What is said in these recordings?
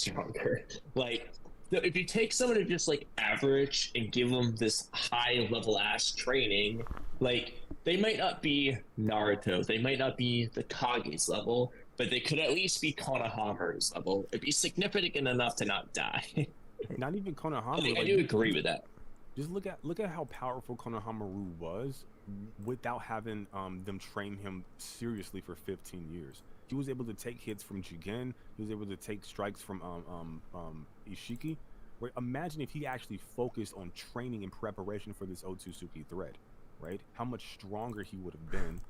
stronger. Like, if you take someone who just like average and give them this high level ass training, like they might not be Naruto, they might not be the Kage's level, but they could at least be Konohama's level. It'd be significant enough to not die. Not even Konohama. I do agree with that. Just look at how powerful Konohamaru was without having them train him seriously for 15 years. He was able to take hits from Jigen. He was able to take strikes from Isshiki. Right? Imagine if he actually focused on training in preparation for this Otsutsuki thread, right? How much stronger he would have been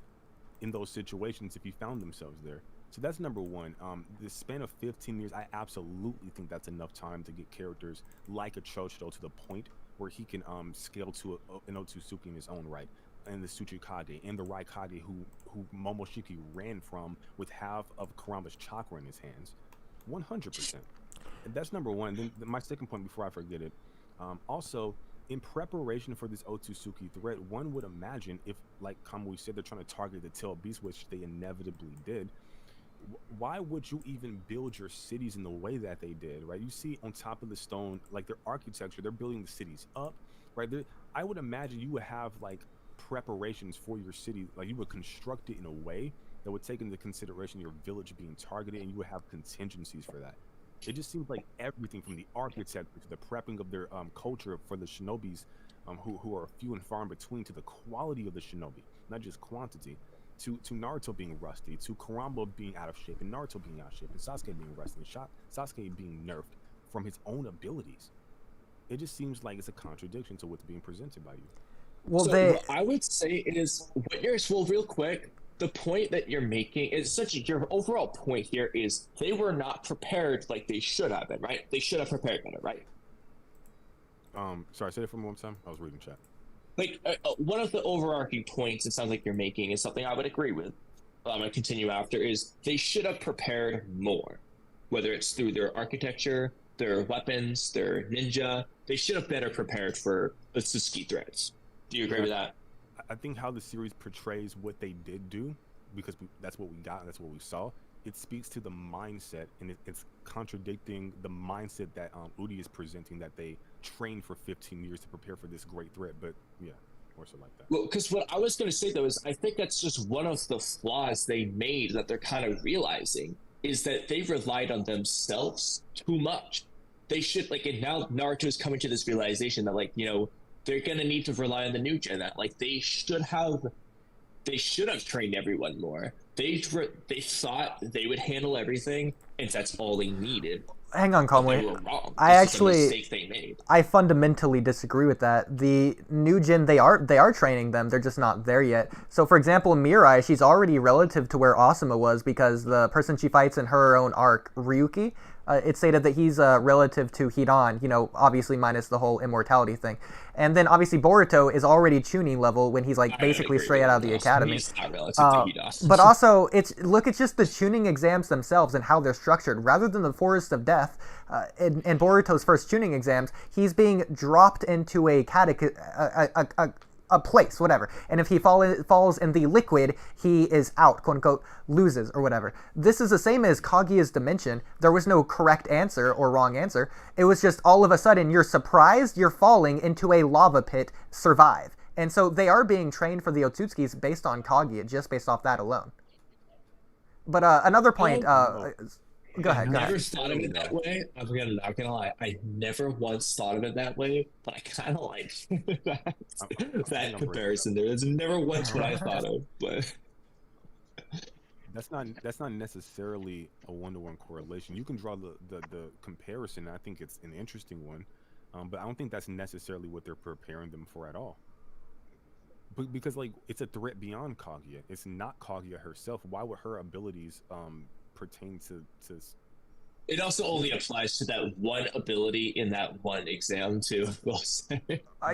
in those situations if he found themselves there. So that's number one. The span of 15 years, I absolutely think that's enough time to get characters like a Choshito to the point where he can scale to an Otsutsuki in his own right, and the Tsuchikage and the Raikage who Momoshiki ran from with half of Kurama's chakra in his hands. 100%. And that's number one. And then my second point before I forget it, also in preparation for this Otsutsuki threat, one would imagine if, like Kamui said, they're trying to target the tail beast, which they inevitably did, why would you even build your cities in the way that they did, right? You see on top of the stone, like their architecture, they're building the cities up, right? I would imagine you would have like preparations for your city, like you would construct it in a way that would take into consideration your village being targeted, and you would have contingencies for that. It just seems like everything from the architecture to the prepping of their culture for the shinobis, who are few and far in between, to the quality of the shinobi, not just quantity. To Naruto being rusty, to Kurama being out of shape, and Naruto being out of shape, and Sasuke being rusty, and Sasuke being nerfed from his own abilities. It just seems like it's a contradiction to what's being presented by you. Well, so I would say it is what you're. Well, real quick, the point that you're making is your overall point here is they were not prepared like they should have been, right? They should have prepared better, right? Sorry, say it for one more time. I was reading chat. Like one of the overarching points it sounds like you're making is something I would agree with. I'm going to continue after is they should have prepared more, whether it's through their architecture, their weapons, their ninja. They should have better prepared for the Sasuke threats. Do you agree with that? I think how the series portrays what they did do, because that's what we got and that's what we saw, it speaks to the mindset, and it's contradicting the mindset that Oodie is presenting, that they trained for 15 years to prepare for this great threat. But yeah, or so like that. Well, because what I was going to say though is I think that's just one of the flaws they made that they're kind of realizing is that they relied on themselves too much. They should and now Naruto is coming to this realization that they're going to need to rely on the new gen. That they should have trained everyone more. They thought they would handle everything, and that's all they needed. Hang on, Kamui. They were wrong. This is a mistake they made. I fundamentally disagree with that. The new gen, they are training them. They're just not there yet. So, for example, Mirai, she's already relative to where Asuma was because the person she fights in her own arc, Ryuki, it's stated that he's relative to Hidan, obviously minus the whole immortality thing. And then, obviously, Boruto is already Chunin level when he's, basically straight out of the academy. He's not relative to Hidan. But also, it's just the Chunin exams themselves and how they're structured. Rather than the Forest of Death, in Boruto's first Chunin exams, he's being dropped into a place, whatever. And if he falls in the liquid, he is out, quote unquote, loses or whatever. This is the same as Kaguya's dimension. There was no correct answer or wrong answer. It was just all of a sudden you're surprised you're falling into a lava pit, survive. And so they are being trained for the Otsutsukis based on Kaguya, just based off that alone. But another point, Go ahead. I never thought of it that way. I'm not gonna lie. I never once thought of it that way, but I kind of like that comparison. There's never once what I thought of, but that's not necessarily a one-to-one correlation. You can draw the comparison. I think it's an interesting one, but I don't think that's necessarily what they're preparing them for at all. Because it's a threat beyond Kaguya. It's not Kaguya herself. Why would her abilities pertain to it also only applies to that one ability in that one exam too.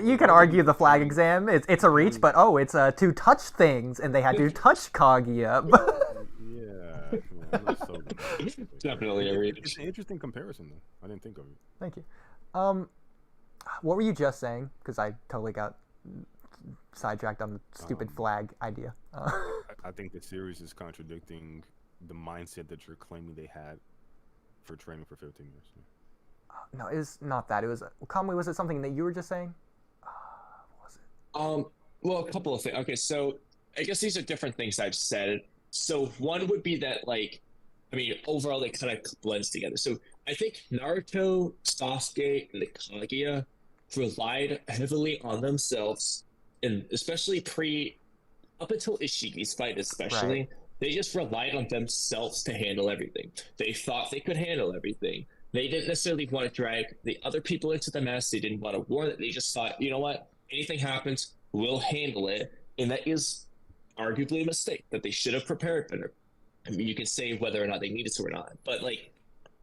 You can argue the flag exam, it's a reach, but it's to touch things, and they had to touch Kaguya. Yeah, definitely a reach. It's an interesting comparison though. I didn't think of it. Thank you. What were you just saying? Because I totally got sidetracked on the stupid flag idea. I think the series is contradicting the mindset that you're claiming they had for training for 15 years. No, it's not that. It was Kamui. Was it something that you were just saying? What was it? Well, a couple of things. Okay, so I guess these are different things I've said. So one would be that, like, I mean, overall they kind of blends together. So I think Naruto, Sasuke, and the Kaguya relied heavily on themselves, and especially up until Isshiki's fight, especially, they just relied on themselves to handle everything. They thought they could handle everything. They didn't necessarily want to drag the other people into the mess. They didn't want to warn it. They just thought, you know what? Anything happens, we'll handle it. And that is arguably a mistake, that they should have prepared better. I mean, you can say whether or not they needed to or not, but like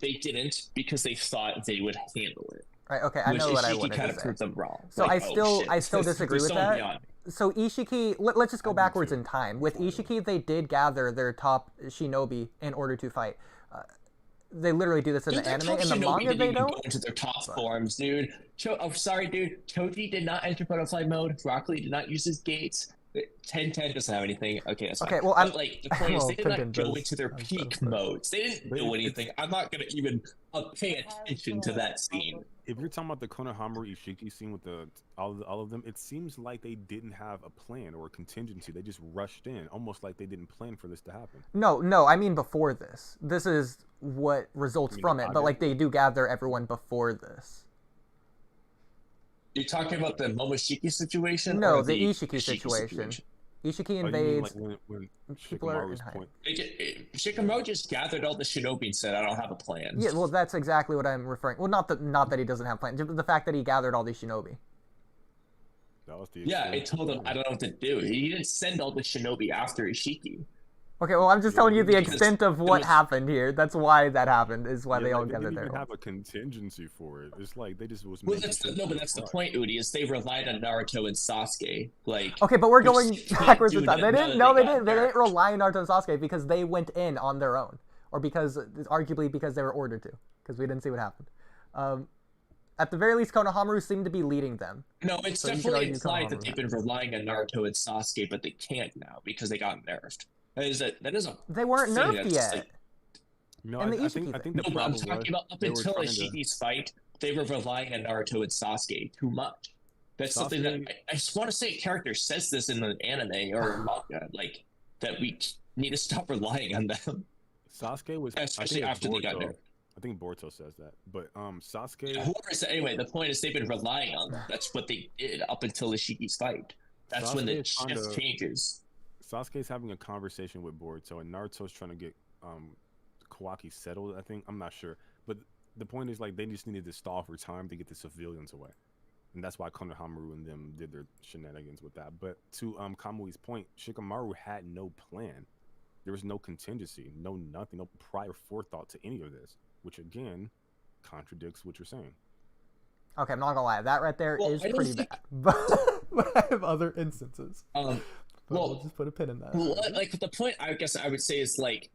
they didn't because they thought they would handle it. Right. Okay. I know what I wanted kind to of say. proved them wrong. So like, I still disagree with that. Beyond. So Isshiki, let's just go backwards in time. With Isshiki, they did gather their top shinobi in order to fight. They literally do this in the anime. In the manga, they don't. Go into their top forms, dude. Sorry, dude. Choji did not enter butterfly mode. Rock Lee did not use his gates. 10-10 doesn't have anything. Okay, that's fine. Okay, well, but, like, the point is, they did not 10-10 go does. into their peak modes. They didn't do anything. I'm not going to even pay attention to that scene. If you're talking about the Konohamaru Isshiki scene with all of them, it seems like they didn't have a plan or a contingency. They just rushed in, almost like they didn't plan for this to happen. No, I mean before this. This is what results from it, but like they do gather everyone before this. You're talking about the Momoshiki situation? No, or the Isshiki situation. Isshiki invades. Oh, you mean like when people are in Shikamaru's hide. point. Shikamaru just gathered all the shinobi and said, I don't have a plan. Yeah, well, that's exactly what I'm referring. Well, not that he doesn't have plans, just the fact that he gathered all these shinobi. That was the Yeah, it told him, I don't know what to do. He didn't send all the shinobi after Isshiki. Okay, well, I'm just telling you the Because extent of what happened here. That's why that happened, is why they all They gathered didn't there. even have a contingency for it. It's like they just was. Well, but that's the point, Oodie, is they relied on Naruto and Sasuke. Like, Okay, but we're going backwards do in time. that They now didn't. that No, they they got didn't. They there. didn't rely on Naruto and Sasuke because they went in on their own, or arguably because they were ordered to, because we didn't see what happened. At the very least, Konohamaru seemed to be leading them. no, it's So you could definitely argue implied that Konohamaru. they've been relying on Naruto and Sasuke, but they can't now because they got nerfed. That is a They weren't thing nerfed that's yet. like- No, And the I Isshiki think thing. the No, but I'm problem talking was about up they were until trying to- Ishiki's fight, they were relying on Naruto and Sasuke too much. That's something that Sasuke- I just want to say. A character says this in an anime or a manga, like that we need to stop relying on them, Sasuke was especially I think after they got Boruto. nerfed. I think Boruto says that, but Sasuke. Whoever said, anyway, the point is they've been relying on them. That's what they did up until Ishiki's fight. That's when the Sasuke is trying shift to- changes. Sasuke's having a conversation with Boruto, and Naruto's trying to get Kawaki settled. I think I'm not sure, but the point is like they just needed to stall for time to get the civilians away, and that's why Konohamaru and them did their shenanigans with that. But to Kamui's point, Shikamaru had no plan. There was no contingency, no nothing, no prior forethought to any of this, which again contradicts what you're saying. Okay, I'm not gonna lie. That right there Well, is I don't pretty think- bad. But I have other instances. Um, But well, we'll just put a pin in that. Well, like the point, I guess I would say is like,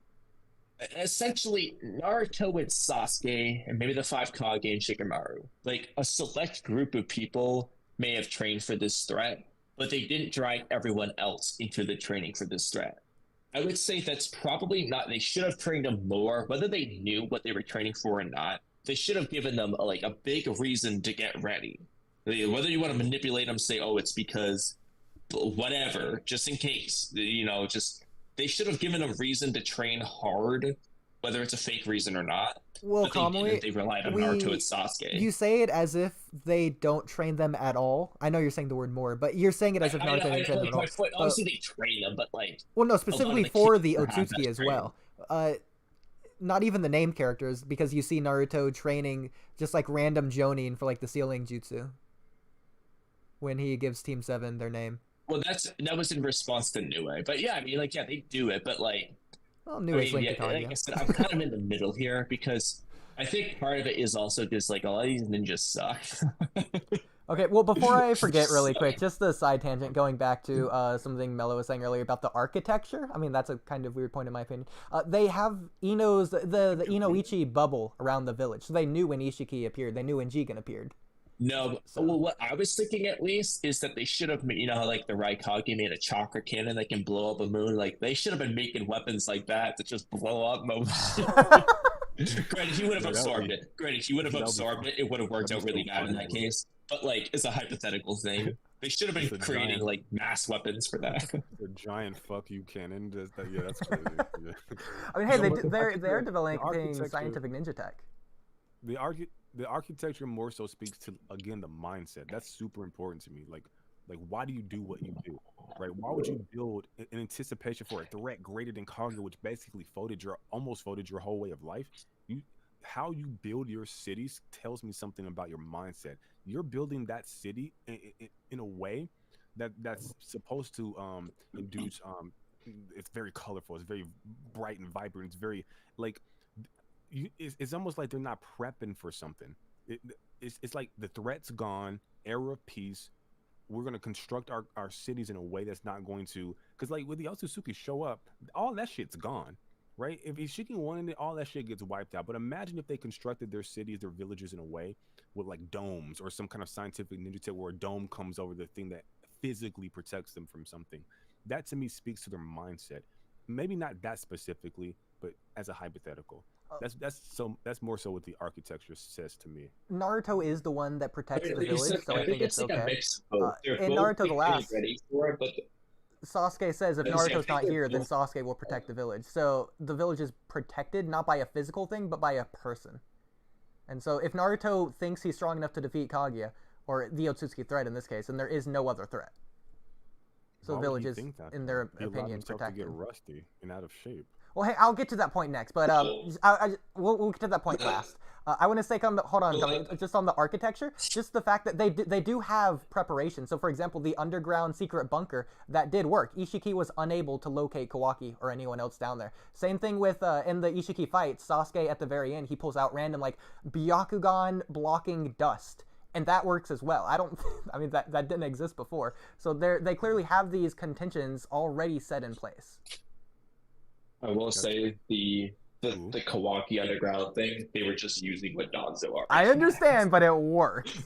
essentially Naruto and Sasuke, and maybe the five Kage and Shikamaru, like a select group of people may have trained for this threat, but they didn't drag everyone else into the training for this threat. I would say that's probably not. They should have trained them more, whether they knew what they were training for or not. They should have given them like a big reason to get ready. Whether you want to manipulate them, say, "Oh, it's because." Whatever, just in case, just they should have given a reason to train hard, whether it's a fake reason or not. Well, But they Kamui, didn't. They relied on Naruto and Sasuke. you say it as if they don't train them at all. I know you're saying the word more, but you're saying it as if Naruto didn't train them at all. Obviously, they train them, but like, Well, no, specifically the for kids the were half Otsutsuki that as trained. well. Not even the named characters, because you see Naruto training just like random Jonin for like the sealing jutsu when he gives Team 7 their name. well, that was in response to Nue. But yeah, I mean, like, yeah, they do it, but like, Well, I new mean, age link yeah, to like I Kaguya. said, I'm kind of in the middle here because I think part of it is also just like a lot of these ninjas suck. Okay, well, before I forget really quick, just a side tangent going back to something Mello was saying earlier about the architecture. I mean, that's a kind of weird point in my opinion. They have Ino's, the Inoichi bubble around the village. So they knew when Isshiki appeared. They knew when Jigen appeared. No, well, what I was thinking at least is that they should have, how like the Raikage made a chakra cannon that can blow up a moon. Like they should have been making weapons like that to just blow up Momoshiki. Granted, he would have absorbed be, it. Granted, he would have absorbed it. It would have worked out really bad in that case. But like, it's a hypothetical thing. They should have been creating like mass weapons for that. The giant fuck you cannon. Yeah, that's crazy. Yeah. I mean, hey, they're developing scientific ninja tech. The architecture more so speaks to, again, the mindset. That's super important to me. Like why do you do what you do, right? Why would you build in anticipation for a threat greater than Kage, which basically almost folded your whole way of life? How you build your cities tells me something about your mindset. You're building that city in a way that's supposed to induce it's very colorful, it's very bright and vibrant, it's very like it's almost like they're not prepping for something. It's like the threat's gone, era of peace. We're going to construct our cities in a way that's not going to, because like with the Otsutsuki show up, all that shit's gone, right? If Isshiki wanted it, all that shit gets wiped out. But imagine if they constructed their cities, their villages in a way with like domes or some kind of scientific ninja tech where a dome comes over the thing that physically protects them from something. That to me speaks to their mindset. Maybe not that specifically, but as a hypothetical. That's more so what the architecture says to me. Naruto is the one that protects the village, so I think it's like okay. A mix of both. In Naruto the Last, ready for it, but Sasuke says if Naruto's not here, then Sasuke will protect the village. So the village is protected not by a physical thing, but by a person. And so if Naruto thinks he's strong enough to defeat Kaguya, or the Otsutsuki threat in this case, and there is no other threat. So the village is, in their opinion, protected. To get rusty and out of shape. Well, hey, I'll get to that point next, but we'll get to that point last. I want to say, hold on, just on the architecture, just the fact that they do have preparation. So, for example, the underground secret bunker, that did work. Isshiki was unable to locate Kawaki or anyone else down there. Same thing with, in the Isshiki fight, Sasuke at the very end, he pulls out random, like, Byakugan blocking dust. And that works as well. I mean, that didn't exist before. So they clearly have these contentions already set in place. I will say the Kawaki underground thing, they were just using what Danzo are. I understand, but it worked.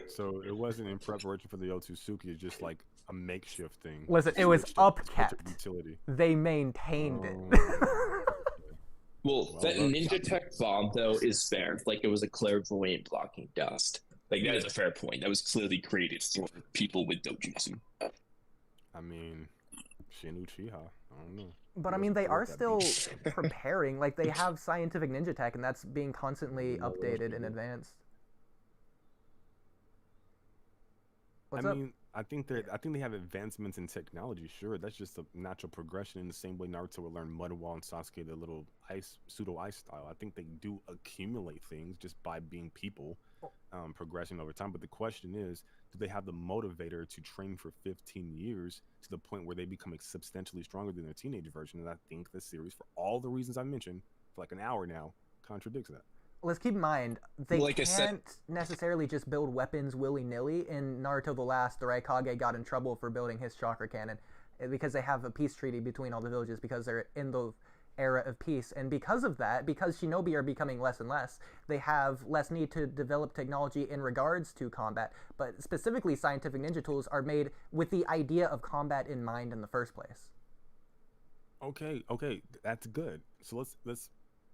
So it wasn't in preparation for the Otsutsuki, it's just like a makeshift thing. Listen, it was upkept. Utility. They maintained it. Well, that ninja tech bomb, though, is fair. Like, it was a clairvoyant blocking dust. Like, that is a fair point. That was clearly created for people with dojutsu. I mean, Shin Uchiha. I don't know. But I mean, they are still preparing. Like, they have scientific ninja tech, and that's being constantly updated in advance. What's up? I think they have advancements in technology. Sure, that's just a natural progression in the same way Naruto would learn Mud Wall and Sasuke the little pseudo ice style. I think they do accumulate things just by being people, progressing over time. But the question is, do they have the motivator to train for 15 years to the point where they become substantially stronger than their teenage version? And I think the series, for all the reasons I mentioned, for like an hour now, contradicts that. Let's keep in mind, they can't necessarily just build weapons willy-nilly. In Naruto the Last, the Kage got in trouble for building his chakra cannon because they have a peace treaty between all the villages because they're in the era of peace. And because of that, because Shinobi are becoming less and less, they have less need to develop technology in regards to combat. But specifically, scientific ninja tools are made with the idea of combat in mind in the first place. Okay, that's good. So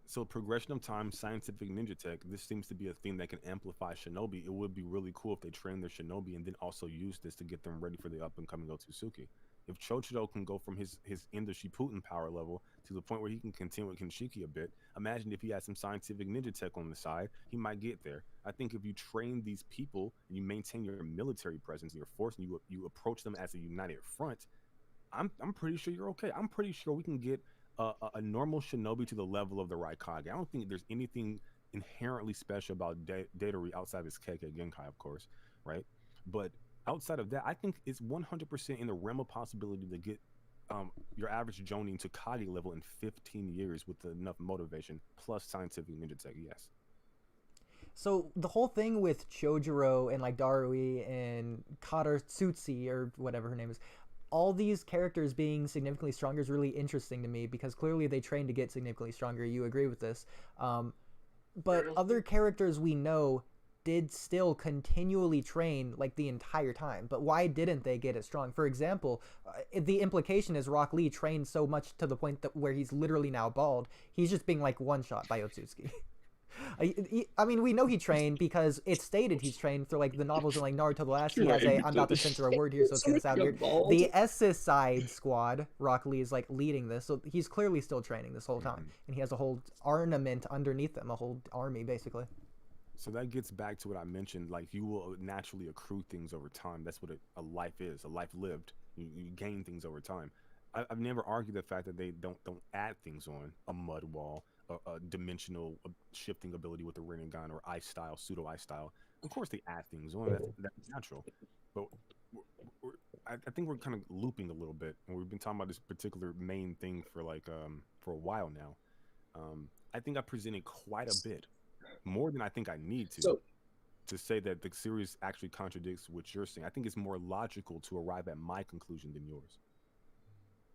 So progression of time, scientific ninja tech, this seems to be a thing that can amplify Shinobi. It would be really cool if they train their Shinobi and then also use this to get them ready for the up-and-coming Otsutsuki. If Chochiro can go from his end of Shippuden power level to the point where he can contend with Kinshiki a bit, imagine if he had some scientific ninja tech on the side, he might get there. I think if you train these people and you maintain your military presence, your force, and you approach them as a united front, I'm pretty sure you're okay. I'm pretty sure we can get a normal Shinobi to the level of the Raikage. I don't think there's anything inherently special about Datari outside of his Kage Genkai, of course, right? But outside of that, I think it's 100% in the realm of possibility to get your average Jonin to Kage level in 15 years with enough motivation plus scientific ninja tech, yes. So the whole thing with Chojuro and like Darui and Katatsutsi or whatever her name is, all these characters being significantly stronger is really interesting to me because clearly they train to get significantly stronger. You agree with this. But other characters we know did still continually train like the entire time. But why didn't they get as strong? For example, the implication is Rock Lee trained so much to the point that where he's literally now bald. He's just being like one shot by Otsutsuki. I mean, we know he trained because it's stated he's trained through like the novels and like Naruto the Last. He has a, I'm about to censor a word here, so it's gonna sound weird. The SS side squad, Rock Lee is like leading this, so he's clearly still training this whole time, and he has a whole armament underneath him, a whole army basically. So that gets back to what I mentioned. Like, you will naturally accrue things over time. That's what a life is. A life lived. You gain things over time. I've never argued the fact that they don't add things on a mud wall, a dimensional shifting ability with the Rinnegan or ice style, pseudo ice style. Of course, they add things on. That's natural. But I think we're kind of looping a little bit, and we've been talking about this particular main thing for like for a while now. I think I presented quite a bit, more than I think I need to say that the series actually contradicts what you're saying. I think it's more logical to arrive at my conclusion than yours.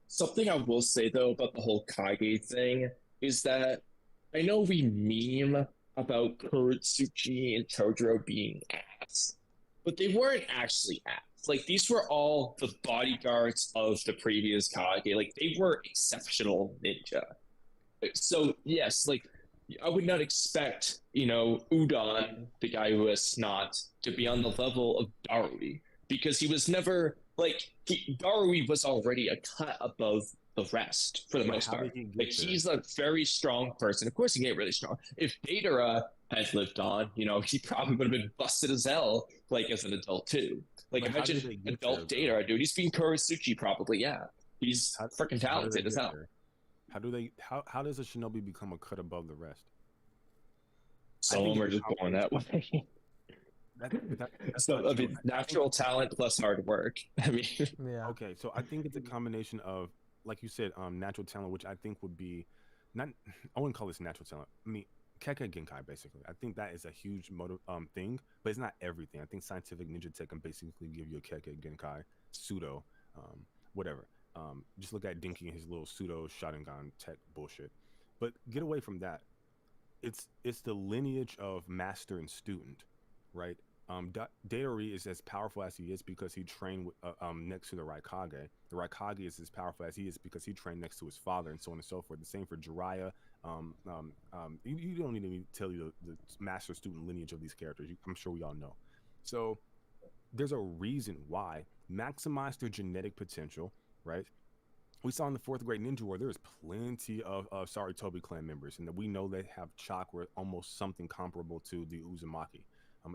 Something I will say though about the whole Kage thing is that I know we meme about Kurotsuchi and Chojuro being ass, but they weren't actually ass. Like, these were all the bodyguards of the previous Kage. Like, they were exceptional ninja. So yes, like, I would not expect, Udon, the guy who has snot, to be on the level of Darui, because he was never like Darui was already a cut above the rest for the most part. Like, he's a very strong person. Of course, he can get really strong. If Deidara had lived on, he probably would have been busted as hell, like as an adult too. Like, imagine adult Deidara, dude. He's being Kurotsuchi probably. Yeah, he's freaking talented as hell. How does a shinobi become a cut above the rest? Some of them are just born that way. So, I mean, natural talent plus hard work. I mean, Yeah. Okay, so I think it's a combination of, like you said, natural talent, which I think would be not. I wouldn't call this natural talent. I mean, Kekkei Genkai, basically. I think that is a huge thing, but it's not everything. I think scientific ninja tech can basically give you a Kekkei Genkai pseudo, whatever. Just look at Dinky and his little pseudo Sharingan tech bullshit. But get away from that. It's the lineage of master and student, right? Deidara is as powerful as he is because he trained next to the Raikage. The Raikage is as powerful as he is because he trained next to his father, and so on and so forth. The same for Jiraiya. You don't need me to tell you the master student lineage of these characters. I'm sure we all know. So there's a reason why. Maximize their genetic potential, right? We saw in the fourth grade Ninja War, there's plenty of Saratobi clan members, and that we know they have Chakra, almost something comparable to the Uzumaki.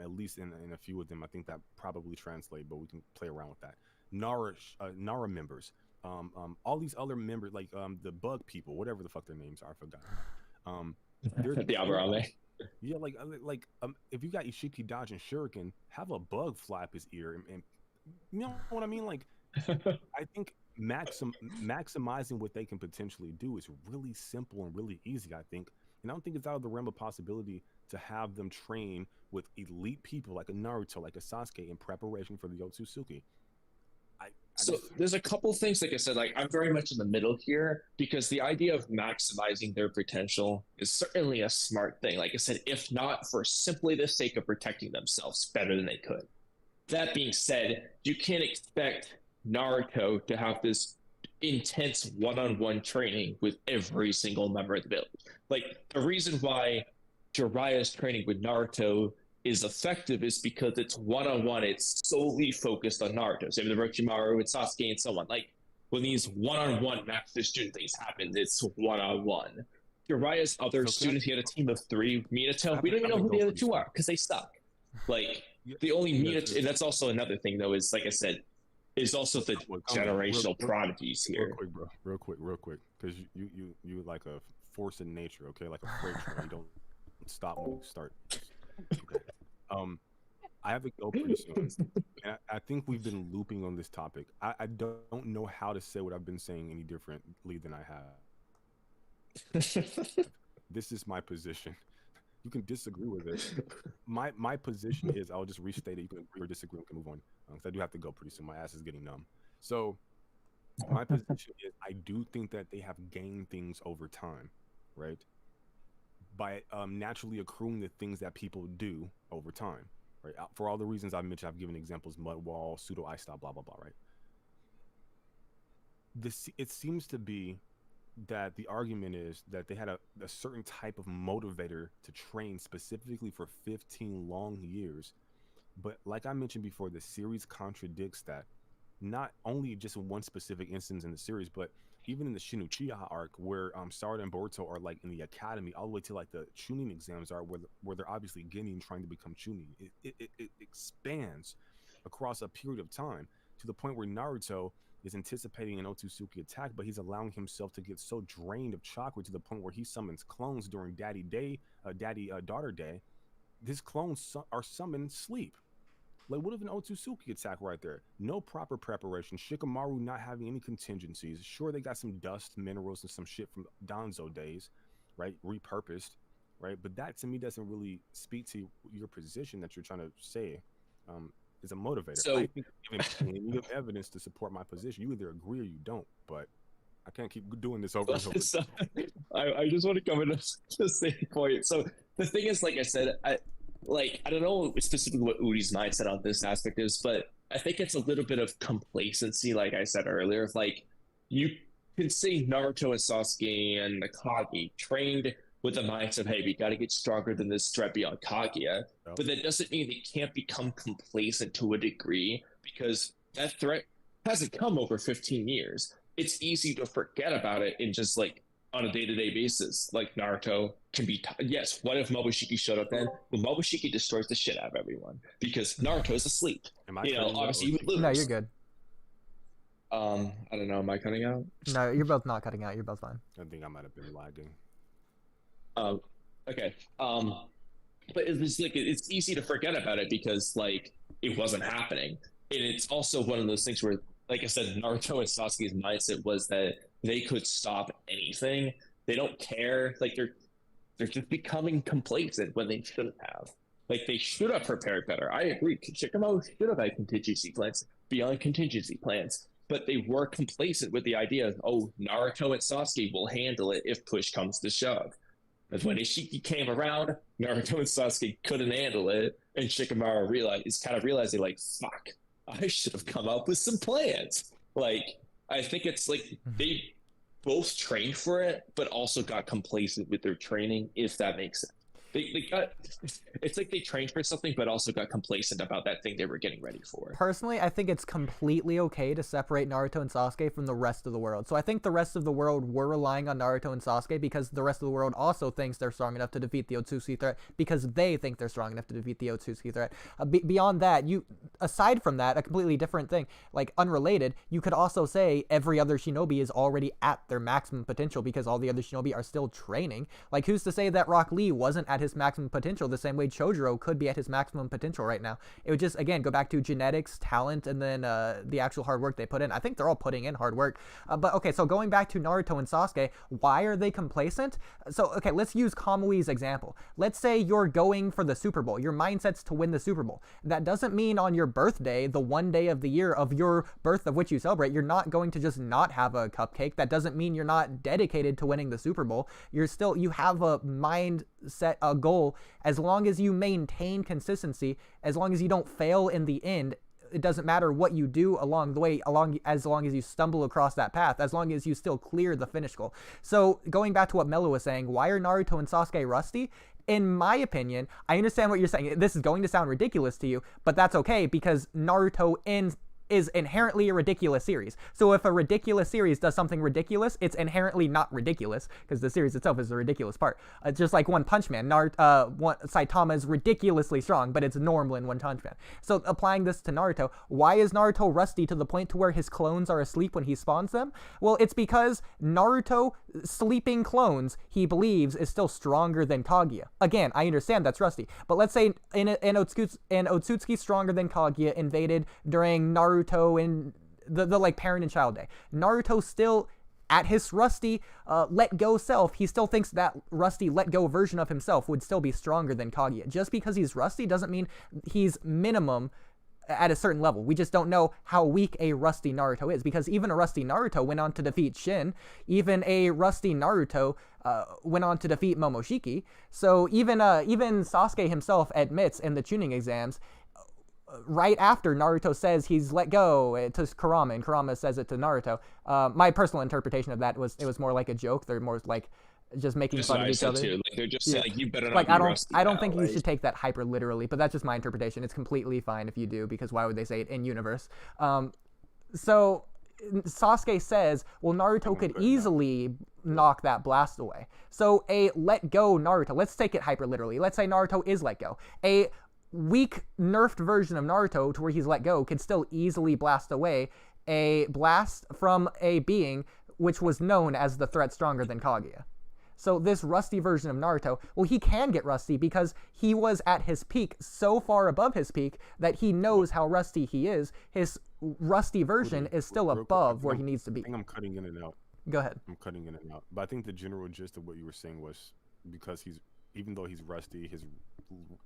At least in a few of them. I think that probably translate, but we can play around with that. Nara members, all these other members, like the bug people, whatever the fuck their names are, I forgot. the Aberame. Yeah, like if you got Isshiki dodge and shuriken, have a bug fly up his ear, and you know what I mean? Like, I think maximizing what they can potentially do is really simple and really easy, I think. And I don't think it's out of the realm of possibility to have them train with elite people like a Naruto, like a Sasuke, in preparation for the Otsutsuki. So there's a couple things, like I said, like, I'm very much in the middle here, because the idea of maximizing their potential is certainly a smart thing. Like I said, if not for simply the sake of protecting themselves better than they could. That being said, you can't expect Naruto to have this intense one-on-one training with every single member of the village. Like, the reason why Jiraiya's training with Naruto is effective is because it's one-on-one. It's solely focused on Naruto. Same with Orochimaru and Sasuke and so on. Like, when these one-on-one master student things happen, it's one-on-one. Jiraiya's other students, he had a team of 3. Minato, we don't even know who the other 2 are because they suck. Like, the only Minato, and that's also another thing though, is, like I said, is also the generational prodigies here. Real quick, because you like a force in nature, okay? Like a freight train. You don't stop when you start. Okay. I have to go pretty soon. And I think we've been looping on this topic. I don't know how to say what I've been saying any differently than I have. This is my position. You can disagree with it. My position is, I'll just restate it. You can agree or disagree. We can move on. Because I do have to go pretty soon. My ass is getting numb. So my position is, I do think that they have gained things over time, right? by naturally accruing the things that people do over time, right? For all the reasons I've mentioned, I've given examples: mud wall, pseudo ice stop, blah blah blah, right? It seems to be that the argument is that they had a certain type of motivator to train specifically for 15 long years. But like I mentioned before, the series contradicts that, not only just in one specific instance in the series, but even in the Shino-Uchiha arc, where Sarada and Boruto are like in the academy, all the way to like the Chunin exams are, where they're obviously getting trying to become Chunin. It expands across a period of time to the point where Naruto is anticipating an Otsutsuki attack, but he's allowing himself to get so drained of chakra to the point where he summons clones during Daughter Day. His clones are summoned sleep. Like, what if an Otsutsuki attack right there? No proper preparation. Shikamaru not having any contingencies. Sure, they got some dust, minerals, and some shit from Danzo days, right? Repurposed, right? But that to me doesn't really speak to your position that you're trying to say. Is a motivator. So, I think you have evidence to support my position. You either agree or you don't, but I can't keep doing this over and over. So, I just want to come in to say point. So the thing is, like I said, I don't know specifically what Oodie's mindset on this aspect is, but I think it's a little bit of complacency, like I said earlier. Like, you can see Naruto and Sasuke and the Kage trained with the mindset of, hey, we got to get stronger than this threat beyond Kaguya. Oh. But that doesn't mean they can't become complacent to a degree, because that threat hasn't come over 15 years. It's easy to forget about it in just like on a day-to-day basis. Like, Naruto can be, yes, what if Momoshiki showed up then? Well, Momoshiki destroys the shit out of everyone because Naruto's asleep. Obviously you would lose. No, you're good. I don't know, am I cutting out? No, you're both not cutting out. You're both fine. I think I might have been lagging. Okay. But it's like, it's easy to forget about it because like it wasn't happening. And it's also one of those things where, like I said, Naruto and Sasuke's mindset was that they could stop anything. They don't care. Like, they're just becoming complacent when they shouldn't have. Like, they should have prepared better. I agree. Kishimoto should have had contingency plans beyond contingency plans. But they were complacent with the idea of, oh, Naruto and Sasuke will handle it if push comes to shove. But when Isshiki came around, Naruto and Sasuke couldn't handle it, and Shikamaru realizing, like, fuck, I should have come up with some plans. Like, I think it's like they both trained for it, but also got complacent with their training, if that makes sense. It's like they trained for something, but also got complacent about that thing they were getting ready for. Personally, I think it's completely okay to separate Naruto and Sasuke from the rest of the world. So I think the rest of the world were relying on Naruto and Sasuke because the rest of the world also thinks they're strong enough to defeat the Otsutsuki threat because they think they're strong enough to defeat the Otsutsuki threat. Beyond that, aside from that, a completely different thing, like unrelated, you could also say every other shinobi is already at their maximum potential because all the other shinobi are still training. Like, who's to say that Rock Lee wasn't at his maximum potential the same way Chojuro could be at his maximum potential right now? It would just, again, go back to genetics, talent, and then the actual hard work they put in. I think they're all putting in hard work. But okay, so going back to Naruto and Sasuke, why are they complacent? So, okay, let's use Kamui's example. Let's say you're going for the Super Bowl. Your mindset's to win the Super Bowl. That doesn't mean on your birthday, the one day of the year of your birth of which you celebrate, you're not going to just not have a cupcake. That doesn't mean you're not dedicated to winning the Super Bowl. You have a mindset, a goal. As long as you maintain consistency, as long as you don't fail in the end, it doesn't matter what you do along the way, as long as you stumble across that path, as long as you still clear the finish goal. So going back to what Mello was saying, why are Naruto and Sasuke rusty? In my opinion, I understand what you're saying. This is going to sound ridiculous to you, but that's okay because Naruto is inherently a ridiculous series. So if a ridiculous series does something ridiculous, it's inherently not ridiculous because the series itself is the ridiculous part. Just like One Punch Man, Saitama is ridiculously strong, but it's normal in One Punch Man. So applying this to Naruto, why is Naruto rusty to the point to where his clones are asleep when he spawns them? Well, it's because Naruto sleeping clones, he believes, is still stronger than Kaguya. Again, I understand that's rusty, but let's say an Otsutsuki stronger than Kaguya invaded during Naruto in the like parent and child day. Naruto still, at his rusty let go self, he still thinks that rusty let go version of himself would still be stronger than Kaguya. Just because he's rusty doesn't mean he's minimum at a certain level. We just don't know how weak a rusty Naruto is, because even a rusty Naruto went on to defeat Shin. Even a rusty Naruto went on to defeat Momoshiki. So even Sasuke himself admits in the tuning exams, right after Naruto says he's let go to Kurama, and Kurama says it to Naruto. My personal interpretation of that was it was more like a joke. They're more like just making fun of each other. Too. Like they're just saying, like, you better not like be I don't now, think like... you should take that hyper literally, but that's just my interpretation. It's completely fine if you do, because why would they say it in universe? So Sasuke says, well, Naruto could easily knock that blast away. So a let go Naruto, let's take it hyper literally. Let's say Naruto is let go. A weak nerfed version of Naruto to where he's let go could still easily blast away a blast from a being which was known as the threat stronger than Kaguya. So this rusty version of Naruto, well, he can get rusty because he was at his peak, so far above his peak that he knows how rusty he is. His rusty version is still above where he needs to be. I think I'm cutting in and out. Go ahead. I'm cutting in and out. But I think the general gist of what you were saying was because even though he's rusty, his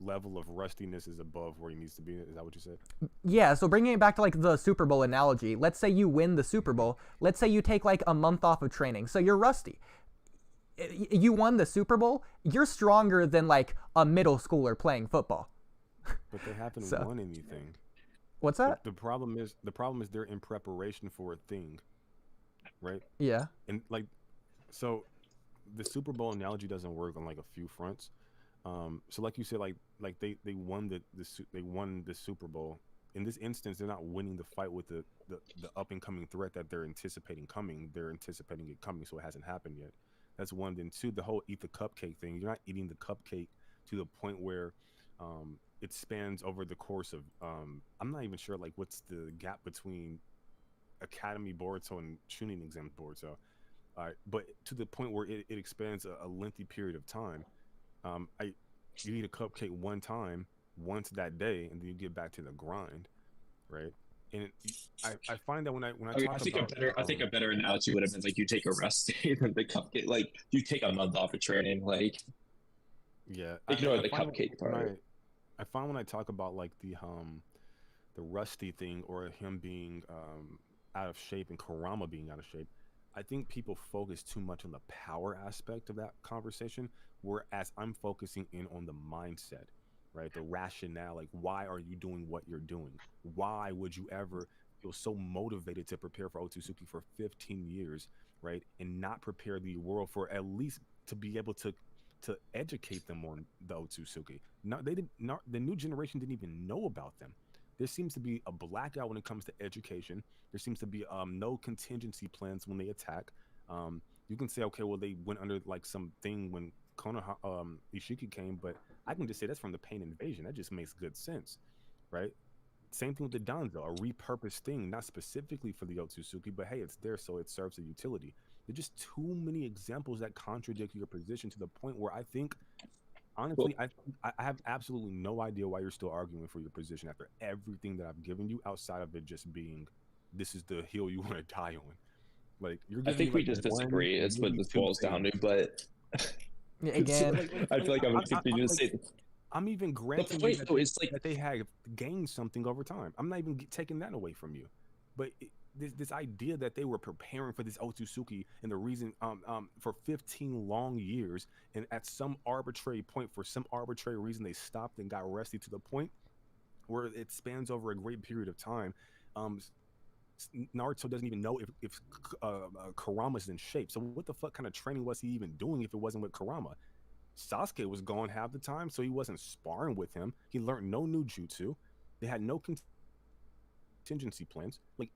level of rustiness is above where he needs to be. Is that what you said? Yeah, so bringing it back to like the Super Bowl analogy, let's say you win the Super Bowl. Let's say you take like a month off of training. So you're rusty. You won the Super Bowl, you're stronger than like a middle schooler playing football. But they haven't won anything. What's that? The problem is they're in preparation for a thing, right? Yeah. And like, so the Super Bowl analogy doesn't work on like a few fronts. So like you said, like they won the Super Bowl. In this instance, they're not winning the fight with the up and coming threat that they're anticipating coming. They're anticipating it coming, so it hasn't happened yet. That's one. Then two, the whole eat the cupcake thing. You're not eating the cupcake to the point where it spans over the course of I'm not even sure like what's the gap between Academy Boruto and Chunin exam Boruto. But to the point where it expands a lengthy period of time. You eat a cupcake one time, once that day, and then you get back to the grind, right? And I find that when I think a better analogy would have been like you take a rest day than the cupcake. Like you take a month off of training. Like ignore the cupcake part. I find when I talk about like the rusty thing or him being out of shape and Kurama being out of shape, I think people focus too much on the power aspect of that conversation, whereas I'm focusing in on the mindset. Right, the rationale, like why are you doing what you're doing? Why would you ever feel so motivated to prepare for Otsutsuki for 15 years, right, and not prepare the world for at least to be able to educate them on the Otsutsuki? The new generation didn't even know about them. There seems to be a blackout when it comes to education. There seems to be no contingency plans when they attack. You can say, okay, well, they went under like something when Isshiki came, but I can just say that's from the Pain Invasion. That just makes good sense, right? Same thing with the Danzo, a repurposed thing, not specifically for the Otsutsuki, but hey, it's there, so it serves a utility. There's just too many examples that contradict your position to the point where I think, honestly, I have absolutely no idea why you're still arguing for your position after everything that I've given you, outside of it just being, this is the hill you want to die on. Like I think we just disagree. It's what this boils down to, but. Again, I feel like I'm continuing to say. I'm even granting that they have gained something over time. I'm not even taking that away from you, but this idea that they were preparing for this Otsutsuki and the reason for 15 long years, and at some arbitrary point, for some arbitrary reason, they stopped and got rusty to the point where it spans over a great period of time. Naruto doesn't even know if Kurama's in shape. So what the fuck kind of training was he even doing if it wasn't with Kurama? Sasuke was gone half the time, so he wasn't sparring with him. He learned no new jutsu. They had no contingency plans. Like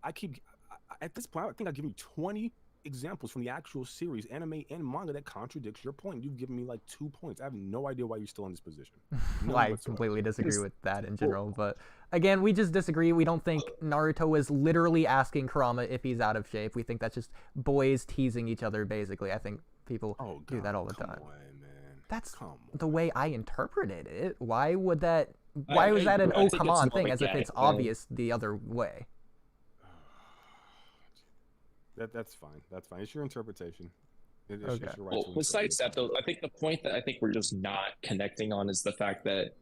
at this point, I think I've given you 20 examples from the actual series, anime and manga, that contradicts your point. You've given me like 2 points. I have no idea why you're still in this position. I completely disagree with that in general, but again, we just disagree. We don't think Naruto is literally asking Kurama if he's out of shape. We think that's just boys teasing each other, basically. I think people do that all the time. That's the way I interpreted it. Why would that? Why was that an oh come on thing, as if it's obvious the other way? That's fine. That's fine. It's your interpretation. It's okay. your right well, besides that, though, I think the point that I think we're just not connecting on is the fact that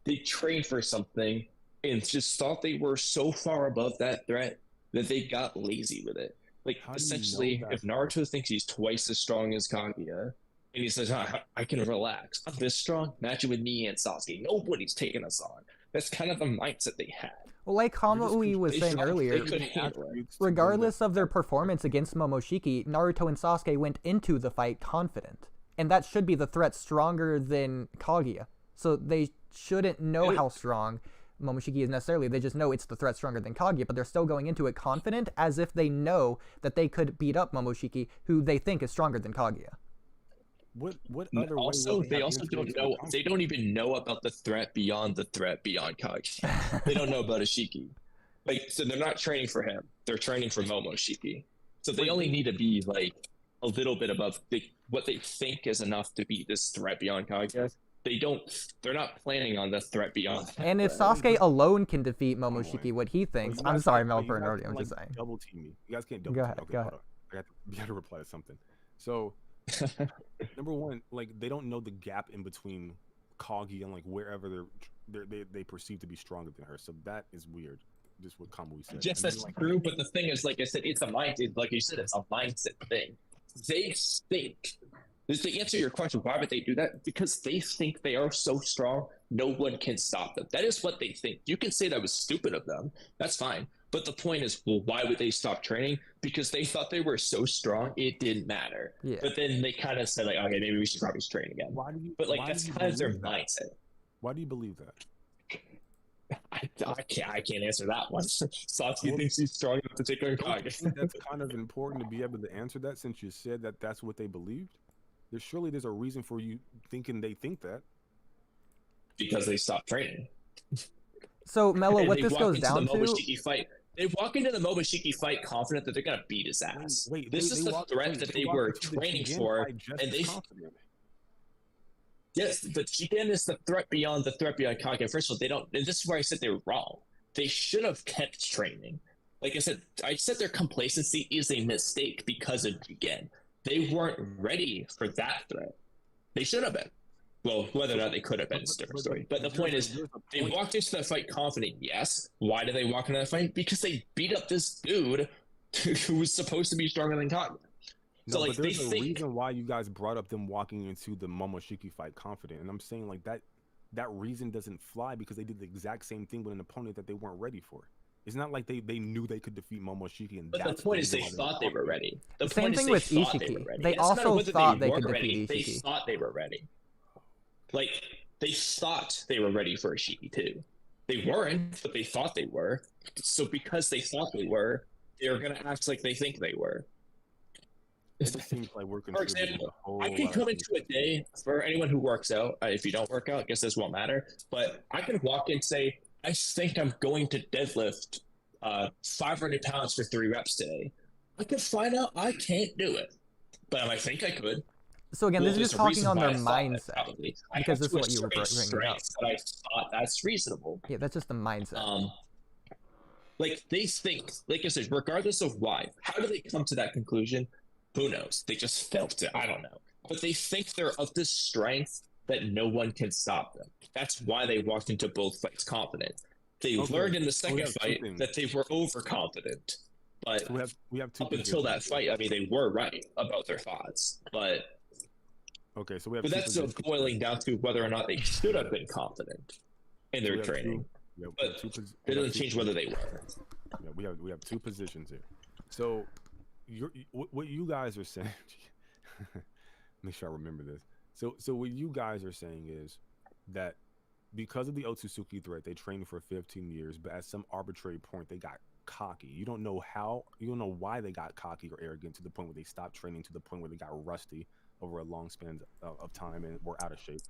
they train for something and just thought they were so far above that threat that they got lazy with it. Like, How do you know essentially, that, if Naruto thinks he's twice as strong as Kaguya, and he says, I can relax, I'm this strong, match it with me and Sasuke. Nobody's taking us on. That's kind of the mindset they had. Well, like Kamui was They saying thought earlier, they could handle it. regardless of their performance against Momoshiki, Naruto and Sasuke went into the fight confident. And that should be the threat stronger than Kaguya. So they shouldn't know how strong Momoshiki is necessarily. They just know it's the threat stronger than Kaguya, but they're still going into it confident as if they know that they could beat up Momoshiki, who they think is stronger than Kaguya. What other also, way they also don't know. They don't even know about the threat beyond Kage. They don't know about Isshiki. Like, so they're not training for him. They're training for Momoshiki. So they only need to be like a little bit above what they think is enough to beat this threat beyond Kage. They're not planning on the threat beyond that. And if Sasuke alone can defeat Momoshiki, what he thinks, I'm sorry, Melbourne, earlier, I'm just saying. Double team me. You guys can't double Go team. ahead, Okay, go ahead. You got to reply to something. So, number one, like, they don't know the gap in between Kage and like wherever they perceive to be stronger than her. So that is weird. Just what Kamui said. Yes, that's true. But the thing is, like I said, it's a mindset. Like you said, it's a mindset thing. They think. To answer your question, why would they do that? Because they think they are so strong, no one can stop them. That is what they think. You can say that was stupid of them. That's fine. But the point is, well, why would they stop training? Because they thought they were so strong, it didn't matter. Yeah. But then they kind of said, like, okay, maybe we should probably train again. But like, that's kind of their mindset. Why do you believe that? I can't answer that one. Sasuke thinks he's strong enough to take on Kage. That's kind of important to be able to answer that, since you said that that's what they believed. There's a reason for you thinking they think that. Because they stopped training. So, Mello, And what they this walk goes into down the to... Momoshiki fight. They walk into the Momoshiki fight confident that they're going to beat his ass. This is the threat that they were training for, and they... Yes, but Jigen is the threat beyond Kage. First of all, they don't... And this is where I said they were wrong. They should have kept training. Like I said their complacency is a mistake because of Jigen. They weren't ready for that threat. They should have been. Well, whether or not they could have been is a different story. But the point is, they walked into that fight confident, yes. Why did they walk into that fight? Because they beat up this dude who was supposed to be stronger than Kage. So, like, but there's a reason why you guys brought up them walking into the Momoshiki fight confident. And I'm saying, like, that reason doesn't fly because they did the exact same thing with an opponent that they weren't ready for. It's not like they knew they could defeat Momoshiki, and but the point is they thought they were ready. The same thing with Isshiki. They It's also thought they could ready. defeat Isshiki. They thought they were ready. Like, they thought they were ready for Isshiki too. They weren't, but they thought they were. So because they thought they were gonna act like they think they were. It just seems like we're For example, I can come into a day, for anyone who works out, if you don't work out, I guess this won't matter, but I can walk in and say, I think I'm going to deadlift 500 pounds for 3 reps today. I could find out I can't do it, but I think I could. So again, this is there's just a talking reason on why their I thought that, mindset. probably. Because this is I what you were have to bringing up. strengths that I thought that's reasonable. Yeah, that's just the mindset. Like, they think, like I said, regardless of why, how do they come to that conclusion? Who knows? They just felt it. I don't know. But they think they're of this strength that no one can stop them. That's why they walked into both fights confident. They learned in the second fight that they were overconfident. But so we have two up until that fight, I mean, they were right about their thoughts. But so we have. But that's still boiling down to whether or not they should have been confident in their training. But it doesn't change whether they were. Yeah, we have two positions here. So, what you guys are saying? Make sure I remember this. So what you guys are saying is that because of the Otsutsuki threat, they trained for 15 years, but at some arbitrary point they got cocky. You don't know how, you don't know why they got cocky or arrogant to the point where they stopped training, to the point where they got rusty over a long span of time and were out of shape.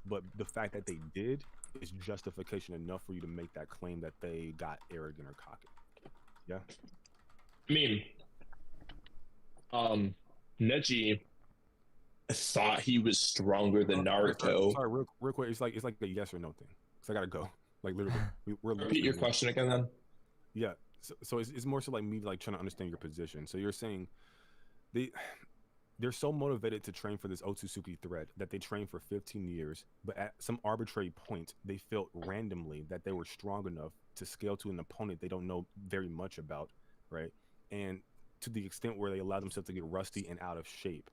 But the fact that they did is justification enough for you to make that claim that they got arrogant or cocky. Yeah. I mean, Neji thought he was stronger than Naruto. Sorry, real quick. It's like a yes or no thing. So I gotta go. Like, literally, we're Repeat your question again, then. Yeah. So it's more so like me like trying to understand your position. So you're saying they're so motivated to train for this Otsutsuki threat that they train for 15 years, but at some arbitrary point, they felt randomly that they were strong enough to scale to an opponent they don't know very much about, right? And to the extent where they allow themselves to get rusty and out of shape.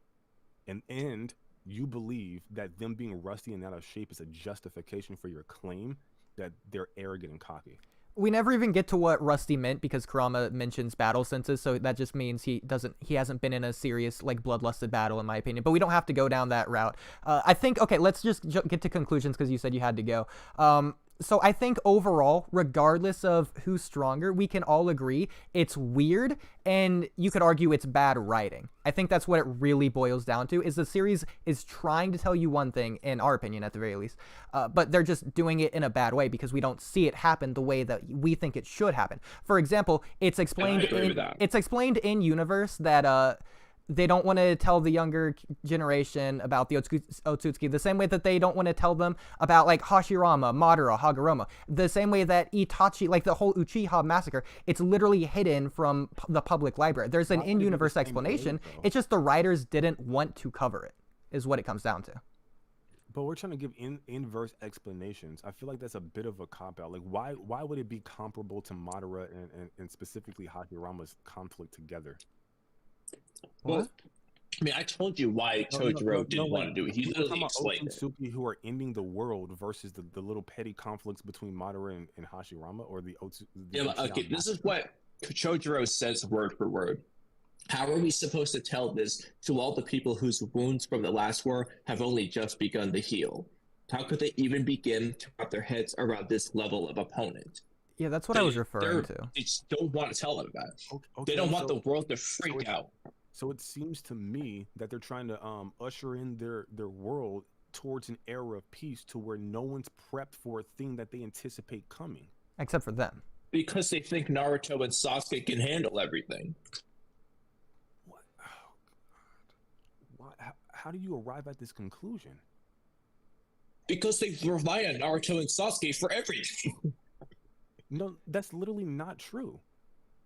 And you believe that them being rusty and out of shape is a justification for your claim that they're arrogant and cocky. We never even get to what rusty meant because Kurama mentions battle senses, so that just means he hasn't been in a serious like bloodlusted battle, in my opinion. But we don't have to go down that route. I think, okay, let's just get to conclusions because you said you had to go. So I think overall, regardless of who's stronger, we can all agree it's weird, and you could argue it's bad writing. I think that's what it really boils down to, is the series is trying to tell you one thing, in our opinion at the very least, but they're just doing it in a bad way because we don't see it happen the way that we think it should happen. For example, it's explained in universe that they don't want to tell the younger generation about the Otsutsuki the same way that they don't want to tell them about like Hashirama, Madara, Hagaromo. The same way that Itachi, like the whole Uchiha massacre, it's literally hidden from the public library. There's an in-universe explanation. It's just the writers didn't want to cover it, is what it comes down to. But we're trying to give inverse explanations. I feel like that's a bit of a cop-out. Like, why would it be comparable to Madara and specifically Hashirama's conflict together? Well, I mean, I told you why Chojuro didn't want to do it. He literally explained it. Who are ending the world versus the little petty conflicts between Madara and Hashirama, or the okay, this is what Chojuro says word for word. How are we supposed to tell this to all the people whose wounds from the last war have only just begun to heal? How could they even begin to wrap their heads around this level of opponent? Yeah, that's what I was referring to. They just don't want to tell them that. Okay, they don't want the world to freak out. So it seems to me that they're trying to usher in their world towards an era of peace to where no one's prepped for a thing that they anticipate coming. Except for them. Because they think Naruto and Sasuke can handle everything. What? Oh, God. How do you arrive at this conclusion? Because they rely on Naruto and Sasuke for everything. No, that's literally not true.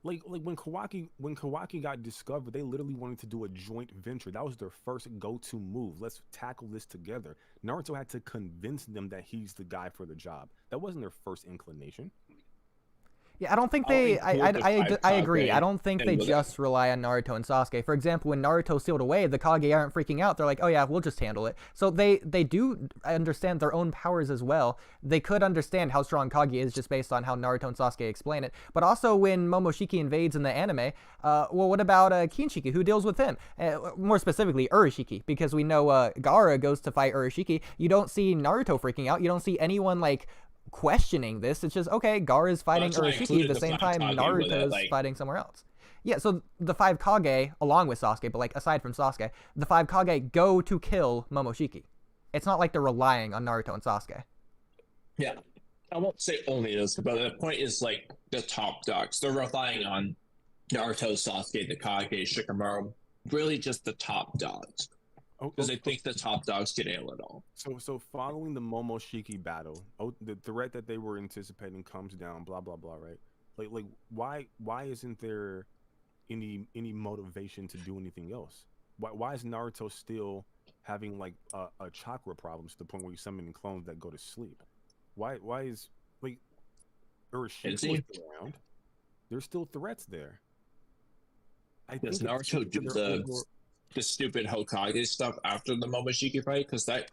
Like when Kawaki got discovered, they literally wanted to do a joint venture. That was their first go-to move. Let's tackle this together. Naruto had to convince them that he's the guy for the job. That wasn't their first inclination. Yeah, I don't think they. I agree. I don't think they just rely on Naruto and Sasuke. For example, when Naruto sealed away, the Kage aren't freaking out. They're like, oh yeah, we'll just handle it. So they do understand their own powers as well. They could understand how strong Kage is just based on how Naruto and Sasuke explain it. But also when Momoshiki invades in the anime, well, what about Kinshiki? Who deals with him? More specifically, Urishiki, because we know Gaara goes to fight Urishiki. You don't see Naruto freaking out. You don't see anyone like questioning this. It's just, okay, Gaara is fighting Urishiki at the same time Naruto's fighting somewhere else. Yeah, so the 5 Kage, along with Sasuke, but like aside from Sasuke, the 5 Kage go to kill Momoshiki. It's not like they're relying on Naruto and Sasuke. Yeah, I won't say only this, but the point is like the top dogs. They're relying on Naruto, Sasuke, the Kage, Shikamaru, really just the top dogs. Because they think the top dogs can handle it all. So following the Momoshiki battle, the threat that they were anticipating comes down, blah blah blah, right? Like why isn't there any motivation to do anything else? Why is Naruto still having like a chakra problem to the point where he's summoning clones that go to sleep? Why is like Urishiki still around? There's still threats there. Does Naruto do the stupid Hokage stuff after the Momoshiki fight? Because that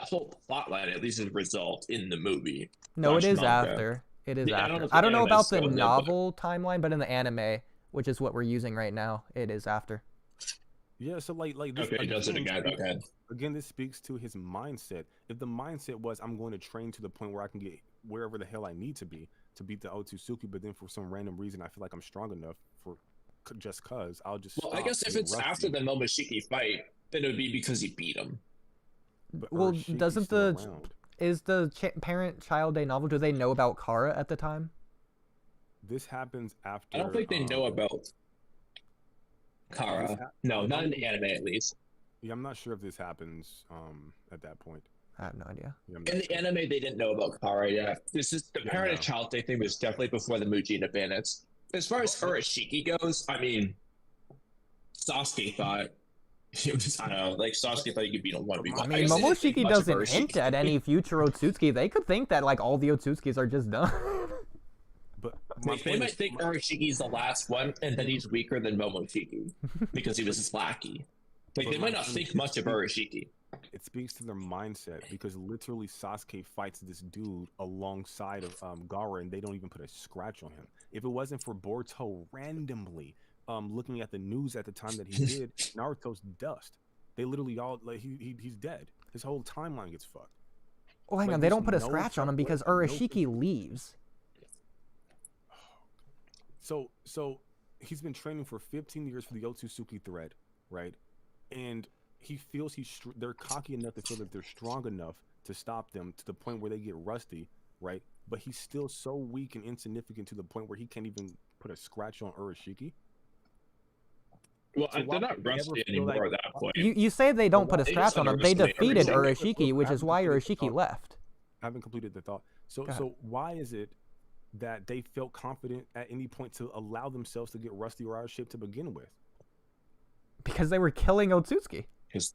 whole plotline at least is resolved in the movie. No, it is after. It is after. I don't know about the novel timeline, but in the anime, which is what we're using right now, it is after. Yeah, so like this, okay, does it again. Okay. Again, this speaks to his mindset. If the mindset was, I'm going to train to the point where I can get wherever the hell I need to be to beat the Otsutsuki, but then for some random reason I feel like I'm strong enough for just cause I'll just. Well, I guess if it's after the Momoshiki fight, then it would be because he beat him. But well, doesn't is the parent-child day novel? Do they know about Kara at the time? This happens after. I don't think they know about Kara. No, not in the anime at least. Yeah, I'm not sure if this happens at that point. I have no idea. Yeah, in the anime, they didn't know about Kara yet. This is the parent-child day thing was definitely before the Mujina bandits. As far as Urishiki goes, I mean, Sasuke thought I don't know, like Sasuke thought he could beat a 1v1. I mean, Momoshiki doesn't hint at any future Otsutsuki. They could think that like all the Otsutsukis are just done. But Like, they might think Urashiki's the last one, and then he's weaker than Momoshiki because he was his lackey. Like, they might not think much of Urashiki. It speaks to their mindset because literally Sasuke fights this dude alongside of Gaara, and they don't even put a scratch on him. If it wasn't for Boruto randomly looking at the news at the time that he did, Naruto's dust. They literally all like he's dead. His whole timeline gets fucked. Well, hang on, they don't put a scratch on him because Urashiki leaves. So he's been training for 15 years for the Otsutsuki thread, right? And he feels they're cocky enough to feel that they're strong enough to stop them to the point where they get rusty, right? But he's still so weak and insignificant to the point where he can't even put a scratch on Urashiki. Well, so they're not rusty anymore at that point. You say they don't put a scratch on him. They defeated Urashiki, which is why Urashiki left. I haven't completed the thought. So why is it that they felt confident at any point to allow themselves to get rusty or out of shape to begin with? Because they were killing Otsutsuki. Because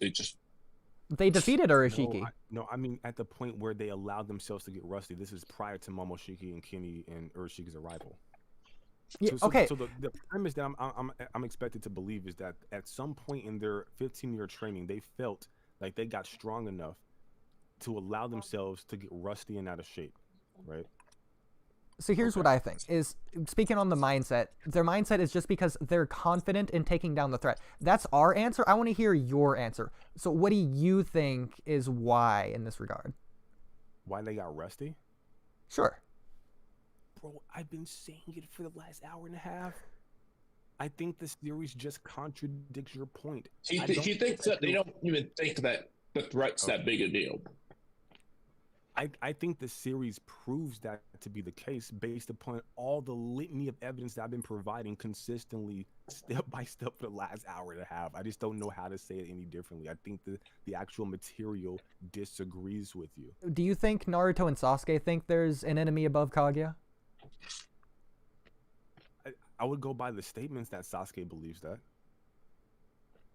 they defeated Urashiki. No, I mean at the point where they allowed themselves to get rusty. This is prior to Momoshiki and Kenny and Urashiki's arrival. Yeah, okay. So the premise that I'm expected to believe is that at some point in their 15-year training, they felt like they got strong enough to allow themselves to get rusty and out of shape, right? So here's what I think is, speaking on the mindset, their mindset is just because they're confident in taking down the threat. That's our answer. I want to hear your answer. So what do you think is why in this regard? Why they got rusty? Sure. Bro, I've been saying it for the last hour and a half. I think the series just contradicts your point. He thinks that they don't even think that the threat's that big a deal. I think the series proves that to be the case based upon all the litany of evidence that I've been providing consistently, step by step, for the last hour and a half. I just don't know how to say it any differently. I think the actual material disagrees with you. Do you think Naruto and Sasuke think there's an enemy above Kaguya? I would go by the statements that Sasuke believes that.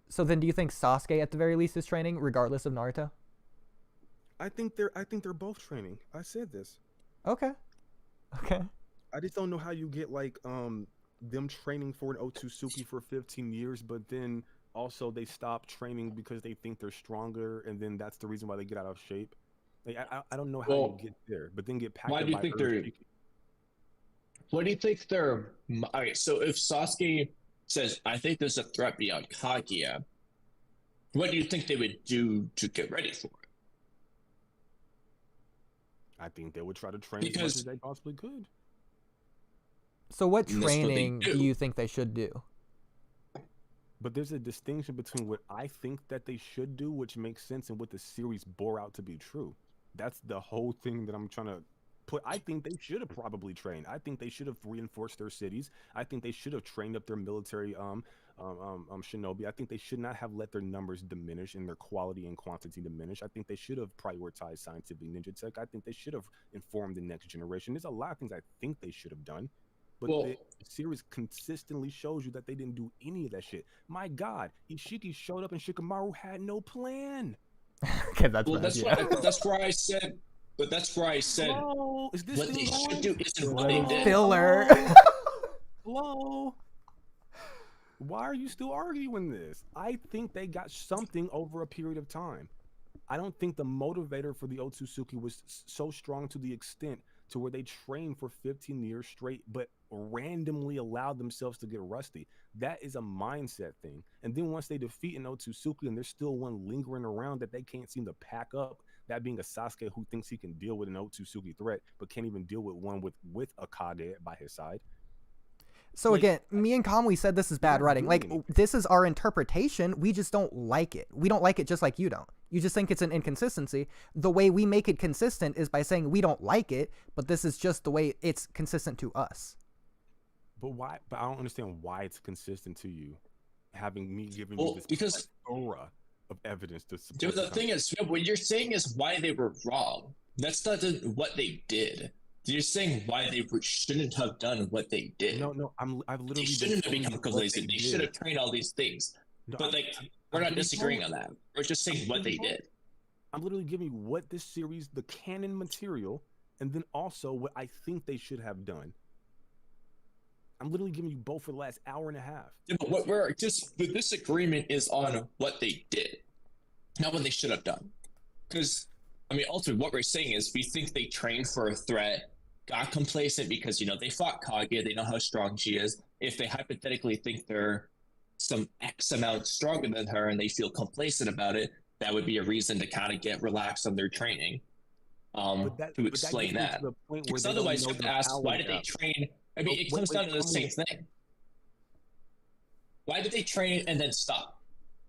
So then do you think Sasuke at the very least is training regardless of Naruto? I think they're both training. I said this. Okay. I just don't know how you get like them training for an Otsutsuki for 15 years, but then also they stop training because they think they're stronger, and then that's the reason why they get out of shape. Like I don't know how you get there, but then get packed. Why do you think they're? What do you think they're? All right, so if Sasuke says, "I think there's a threat beyond Kaguya," what do you think they would do to get ready for it? I think they would try to train as much as they possibly could. So what training do you think they should do? But there's a distinction between what I think that they should do, which makes sense, and what the series bore out to be true. That's the whole thing that I'm trying to put. I think they should have probably trained. I think they should have reinforced their cities. I think they should have trained up their military shinobi. I think they should not have let their numbers diminish and their quality and quantity diminish. I think they should have prioritized scientific ninja tech. I think they should have informed the next generation. There's a lot of things I think they should have done. But the series consistently shows you that they didn't do any of that shit. My God, Isshiki showed up and Shikamaru had no plan. Okay, that's where I said. But that's where I said Hello? Is this what they should do isn't what they did. Filler. Hello? Why are you still arguing this? I think they got something over a period of time. I don't think the motivator for the Otsutsuki was so strong to the extent to where they trained for 15 years straight, but randomly allowed themselves to get rusty. That is a mindset thing. And then once they defeat an Otsutsuki and there's still one lingering around that they can't seem to pack up, that being a Sasuke who thinks he can deal with an Otsutsuki threat, but can't even deal with one with a Kage by his side. So like, again, me and Kamui said this is bad writing. Like, this is our interpretation. We just don't like it. We don't like it just like you don't. You just think it's an inconsistency. The way we make it consistent is by saying we don't like it, but this is just the way it's consistent to us. But why? But I don't understand why it's consistent to you, having me giving you this aura of evidence to support. The thing is, what you're saying is why they were wrong. That's not what they did. You're saying why they shouldn't have done what they did. No, I've literally. They shouldn't have become complacent. They should have trained all these things. No, but like, We're not disagreeing on that. We're just saying what they did. I'm literally giving you what this series, the canon material, and then also what I think they should have done. I'm literally giving you both for the last hour and a half. Yeah, but what we're just the disagreement is on what they did, not what they should have done. Because I mean, ultimately, what we're saying is we think they trained for a threat, got complacent because they fought Kage, they know how strong she is. If they hypothetically think they're some X amount stronger than her and they feel complacent about it, that would be a reason to kind of get relaxed on their training. To explain that. Because otherwise, you have to ask, why did they train? I mean, it comes down to the same thing. Why did they train and then stop?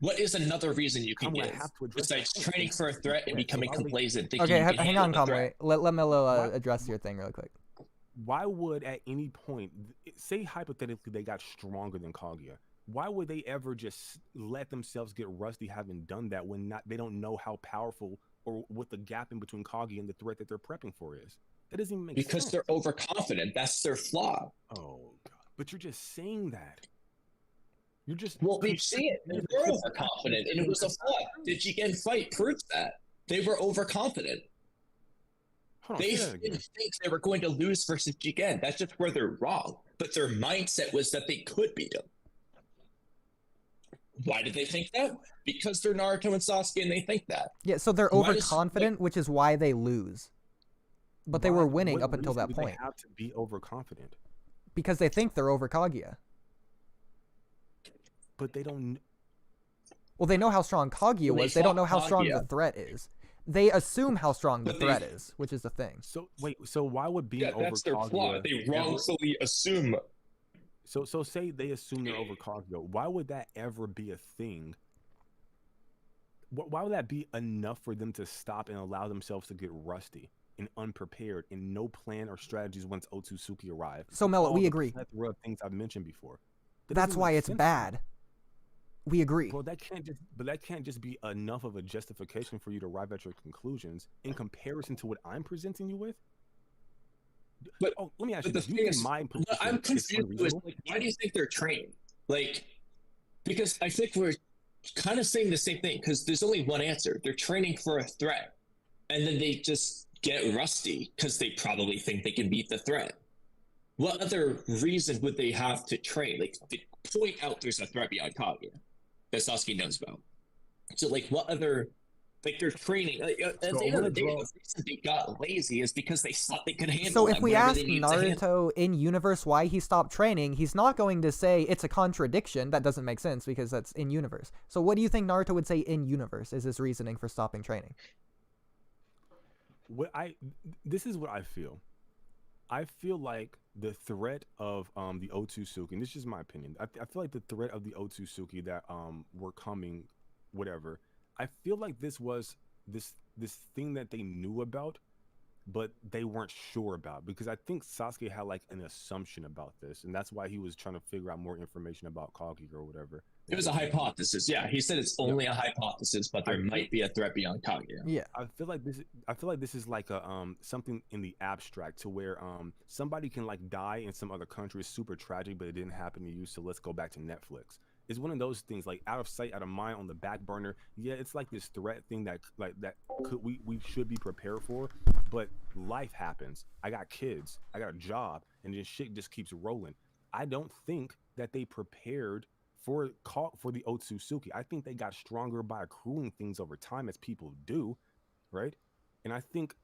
What is another reason you can give besides training for a threat and becoming complacent? Okay, hang on, Kamui. Let Mello address your thing real quick. Why would at any point, say hypothetically they got stronger than Kaguya, why would they ever just let themselves get rusty having done that when they don't know how powerful or what the gap in between Kage and the threat that they're prepping for is? That doesn't even make sense. Because they're overconfident. That's their flaw. Oh, God. But you're just saying that. You're just... Well, we see it. They were overconfident, and it was a flaw. The Jigen fight proves that. They were overconfident. They didn't think they were going to lose versus Jigen. That's just where they're wrong. But their mindset was that they could beat them. Why did they think that? Because they're Naruto and Sasuke and they think that. Yeah, so they're overconfident, which is why they lose. But they were winning up until that point. They have to be overconfident. Because they think they're over Kaguya. But they don't... Well, they know how strong Kaguya was. They don't know how strong the threat is. They assume how strong the threat is, which is the thing. So, wait, so why would being over that's their flaw. They wrongfully assume... So say they assume they're over Kaguya. Why would that ever be a thing? Why would that be enough for them to stop and allow themselves to get rusty and unprepared and no plan or strategies once Otsutsuki arrived? So Mello, we agree. Plethora of things I've mentioned before. That's why it's bad. We agree. Well, that can't just be enough of a justification for you to arrive at your conclusions in comparison to what I'm presenting you with. But let me ask you, the thing is, I'm confused with, why do you think they're trained? Because I think we're kind of saying the same thing, because there's only one answer. They're training for a threat, and then they just get rusty because they probably think they can beat the threat. What other reason would they have to train? To point out there's a threat beyond Kage that Sasuke knows about. So, what other... they're training. At the end of the day, the reason they got lazy is because they thought they could handle. So if we ask Naruto in universe why he stopped training, he's not going to say it's a contradiction. That doesn't make sense because that's in universe. So what do you think Naruto would say in universe is his reasoning for stopping training? This is what I feel. I feel like the threat of the Otsutsuki, and this is just my opinion. I feel like the threat of the Otsutsuki that were coming, whatever. I feel like this was this thing that they knew about, but they weren't sure about, because I think Sasuke had an assumption about this, and that's why he was trying to figure out more information about Kage or whatever. It was a hypothesis. Yeah, he said it's only a hypothesis, but there might be a threat beyond Kage. Yeah, I feel like this is like a something in the abstract, to where somebody can die in some other country. It's super tragic, but it didn't happen to you, so let's go back to Netflix. It's one of those things, out of sight, out of mind, on the back burner. Yeah, it's this threat thing that we should be prepared for, but life happens. I got kids, I got a job, and this shit just keeps rolling. I don't think that they prepared for the Otsutsuki. I think they got stronger by accruing things over time, as people do, right? And I think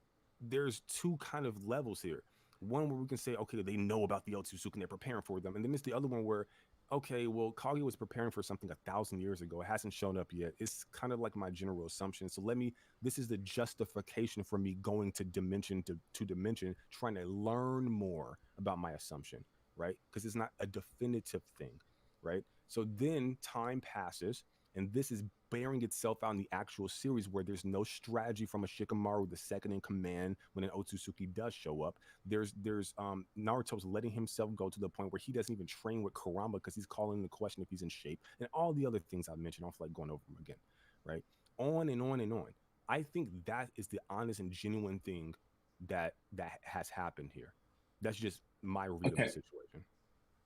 there's two kind of levels here. One where we can say, okay, they know about the Otsutsuki and they're preparing for them, and then there's the other one where, okay, well, Kage was preparing for something 1,000 years ago. It hasn't shown up yet. It's kind of my general assumption. So this is the justification for me going to dimension to dimension, trying to learn more about my assumption, right? Because it's not a definitive thing, right? So then time passes, and this is bearing itself out in the actual series, where there's no strategy from a Shikamaru, the second in command, when an Otsutsuki does show up. There's Naruto's letting himself go to the point where he doesn't even train with Kurama because he's calling into question if he's in shape, and all the other things I mentioned. I don't feel like going over them again, right? On and on and on. I think that is the honest and genuine thing that has happened here. That's just my read of the situation.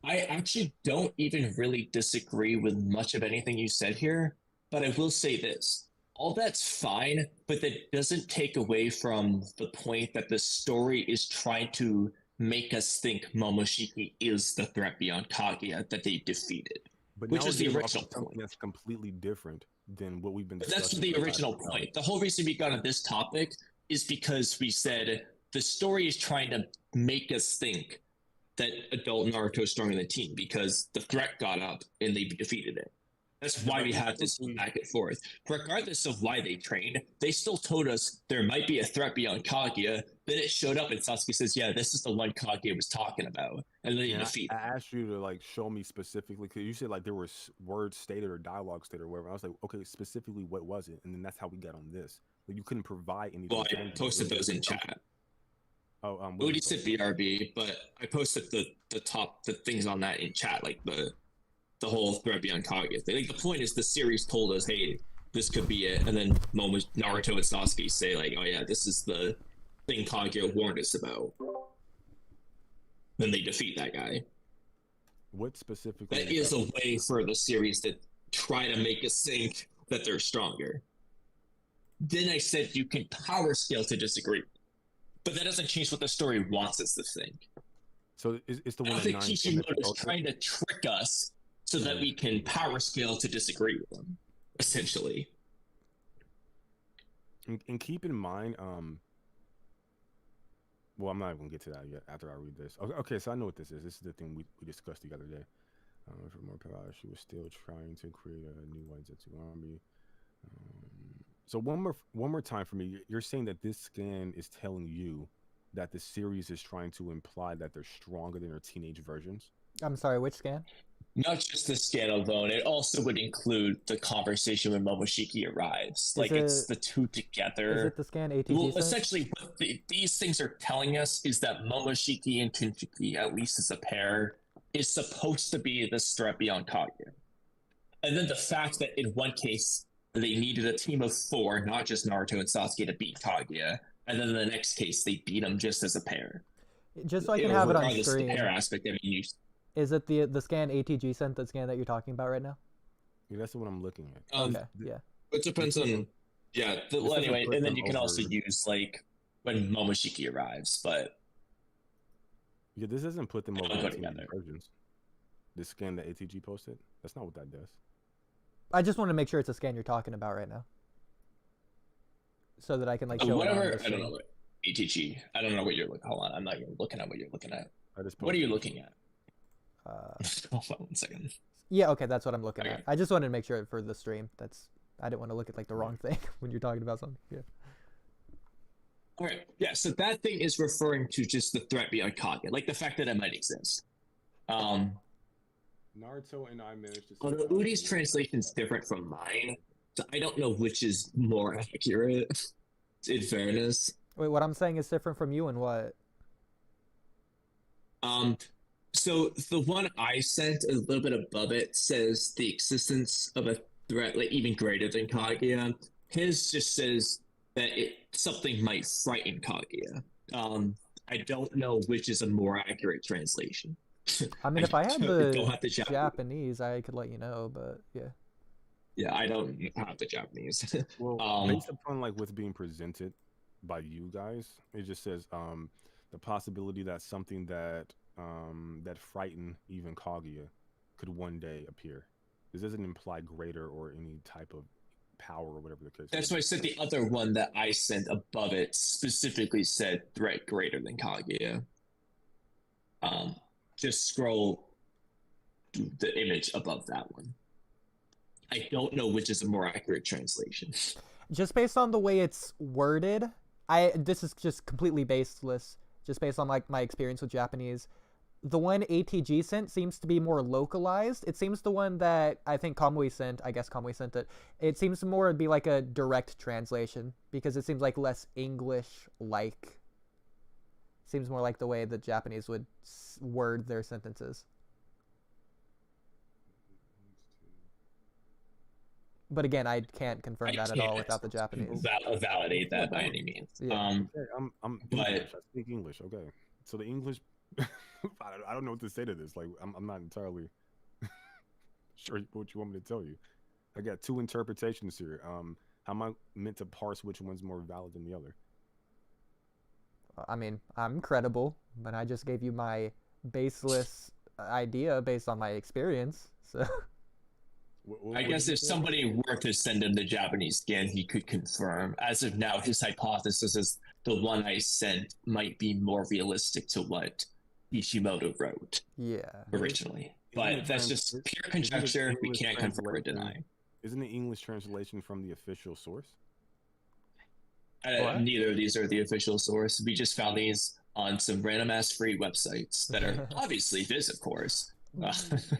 I actually don't even really disagree with much of anything you said here. But I will say this. All that's fine, but that doesn't take away from the point that the story is trying to make us think Momoshiki is the threat beyond Kaguya that they defeated. But Which now is we're the getting off original of something point. that's completely different than what we've been But discussing. that's the for the original last point. The whole reason we got on this topic is because we said the story is trying to make us think that adult Naruto is stronger than teen because the threat got up and they defeated it. That's why we had this back and forth. Regardless of why they trained, they still told us there might be a threat beyond Kaguya. Then it showed up and Sasuke says, yeah, this is the one Kaguya was talking about. And then he defeated. I asked you to like show me specifically, because you said like there were words stated or dialogue stated or whatever. I was like, okay, specifically what was it? And then that's how we got on this. Like, you couldn't provide anything. Well, I posted those in chat. Oh, Oodie said BRB, but I posted the things on that in chat, like the whole threat beyond Kaguya thing. Like, the point is the series told us, hey, this could be it, and then Naruto and Sasuke say like, oh yeah, this is the thing Kaguya warned us about. Then they defeat that guy. What specifically? That is a way for the series to try to make us think that they're stronger. Then I said you can power scale to disagree, but that doesn't change what the story wants us to think. So it's the one. I think Kishimoto is trying to trick us so that we can power scale to disagree with them, essentially. And keep in mind, well, I'm not even gonna get to that yet after I read this. Okay, so I know what this is. This is the thing we discussed the other day. For more power, she was still trying to create a new Jutsu army. So one more time for me. You're saying that this scan is telling you that the series is trying to imply that they're stronger than their teenage versions? I'm sorry, which scan? Not just the scan alone, it also would include the conversation when Momoshiki arrives. It's the two together. Is it the scan ATG? Well, essentially, what these things are telling us is that Momoshiki and Kinshiki, at least as a pair, is supposed to be the threat beyond Kaguya. And then the fact that in one case, they needed a team of 4, not just Naruto and Sasuke, to beat Kaguya. And then in the next case, they beat him just as a pair. Just so I can have it on regardless of screen. the pair aspect, I mean, you... Is it the scan ATG sent, the scan that you're talking about right now? Yeah, that's what I'm looking at. Okay, yeah. It depends on... Yeah, anyway, and then you can also use, like, when Momoshiki arrives, but... Yeah, this doesn't put them over together. Versions. This scan that ATG posted, that's not what that does. I just want to make sure it's a scan you're talking about right now, so that I can like show whatever. it on I don't know what ATG. I don't know what you're looking. Hold on, I'm not even looking at what you're looking at. What are you looking at? Hold on 1 second. Yeah, okay, that's what I'm looking at. I just wanted to make sure for the stream. I didn't want to look at like the wrong thing when you're talking about something. Yeah. All right. Yeah. So that thing is referring to just the threat beyond Kage, like the fact that it might exist. Naruto and I managed to. Although Oodie's translation is different from mine, so I don't know which is more accurate. In fairness. Wait, what I'm saying is different from you, and what? So the one I sent, a little bit above it, says the existence of a threat like even greater than Kaguya. His just says that something might frighten Kaguya. I don't know which is a more accurate translation. I mean, if I had the Japanese, I could let you know, but yeah. Yeah, I don't have the Japanese. Well, based upon like what's being presented by you guys, it just says the possibility that something that that frightened even Kaguya could one day appear. This doesn't imply greater or any type of power or whatever the case. That's why I said the other one that I sent above it specifically said threat greater than Kaguya. Just scroll the image above that one. I don't know which is a more accurate translation. Just based on the way it's worded, this is just completely baseless. Just based on like my experience with Japanese, the one ATG sent seems to be more localized. It seems the one that I think Kamui sent, I guess Kamui sent it, it seems more to be like a direct translation because it seems like less English-like. Seems more like the way the Japanese would word their sentences. But again, I can't confirm that at all without the Japanese. Validate that by any means. Yeah. I'm English. I speak English. Okay, so the English. I don't know what to say to this. Like, I'm not entirely sure what you want me to tell you. I got two interpretations here. How am I meant to parse which one's more valid than the other? I mean, I'm credible, but I just gave you my baseless idea based on my experience. So I guess if somebody were to send him the Japanese scan, he could confirm. As of now, his hypothesis is the one I sent might be more realistic to what Kishimoto wrote originally. But that's just pure conjecture. We can't confirm or deny. Isn't the English translation from the official source? Neither of these are the official source. We just found these on some random ass free websites that are obviously Viz, of course.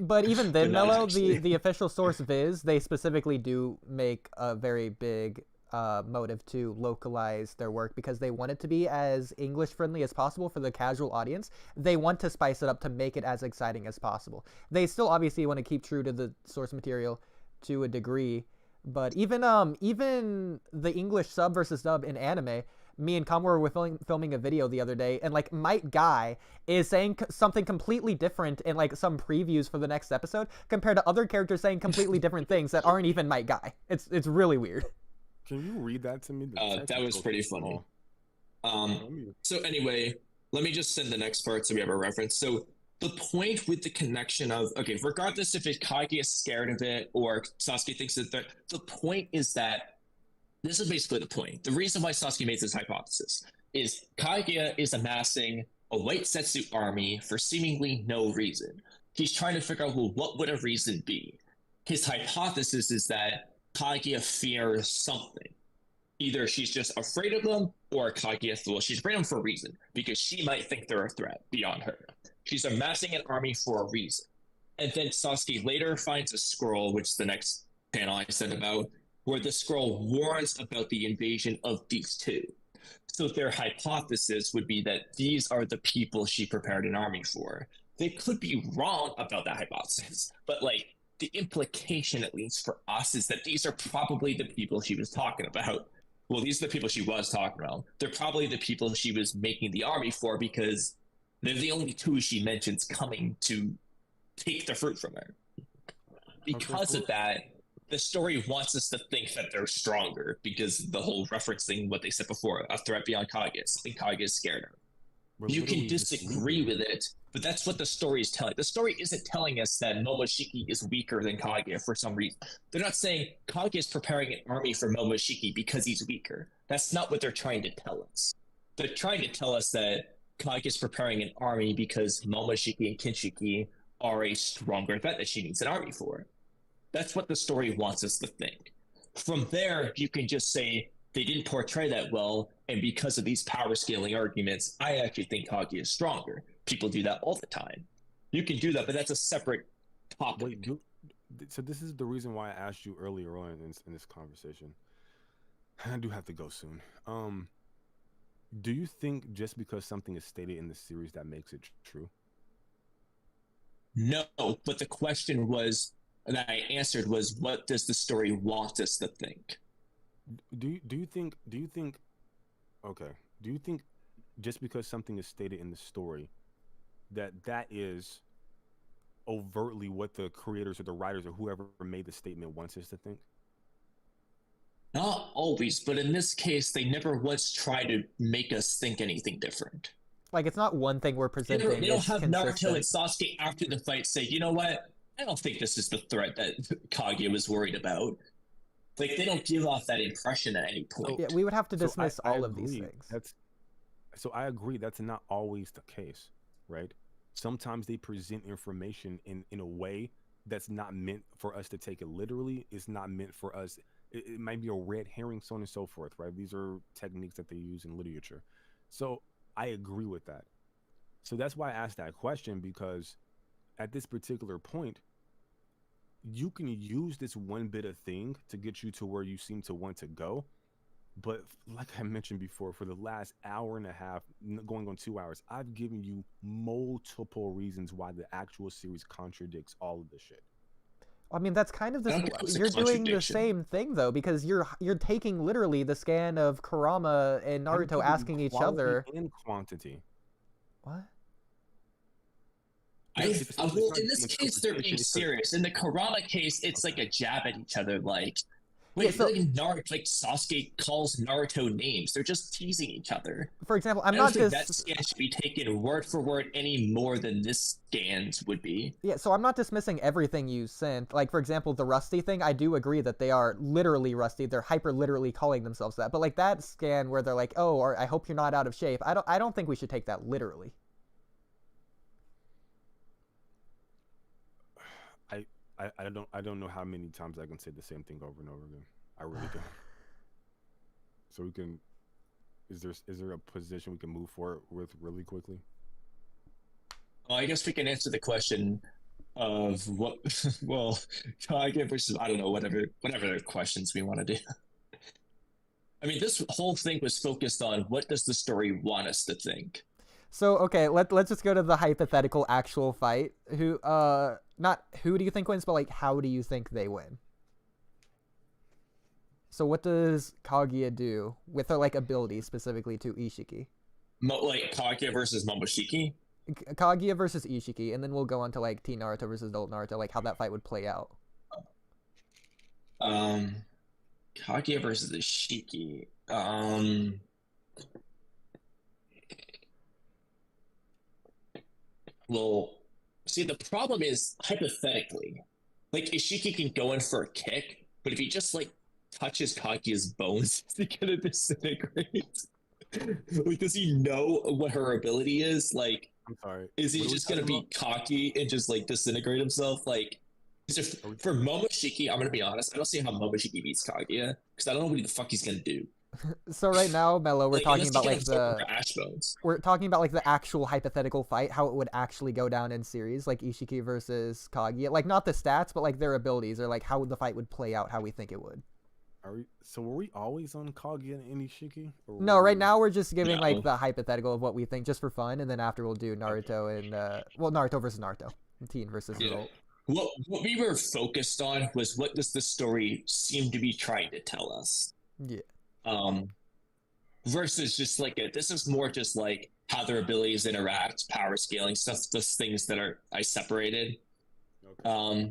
But even then, Mello, the official source Viz, they specifically do make a very big motive to localize their work because they want it to be as English friendly as possible for the casual audience. They want to spice it up to make it as exciting as possible. They still obviously want to keep true to the source material to a degree, but even the English sub versus dub in anime, me and Kamui were filming a video the other day, and like Might Guy is saying something completely different in like some previews for the next episode compared to other characters saying completely different things that aren't even Might Guy. It's really weird. Can you read that to me? That was pretty funny. So anyway, let me just send the next part so we have a reference. So the point with the connection of, okay, regardless if Kage is scared of it or Sasuke thinks that the point is that this is basically the point. The reason why Sasuke makes this hypothesis is Kage is amassing a white Setsu army for seemingly no reason. He's trying to figure out, well, what would a reason be? His hypothesis is that Kage fears something. Either she's just afraid of them, or Kage, well, she's afraid of them for a reason, because she might think they're a threat beyond her. She's amassing an army for a reason. And then Sasuke later finds a scroll, which is the next panel I said about, where the scroll warns about the invasion of these two. So their hypothesis would be that these are the people she prepared an army for. They could be wrong about that hypothesis, but like the implication, at least for us, is that these are probably the people she was talking about. Well, these are the people she was talking about. They're probably the people she was making the army for because they're the only two she mentions coming to take the fruit from her. Because of that, the story wants us to think that they're stronger because the whole referencing what they said before, a threat beyond Kage, something Kage is scared of. You can disagree with it, but that's what the story is telling. The story isn't telling us that Momoshiki is weaker than Kage for some reason. They're not saying Kage is preparing an army for Momoshiki because he's weaker. That's not what they're trying to tell us. They're trying to tell us that Kage is preparing an army because Momoshiki and Kinshiki are a stronger threat that she needs an army for. That's what the story wants us to think. From there, you can just say they didn't portray that well, and because of these power scaling arguments, I actually think Kage is stronger. People do that all the time. You can do that, but that's a separate topic. Wait, so this is the reason why I asked you earlier on in this conversation. I do have to go soon. Do you think just because something is stated in the series that makes it true? No, but the question was that I answered was, what does the story want us to think? Do you think just because something is stated in the story that is overtly what the creators or the writers or whoever made the statement wants us to think? Not always, but in this case, they never once tried to make us think anything different. Like, it's not one thing we're presenting. They don't have Naruto and Sasuke after the fight say, you know what? I don't think this is the threat that Kage was worried about. Like, they don't give off that impression at any point. Yeah, we would have to dismiss all of these things. So I agree that's not always the case, right? Sometimes they present information in a way that's not meant for us to take it literally. It's not meant for us. It might be a red herring, so on and so forth, right? These are techniques that they use in literature. So I agree with that. So that's why I asked that question, because at this particular point, you can use this one bit of thing to get you to where you seem to want to go. But like I mentioned before, for the last hour and a half, going on 2 hours, I've given you multiple reasons why the actual series contradicts all of this shit. I mean, that's kind of this. You're doing the same thing though, because you're taking literally the scan of Kurama and Naruto asking each other. In quantity. What? well, in this case, they're being serious. In the Kurama case, it's like a jab at each other. Like, wait, so, Naruto, like Sasuke calls Naruto names. They're just teasing each other. For example, I don't think that scan should be taken word for word any more than this scans would be. Yeah, so I'm not dismissing everything you sent. Like, for example, the Rusty thing, I do agree that they are literally Rusty. They're hyper literally calling themselves that. But like that scan where they're like, oh, or I hope you're not out of shape. I don't think we should take that literally. I don't know how many times I can say the same thing over and over again. I really don't. So we can, is there a position we can move forward with really quickly? Well, I guess we can answer the question of what, well, Kage versus, I don't know, whatever questions we want to do. I mean, this whole thing was focused on what does the story want us to think. So, okay, let's just go to the hypothetical actual fight. Not who do you think wins, but like how do you think they win? So what does Kaguya do with her like ability specifically to Isshiki? Like Kaguya versus Momoshiki? Kaguya versus Isshiki, and then we'll go on to like Teen Naruto versus Adult Naruto, like how that fight would play out. Kaguya versus Isshiki. Well, see, the problem is, hypothetically, like, Isshiki can go in for a kick, but if he just, like, touches Kaguya's bones, is he gonna disintegrate? Like, does he know what her ability is? Like, I'm sorry. Is he just gonna be cocky and just, like, disintegrate himself? Like, for Momoshiki, I'm gonna be honest, I don't see how Momoshiki beats Kaguya, because I don't know what the fuck he's gonna do. So right now, Mello, we're talking about like we're talking about like the actual hypothetical fight, how it would actually go down in series, like Isshiki versus Kaguya, like not the stats, but like their abilities, or like how the fight would play out, how we think it would. So were we always on Kaguya and Isshiki? No, right now we're just giving like the hypothetical of what we think, just for fun, and then after we'll do Naruto and Naruto versus Naruto, Teen versus Adult. What we were focused on was what does the story seem to be trying to tell us. Yeah. Versus just like this is more just like how their abilities interact, power scaling stuff, those things that I separated. Okay.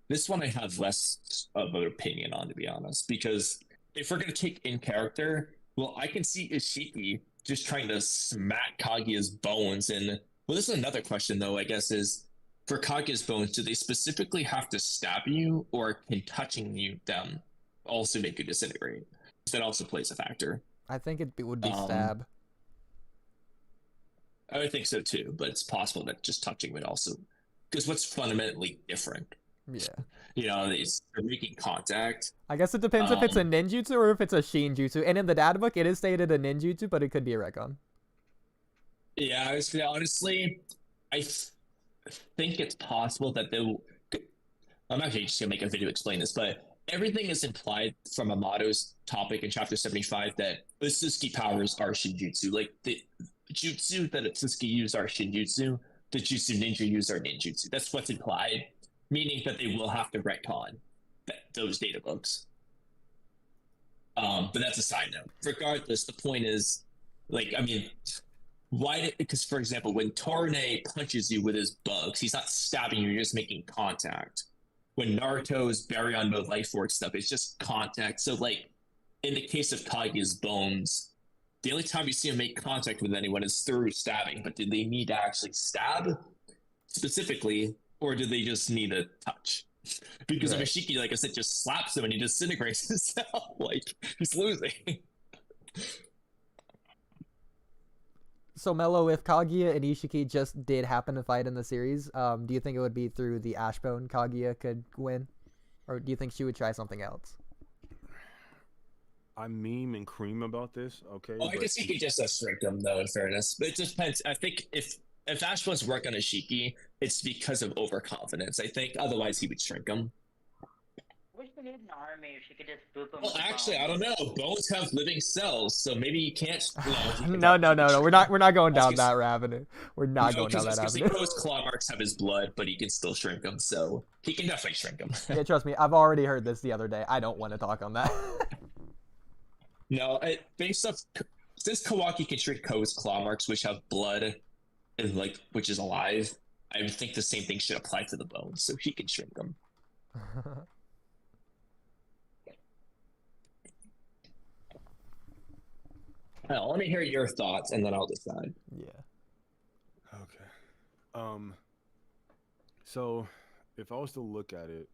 This one I have less of an opinion on, to be honest, because if we're gonna take in character, well, I can see Isshiki just trying to smack Kaguya's bones, and well, this is another question though, I guess, is for Kaguya's bones, do they specifically have to stab you, or can touching them also make you disintegrate? That also plays a factor. I think it would be stab. I would think so too, but it's possible that just touching would also, because what's fundamentally different? Yeah. You know, they're making contact. I guess it depends if it's a ninjutsu or if it's a shinjutsu. And in the data book, it is stated a ninjutsu, but it could be a recon. Yeah, honestly, I think it's possible that I'm actually just gonna make a video explain this, but everything is implied from Amato's topic in chapter 75 that Otsutsuki powers are Shinjutsu. Like, the jutsu that Otsutsuki use are Shinjutsu, the jutsu ninja use are ninjutsu. That's what's implied, meaning that they will have to retcon those data books. But that's a side note. Regardless, the point is, like, I mean, because, for example, when Torne punches you with his bugs, he's not stabbing you, you're just making contact. When Naruto's Baryon mode life force stuff, it's just contact. So, like, in the case of Kaguya's bones, the only time you see him make contact with anyone is through stabbing. But do they need to actually stab specifically, or do they just need a touch? Because if Isshiki, like I said, just slaps him and he disintegrates himself, like, he's losing. So, Mello, if Kaguya and Isshiki just did happen to fight in the series, do you think it would be through the Ashbone Kaguya could win? Or do you think she would try something else? I meme and cream about this, okay? Well, I guess he could just shrink him, though, in fairness. But it just depends. I think if Ashbone's work on Isshiki, it's because of overconfidence, I think. Otherwise, he would shrink him. I wish we had an army if she could just boop him. Well, actually, I don't know. Bones have living cells, so maybe you can't. No. We're not going down that avenue. We're not going down that avenue. Those claw marks have his blood, but he can still shrink them, so he can definitely shrink them. Yeah, trust me. I've already heard this the other day. I don't want to talk on that. No, based off, since Kawaki can shrink Ko's claw marks, which have blood and which is alive, I think the same thing should apply to the bones, so he can shrink them. I want to hear your thoughts, and then I'll decide. Yeah. Okay. So if I was to look at it,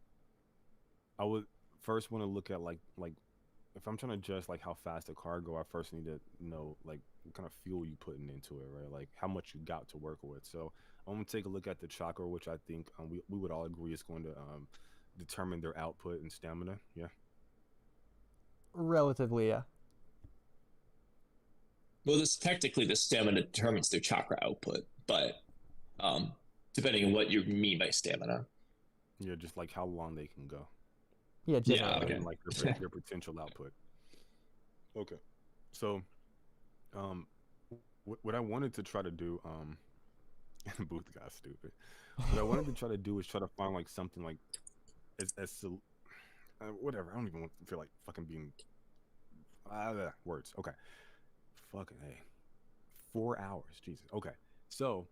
I would first want to look at like if I'm trying to judge like how fast a car go, I first need to know like what kind of fuel you putting into it, right? Like how much you got to work with. So I'm gonna take a look at the chakra, which I think we would all agree is going to determine their output and stamina. Yeah. Relatively, yeah. Well, this technically the stamina determines their chakra output, but depending on what you mean by stamina. Yeah, just like how long they can go. Yeah, just Yeah, okay. And like their potential output. Okay. So what I wanted to try to do, Booth got stupid. What I wanted to try to do is try to find like something like as whatever. I don't even feel like fucking being words. Okay. Fucking hey. 4 hours. Jesus. Okay. So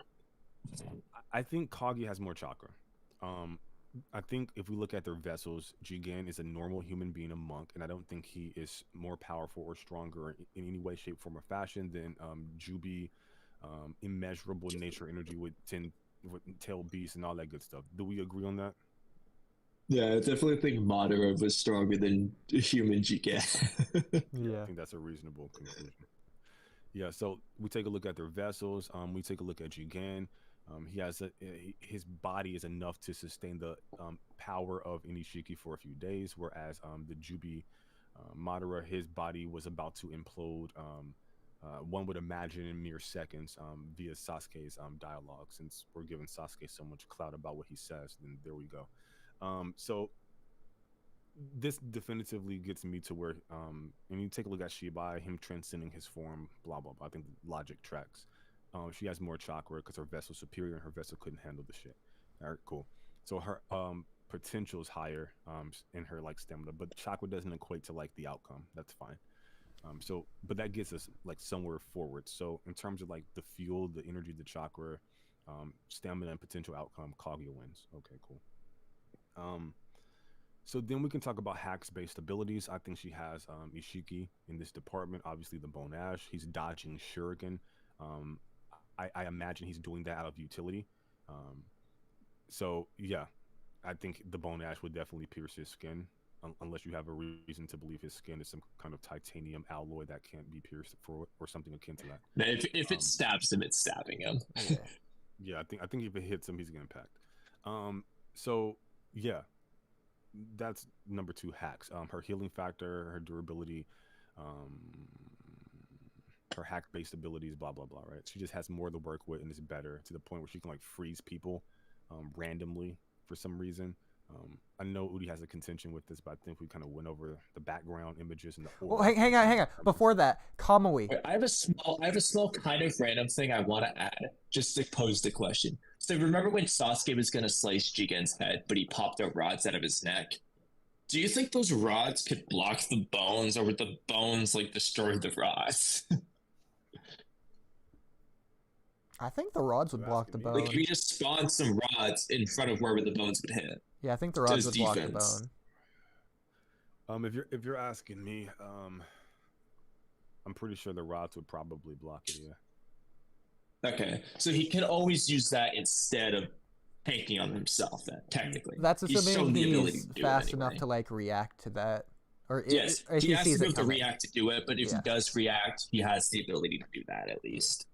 I think Kage has more chakra. I think if we look at their vessels, Jigen is a normal human being, a monk, and I don't think he is more powerful or stronger in any way, shape, form, or fashion than Jubi, immeasurable nature energy with tail beasts and all that good stuff. Do we agree on that? Yeah, I definitely think Madara was stronger than human Jigen. Yeah. I think that's a reasonable conclusion. Yeah, so we take a look at their vessels. We take a look at Jigen. He has his body is enough to sustain the power of Isshiki for a few days, whereas the Jubi Madara, his body was about to implode. One would imagine in mere seconds via Sasuke's dialogue. Since we're giving Sasuke so much clout about what he says, then there we go. So this definitively gets me to where, and you take a look at Shibai, him transcending his form, blah blah blah. I think logic tracks. She has more chakra because her vessel's superior and her vessel couldn't handle the shit. All right, cool. So her potential is higher in her like stamina, but chakra doesn't equate to like the outcome. That's fine. So, but that gets us like somewhere forward. So in terms of like the fuel, the energy, the chakra, stamina, and potential outcome, Kaguya wins. Okay, cool. So then we can talk about hacks-based abilities. I think she has Isshiki in this department. Obviously, the Bone Ash. He's dodging Shuriken. I imagine he's doing that out of utility. So yeah, I think the Bone Ash would definitely pierce his skin, unless you have a reason to believe his skin is some kind of titanium alloy that can't be pierced for, or something akin to that. No, if it stabs him, it's stabbing him. Yeah. Yeah, I think if it hits him, he's gonna impact. So yeah, that's number 2 hacks. Her healing factor, her durability, her hack-based abilities, blah blah blah. Right? She just has more to work with and is better to the point where she can like freeze people randomly for some reason. I know Oodie has a contention with this, but I think we kind of went over the background images and the. Well, hang on. Before that, Kamui. I have a small kind of random thing I want to add, just to pose the question. So remember when Sasuke was gonna slice Jigen's head, but he popped out rods out of his neck? Do you think those rods could block the bones, or would the bones like destroy the rods? I think the rods would block the bone. Like if you just spawn some rods in front of wherever the bones would hit. Yeah, I think the rods would block the defense. bone. If you're asking me, I'm pretty sure the rods would probably block it. Yeah. Okay, so he can always use that instead of tanking on himself. Then technically, That's assuming ability he's to do fast it enough anyway. to like react to that. Or Yes, if he has sees to be it able to coming. react to do it, but if he does react, he has the ability to do that at least.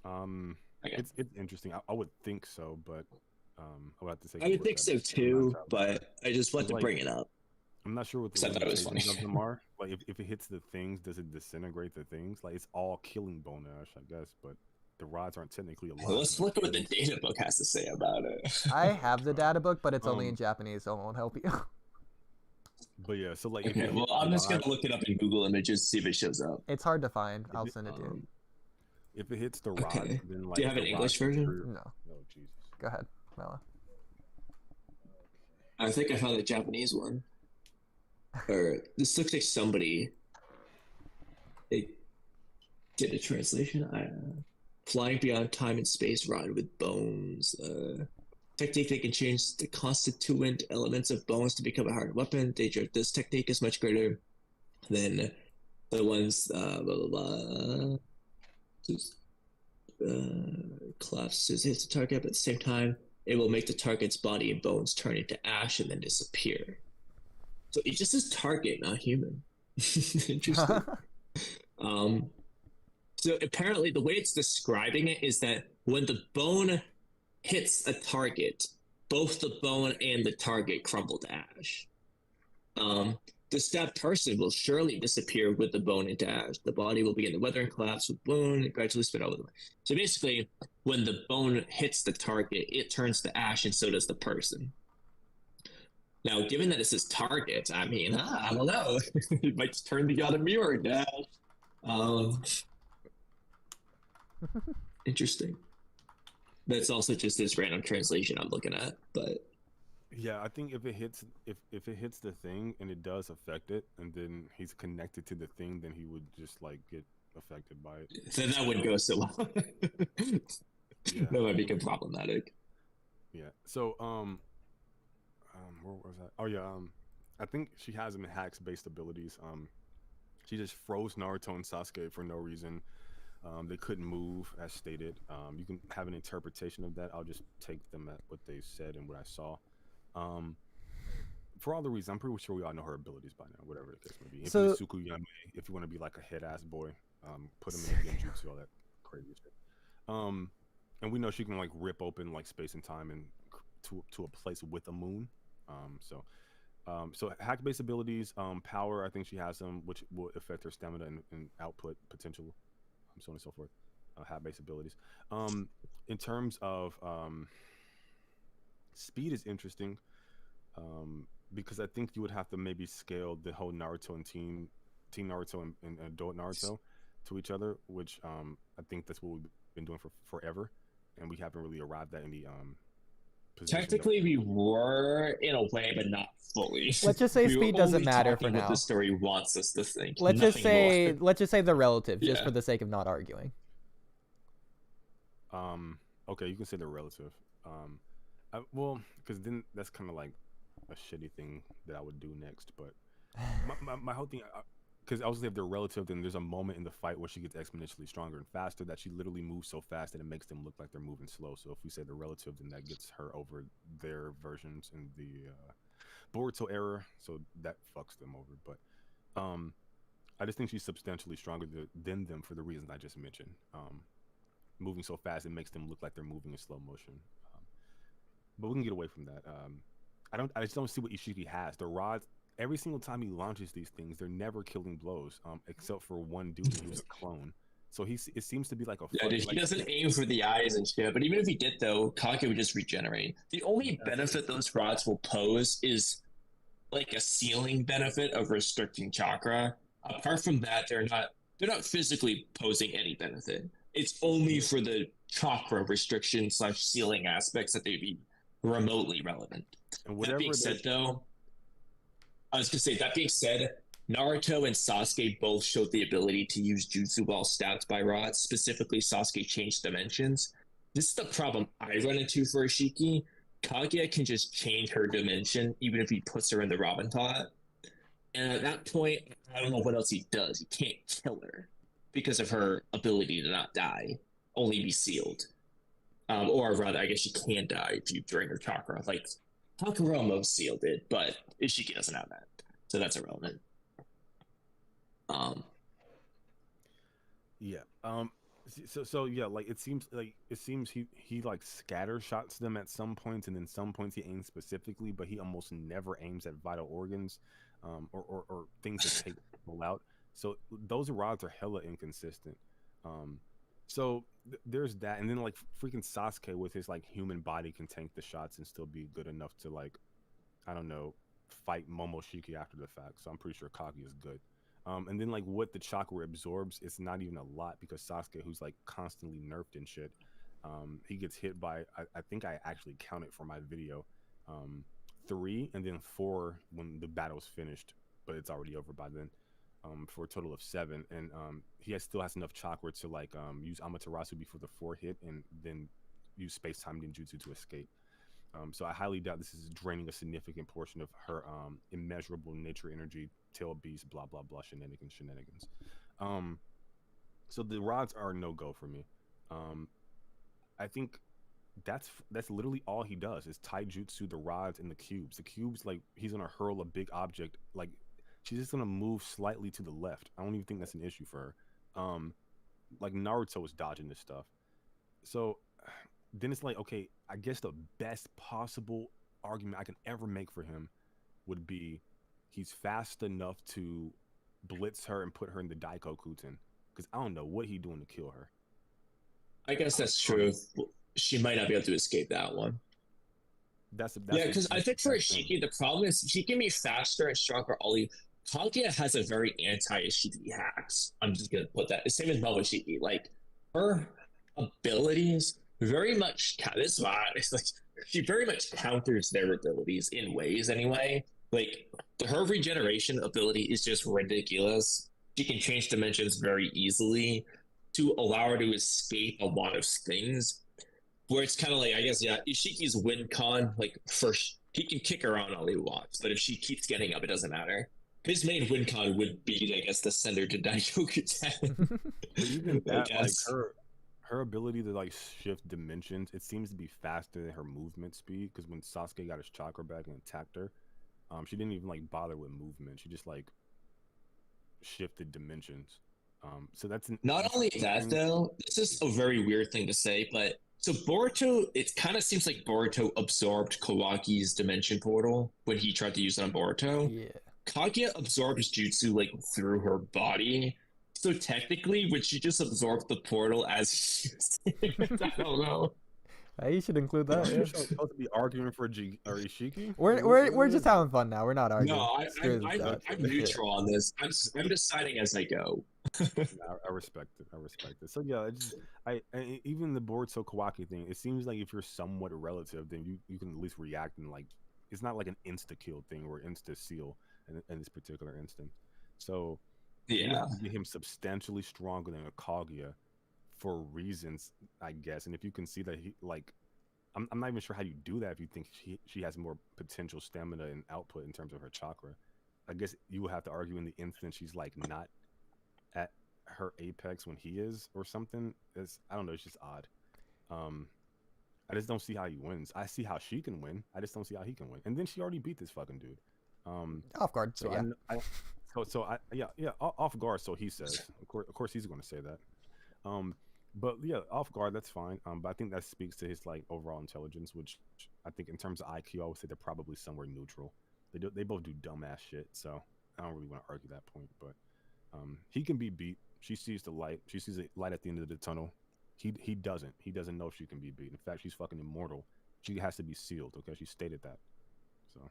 Okay. It's interesting. I would think so, but I would have to say. I would think so too, but I just want to like, bring it up. I'm not sure what the limitations of them are. Like, if it hits the things, does it disintegrate the things? Like, it's all killing Bone Ash, I guess, but the rods aren't technically alive. Well, let's look at what the data book has to say about it. I have the data book, but it's only in Japanese, so it won't help you. But yeah, so like. Okay, well, I'm just gonna look it up in Google Images, see if it shows up. It's hard to find. I'll send it to you. If it hits the rod, Okay. then like. Do you have an English version? No. Oh Jesus. Go ahead, Mello. I think I found the Japanese one. Or this looks like somebody. They did a translation. I don't know. Flying beyond time and space rod with bones. Technique that can change the constituent elements of bones to become a hard weapon. Danger of this technique is much greater than the ones blah blah blah. Collapses hits the target, but at the same time, it will make the target's body and bones turn into ash and then disappear. So it just says target, not human. Interesting. So apparently the way it's describing it is that when the bone hits a target, both the bone and the target crumble to ash. The stabbed person will surely disappear with the bone into ash. The body will begin to weather and collapse with bone and gradually spin over the way. So basically, when the bone hits the target, it turns to ash, and so does the person. Now, given that it says target, I mean, I don't know. It might just turn the other mirror to ash. Interesting. That's also just this random translation I'm looking at, but Yeah, I think if it hits the thing and it does affect it, and then he's connected to the thing, then he would just like get affected by it. then that wouldn't go so well. Yeah. That might become problematic. Yeah. So where was that? Oh yeah. I think she has him in hacks based abilities. She just froze Naruto and Sasuke for no reason. They couldn't move, as stated. You can have an interpretation of that. I'll just take them at what they said and what I saw. For all the reasons, I'm pretty sure we all know her abilities by now, whatever the case may be. So- If you Yame, if you want to be like a head ass boy, put him in the Genjutsu, all that crazy shit. And we know she can like rip open like space and time and to a place with a moon. So hack based abilities, power, I think she has some, which will affect her stamina and output potential, so on and so forth. Hack based abilities. In terms of speed is interesting, because I think you would have to maybe scale the whole Naruto and teen Naruto and adult Naruto to each other, which I think that's what we've been doing for forever, and we haven't really arrived at any position. Technically, we were in a way, but not fully. Let's just say We were speed doesn't only matter talking for what now. the story wants us to think. Let's just say more. they're relative, just Yeah. for the sake of not arguing. Okay, you can say they're relative. Well, because then that's kind of like a shitty thing that I would do next. But my whole thing, because I was if they're relative, then there's a moment in the fight where she gets exponentially stronger and faster, that she literally moves so fast that it makes them look like they're moving slow. So if we say they're relative, then that gets her over their versions in the Boruto era, so that fucks them over. But I just think she's substantially stronger than them for the reasons I just mentioned. Moving so fast, it makes them look like they're moving in slow motion. But we can get away from that. I just don't see what Isshiki has. The rods, every single time he launches these things, they're never killing blows, except for one dude who was a clone. So it seems to be like a Yeah, dude, he doesn't aim for the eyes and shit. But even if he did, though, Kage would just regenerate. The only benefit those rods will pose is like a ceiling benefit of restricting chakra. Apart from that, they're not physically posing any benefit. It's only for the chakra restriction / ceiling aspects that they'd be remotely relevant. And That being said, though, I was gonna say, that being said, Naruto and Sasuke both showed the ability to use jutsu while stabbed by rods. Specifically, Sasuke changed dimensions. This is the problem I run into for Isshiki. Kaguya can just change her dimension, even if he puts her in the Robin pot. And at that point, I don't know what else he does. He can't kill her because of her ability to not die, only be sealed. Or rather, I guess she can die if you drain her chakra. Like, Hagaromo sealed it, but Isshiki doesn't have that. So that's irrelevant. Yeah. So yeah, like it seems he like scatter shots them at some points, and then some points he aims specifically, but he almost never aims at vital organs, or things that take people out. So those rods are hella inconsistent. So there's that, and then like freaking Sasuke with his like human body can tank the shots and still be good enough to, like, I don't know, fight Momoshiki after the fact. So I'm pretty sure Kage is good. And then like what the chakra absorbs, it's not even a lot, because Sasuke, who's like constantly nerfed and shit, he gets hit by, I think I actually counted for my video, 3 and then 4 when the battle's finished, but it's already over by then. for a total of 7, and he still has enough chakra to like use Amaterasu before the 4 hit, and then use space time ninjutsu to escape. So I highly doubt this is draining a significant portion of her immeasurable nature energy, tail beast, blah blah blah, shenanigans. So the rods are a no-go for me. I think that's literally all he does is taijutsu, the rods and the cubes. The cubes, like, he's gonna hurl a big object, like she's just gonna move slightly to the left. I don't even think that's an issue for her. Like Naruto is dodging this stuff. So then it's like, okay, I guess the best possible argument I can ever make for him would be he's fast enough to blitz her and put her in the Daikokuten. Because I don't know what he's doing to kill her. I guess that's true. She might not be able to escape that one. That's yeah, because I think for Isshiki, the problem is she can be faster and stronger. Kaguya has a very anti-Isshiki hacks. I'm just gonna put that. The same as Momoshiki. Like, her abilities very much. This is why it's like she very much counters their abilities in ways. Anyway, like her regeneration ability is just ridiculous. She can change dimensions very easily to allow her to escape a lot of things. Where it's kind of like, I guess, yeah, Ishiki's win con, like, first, he can kick around all he wants, but if she keeps getting up, it doesn't matter. His main win con would be, I guess, the sender to Daikokuten. Even that, like, her ability to, like, shift dimensions, it seems to be faster than her movement speed, because when Sasuke got his chakra back and attacked her, she didn't even, like, bother with movement. She just, like, shifted dimensions. So that's not only that though, this is a very weird thing to say, but so Boruto, it kind of seems like Boruto absorbed Kawaki's dimension portal when he tried to use it on Boruto. Yeah. Kaguya absorbed his jutsu like through her body. So technically, would she just absorb the portal as she used it? I don't know. You should include that. Yeah. You're supposed to be arguing for Isshiki? We're just having fun now. We're not arguing. No, I'm neutral on this. I'm deciding as I go. I respect it. I respect it. So yeah, I even the Boruto Kawaki thing. It seems like if you're somewhat relative, then you can at least react and, like, it's not like an insta kill thing or insta seal in this particular instance. So yeah, get him substantially stronger than a Kaguya for reasons, I guess. And if you can see that he, like, I'm not even sure how you do that if you think she has more potential stamina and output in terms of her chakra. I guess you will have to argue in the instance she's, like, not at her apex when he is or something. I don't know, it's just odd. I just don't see how he wins. I see how she can win. I just don't see how he can win. And then she already beat this fucking dude. Off guard. So yeah. Off guard. So he says. Of course, he's going to say that. But yeah, off guard, that's fine. But I think that speaks to his, like, overall intelligence, which I think in terms of IQ, I would say they're probably somewhere neutral. They both do dumbass shit, so I don't really want to argue that point. But he can be beat. She sees the light. She sees the light at the end of the tunnel. He doesn't. He doesn't know if she can be beat. In fact, she's fucking immortal. She has to be sealed. Okay, she stated that. So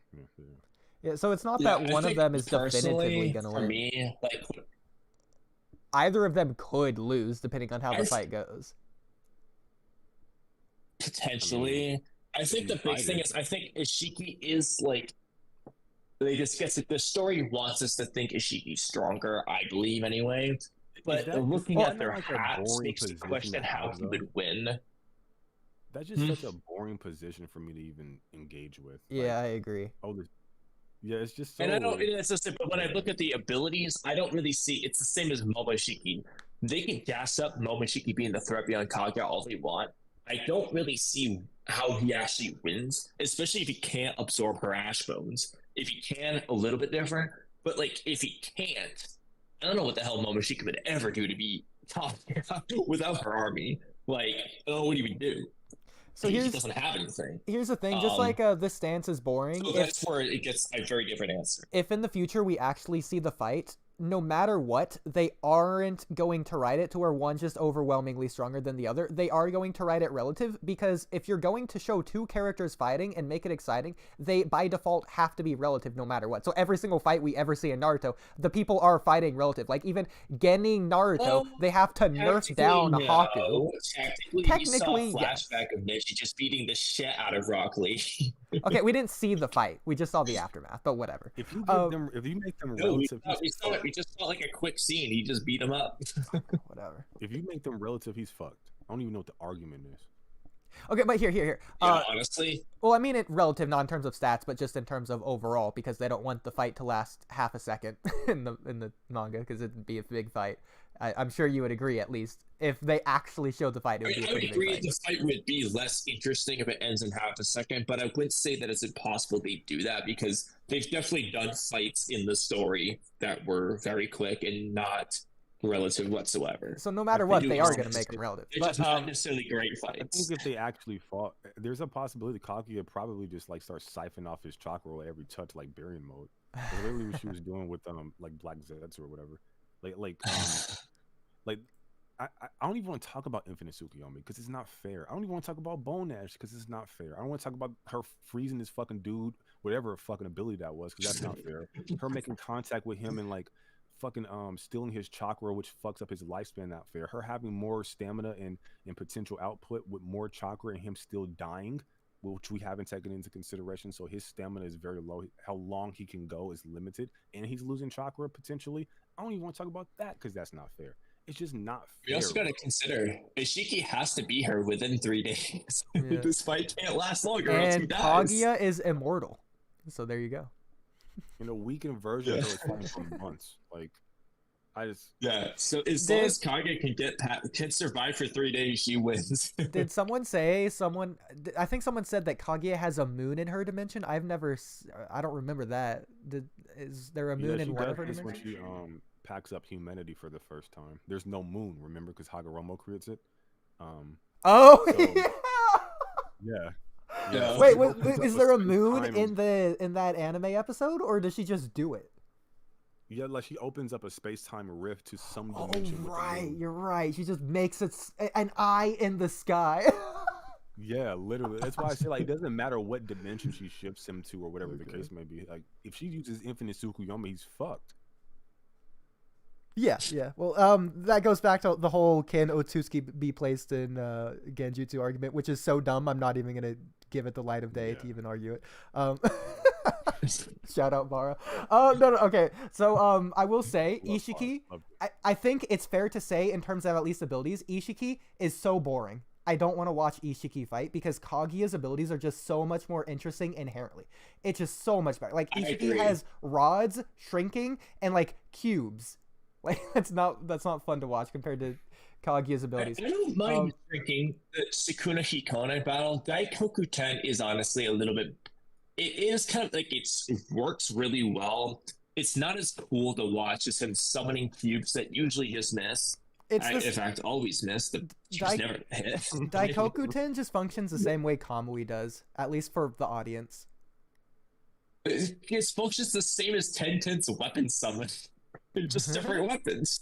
yeah. So it's not that one of them is definitively gonna win. For me, like, either of them could lose depending on how the fight goes. Potentially. I think the big thing is, I think Isshiki is, like, they just get it. The story wants us to think Ishiki's stronger, I believe, anyway. But looking at their hats makes me question how he would win. That's just such a boring position for me to even engage with. Yeah, I agree. Yeah, it's just so... And I don't... It's just, but when I look at the abilities, I don't really see... It's the same as Momoshiki. They can gas up Momoshiki being the threat beyond Kage all they want. I don't really see how he actually wins, especially if he can't absorb her ash bones. If he can, a little bit different. But, like, if he can't, I don't know what the hell Momoshiki would ever do to be top without her army. Like, I don't know what he would do. So he doesn't have anything. Here's the thing, just like this stance is boring. So that's where it gets a very different answer. If in the future we actually see the fight, no matter what, they aren't going to write it to where one's just overwhelmingly stronger than the other. They are going to write it relative, because if you're going to show two characters fighting and make it exciting, they by default have to be relative no matter what. So every single fight we ever see in Naruto, the people are fighting relative. Like even Genin Naruto, they have to nerf down Haku. Technically, we saw a flashback of Neji just beating the shit out of Rock Lee. Okay, we didn't see the fight. We just saw the aftermath, but whatever. If you make them relative, we saw We just saw like a quick scene. He just beat him up. Whatever. If you make them relative, he's fucked. I don't even know what the argument is. Okay, but here. Honestly. Well, I mean it relative, not in terms of stats, but just in terms of overall, because they don't want the fight to last half a second in the manga, because it'd be a big fight. I'm sure you would agree, at least if they actually showed the fight. It would be a I would pretty agree big fight. the fight would be less interesting if it ends in half a second, but I wouldn't say that it's impossible they do that, because they've definitely done fights in the story that were very quick and not relative whatsoever. So no matter what, they are going to make them relative. They're But just not necessarily great I fights. think if they actually fought, there's a possibility Kaguya probably just like start siphoning off his chakra at every touch, like Baryon mode. That's literally what she was doing with like Black Zetsu or whatever. Like I don't even want to talk about Infinite Tsukuyomi because it's not fair. I don't even want to talk about Bone Ash because it's not fair. I don't want to talk about her freezing this fucking dude, whatever fucking ability that was, because that's not fair. Her making contact with him and like fucking stealing his chakra, which fucks up his lifespan, not fair. Her having more stamina and potential output with more chakra and him still dying, which we haven't taken into consideration. So his stamina is very low. How long he can go is limited, and he's losing chakra potentially. I don't even want to talk about that because that's not fair. It's just not fair. We also got to consider Isshiki has to be her within 3 days. Yeah. This fight can't last longer. Or else he and dies. Kaguya is immortal, so there you go. In a weakened version, Yeah. of her fighting for months. Like, I just Yeah. So as long as Kage can survive for 3 days, she wins. Did someone say I think someone said that Kaguya has a moon in her dimension. I don't remember that. Is there a moon in one of her when dimensions? she packs up humanity for the first time. There's no moon, remember, because Hagaromo creates it. Oh, so- yeah. Yeah. Wait, Opens up is there a certain moon time- in that anime episode, or does she just do it? Yeah, like she opens up a space-time rift to some Oh, dimension. with the right, moon. you're right. She just makes an eye in the sky. Yeah, literally. That's why I say like it doesn't matter what dimension she shifts him to or whatever the Okay. case may be. Like if she uses Infinite Tsukuyomi, he's fucked. Yeah. Well, that goes back to the whole can Otsutsuki be placed in Genjutsu argument, which is so dumb. I'm not even gonna give it the light of day to even argue it. Shout out Bara. No, okay. So I will say Love Isshiki. Love- I think it's fair to say in terms of at least abilities, Isshiki is so boring. I don't want to watch Isshiki fight because Kaguya's abilities are just so much more interesting inherently. It's just so much better. Like I Isshiki agree. has rods, shrinking, and like cubes. Like that's not fun to watch compared to Kaguya's I abilities. don't mind drinking the Sukuna Hikone battle. Daikoku 10 is honestly a little bit. It is kind of like it works really well. It's not as cool to watch as him summoning cubes that usually just miss. In fact, always miss. The just never hit. Daikoku Ten just functions the same way Kamui does, at least for the audience. His functions the same as Tenten's weapon summon. They're just different weapons.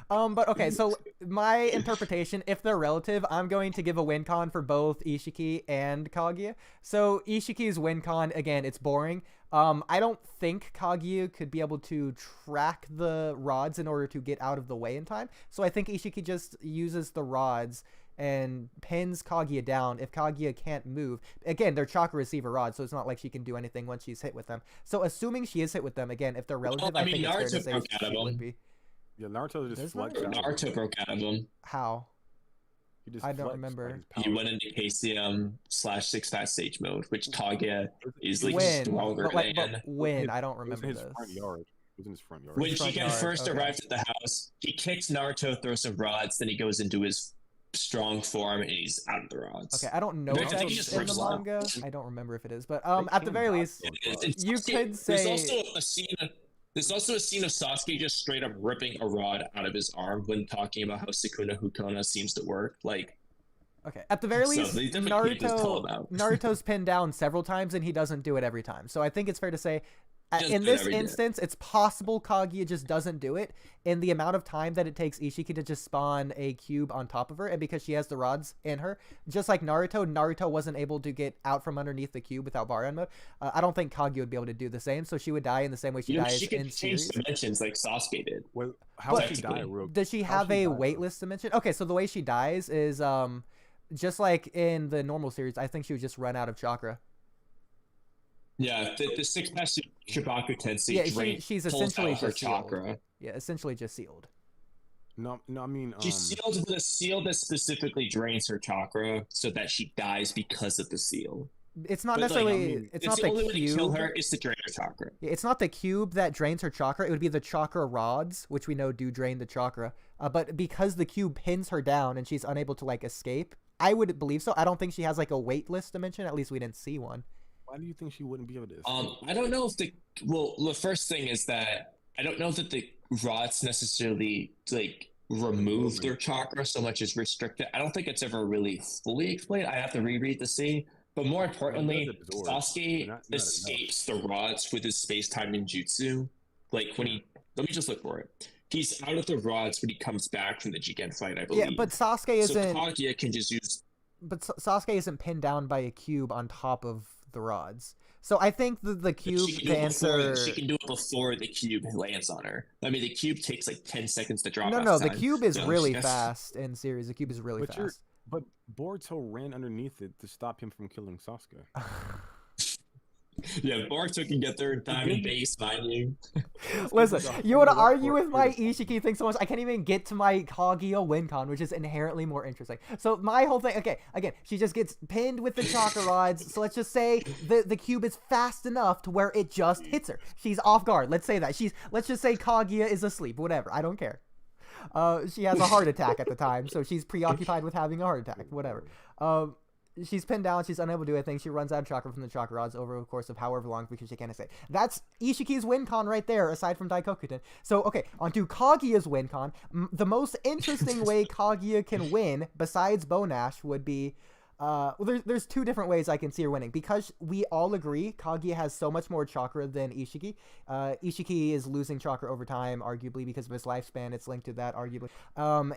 But okay, so my interpretation, if they're relative, I'm going to give a win con for both Isshiki and Kaguya. So Ishiki's win con, again, it's boring. I don't think Kaguya could be able to track the rods in order to get out of the way in time. So I think Isshiki just uses the rods and pins Kaguya down if Kaguya can't move. Again, they're chakra receiver rods, so it's not like she can do anything once she's hit with them. So assuming she is hit with them, again, if they're relative, I think it's fair to say broke out of she would him. be. Yeah, Naruto just Does flexed out. Naruto broke out of him. How? He just I don't flexed, remember. like, his He power. went into KCM/6 fast stage mode, which Kaguya is like When? stronger But than. when? I don't It was remember in his this. front yard. It was in his front yard. When His front Jigen yard, first okay. arrived at the house, he kicks Naruto, throws some rods, then he goes into his strong form and he's out of the rods. Okay, I don't know No, if I think he that's just in the rips off. manga. I don't remember if it is, but They at the can very dodge least, those rods. It's you Sasuke- could say. There's also a scene of Sasuke just straight up ripping a rod out of his arm when talking about how Sukuna Hikona seems to work. Like, Okay, at the very So least, they definitely can't just tell about. Naruto's pinned down several times, and he doesn't do it every time. So I think it's fair to say, Just in do it this every day. instance, it's possible Kaguya just doesn't do it in the amount of time that it takes Isshiki to just spawn a cube on top of her, and because she has the rods in her, just like Naruto wasn't able to get out from underneath the cube without Baryon mode. I don't think Kaguya would be able to do the same, so she would die in the same way she dies she in could change series. dimensions like Sasuke did. Well, how But- would she die real? Does she how'd have a die, weightless dimension? Okay, so the way she dies is just like in the normal series, I think she would just run out of chakra. Yeah, the six master Shibaku Tensei Yeah, drain she's pulls essentially out her just healed. chakra. Yeah, essentially just sealed. No, I mean, She's sealed with a seal that specifically drains her chakra so that she dies because of the seal. It's not But, like, necessarily. I mean, it's It's not the the only way to kill cube. her is to drain her chakra. It's not the cube that drains her chakra. It would be the chakra rods, which we know do drain the chakra. But because the cube pins her down and she's unable to like escape, I would believe so. I don't think she has like a weightless dimension. At least we didn't see one. why do you think she wouldn't be able to? I don't know if the first thing is that I don't know that the rods necessarily like remove their chakra so much as restrict it. I don't think it's ever really fully explained. I have to reread the scene. But more importantly, absorb, Sasuke not escapes the rods with his space-time ninjutsu. Like when let me just look for it. He's out of the rods when he comes back from the Jigen fight, I believe. Yeah, but Sasuke isn't. So Kaguya can just use. But Sasuke isn't pinned down by a cube on top of the rods. So I think the cube, the answer. She can do it before the cube lands on her. I mean, the cube takes like 10 seconds to drop. No, the time. cube is So really yes. fast in series. The cube is really fast. But Boruto ran underneath it to stop him from killing Sasuke. Yeah, Boruto can get there in time and base, mind you. Listen, you want to argue with my Isshiki thing so much, I can't even get to my Kaguya win con, which is inherently more interesting. So my whole thing, okay, again, she just gets pinned with the chakra rods. So let's just say the cube is fast enough to where it just hits her. She's off guard. Let's say that. Let's just say Kaguya is asleep. Whatever. I don't care. She has a heart attack at the time, so she's preoccupied with having a heart attack. Whatever. She's pinned down. She's unable to do anything. She runs out of chakra from the chakra rods over the course of however long because she can't escape. That's Ishiki's win con right there, aside from Daikokuten. So, okay, on to Kaguya's win con. The most interesting way Kaguya can win, besides Bonash, would be... well, there's two different ways I can see her winning. Because we all agree Kaguya has so much more chakra than Isshiki. Isshiki is losing chakra over time, arguably, because of his lifespan. It's linked to that, arguably.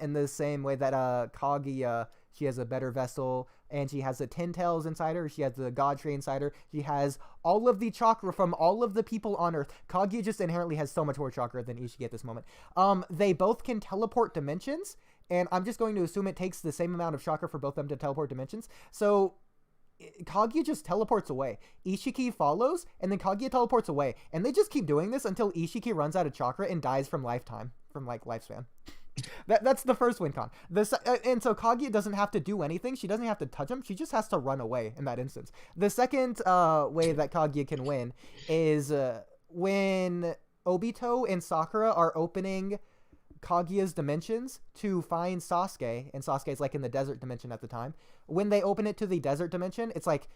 In the same way that Kaguya, she has a better vessel, and she has the 10 tails inside her. She has the God tree inside her. She has all of the chakra from all of the people on Earth. Kaguya just inherently has so much more chakra than Isshiki at this moment. They both can teleport dimensions, and I'm just going to assume it takes the same amount of chakra for both of them to teleport dimensions. So Kaguya just teleports away. Isshiki follows, and then Kaguya teleports away. And they just keep doing this until Isshiki runs out of chakra and dies from lifetime, from like lifespan. That's the first win con. And so Kaguya doesn't have to do anything. She doesn't have to touch him. She just has to run away in that instance. The second way that Kaguya can win is when Obito and Sakura are opening Kaguya's dimensions to find Sasuke, and Sasuke's like in the desert dimension at the time. When they open it to the desert dimension, it's like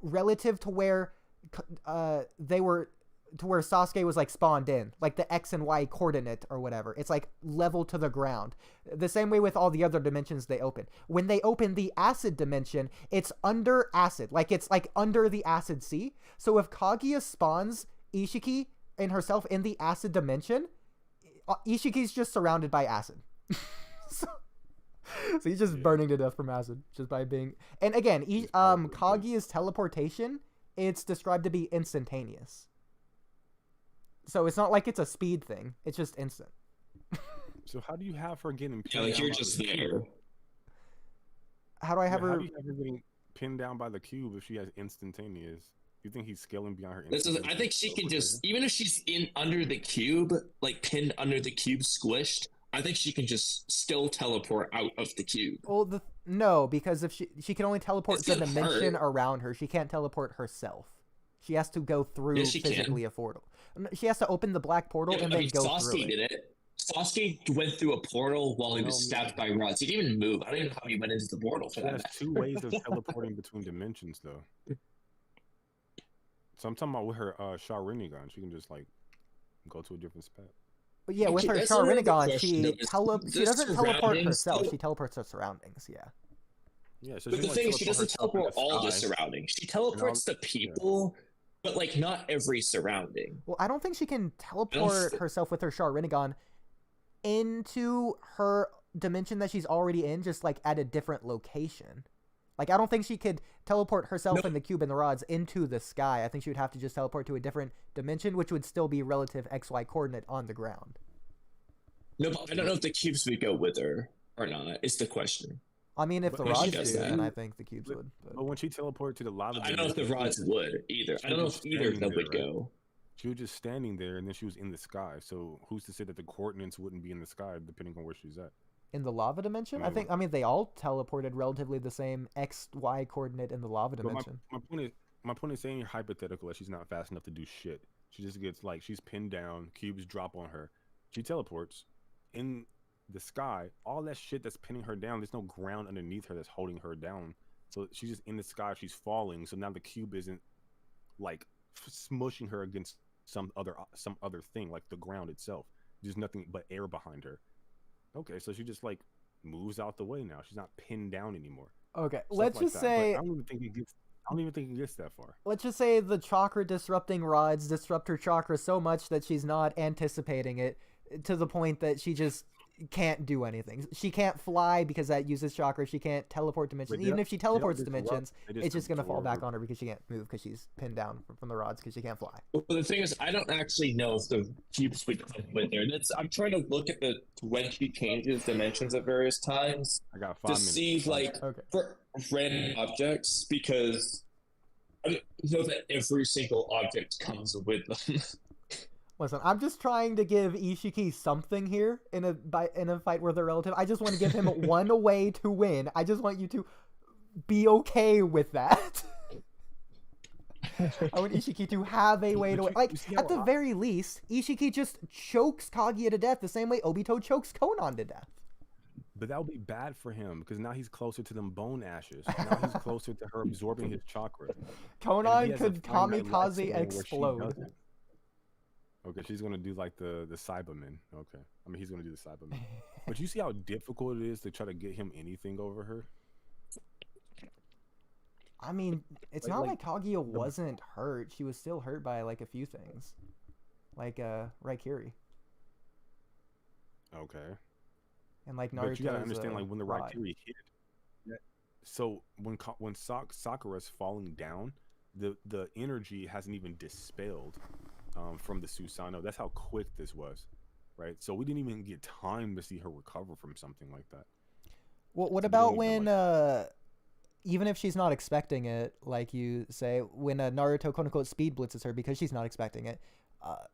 relative to where they were, to where Sasuke was like spawned in, like the X and Y coordinate or whatever. It's like level to the ground. The same way with all the other dimensions they open. When they open the acid dimension, it's under acid, like it's like under the acid sea. So if Kaguya spawns Isshiki and herself in the acid dimension, Ishiki's just surrounded by acid. so he's just burning to death from acid just by being. And again, Kaguya's teleportation, it's described to be instantaneous. So it's not like it's a speed thing. It's just instant. So how do you have her getting pinned Yeah, like down you're by just the there. cube? How do I have How her? do you have her getting pinned down by the cube if she has instantaneous? You think he's scaling beyond her? This is, I think she can just, even if she's in under the cube, like pinned under the cube, squished, I think she can just still teleport out of the cube. Well, no, because if she can only teleport It's the gonna dimension hurt. around her. She can't teleport herself. She has to go through Yes, she physically can. a portal. She has to open the black portal Yeah, and I then mean, go Sasuke through it. did it. Sasuke went through a portal while he was stabbed by rods. He didn't even move. I don't even know how he went into the portal for She that has matter. two ways of teleporting between dimensions, though. So I'm talking about with her Rinnegan, she can just like go to a different spot. But yeah, with her That's another Rinnegan, question, she though, is she the doesn't teleport surroundings, herself. though- She teleports her surroundings. Yeah. Yeah, so But the can, thing is, she doesn't herself in teleport all the sky. surroundings. She teleports the people, but like not every surrounding. Well, I don't think she can teleport herself with her Rinnegan into her dimension that she's already in, just like at a different location. Like, I don't think she could teleport herself and the cube and the rods into the sky. I think she would have to just teleport to a different dimension, which would still be relative XY coordinate on the ground. No, but I don't know if the cubes would go with her or not. Is the question. I mean, if But the if she rods does do, that- then I think the cubes would. But when she teleported to the lava, I don't know if the rods would either. I don't know if either of them would go. She was just standing there, and then she was in the sky. So who's to say that the coordinates wouldn't be in the sky depending on where she's at? In the lava dimension, I mean, they all teleported relatively the same XY coordinate in the lava dimension. My point is saying hypothetical that she's not fast enough to do shit. She just gets like she's pinned down, cubes drop on her, she teleports in the sky. All that shit that's pinning her down, there's no ground underneath her that's holding her down. So she's just in the sky, she's falling. So now the cube isn't like smushing her against some other thing like the ground itself. There's nothing but air behind her. Okay, so she just like moves out the way now. She's not pinned down anymore. Okay, Stuff let's like just that. say But I don't even think it gets that far. let's just say the chakra disrupting rods disrupt her chakra so much that she's not anticipating it to the point that she just can't do anything. She can't fly because that uses chakra. She can't teleport dimensions. Even if she teleports dimensions, it's just gonna fall back on her because she can't move because she's pinned down from the rods because she can't fly. Well, the thing is, I don't actually know if the cubes would come with her. I'm trying to look at the when she changes dimensions at various times I got 5 to minutes. see like Okay. for random objects because I don't know that every single object comes with them. Listen, I'm just trying to give Isshiki something here in a fight where they're relative. I just want to give him one way to win. I just want you to be okay with that. I want Isshiki to have a way to win. Like, at the very least, Isshiki just chokes Kaguya to death the same way Obito chokes Konan to death. But that would be bad for him because now he's closer to them bone ashes. Now he's closer to her absorbing his chakra. Konan could kamikaze explode. Okay, she's gonna do like the Cyberman. Okay, I mean he's gonna do the Cyberman. But you see how difficult it is to try to get him anything over her. I mean, it's not like Kaguya wasn't hurt. She was still hurt by like a few things, like Raikiri. Okay. And like Naruto's, but you gotta understand, like when the rod. Raikiri hit. So when Sakura's falling down, the energy hasn't even dispelled from the Susanoo. That's how quick this was, right? So we didn't even get time to see her recover from something like that. Well, what about when even if she's not expecting it, like you say, when Naruto quote unquote speed blitzes her because she's not expecting it,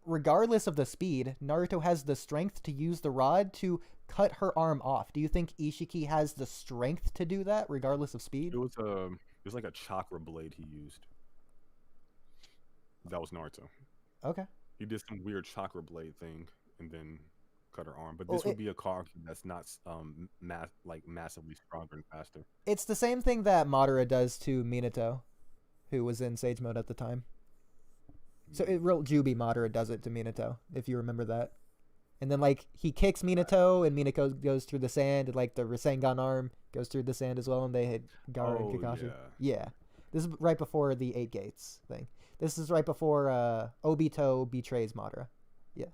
regardless of the speed, Naruto has the strength to use the rod to cut her arm off. Do you think Isshiki has the strength to do that regardless of speed? It was like a chakra blade he used. That was Naruto. Okay. He did some weird chakra blade thing and then cut her arm. But this would be a Kage that's not massively stronger and faster. It's the same thing that Madara does to Minato, who was in Sage Mode at the time. So real Jubi Madara does it to Minato, if you remember that. And then like he kicks Minato and Minato goes through the sand and like the Rasengan arm goes through the sand as well and they hit Gaara and Kakashi. Yeah. This is right before the 8 Gates thing. This is right before Obito betrays Madara. Yeah.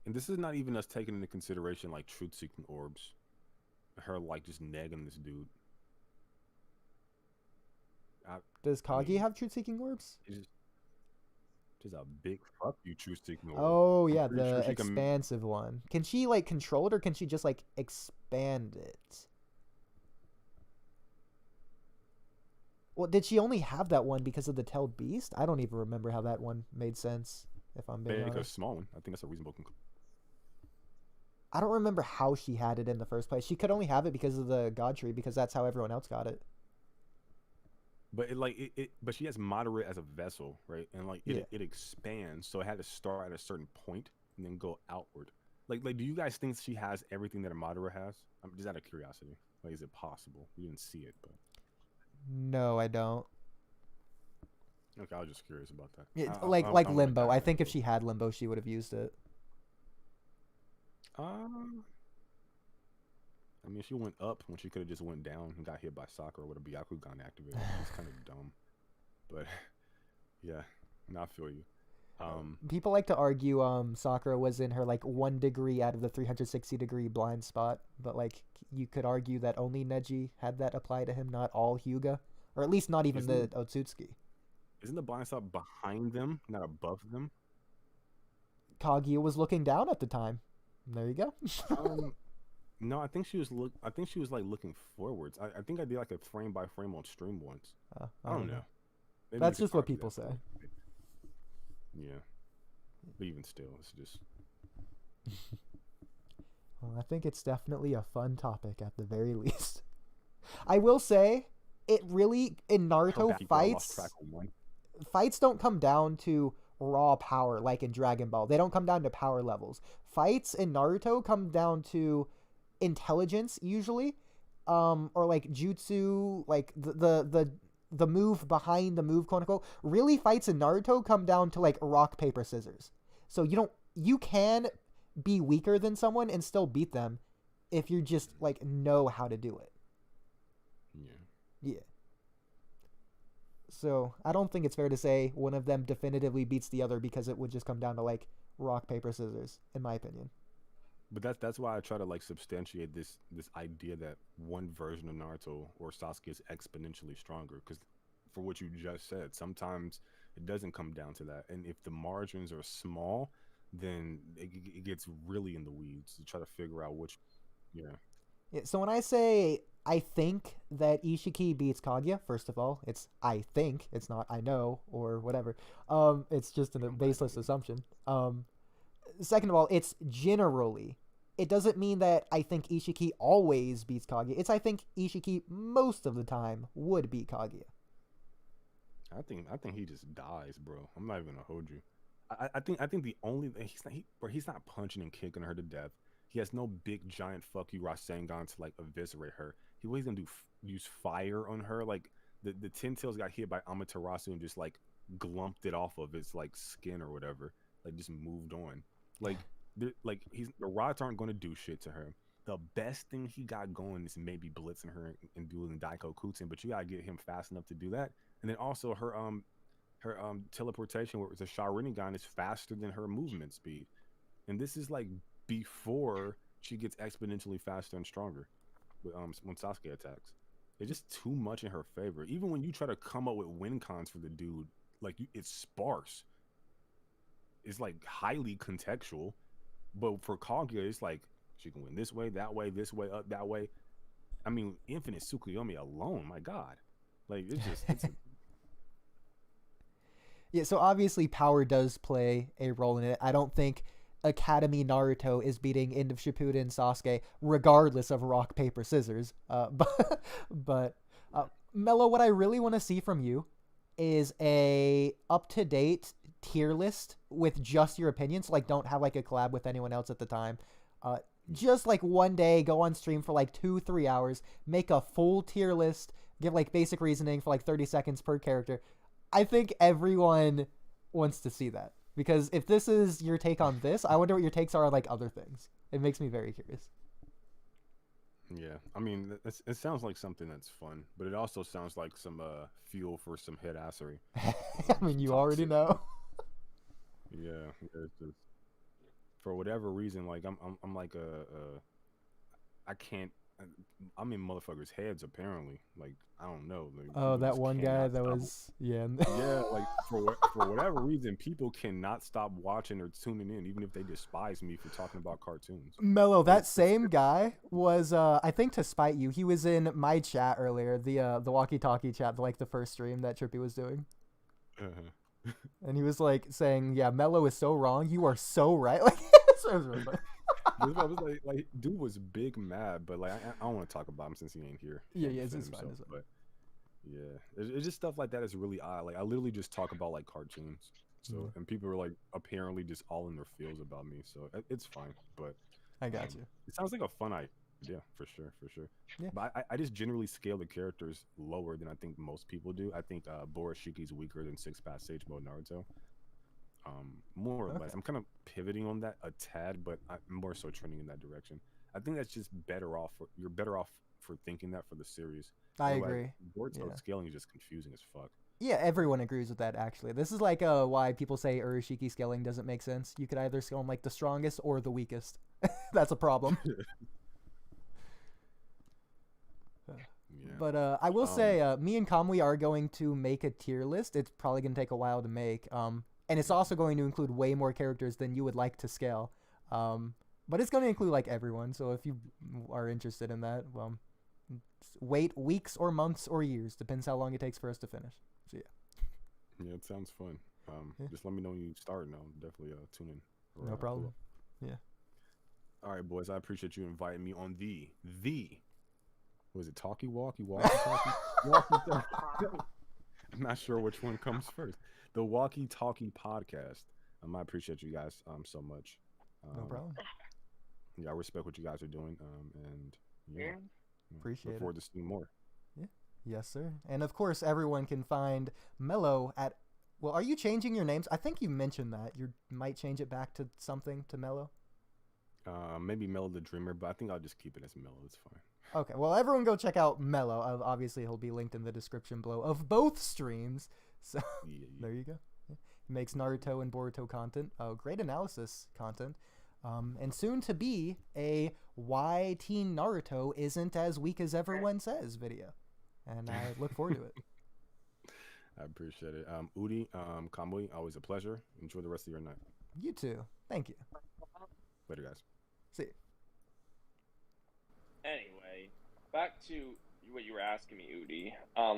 And this is not even us taking into consideration like truth-seeking orbs. Her like just negging this dude. Does Kage have truth-seeking orbs? Just a big fuck you, truth-seeking orb. Oh yeah, the expansive one. Can she like control it or can she just like expand it? Well, did she only have that one because of the tailed beast? I don't even remember how that one made sense, if I'm being honest. Make a small one. I think that's a reasonable conclusion. I don't remember how she had it in the first place. She could only have it because of the God Tree, because that's how everyone else got it. But but she has Madara as a vessel, right? And like it expands, so it had to start at a certain point and then go outward. Like do you guys think she has everything that a Madara has? I'm just out of curiosity. Like, is it possible? We didn't see it, but no, I don't. Okay, I was just curious about that. Yeah, like Limbo. I think if she had Limbo, she would have used it. I mean, she went up when she could have just went down and got hit by Sakura with a Byakugan activated. It's kind of dumb, but yeah, I feel you. People like to argue Sakura was in her like 1 degree out of the 360-degree blind spot, but like you could argue that only Neji had that apply to him, not all Hyuga, or at least not even the Otsutsuki. Isn't the blind spot behind them, not above them? Kaguya was looking down at the time. There you go. No, I think she was like looking forwards. I think I did like a frame by frame on stream once. I don't know. Maybe that's just what people say. Yeah. But even still, it's just. Well, I think it's definitely a fun topic at the very least. I will say, it really in Naruto fights don't come down to raw power like in Dragon Ball. They don't come down to power levels. Fights in Naruto come down to intelligence usually, or like jutsu, like the move behind the move, quote unquote. Really, fights in Naruto come down to like rock paper scissors. So you can be weaker than someone and still beat them if you just like know how to do it. Yeah. So I don't think it's fair to say one of them definitively beats the other because it would just come down to like rock paper scissors, in my opinion. But that's why I try to like substantiate this idea that one version of Naruto or Sasuke is exponentially stronger, because for what you just said, sometimes it doesn't come down to that, and if the margins are small, then it gets really in the weeds to try to figure out which. Yeah, so when I say I think that Isshiki beats Kaguya, first of all, it's I think, it's not I know or whatever. It's just a baseless assumption. Second of all, it's generally. It doesn't mean that I think Isshiki always beats Kaguya. It's I think Isshiki most of the time would beat Kaguya. I think he just dies, bro. I'm not even gonna hold you. I think the only he's not punching and kicking her to death. He has no big giant fuck you Rasengan to like eviscerate her. What he's gonna do? Use fire on her? Like the Ten Tails got hit by Amaterasu and just like glumped it off of its like skin or whatever. Like just moved on. Like the rods aren't gonna do shit to her. The best thing he got going is maybe blitzing her and doing Daiko Kuten, but you gotta get him fast enough to do that. And then also her teleportation, where it's a Rinnegan, is faster than her movement speed. And this is like before she gets exponentially faster and stronger when Sasuke attacks. It's just too much in her favor. Even when you try to come up with win cons for the dude, like it's sparse. It's like highly contextual. But for Kaguya, it's like she can win this way, this way, up that way. I mean, Infinite Tsukuyomi alone, my God. Like it's Yeah, so obviously power does play a role in it. I don't think Academy Naruto is beating End of Shippuden Sasuke regardless of rock paper scissors. But Mello, what I really want to see from you is a up-to-date tier list with just your opinions. Like, don't have like a collab with anyone else at the time. Just like one day, go on stream for like 2-3 hours, make a full tier list, give like basic reasoning for like 30 seconds per character. I think everyone wants to see that, because if this is your take on this, I wonder what your takes are on like other things. It makes me very curious. Yeah, I mean, it sounds like something that's fun, but it also sounds like some fuel for some head assery. I mean, you already know. Yeah, it's just, for whatever reason, like I'm like I can't. I'm in motherfuckers' heads apparently. Like I don't know. Like, oh, that one guy that was yeah. Like for whatever reason, people cannot stop watching or tuning in, even if they despise me for talking about cartoons. Mello, that same guy was I think, to spite you, he was in my chat earlier, the Walky Talky chat, like the first stream that Trippy was doing. And he was like saying, "Yeah, Mello is so wrong. You are so right." Like, so it was really funny. I was like, dude was big mad, but like, I don't want to talk about him since he ain't here. Yeah, it's fine. But yeah, it's just stuff like that is really odd. Like, I literally just talk about like cartoons, so and people are like apparently just all in their feels about me. So it's fine. But I got you. It sounds like a fun idea for sure. Yeah. But I just generally scale the characters lower than I think most people do. I think Boroshiki's weaker than 6-Path Sage Mode Naruto. More or less. I'm kind of pivoting on that a tad, but I'm more so trending in that direction. I think that's just better off. You're better off for thinking that for the series. I agree. Boruto scaling is just confusing as fuck. Yeah, everyone agrees with that, actually. This is like why people say Urashiki scaling doesn't make sense. You could either scale them like the strongest or the weakest. That's a problem. Yeah. But I will say, me and Kamui are going to make a tier list. It's probably going to take a while to make. And it's also going to include way more characters than you would like to scale. But it's going to include like everyone. So if you are interested in that, well, wait weeks or months or years. Depends how long it takes for us to finish. So yeah. Yeah, it sounds fun. Just let me know when you start, and I'll definitely tune in. No problem. Yeah. All right, boys. I appreciate you inviting me on the was it Walky Talky? I'm not sure which one comes first. The Walky Talky podcast. I appreciate you guys so much. No problem. Yeah, I respect what you guys are doing. And yeah, Appreciate look forward to seeing more. Yeah. Yes, sir. And of course, everyone can find Mello at. Well, are you changing your names? I think you mentioned that you might change it back to something to Mello. Maybe Mello the Dreamer, but I think I'll just keep it as Mello. It's fine. Okay, well, everyone go check out Mello. Obviously, he'll be linked in the description below of both streams. So there you go. Yeah. He makes Naruto and Boruto content, great analysis content, and soon to be a Why Teen Naruto Isn't As Weak As Everyone Says video. And I look forward to it. I appreciate it. Oodie, Kamui, always a pleasure. Enjoy the rest of your night. You too. Thank you. Later, guys. See you. Anyway, back to what you were asking me, Oodie.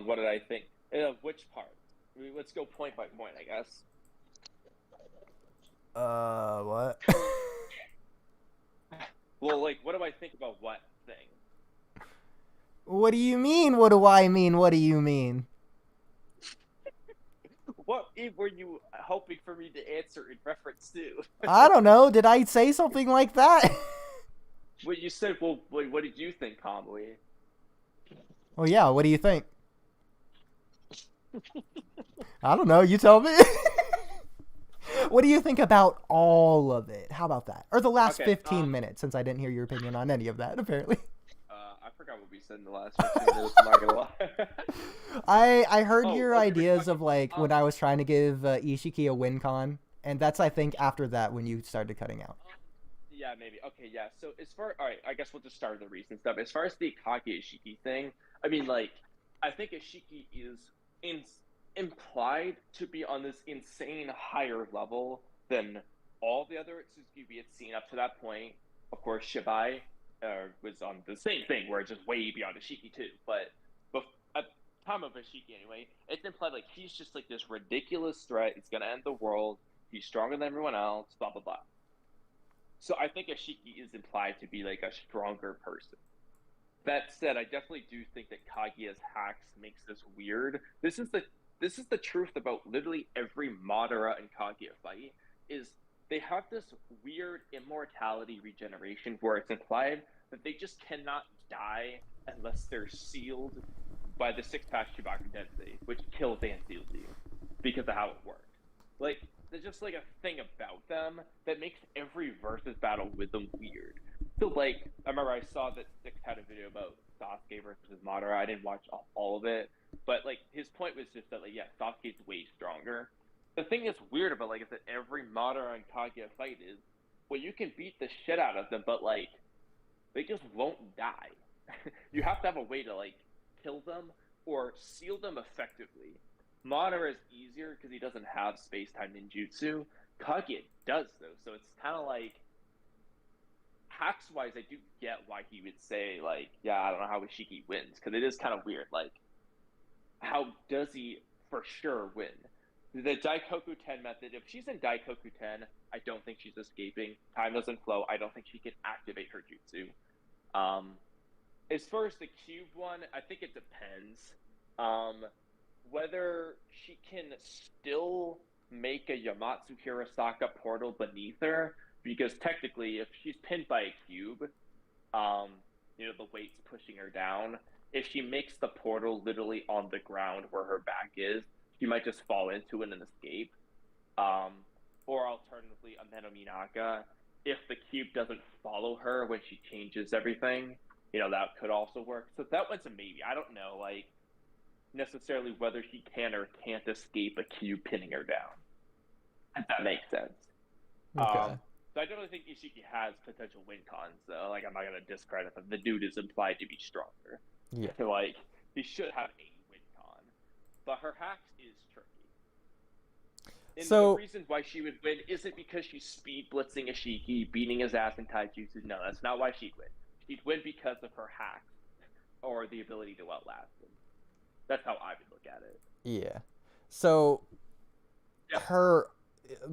What did I think? Which part? Let's go point by point, I guess. What? Well, like, what do I think about what thing? What do you mean? What do I mean? What do you mean? What were you hoping for me to answer in reference to? I don't know. Did I say something like that? Well, you said, well, what did you think, Kamui? Oh, yeah. What do you think? I don't know. You tell me. What do you think about all of it? How about that? Or the last 15 minutes, since I didn't hear your opinion on any of that, apparently. I forgot what we said in the last 15 minutes, I'm not gonna lie. I heard your ideas of, like, when I was trying to give Isshiki a win con, and that's, I think, after that when you started cutting out. Yeah, maybe. Okay, yeah. So alright, I guess we'll just start with the recent stuff. As far as the Kage Isshiki thing, I mean, like, I think Isshiki is implied to be on this insane higher level than all the other Otsutsuki we had seen up to that point. Of course, Shibai was on the same thing, where it's just way beyond Isshiki too. But at the time of Isshiki, anyway, it's implied like he's just like this ridiculous threat. He's gonna end the world. He's stronger than everyone else. Blah blah blah. So I think Isshiki is implied to be like a stronger person. That said, I definitely do think that Kaguya's hacks makes this weird. This is the truth about literally every Madara and Kaguya fight, is they have this weird immortality regeneration where it's implied that they just cannot die unless they're sealed by the six-patch Chibaku Densei, which kills and seals you because of how it works. Like, there's just like a thing about them that makes every versus battle with them weird. So like, I remember I saw that Six had a video about Sasuke versus Madara. I didn't watch all of it, but like his point was just that like, yeah, Sasuke's way stronger. The thing that's weird about like is that every Madara and Kaguya fight is, well, you can beat the shit out of them, but like they just won't die. You have to have a way to like kill them or seal them effectively. Madara is easier because he doesn't have space-time ninjutsu. Kage does though, so it's kind of like hacks-wise, I do get why he would say like, yeah, I don't know how Isshiki wins, because it is kind of weird. Like, how does he for sure win? The Daikoku 10 method, if she's in Daikoku 10, I don't think she's escaping. Time doesn't flow. I don't think she can activate her jutsu. As far as the cube one, I think it depends. Whether she can still make a Yamatsu Hirosaka portal beneath her, because technically, if she's pinned by a cube, you know, the weight's pushing her down. If she makes the portal literally on the ground where her back is, she might just fall into it and escape. Or alternatively, a Menominaka. If the cube doesn't follow her when she changes everything, you know, that could also work. So that one's a maybe. I don't know, like, necessarily whether she can or can't escape a cube pinning her down. If that makes sense. Okay. So I definitely think Isshiki has potential win cons, though. Like, I'm not going to discredit them. The dude is implied to be stronger. Yeah. So, like, he should have a win con. But her hacks is tricky. And So- the reason why she would win isn't because she's speed blitzing Isshiki, beating his ass in taijutsu. No, that's not why she'd win. She'd win because of her hacks, or the ability to outlast him. That's how I would look at it. Yeah. So her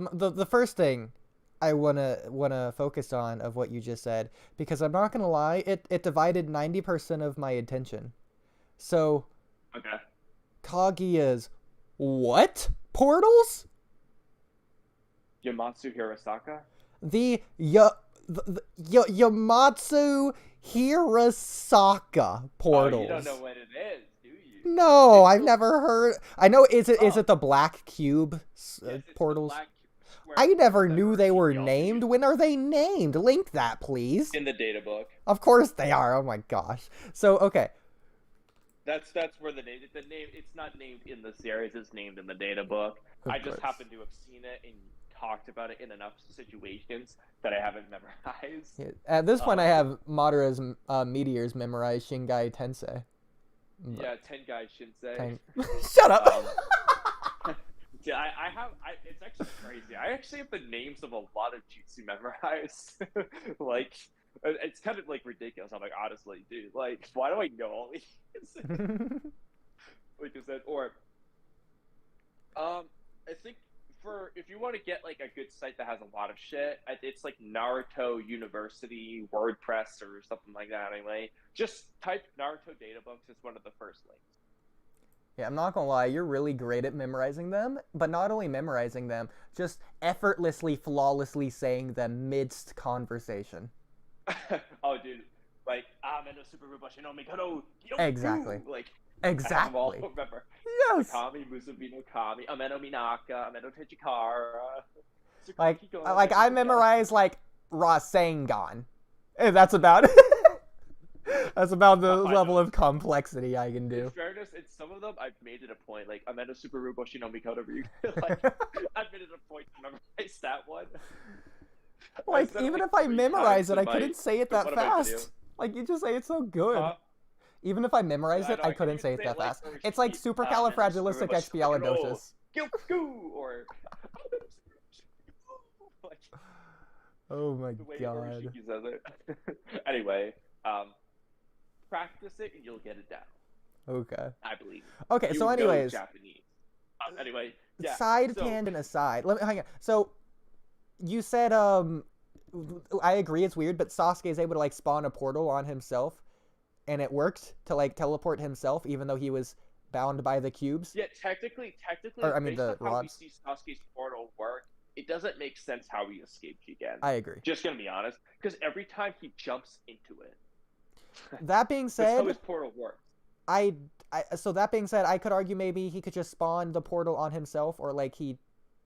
the first thing I wanna focus on of what you just said, because I'm not gonna lie, it divided 90% of my attention. So Okay. Kaguya's what? Portals? Yamatsu Hirasaka? The Yamatsu Hirasaka portals. Oh, you don't know what it is, do you? No, I've never heard. I know. Is it the black cube Yes, it's the portals? black square I never that knew are they were yellow. named. When are they named? Link that, please. In the data book. Of course they are. Oh my gosh. So okay. That's where the name. It's not named in the series. It's named in the data book. Of I just course. happen to have seen it and talked about it in enough situations that I haven't memorized. Yeah, at this point, I have Madara's Meteors memorized. Shingai Tensei. But- Yeah, Tengai Shinsei. Ten- Shut up. Yeah, I have. It's actually crazy. I actually have the names of a lot of jutsu memorized. Like, it's kind of like ridiculous. I'm like, honestly, dude, like, why do I know all these? Like I said, or, I think if you want to get like a good site that has a lot of shit, it's like Naruto University WordPress or something like that. Anyway, just type Naruto databooks as one of the first links. Yeah, I'm not gonna lie, you're really great at memorizing them, but not only memorizing them, just effortlessly, flawlessly saying them midst conversation. Oh, dude, like Ameno Super Rubashi no Mikado. Exactly. Like Exactly. I have them all, remember? Yes. Kami, Musubi no Kami, Ameno Minaka, Ameno Techikara. Like I memorize like Rasengan. And that's about it. That's about the level of complexity I can do. In fairness, in some of them, I've made it a point. Like, Ameno Super Ruboshi no Mikoto Ryu. Like, I've made it a point to memorize that one. Like, said it, even like, if I 3 memorize times it, in I my- couldn't say it what that am I to do? fast. Like, you just say it so good. Huh? Even if I memorized Yeah, it, know, I couldn't even say it that like fast. Roshi, It's like supercalifragilisticexpialidocious. Gilgoo, or like Oh my the way god. Momoshiki says it. Anyway, practice it and you'll get it down. Okay. I believe. Okay, You so know anyways, Japanese. Anyway, yeah. side so, tangent aside, let me hang on. So, you said I agree it's weird, but Sasuke is able to like spawn a portal on himself, and it worked to like teleport himself, even though he was bound by the cubes. Yeah, technically, Or, I mean, based the on how we rods. see Sasuke's portal work, it doesn't make sense how he escaped again. I agree. Just gonna be honest, because every time he jumps into it, That being that's how said, his portal works. so that being said, I could argue maybe he could just spawn the portal on himself, or like he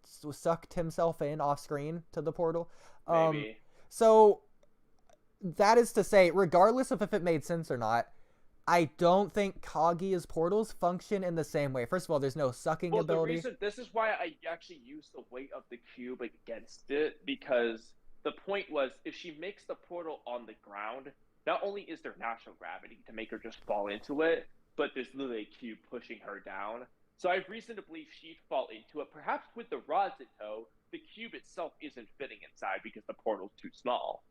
sucked himself in off screen to the portal. Maybe. So that is to say, regardless of if it made sense or not, I don't think Kaguya's portals function in the same way. First of all, there's no sucking Well, ability. this is why I actually used the weight of the cube against it, because the point was, if she makes the portal on the ground, not only is there natural gravity to make her just fall into it, but there's literally a cube pushing her down. So I have reason to believe she'd fall into it. Perhaps with the rods in tow, the cube itself isn't fitting inside because the portal's too small.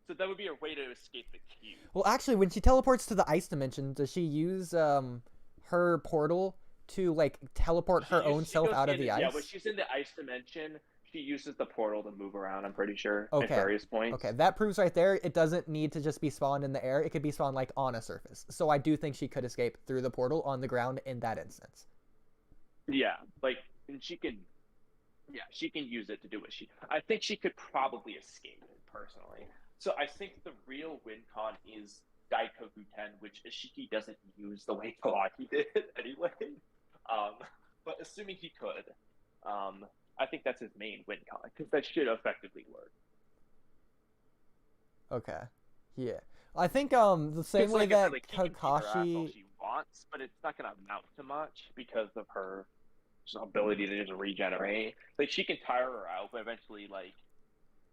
So that would be a way to escape the cube. Well, actually, when she teleports to the ice dimension, does she use her portal to like teleport her own self goes out of in- the ice? Yeah, when she's in the ice dimension, she uses the portal to move around, I'm pretty sure, Okay. at various points. Okay, that proves right there it doesn't need to just be spawned in the air. It could be spawned like on a surface. So I do think she could escape through the portal on the ground in that instance. Yeah, like, and she can use it to do what I think she could probably escape it, personally. So I think the real win con is Daikoku 10, which Isshiki doesn't use the way Kawaki did anyway. But assuming he could, I think that's his main win con, because that should effectively work. Okay. Yeah. I think the same way that he can beat her ass all Kakashi. she wants, but it's not gonna amount to much because of her ability to just regenerate. Like, she can tire her out, but eventually, like,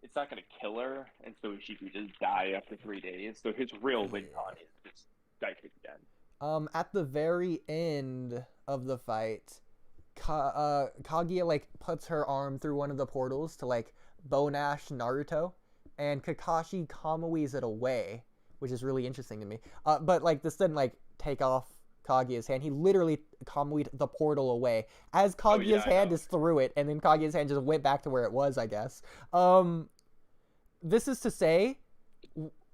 it's not gonna kill her, and so she could just die after 3 days. So his real win con is just die kick again. At the very end of the fight, Kaguya like puts her arm through one of the portals to like Bonash Naruto, and Kakashi Kamui's it away, which is really interesting to me. But like this didn't like take off Kaguya's hand. He literally Kamui'd the portal away as Kaguya's hand is through it, and then Kaguya's hand just went back to where it was, I guess. This is to say,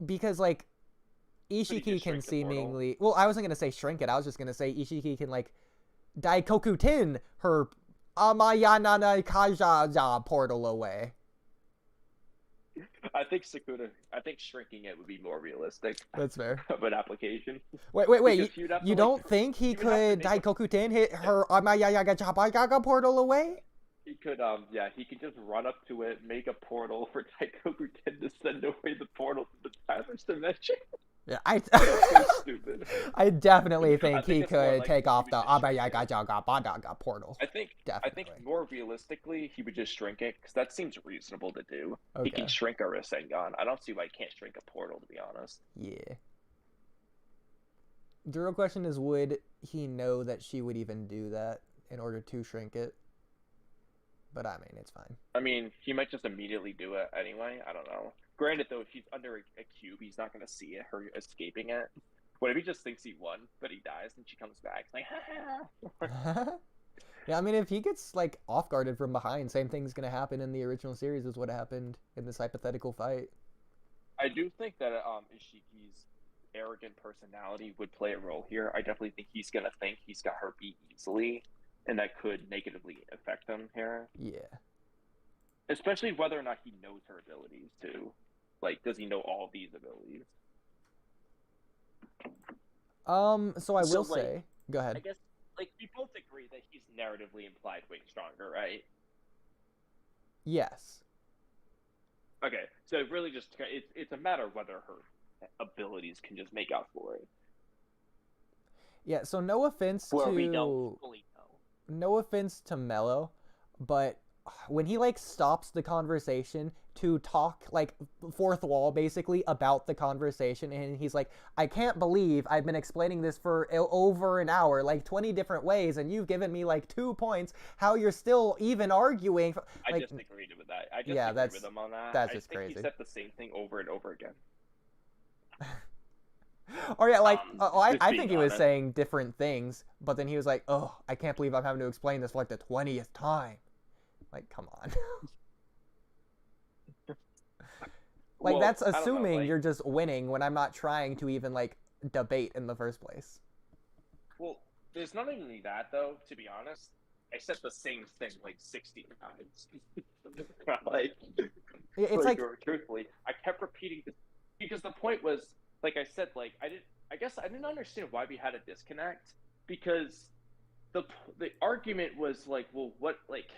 because, like, Isshiki can seemingly... Well, I wasn't going to say shrink it. I was just going to say Isshiki can, like, Daikoku Ten her Amayanana Kajaja portal away. I think shrinking it would be more realistic. That's fair. Of an application. Wait. You don't think he could Daikoku Ten hit her Amayanana portal away? He could, he could just run up to it, make a portal for Daikoku Ten to send away the portal to the Tyler's dimension. Yeah, so stupid. I definitely think he could take off the Abayagaga portal. I think more realistically, he would just shrink it, because that seems reasonable to do. Okay. He can shrink a Rasengan. I don't see why he can't shrink a portal, to be honest. Yeah. The real question is, would he know that she would even do that in order to shrink it? But I mean, it's fine. I mean, he might just immediately do it anyway. I don't know. Granted, though, if he's under a cube, he's not going to see it, her escaping it. What if he just thinks he won, but he dies, and she comes back? It's like, ha. Yeah, I mean, if he gets, like, off-guarded from behind, same thing's going to happen in the original series as what happened in this hypothetical fight. I do think that Isshiki's arrogant personality would play a role here. I definitely think he's going to think he's got her beat easily, and that could negatively affect him here. Yeah. Especially whether or not he knows her abilities, too. Like, does he know all these abilities? So I will say... Go ahead. I guess, like, we both agree that he's narratively implied way stronger, right? Yes. Okay, so it really just... It's a matter of whether her abilities can just make out for it. Yeah, so no offense to... we don't fully know. No offense to Mello, but... when he, like, stops the conversation to talk, like, fourth wall, basically, about the conversation, and he's like, I can't believe I've been explaining this for over an hour, like, 20 different ways, and you've given me, like, 2 points, how you're still even arguing. Like, I just agreed with that. I just agreed with him on that. That's just crazy. He said the same thing over and over again. Or yeah, like, I think he was saying different things, but then he was like, oh, I can't believe I'm having to explain this for, like, the 20th time. Like, come on. Like, well, that's assuming like, you're just winning when I'm not trying to even, like, debate in the first place. Well, there's not only that, though, to be honest. I said the same thing, like, 60 times. Like, it's like... Truthfully, I kept repeating this. Because the point was, like I said, like, I guess I didn't understand why we had a disconnect. Because the argument was, like, well, what, like...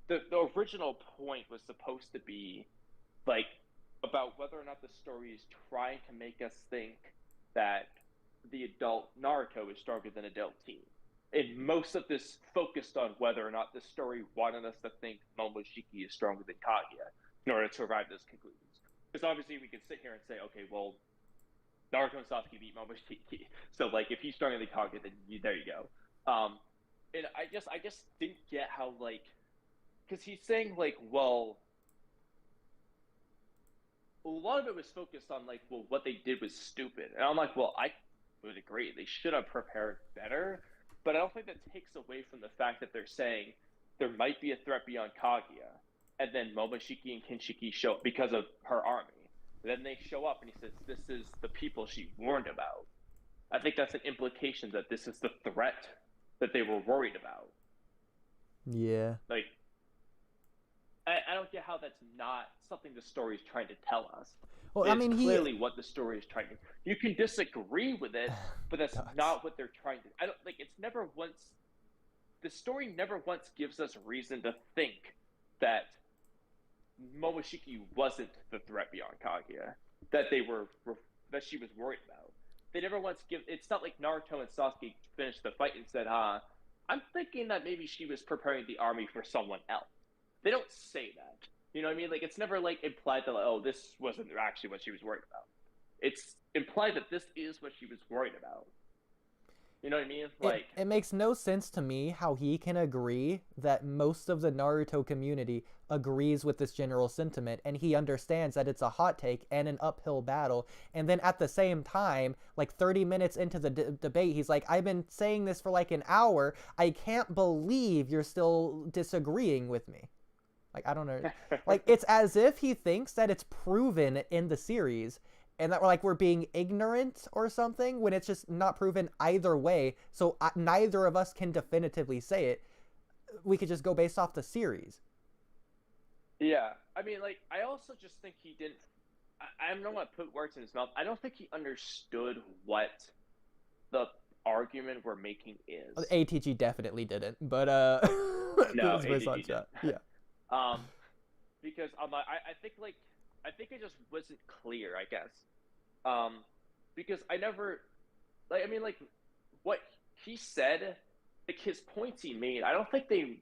The original point was supposed to be, like, about whether or not the story is trying to make us think that the adult Naruto is stronger than adult Teen. And most of this focused on whether or not the story wanted us to think Momoshiki is stronger than Kaguya in order to arrive at those conclusions. Because obviously we can sit here and say, okay, well, Naruto and Sasuke beat Momoshiki. So, like, if he's stronger than Kaguya, then there you go. And I just didn't get how, like... Because he's saying, like, well, a lot of it was focused on, like, well, what they did was stupid. And I'm like, well, I would agree. They should have prepared better. But I don't think that takes away from the fact that they're saying there might be a threat beyond Kaguya. And then Momoshiki and Kinshiki show up because of her army. Then they show up and he says, this is the people she warned about. I think that's an implication that this is the threat that they were worried about. Yeah. Like, I don't get how that's not something the story is trying to tell us. Well, I mean, clearly what the story is trying to... You can disagree with it, but that's not what they're trying to... I don't like. It's never once... The story never once gives us reason to think that Momoshiki wasn't the threat beyond Kaguya, that that she was worried about. They never once give... It's not like Naruto and Sasuke finished the fight and said, I'm thinking that maybe she was preparing the army for someone else. They don't say that. You know what I mean? Like, it's never, like, implied that, like, oh, this wasn't actually what she was worried about. It's implied that this is what she was worried about. You know what I mean? Like, it makes no sense to me how he can agree that most of the Naruto community agrees with this general sentiment, and he understands that it's a hot take and an uphill battle. And then at the same time, like 30 minutes into the debate, he's like, I've been saying this for like an hour. I can't believe you're still disagreeing with me. Like, I don't know. Like, it's as if he thinks that it's proven in the series and that we're being ignorant or something, when it's just not proven either way. So neither of us can definitively say it. We could just go based off the series. yeah. I mean, like, I also just think he didn't. I don't want to put words in his mouth. I don't think he understood what the argument we're making is. ATG definitely didn't, but No, that's my ATG thoughts, didn't. yeah. Because I think it just wasn't clear, I guess. Because I never, like, I mean, like, what he said, like, his points he made, I don't think they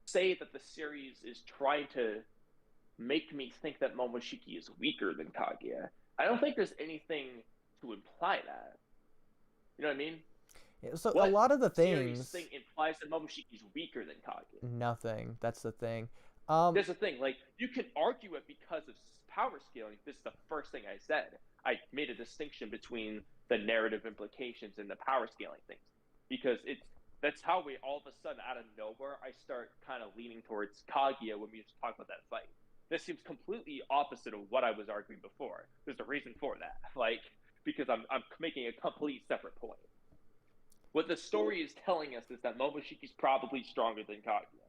say that the series is trying to make me think that Momoshiki is weaker than Kaguya. I don't think there's anything to imply that. You know what I mean? Yeah, so What a lot of the series things thing implies that Momoshiki's weaker than Kage. nothing. That's the thing. There's the thing, like, you can argue it because of power scaling. This is the first thing I said. I made a distinction between the narrative implications and the power scaling things. Because that's how we all of a sudden, out of nowhere, I start kind of leaning towards Kaguya when we just talk about that fight. This seems completely opposite of what I was arguing before. There's a reason for that. Like, because I'm making a complete separate point. What the story is telling us is that Momoshiki's probably stronger than Kaguya.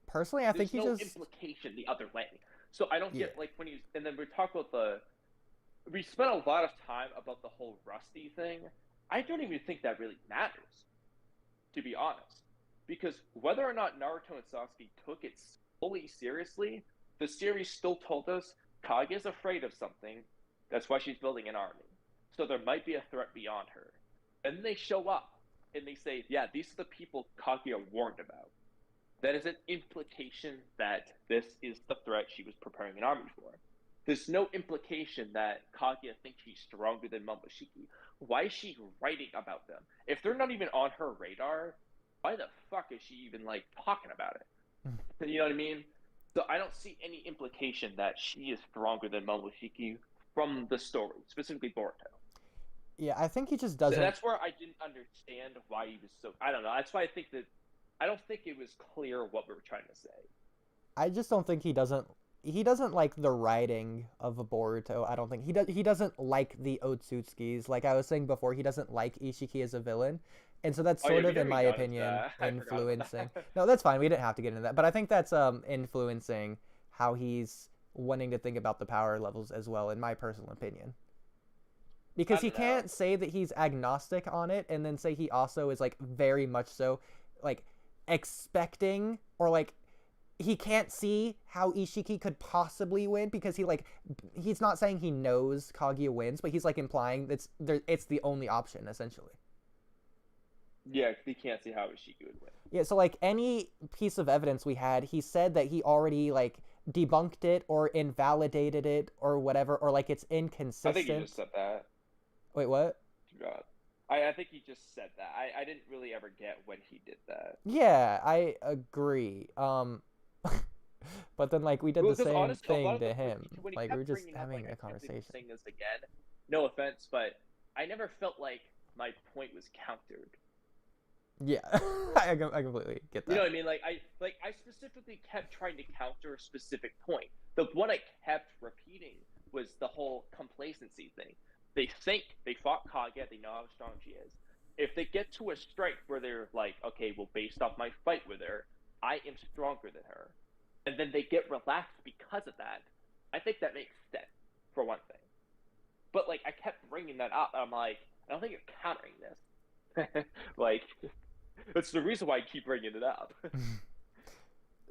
Personally, I think There's he no just implication the other way. So I don't get, like, when he's, and then we talk about we spent a lot of time about the whole Rusty thing. I don't even think that really matters, to be honest. Because whether or not Naruto and Sasuke took it fully seriously, the series still told us Kage is afraid of something. That's why she's building an army. So there might be a threat beyond her. And then they show up and they say, yeah, these are the people Kaguya warned about. That is an implication that this is the threat she was preparing an army for. There's no implication that Kaguya thinks she's stronger than Momoshiki. Why is she writing about them? If they're not even on her radar, why the fuck is she even, like, talking about it? You know what I mean? So I don't see any implication that she is stronger than Momoshiki from the story, specifically Boruto. Yeah, I think he just doesn't. So that's where I didn't understand why he was so. I don't know. That's why I think that I don't think it was clear what we were trying to say. I just don't think he doesn't. He doesn't like the writing of a Boruto. I don't think he doesn't like the Otsutsukis. Like I was saying before, he doesn't like Isshiki as a villain, and so that's sort of, in my opinion, influencing. No, that's fine. We didn't have to get into that, but I think that's influencing how he's wanting to think about the power levels as well, in my personal opinion. Because he can't say that he's agnostic on it and then say he also is, like, very much so, like, expecting, or, like, he can't see how Isshiki could possibly win because he's not saying he knows Kaguya wins, but he's, like, implying it's the only option, essentially. Yeah, he can't see how Isshiki would win. Yeah, so, like, any piece of evidence we had, he said that he already, like, debunked it or invalidated it or whatever, or, like, it's inconsistent. I think he just said that. Wait, what? God. I think he just said that. I didn't really ever get when he did that. Yeah, I agree. But then, like, we did the same honestly, thing to him. Like, we were just having a conversation. Saying this again, no offense, but I never felt like my point was countered. Yeah, I completely get that. You know what I mean? Like I specifically kept trying to counter a specific point. The one I kept repeating was the whole complacency thing. They think they fought Kage, they know how strong she is. If they get to a strength where they're like, okay, well, based off my fight with her, I am stronger than her, and then they get relaxed because of that, I think that makes sense, for one thing. But, like, I kept bringing that up, and I'm like, I don't think you're countering this. Like, that's the reason why I keep bringing it up.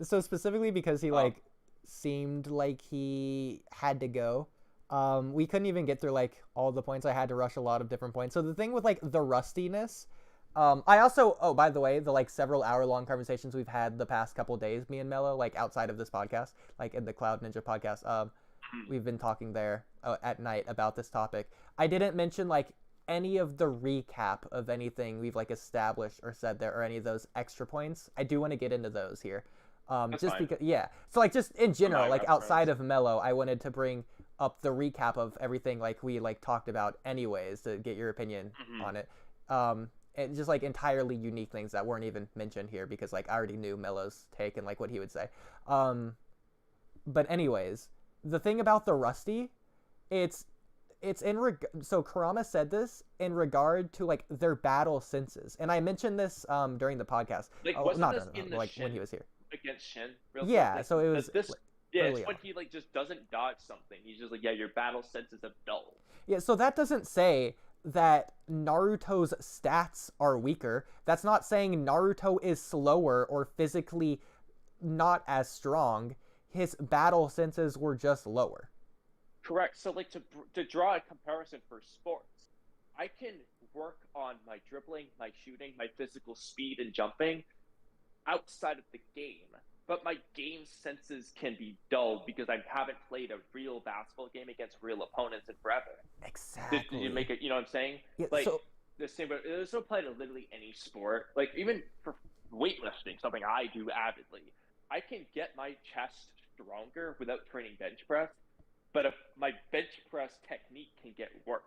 So specifically because he, like, seemed like he had to go, we couldn't even get through, like, all the points. I had to rush a lot of different points. So the thing with, like, the rustiness, I also, by the way, the, like, several hour-long conversations we've had the past couple days, me and Mello, like, outside of this podcast, like, in the Cloud Ninja podcast, we've been talking there at night about this topic. I didn't mention, like, any of the recap of anything we've like established or said there, or any of those extra points, I do want to get into those here. Just fine. because, yeah. So like just in general, like reference. outside of Mello, I wanted to bring up the recap of everything like we like talked about anyways to get your opinion on it. And just like entirely unique things that weren't even mentioned here because like I already knew Mello's take and like what he would say. But anyways, the thing about the Rusty, it's so Kurama said this in regard to like their battle senses, and I mentioned this during the podcast. Like, Like when he was here against Shin? Yeah, like, so it was this. like, Yeah, early it's when on. he like just doesn't dodge something. He's just like, yeah, your battle senses have dulled. Yeah, so that doesn't say that Naruto's stats are weaker. That's not saying Naruto is slower or physically not as strong. His battle senses were just lower. Correct. So like to draw a comparison for sports, I can work on my dribbling, my shooting, my physical speed and jumping outside of the game. But my game senses can be dulled because I haven't played a real basketball game against real opponents in forever. Exactly. Did you make it? You know what I'm saying? Yeah, like so the same, but it's applied to literally any sport. Like even for weightlifting, something I do avidly, I can get my chest stronger without training bench press. But if my bench press technique can get worse,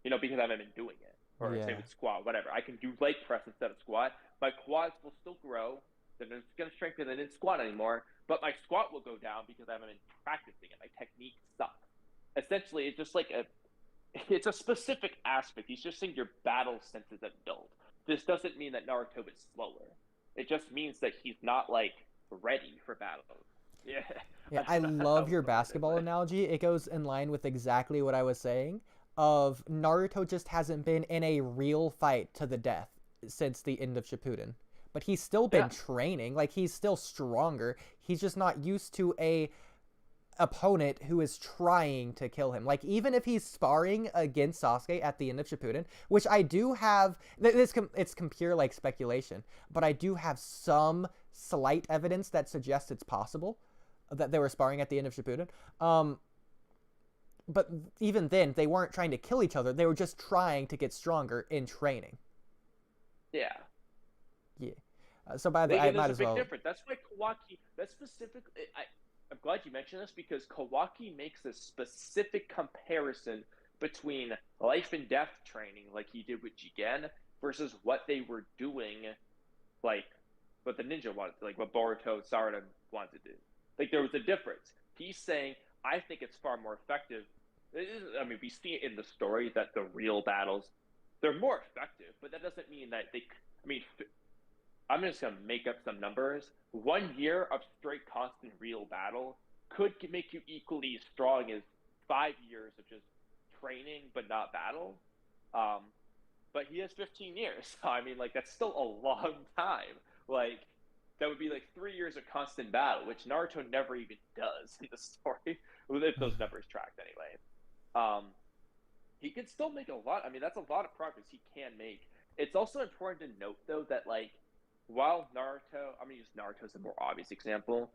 you know, because I haven't been doing it, or Yeah. say with squat, whatever, I can do leg press instead of squat. My quads will still grow. Then it's going to strengthen. I didn't squat anymore, but my squat will go down because I haven't been practicing it. My technique sucks. Essentially, it's just like it's a specific aspect. He's just saying your battle senses have dulled. This doesn't mean that Naruto is slower. It just means that he's not like ready for battle. Yeah. Yeah, I love your basketball analogy. It goes in line with exactly what I was saying. Of Naruto just hasn't been in a real fight to the death since the end of Shippuden. But he's still been training. Like, he's still stronger. He's just not used to a opponent who is trying to kill him. Like, even if he's sparring against Sasuke at the end of Shippuden, which I do have, it's pure like speculation, but I do have some slight evidence that suggests it's possible that they were sparring at the end of Shippuden. But even then, they weren't trying to kill each other. They were just trying to get stronger in training. Yeah. Yeah. So by the way, I might as well. Difference. That's why Kawaki. That's specifically. I'm glad you mentioned this because Kawaki makes a specific comparison between life and death training, like he did with Jigen, versus what they were doing, like what the ninja wanted, like what Boruto, Sarada wanted to do. Like there was a difference. He's saying, I think it's far more effective. I mean, we see it in the story that the real battles, they're more effective, but that doesn't mean that they. I mean, I'm just gonna make up some numbers. 1 year of straight constant real battle could make you equally strong as 5 years of just training but not battle. But he has 15 years. So, I mean, like that's still a long time. Like that would be like 3 years of constant battle, which Naruto never even does in the story. If those numbers tracked anyway. He can still make a lot. I mean, that's a lot of progress he can make. It's also important to note, though, that, like, while Naruto, I'm going to use Naruto as a more obvious example,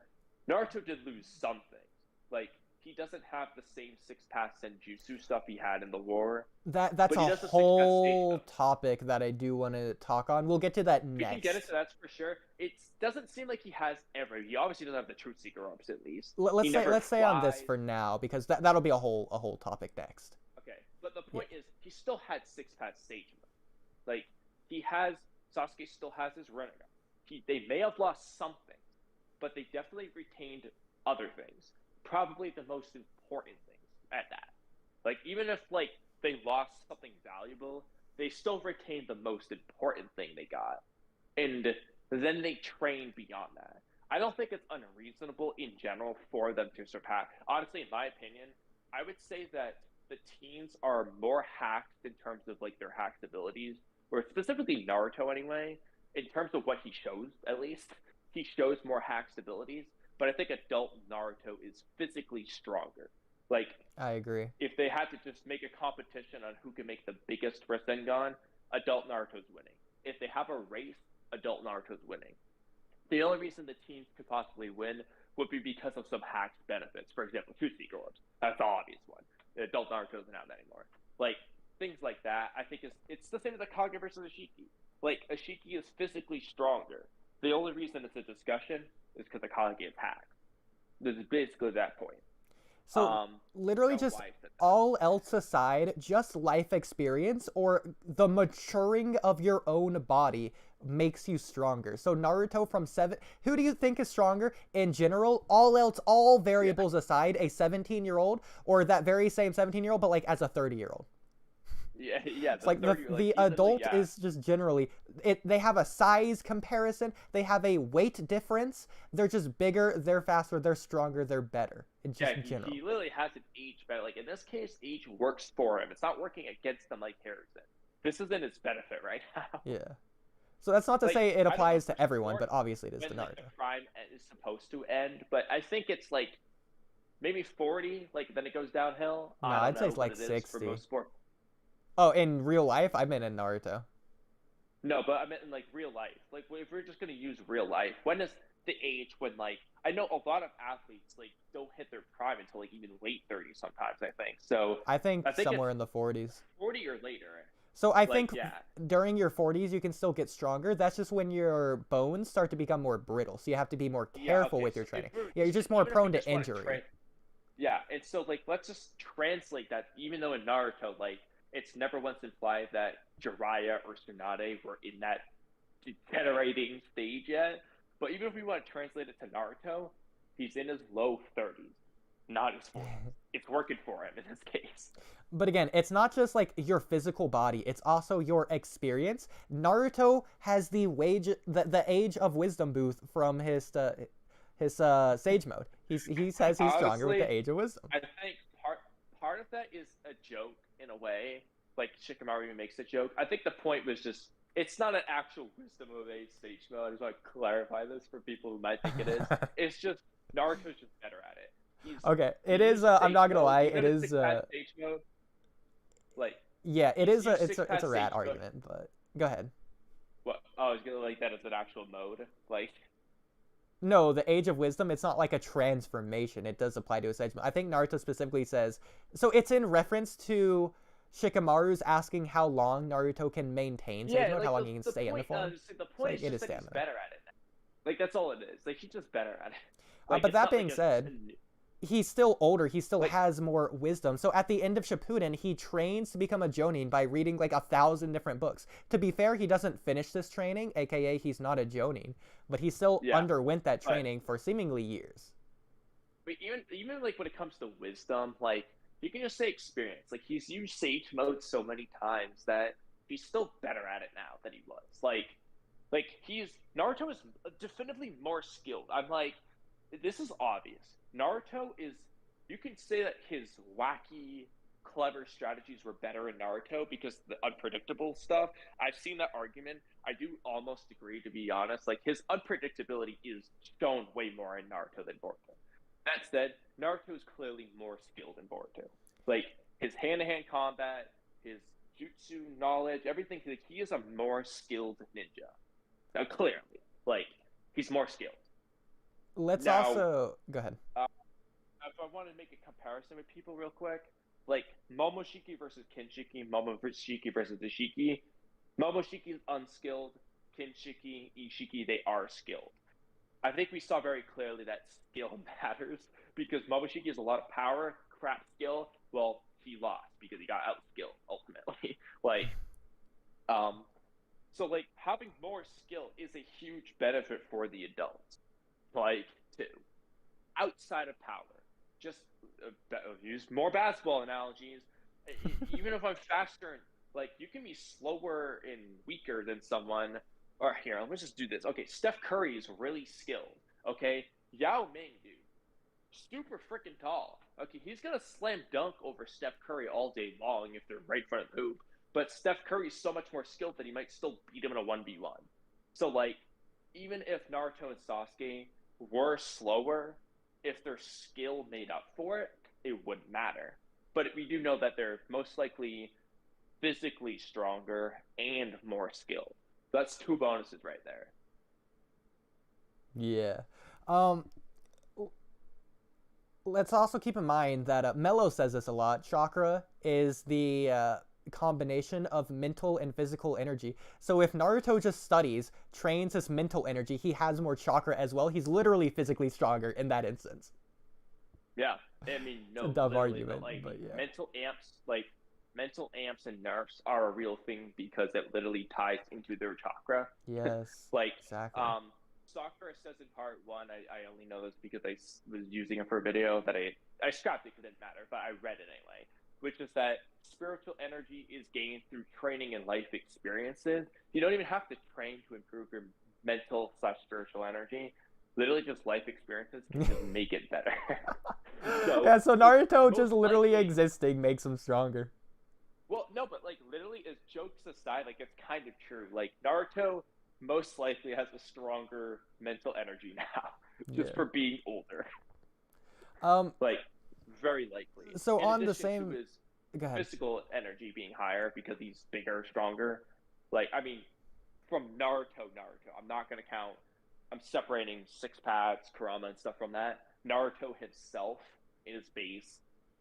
Naruto did lose some things. Like, he doesn't have the same six-path Senjutsu stuff he had in the war. That's a whole topic that I do want to talk on. We'll get to that next. We can get into that for sure. It doesn't seem like he has he obviously doesn't have the Truth Seeker orbs, at least. Let's say on this for now, because that'll be a whole topic next. Okay, but the point is, he still had six-path Sage mode. Like, Sasuke still has his Rinnegan. They may have lost something, but they definitely retained other things. Probably the most important things at that. Like, even if, like, they lost something valuable, they still retained the most important thing they got. And then they train beyond that. I don't think it's unreasonable in general for them to surpass. Honestly, in my opinion, I would say that the teens are more hacked in terms of, like, their hacked abilities, or specifically Naruto anyway, in terms of what he shows, at least. He shows more hacked abilities, but I think adult Naruto is physically stronger. Like, I agree. If they had to just make a competition on who can make the biggest Rasengan, adult Naruto's winning. If they have a race, adult Naruto's winning. The only reason the teens could possibly win would be because of some hacked benefits. For example, Truth Seeker orbs. That's the obvious one. Adult Naruto doesn't have that anymore. Like, things like that. I think it's the same as the Kage versus Isshiki. Like Isshiki is physically stronger. The only reason it's a discussion is because the Kage is hacked. This is basically that point. So literally no just life in that. all else aside, just life experience or the maturing of your own body makes you stronger. So Naruto from 7, who do you think is stronger in general? All else, all variables aside, a 17-year-old or that very same 17-year-old, but like as a 30-year-old? Yeah. It's like the adult is just generally they have a size comparison, they have a weight difference, they're just bigger, they're faster, they're stronger, they're better. In just general. He literally has an age better. Like in this case, age works for him. It's not working against him like Harrison. This is in his benefit right now. Yeah. So that's not to Like, say it I don't applies know to everyone, for but obviously it is when to like, Naruto. the prime is supposed to end, but I think it's like maybe 40. Like then it goes downhill. No, I don't I'd say know it's what like it is 60. for most sport. Oh, in real life? I meant in Naruto. No, but I meant in like real life. Like if we're just gonna use real life, when is the age when like I know a lot of athletes like don't hit their prime until like even late 30s sometimes. I think so. I think somewhere it's in the 40s. 40 or later. So I Like, think yeah. during your 40s you can still get stronger. That's just when your bones start to become more brittle. So you have to be more careful with your training. Yeah, you're just more prone to injury. Yeah, and so like let's just translate that. Even though in Naruto, like it's never once implied that Jiraiya or Tsunade were in that degenerating stage yet. But even if we want to translate it to Naruto, he's in his low 30s, not his 40s. It's working for him in this case. But again, it's not just like your physical body, it's also your experience. Naruto has the age of wisdom booth from his sage mode. He says he's stronger with the age of wisdom. I think part of that is a joke in a way. Like Shikamaru even makes a joke. I think the point was just it's not an actual wisdom of age stage mode. I just want to clarify this for people who might think it is. It's just Naruto's just better at it. Okay, it is. I'm not gonna lie. It is. Stage mode, like yeah, it is. It's a rat stage argument, but go ahead. What? Oh, I was gonna like that as an actual mode, like. No, the Age of Wisdom, it's not like a transformation. It does apply to a sage mode. I think Naruto specifically says... So it's in reference to Shikamaru's asking how long Naruto can maintain sage mode, how long he can stay in the form. The point is just that he's better at it now. Like, that's all it is. Like, he's just better at it. Like, but that being said... He's still older. He still has more wisdom. So at the end of Shippuden, he trains to become a Jonin by reading like 1,000 different books. To be fair, he doesn't finish this training, aka he's not a Jonin, but he still underwent that training for seemingly years. But even like when it comes to wisdom, like you can just say experience. Like he's used Sage Mode so many times that he's still better at it now than he was. Like Naruto is definitively more skilled. I'm like, this is obvious. Naruto is, you can say that his wacky, clever strategies were better in Naruto because the unpredictable stuff. I've seen that argument. I do almost agree, to be honest. Like, his unpredictability is shown way more in Naruto than Boruto. That said, Naruto is clearly more skilled in Boruto. Like, his hand-to-hand combat, his jutsu knowledge, everything, like, he is a more skilled ninja. Now, clearly. Like, he's more skilled. Let's also... Go ahead. If I want to make a comparison with people real quick, like Momoshiki versus Kinshiki, Momoshiki versus Isshiki. Momoshiki is unskilled. Kinshiki, Isshiki, they are skilled. I think we saw very clearly that skill matters because Momoshiki has a lot of power, crap skill. Well, he lost because he got outskilled ultimately. So like having more skill is a huge benefit for the adults. Like, too. Outside of power, just use more basketball analogies. Even if I'm faster, like, you can be slower and weaker than someone. Or here, let's just do this. Okay, Steph Curry is really skilled. Okay, Yao Ming, dude, super freaking tall. Okay, he's gonna slam dunk over Steph Curry all day long if they're right in front of the hoop. But Steph Curry's so much more skilled that he might still beat him in a 1v1. So, like, even if Naruto and Sasuke were slower, if their skill made up for it, it wouldn't matter. But we do know that they're most likely physically stronger and more skilled. That's 2 bonuses right there. Yeah. Let's also keep in mind that Mello says this a lot. Chakra is the combination of mental and physical energy. So if Naruto just studies, trains his mental energy, he has more chakra as well. He's literally physically stronger in that instance. Yeah, I mean, no, It's a dumb literally, argument, but, but yeah. mental amps and nerfs are a real thing because it literally ties into their chakra. Yes. Like, exactly. Sakura says in part 1, I only know this because I was using it for a video that I scrapped it because it didn't matter, but I read it anyway, which is that spiritual energy is gained through training and life experiences. You don't even have to train to improve your mental/spiritual energy. Literally just life experiences can just make it better. So Naruto just most literally likely- existing makes him stronger. Well, no, but like literally, as jokes aside, like it's kind of true. Like Naruto most likely has a stronger mental energy now, just Yeah. for being older. Like very likely. So In on the addition same- to his Go ahead. physical energy being higher because he's bigger, stronger. Like I mean, from Naruto, I'm not gonna count. I'm separating six pads, Kurama, and stuff from that. Naruto himself, in his base,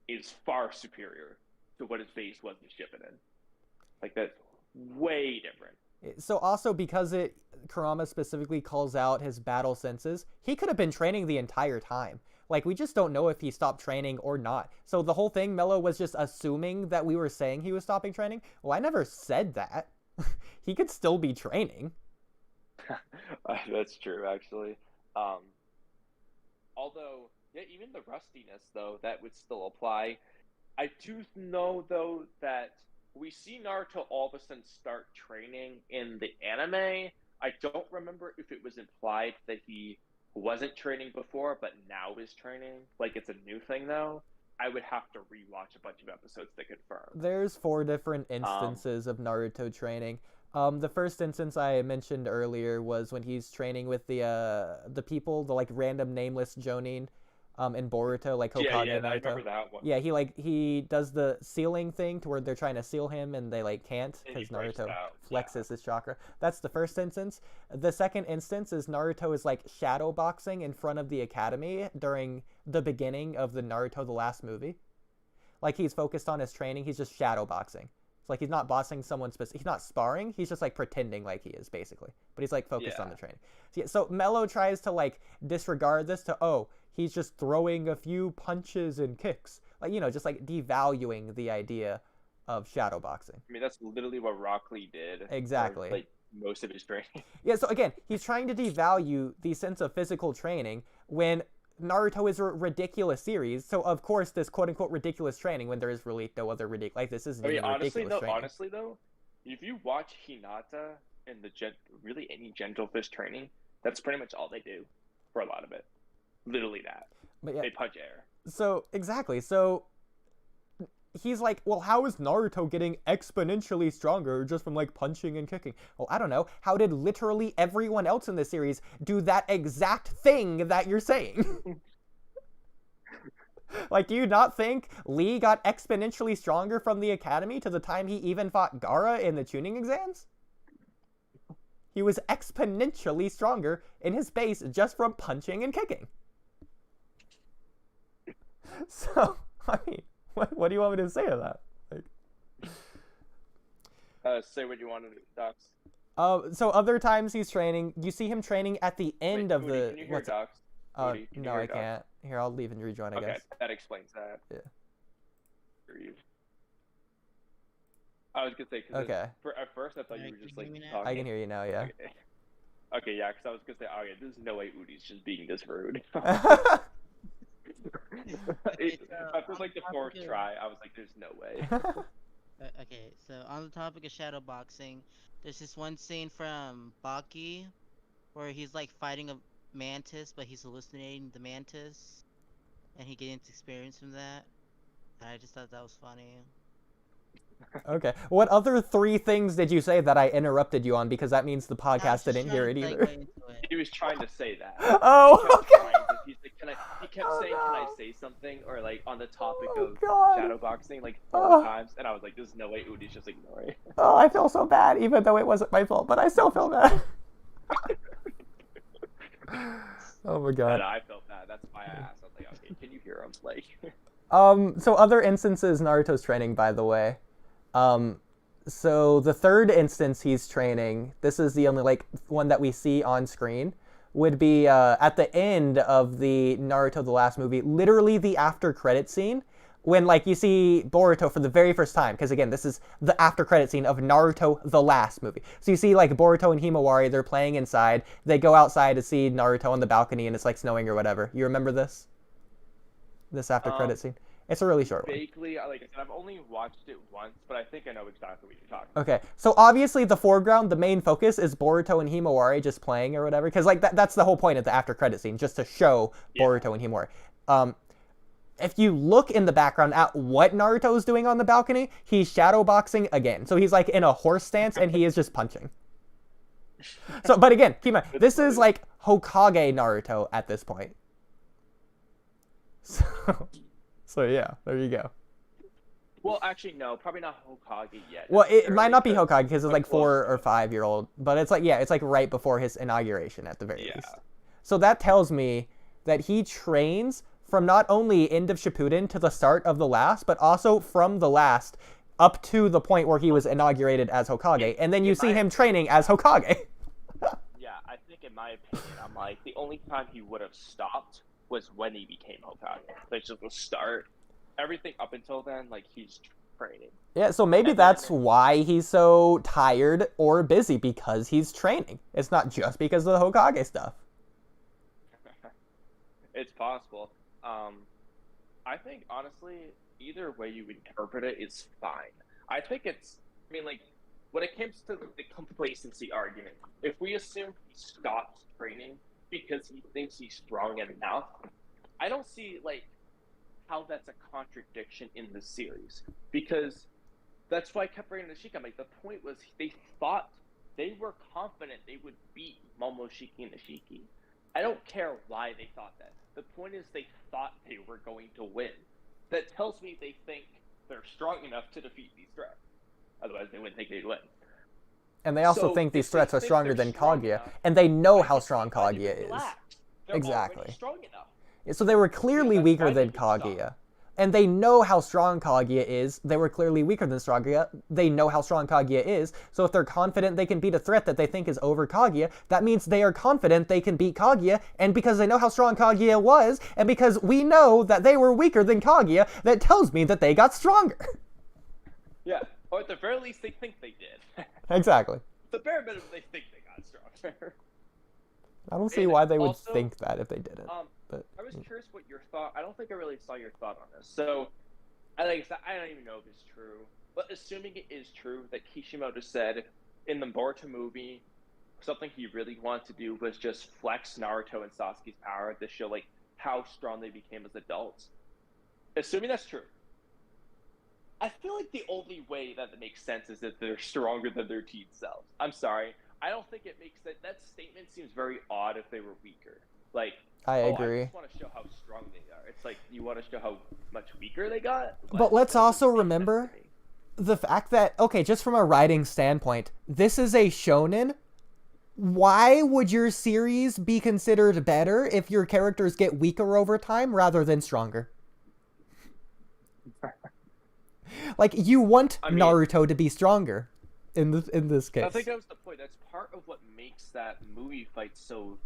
is far superior to what his base was in Shippuden. Like that's way different. So also because Kurama specifically calls out his battle senses, he could have been training the entire time. Like we just don't know if he stopped training or not. So the whole thing, Mello was just assuming that we were saying he was stopping training. Well, I never said that. He could still be training. That's true, actually. Although, yeah, even the rustiness, though, that would still apply. I do know, though, that we see Naruto all of a sudden start training in the anime. I don't remember if it was implied that he wasn't training before, but now is training. Like, it's a new thing, though. I would have to rewatch a bunch of episodes to confirm. There's 4 different instances of Naruto training. The first instance I mentioned earlier was when he's training with the people, the like random nameless Jonin, in Boruto, like Hokage Yeah, Naruto. I remember that one. Yeah, he does the sealing thing to where they're trying to seal him and they like can't And he because breaks Naruto out, flexes his chakra. That's the first instance. The second instance is Naruto is like shadow boxing in front of the academy during the beginning of the Naruto the last movie. Like he's focused on his training, he's just shadow boxing. It's like he's not bossing someone specific. He's not sparring. He's just like pretending like he is basically. But he's like focused on the training. So Mello tries to like disregard this to he's just throwing a few punches and kicks. Like just like devaluing the idea of shadow boxing. I mean, that's literally what Rock Lee did. Exactly. For, like most of his training. Yeah. So again, he's trying to devalue the sense of physical training when Naruto is a ridiculous series, so of course this quote-unquote ridiculous training when there is really no other ridiculous, like this isn't even ridiculous training. Honestly though, if you watch Hinata and really any Gentlefish training, that's pretty much all they do for a lot of it. Literally that. But yeah, they punch air. So exactly. So he's like, well, how is Naruto getting exponentially stronger just from like punching and kicking? Well, I don't know. How did literally everyone else in the series do that exact thing that you're saying? Like, do you not think Lee got exponentially stronger from the academy to the time he even fought Gaara in the tuning exams? He was exponentially stronger in his base just from punching and kicking. So, I mean, what do you want me to say to that? Like, say what you wanted, Docs. So other times he's training, you see him training at the end of Oodie, the. Can you hear Docs? Oodie, can you No, hear I Docs? can't. Here, I'll leave and rejoin. I Okay, guess. that explains that. Yeah. I was gonna say Okay. At first I thought you were just like Can you hear me now? talking. I can hear you now. Yeah. Okay, yeah, because I was gonna say, okay, there's no way Oodie's just being this rude. After like the fourth try, I was like, there's no way. Okay, so on the topic of shadow boxing, there's this one scene from Baki where he's like fighting a mantis, but he's hallucinating the mantis, and he gains experience from that. And I just thought that was funny. Okay. What other 3 things did you say that I interrupted you on? Because that means the I was podcast just didn't hear trying it to either. segue into it. He was trying to say that. Oh, He kept okay. trying to- he's like, he kept saying, no. "Can I say something?" Or like on the topic Oh, of God. shadow boxing, like 4 Oh. times, and I was like, "There's no way Oodie's just ignoring." Oh, I feel so bad, even though it wasn't my fault, but I still feel bad. Oh my god. And I felt bad. That's why I asked. I was like, "Okay, can you hear him?" Like, So other instances Naruto's training, by the way. So the third instance he's training, this is the only like one that we see on screen, would be at the end of the Naruto the Last movie, literally the after credit scene, when like you see Boruto for the very first time, because again this is the after credit scene of Naruto the Last movie. So you see like Boruto and Himawari, they're playing inside, they go outside to see Naruto on the balcony and it's like snowing or whatever. You remember this after credit scene? It's a really short one. Vaguely, like I said, I've only watched it once, but I think I know exactly what you're talking about. Okay, so obviously the foreground, the main focus is Boruto and Himawari just playing or whatever, because like that's the whole point of the after credit scene, just to show Boruto and Himawari. If you look in the background at what Naruto is doing on the balcony, he's shadowboxing again. So he's like in a horse stance and he is just punching. So, but again, keep in mind, this is like Hokage Naruto at this point. So yeah, there you go. Well, actually, no, probably not Hokage yet. Well, it might not be Hokage because it's like 4 or 5 year old, but it's like, yeah, it's like right before his inauguration at the very least. So that tells me that he trains from not only end of Shippuden to the start of the last, but also from the last up to the point where he was inaugurated as Hokage, and then you see him training as Hokage. Yeah, I think in my opinion, I'm like, the only time he would have stopped was when he became Hokage. Like, just the start. Everything up until then, like, he's training. Yeah, so maybe that's why he's so tired or busy, because he's training. It's not just because of the Hokage stuff. It's possible. I think, honestly, either way you interpret it is fine. I think it's, I mean, like, when it comes to the complacency argument, if we assume he stops training because he thinks he's strong enough, I don't see, like, how that's a contradiction in the series. Because that's why I kept bringing Isshiki. I'm like, the point was they thought, they were confident they would beat Momoshiki and Isshiki. I don't care why they thought that. The point is they thought they were going to win. That tells me they think they're strong enough to defeat these threats. Otherwise, they wouldn't think they'd win. And they also think these threats are stronger than Kaguya, and they know how strong Kaguya is. Exactly. Strong enough. So they were clearly weaker than Kaguya. And they know how strong Kaguya is. They were clearly weaker than Kaguya. They know how strong Kaguya is. So if they're confident they can beat a threat that they think is over Kaguya, that means they are confident they can beat Kaguya. And because they know how strong Kaguya was, and because we know that they were weaker than Kaguya, that tells me that they got stronger. Yeah, or at the very least, they think they did. Exactly. The bare minimum, they think they got stronger. I don't see why they would think that if they didn't. But I was curious what your thought. I don't think I really saw your thought on this. So, I don't even know if it's true, but assuming it is true that Kishimoto said in the Boruto movie, something he really wanted to do was just flex Naruto and Sasuke's power to show like how strong they became as adults. Assuming that's true, I feel like the only way that it makes sense is that they're stronger than their teen selves. I'm sorry. I don't think it makes sense. That statement seems very odd if they were weaker. Like, I agree. I just want to show how strong they are. It's like, you want to show how much weaker they got? But let's also remember the fact that, okay, just from a writing standpoint, this is a shonen. Why would your series be considered better if your characters get weaker over time rather than stronger? Like, you want Naruto to be stronger in this case. I think that was the point. That's part of what makes that movie fight so,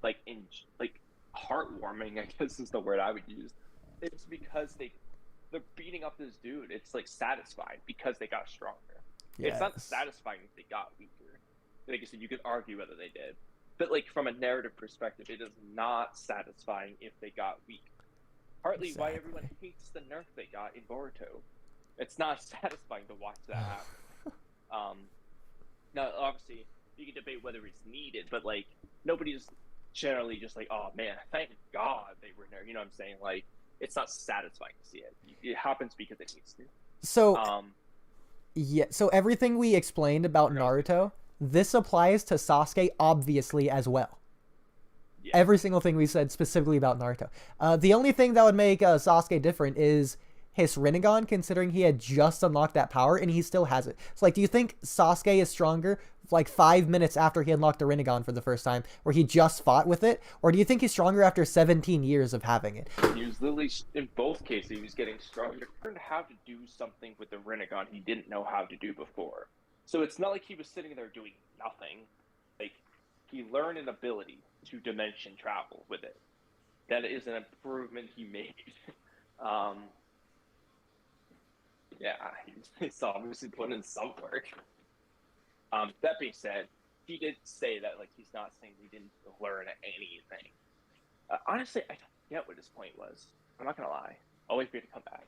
like, heartwarming, I guess is the word I would use. It's because they're beating up this dude. It's, like, satisfying because they got stronger. Yes. It's not satisfying if they got weaker. Like I said, you could argue whether they did. But, like, from a narrative perspective, it is not satisfying if they got weak. Partly why everyone hates the nerf they got in Boruto. It's not satisfying to watch that happen. Now, obviously, you can debate whether it's needed, but, like, nobody's generally just like, oh, man, thank God they were nerfed. You know what I'm saying? Like, it's not satisfying to see it. It happens because it needs to. So, yeah, so everything we explained about Naruto, this applies to Sasuke, obviously, as well. Yeah. Every single thing we said specifically about Naruto. The only thing that would make Sasuke different is his Rinnegan, considering he had just unlocked that power and he still has it. So, like, do you think Sasuke is stronger, like, 5 minutes after he unlocked the Rinnegan for the first time, where he just fought with it? Or do you think he's stronger after 17 years of having it? He was literally, in both cases, he was getting stronger. He learned how to do something with the Rinnegan he didn't know how to do before. So it's not like he was sitting there doing nothing. Like, he learned an ability to dimension travel with it. That is an improvement he made. Yeah, he's obviously put in some work. That being said, he did say that, like, he's not saying he didn't learn anything. Honestly, I don't get what his point was. I'm not gonna lie. I'll wait for you to come back.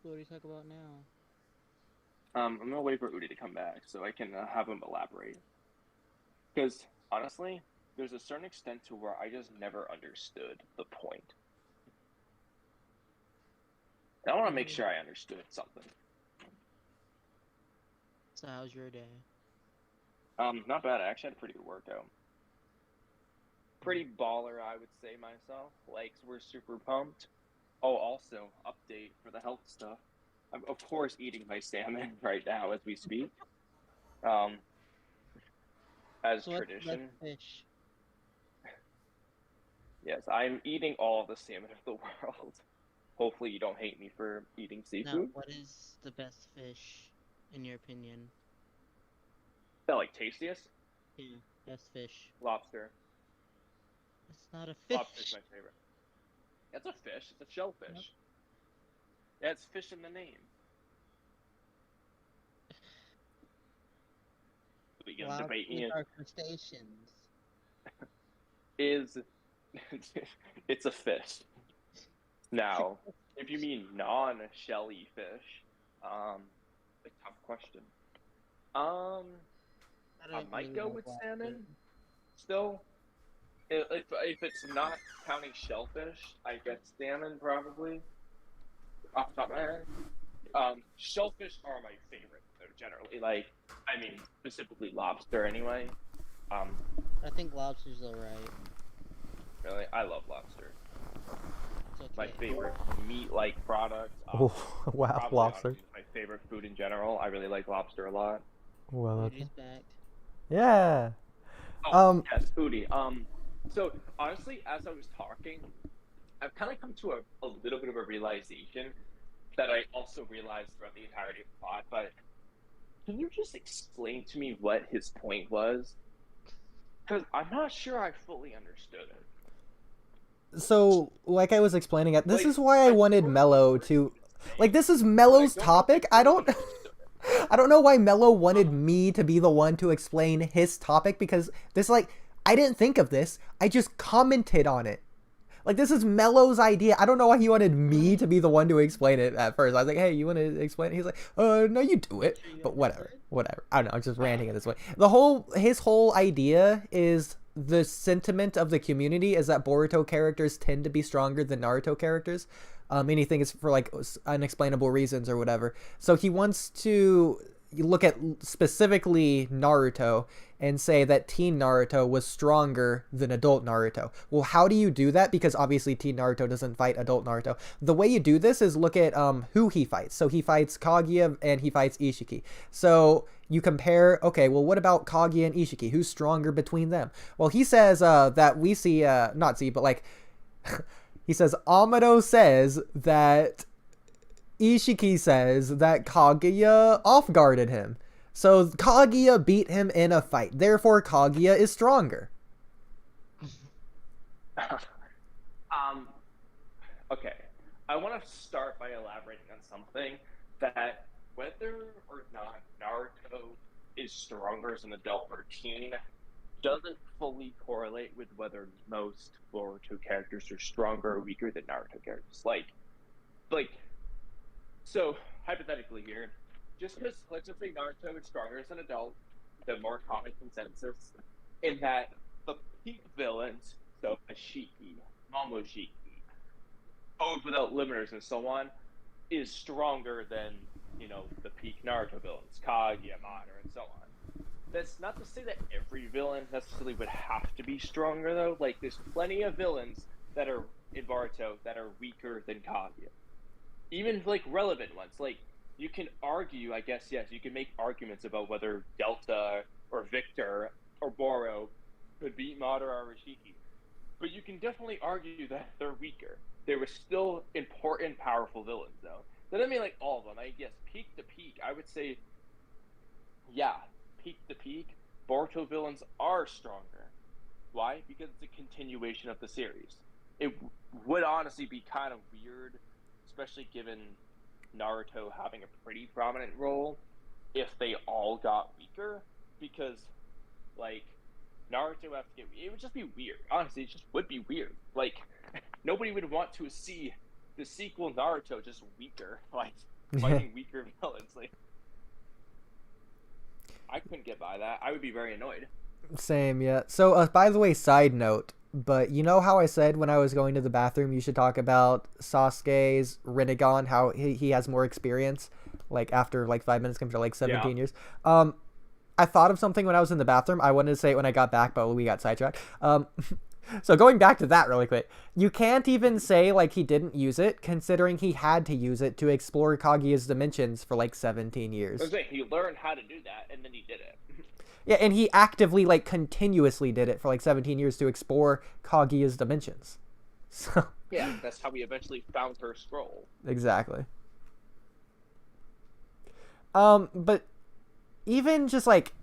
What do you talk about now? I'm gonna wait for Oodie to come back so I can have him elaborate. Because, honestly, there's a certain extent to where I just never understood the point. And I want to make sure I understood something. So how's your day? Not bad. I actually had a pretty good workout. Pretty baller, I would say myself. Legs were super pumped. Oh, also, update for the health stuff. I'm, of course, eating my salmon right now as we speak. As So what's tradition. fish? Yes, I'm eating all the salmon of the world. Hopefully you don't hate me for eating Now, seafood. what is the best fish, in your opinion? That, like, tastiest? Yeah, best fish. Lobster. It's not a fish. Lobster's my favorite. It's a fish. It's a shellfish. Yep. Yeah, it's fish in the name. We can debate Lobsters Ian. are crustaceans. Is it's a fish. Now, if you mean non-shelly fish, a tough question. I don't might really go like with lobster. salmon. Still, if it's not counting shellfish, I get salmon probably. Off the top of my head, shellfish are my favorite. Though, generally, like, I mean, specifically lobster anyway. I think lobster's alright. Really, I love lobster. It's okay. My favorite meat-like product. Oh, wow, Probably, lobster. honestly, my favorite food in general. I really like lobster a lot. Well, Oodie's okay. back. Yeah. Oh, yes, Oodie. So honestly, as I was talking, I've kind of come to a little bit of a realization that I also realized throughout the entirety of the pod. But can you just explain to me what his point was? Because I'm not sure I fully understood it. So, like I was explaining it, this Like, is why I wanted sort of Mello understood to... what he was saying, Like, this is but Mello's I don't topic. think I I don't... understood it. I don't know why Mello wanted me to be the one to explain his topic, because this, like, I didn't think of this. I just commented on it. Like, this is Mello's idea. I don't know why he wanted me to be the one to explain it at first. I was like, hey, you want to explain it? He's like, no, you do it. Sure you But whatever, understood? whatever. I don't know. I'm just ranting at this way. His whole idea is the sentiment of the community is that Boruto characters tend to be stronger than Naruto characters. Anything is for, like, unexplainable reasons or whatever. So he wants to look at specifically Naruto and say that teen Naruto was stronger than adult Naruto. Well, how do you do that? Because obviously teen Naruto doesn't fight adult Naruto. The way you do this is look at who he fights. So he fights Kaguya and he fights Isshiki. So you compare, okay, well, what about Kaguya and Isshiki? Who's stronger between them? Well, he says that we see, not see, but like, he says, Amado says that Isshiki says that Kaguya off-guarded him. So Kaguya beat him in a fight. Therefore, Kaguya is stronger. Okay. I want to start by elaborating on something that whether or not Naruto is stronger as an adult or teen doesn't fully correlate with whether most Boruto characters are stronger or weaker than Naruto characters. Like, so hypothetically here, just because let's just say Naruto is stronger as an adult, the more common consensus in that the peak villains, so Isshiki, Momoshiki, Odes without limiters and so on, is stronger than, you know, the peak Naruto villains, Kaguya, Madara, and so on. That's not to say that every villain necessarily would have to be stronger, though. Like, there's plenty of villains that are in Boruto that are weaker than Kaguya. Even, like, relevant ones. Like, you can argue, I guess, yes, you can make arguments about whether Delta or Victor or Boro could beat Madara or Isshiki. But you can definitely argue that they're weaker. They were still important, powerful villains, though. That doesn't mean, like, all of them. I guess, peak to peak, I would say, yeah, peak to peak, Boruto villains are stronger. Why? Because it's a continuation of the series. It would honestly be kind of weird, especially given Naruto having a pretty prominent role, if they all got weaker, because, like, Naruto have to get... It would just be weird. Honestly, it just would be weird. Like, nobody would want to see the sequel Naruto just weaker, like, fighting weaker villains. Like, I couldn't get by that. I would be very annoyed. Same, yeah. So, by the way, side note, but you know how I said when I was going to the bathroom you should talk about Sasuke's Rinnegan, how he has more experience, like, after, like, 5 minutes compared to, like, 17 years? I thought of something when I was in the bathroom. I wanted to say it when I got back, but we got sidetracked. So going back to that really quick, you can't even say, like, he didn't use it, considering he had to use it to explore Kaguya's dimensions for, like, 17 years. I was saying, he learned how to do that, and then he did it. Yeah, and he actively, like, continuously did it for, like, 17 years to explore Kaguya's dimensions. So... Yeah, that's how we eventually found her scroll. Exactly. But even just, like,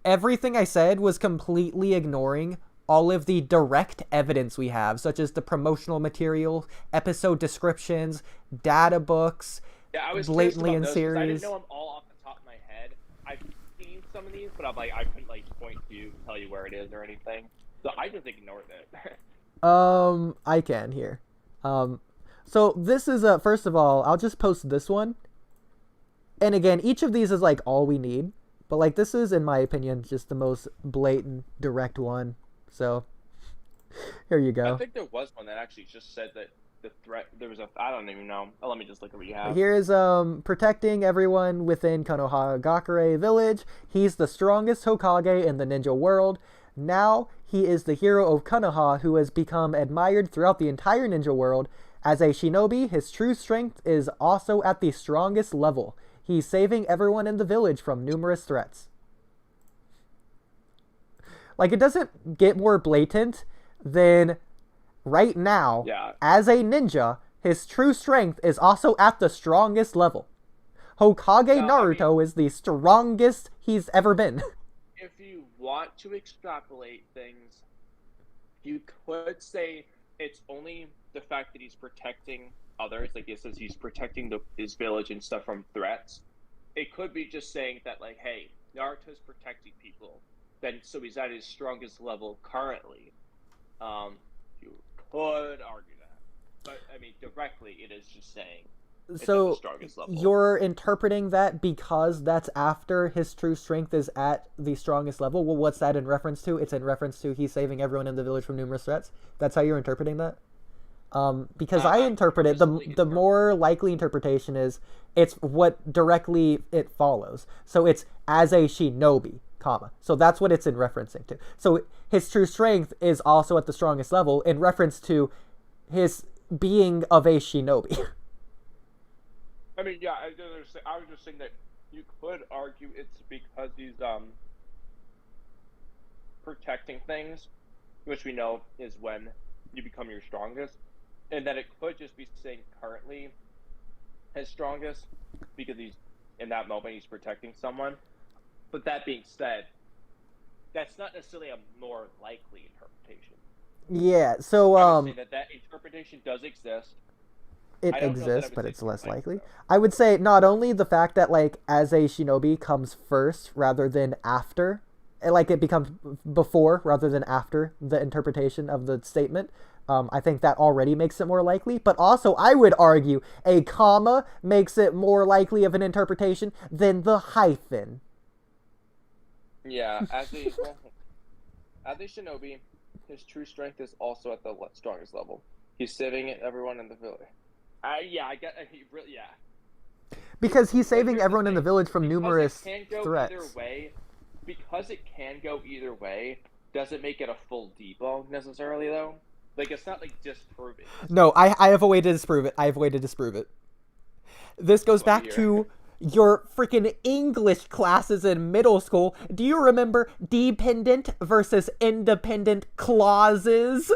everything I said was completely ignoring all of the direct evidence we have, such as the promotional material, episode descriptions, data books, yeah, I was blatantly in those, series. I didn't know them all off the top of my head. I've seen some of these, but I'm like, I couldn't, like, point to tell you where it is or anything. So I just ignored it. I can here. So this is first of all, I'll just post this one. And again, each of these is, like, all we need. But, like, this is, in my opinion, just the most blatant, direct one. So, here you go. I think there was one that actually just said that the threat, there was a, I don't even know. Oh, let me just look at what you have. Here is, protecting everyone within Konohagakure village. He's the strongest Hokage in the ninja world. Now, he is the hero of Konoha who has become admired throughout the entire ninja world. As a shinobi, his true strength is also at the strongest level. He's saving everyone in the village from numerous threats. Like, it doesn't get more blatant than right now, as a ninja, his true strength is also at the strongest level. Hokage Naruto is the strongest he's ever been. If you want to extrapolate things, you could say it's only the fact that he's protecting others, like it says he's protecting his village and stuff from threats. It could be just saying that, like, hey, Naruto's protecting people, then so he's at his strongest level currently. You could argue that, but I mean, directly, it is just saying it's at the strongest level. You're interpreting that because that's after his true strength is at the strongest level. Well, what's that in reference to? It's in reference to he's saving everyone in the village from numerous threats. That's how you're interpreting that. Because I interpret it, the more likely interpretation is it's what directly it follows. So it's as a shinobi, comma. So that's what it's in referencing to. So his true strength is also at the strongest level in reference to his being of a shinobi. I mean, yeah, I was just saying that you could argue it's because he's protecting things, which we know is when you become your strongest. And that it could just be saying currently his strongest because he's in that moment he's protecting someone. But that being said, that's not necessarily a more likely interpretation. Yeah, so that interpretation does exist. It exists, but it's less likely. I would say not only the fact that, like, as a shinobi comes first rather than after, like, it becomes before rather than after the interpretation of the statement. I think that already makes it more likely, but also I would argue a comma makes it more likely of an interpretation than the hyphen. Yeah, as a shinobi, his true strength is also at the strongest level. He's saving everyone in the village. Because he's saving everyone in the village from numerous it can go threats. Either way, because it can go either way, doesn't make it a full debunk necessarily, though. Like, it's not, like, disproving. No, I have a way to disprove it. I have a way to disprove it. This goes back to your freaking English classes in middle school. Do you remember dependent versus independent clauses?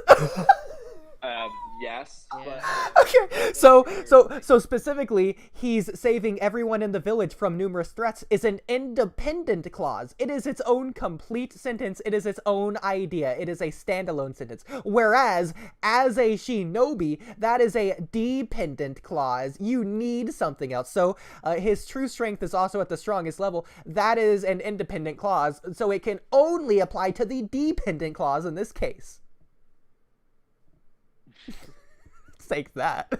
Yes. Yeah. Okay, so specifically, he's saving everyone in the village from numerous threats is an independent clause. It is its own complete sentence. It is its own idea. It is a standalone sentence. Whereas, as a shinobi, that is a dependent clause. You need something else. So, his true strength is also at the strongest level. That is an independent clause, so it can only apply to the dependent clause in this case. Take that.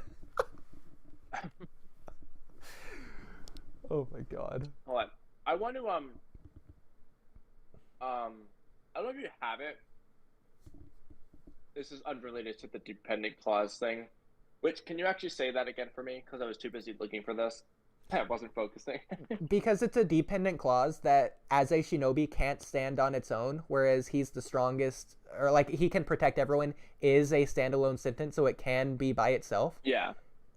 Oh my god. Hold on. I want to I don't know if you have it. This is unrelated to the dependent clause thing. Which, can you actually say that again for me? Because I was too busy looking for this. I wasn't focusing. Because it's a dependent clause that, as a shinobi, can't stand on its own, whereas he's the strongest, or like he can protect everyone, is a standalone sentence, so it can be by itself. Yeah.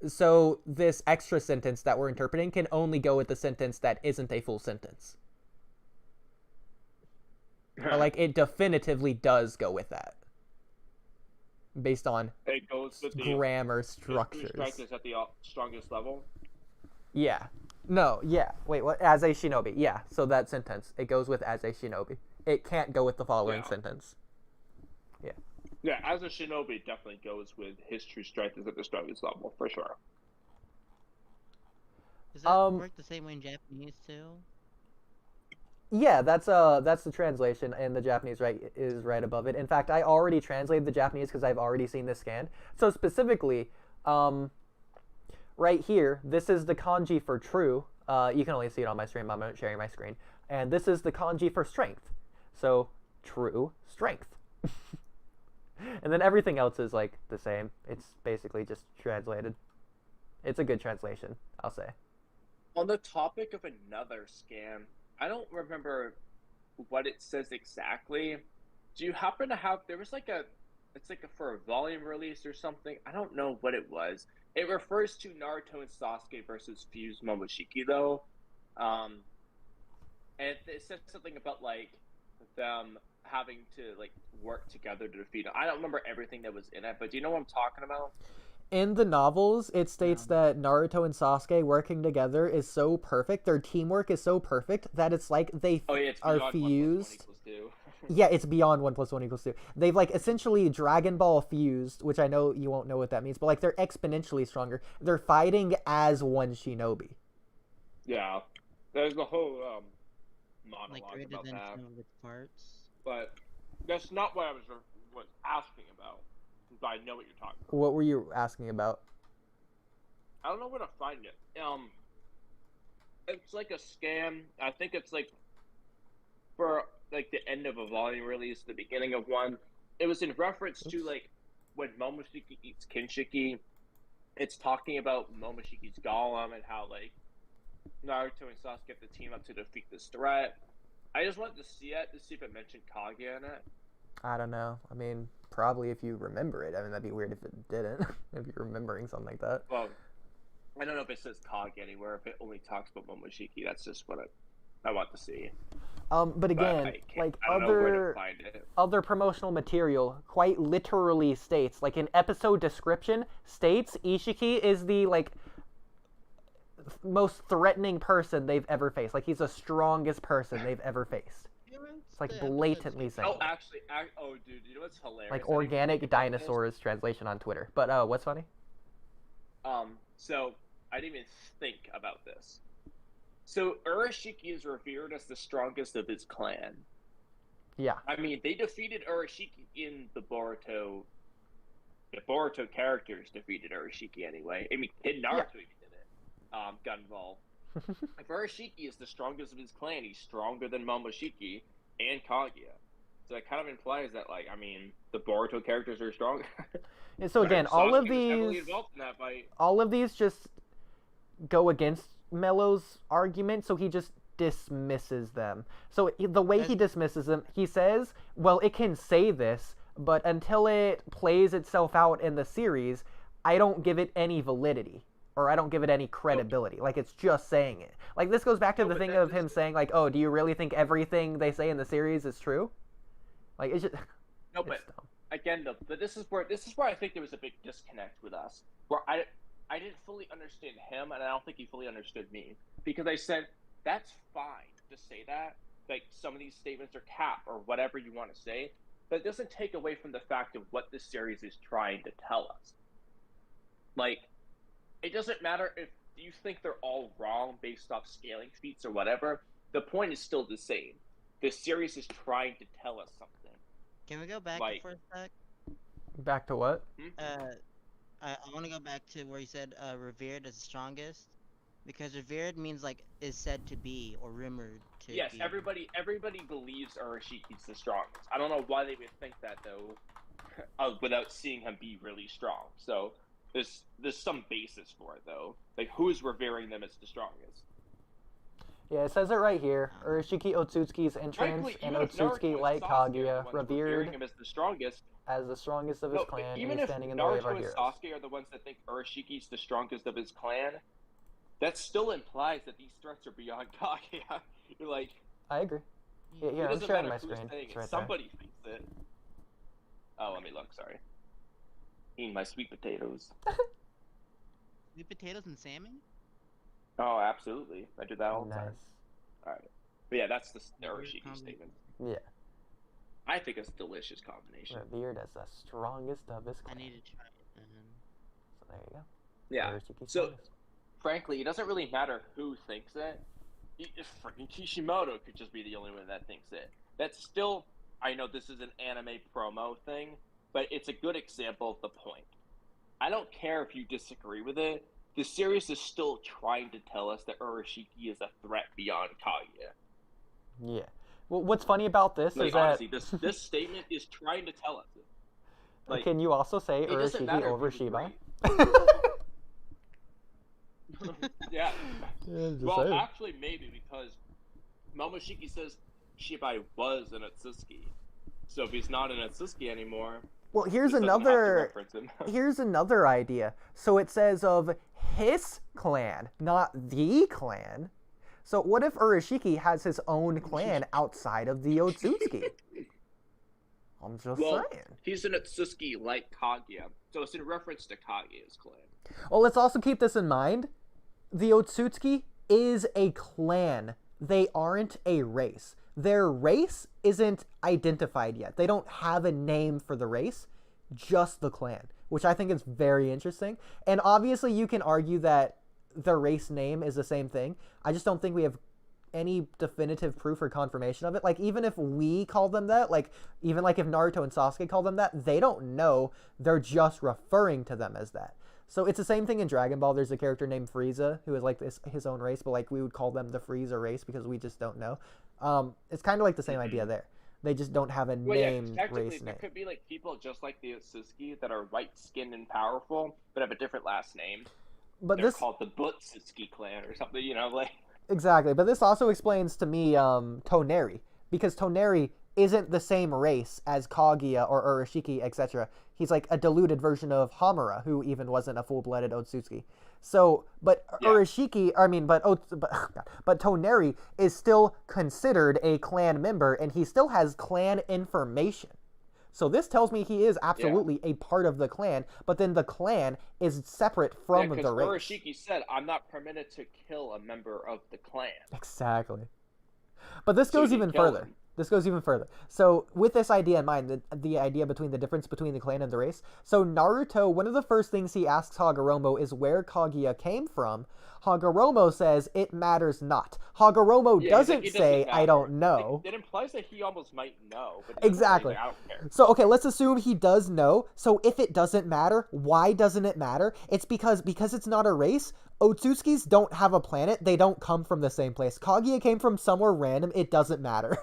So this extra sentence that we're interpreting can only go with the sentence that isn't a full sentence. Or like it definitively does go with that, based on It goes with the grammar structures. strength is at the strongest level. Yeah. No, yeah. Wait, what? As a shinobi. Yeah, so that sentence. It goes with as a shinobi. It can't go with the following sentence. Yeah. Yeah, as a shinobi, it definitely goes with his true strength is at the strongest level, for sure. Does that work the same way in Japanese too? Yeah, that's the translation, and the Japanese is right above it. In fact, I already translated the Japanese because I've already seen this scanned. So specifically, right here, this is the kanji for true. You can only see it on my stream. I'm not sharing my screen. And this is the kanji for strength. So, true strength. And then everything else is, like, the same. It's basically just translated. It's a good translation, I'll say. On the topic of another scam, I don't remember what it says exactly. Do you happen to have... There was, like, for a volume release or something. I don't know what it was. It refers to Naruto and Sasuke versus Fused Momoshiki, though. And it says something about, like, them having to, like, work together to defeat it. I don't remember everything that was in it, but do you know what I'm talking about? In the novels, it states that Naruto and Sasuke working together is so perfect. Their teamwork is so perfect that it's like they are fused. 1 + 1 = 2. Yeah, it's beyond 1 + 1 = 2. They've, like, essentially Dragon Ball fused, which I know you won't know what that means, but, like, they're exponentially stronger. They're fighting as one shinobi. Yeah. There's the whole monologue Like greater about than that. some of its parts. But that's not what I was asking about. But I know what you're talking about. What were you asking about? I don't know where to find it. It's like a scam. I think it's like for like the end of a volume release, the beginning of one. It was in reference to like when Momoshiki eats Kinshiki. It's talking about Momoshiki's golem and how like Naruto and Sasuke have to team up to defeat this threat. I just wanted to see it to see if it mentioned Kage in it. I don't know. I mean, probably if you remember it. I mean, that'd be weird if it didn't. If you're remembering something like that. Well, I don't know if it says Kage anywhere. If it only talks about Momoshiki, that's just what I want to see. But again, like other promotional material quite literally states, like in episode description states, Isshiki is the like most threatening person they've ever faced. Like he's the strongest person they've ever faced. It's like blatantly saying. Oh, actually, dude, you know what's hilarious? Like organic dinosaurs translation on Twitter. But what's funny? So I didn't even think about this. So Urashiki is revered as the strongest of his clan. Yeah. I mean, they defeated Urashiki in the Boruto. The Boruto characters defeated Urashiki anyway. I mean, Kid Naruto even did it. Got involved. If Urashiki is the strongest of his clan, he's stronger than Momoshiki and Kaguya. So that kind of implies that, like, I mean, the Boruto characters are stronger. And so again, all of these just go against Mello's argument. So he just dismisses them. So the way he dismisses them, he says, well, it can say this, but until it plays itself out in the series, I don't give it any validity, or I don't give it any credibility. Like, it's just saying it. Like, this goes back to the thing of him saying, like, oh, do you really think everything they say in the series is true? Like, it's just... No, but again, though, but this is where I think there was a big disconnect with us, where I didn't fully understand him, and I don't think he fully understood me, because I said, that's fine to say that, like, some of these statements are cap, or whatever you want to say, but it doesn't take away from the fact of what this series is trying to tell us. Like, it doesn't matter if you think they're all wrong based off scaling feats or whatever, the point is still the same. This series is trying to tell us something. Can we go back Like- for a sec? Back to what? I want to go back to where you said revered as the strongest, because revered means like is said to be or rumored to Yes, be. everybody believes Urashiki's the strongest. I don't know why they would think that though, without seeing him be really strong. So there's some basis for it though. Like, who's revering them as the strongest? Yeah, it says it right here. Urashiki Otsutsuki's entrance Frankly, and even if Otsutsuki Naruto like and Sasuke are the Kaguya, ones revering revered him as the strongest. as the strongest of his No, clan, and even he's if standing in the way of our Naruto and heroes. Sasuke are the ones that think Urashiki's the strongest of his clan, that still implies that these threats are beyond Kaguya. You're like, I agree. Yeah, it here, I'm doesn't sharing matter my who's screen. saying It's it. right there. Somebody thinks it. Oh, let me look. Sorry. Eating my sweet potatoes. Sweet potatoes and salmon. Oh, absolutely. I do that all the Nice. time. All right. But yeah, that's the Weird Urashiki combi- statement. Yeah, I think it's a delicious combination. revered as the strongest of his I clan. need to try it. So there you go. Yeah. Urashiki's So, strongest. frankly, it doesn't really matter who thinks it. If freaking Kishimoto could just be the only one that thinks it. That's still, I know this is an anime promo thing, but it's a good example of the point. I don't care if you disagree with it. The series is still trying to tell us that Urashiki is a threat beyond Kaguya. Yeah. Well, what's funny about this Like, is that... honestly, this statement is trying to tell us it. Like, can you also say it doesn't Urashiki matter over if you Shiba? yeah. I'm just Well, saying. actually, maybe, because Momoshiki says Shibai was an Otsutsuki. So if he's not an Otsutsuki anymore, Well, here's this doesn't have to another... reference him. Here's another idea. So it says of his clan, not the clan. So what if Urashiki has his own clan outside of the Otsutsuki? I'm just Well, saying. he's an Otsutsuki like Kaguya, so it's in reference to Kaguya's clan. Well, let's also keep this in mind. The Otsutsuki is a clan. They aren't a race. Their race isn't identified yet. They don't have a name for the race, just the clan, which I think is very interesting. And obviously you can argue that the race name is the same thing. I just don't think we have any definitive proof or confirmation of it. Like, even if we call them that, like, even like if Naruto and Sasuke call them that, they don't know. They're just referring to them as that. So it's the same thing in Dragon Ball. There's a character named Frieza who is like his own race, but like we would call them the Frieza race because we just don't know. It's kind of like the same idea there. They just don't have a Well, yeah, 'cause named technically race there name. could be like people just like the Otsutsuki that are white-skinned and powerful, but have a different last name. But They're this called the Butsutsuki clan or something, you know, like... exactly. But this also explains to me Toneri, because Toneri isn't the same race as Kaguya or Urashiki, etc. He's like a diluted version of Hamura, who even wasn't a full-blooded Otsutsuki. So, but Yeah. Urashiki, but Toneri is still considered a clan member, and he still has clan information. So this tells me he is absolutely a part of the clan, but then the clan is separate from Yeah, the because race. Urashiki said, I'm not permitted to kill a member of the clan. Exactly. But this So goes you even kill further. him. This goes even further. So with this idea in mind, the idea between the difference between the clan and the race. So Naruto, one of the first things he asks Hagaromo is where Kaguya came from. Hagaromo says it matters not. Hagaromo Yeah, doesn't it say I matter. don't know. It implies that he almost might know. But he doesn't Exactly. say, I don't care. So okay, let's assume he does know. So if it doesn't matter, why doesn't it matter? It's because it's not a race. Otsutsukis don't have a planet. They don't come from the same place. Kaguya came from somewhere random. It doesn't matter.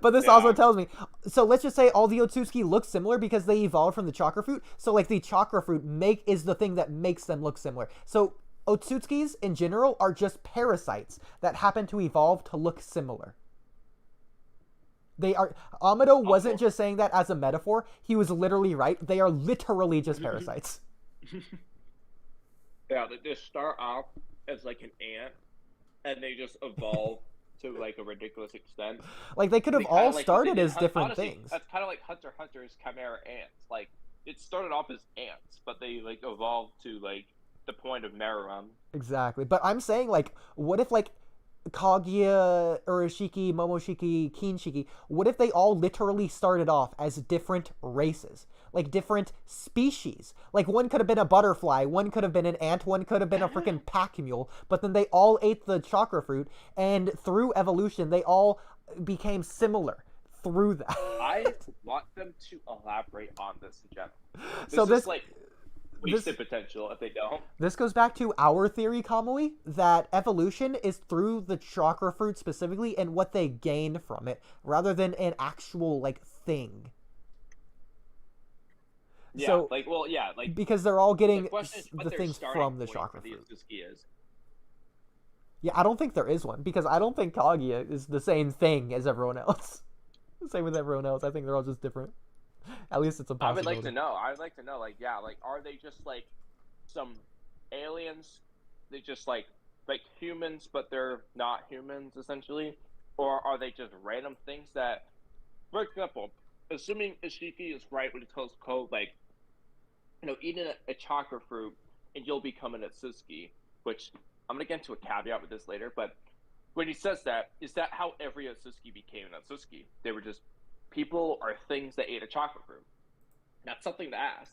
But this Yeah. also tells me, so let's just say all the Otsutsuki look similar because they evolved from the chakra fruit. So like the chakra fruit is the thing that makes them look similar. So Otsutsukis in general are just parasites that happen to evolve to look similar. They are. Amado wasn't just saying that as a metaphor. He was literally right. They are literally just parasites. Yeah, they just start off as like an ant, and they just evolve to like a ridiculous extent. Like they could have all started as different honestly, things. That's kind of like Hunter x Hunter's chimera ants. Like it started off as ants, but they like evolved to like the point of Naruto. Exactly. But I'm saying, like, what if, like, Kaguya, Isshiki, Momoshiki, Kinshiki, what if they all literally started off as different races? Like, different species. Like, one could have been a butterfly, one could have been an ant, one could have been a freaking pack mule, but then they all ate the chakra fruit, and through evolution, they all became similar through that. I want them to elaborate on this in general. So this is like wasted potential if they don't. This goes back to our theory, Kamui, that evolution is through the chakra fruit specifically and what they gain from it, rather than an actual, like, thing. Yeah, so, like because they're all getting the things from the chakra fruit. Is. Yeah, I don't think there is one, because I don't think Kaguya is the same thing as everyone else. Same with everyone else. I think they're all just different. At least it's a possibility. I would like to know, like, yeah, like, are they just, like, some aliens? They just, like humans, but they're not humans, essentially? Or are they just random things that, for example, assuming Isshiki is right when he tells Ko, like, you know, eat a chakra fruit and you'll become an Otsutsuki, which I'm going to get into a caveat with this later, but when he says that, is that how every Otsutsuki became an Otsutsuki? They were just people or things that ate a chakra fruit. That's something to ask.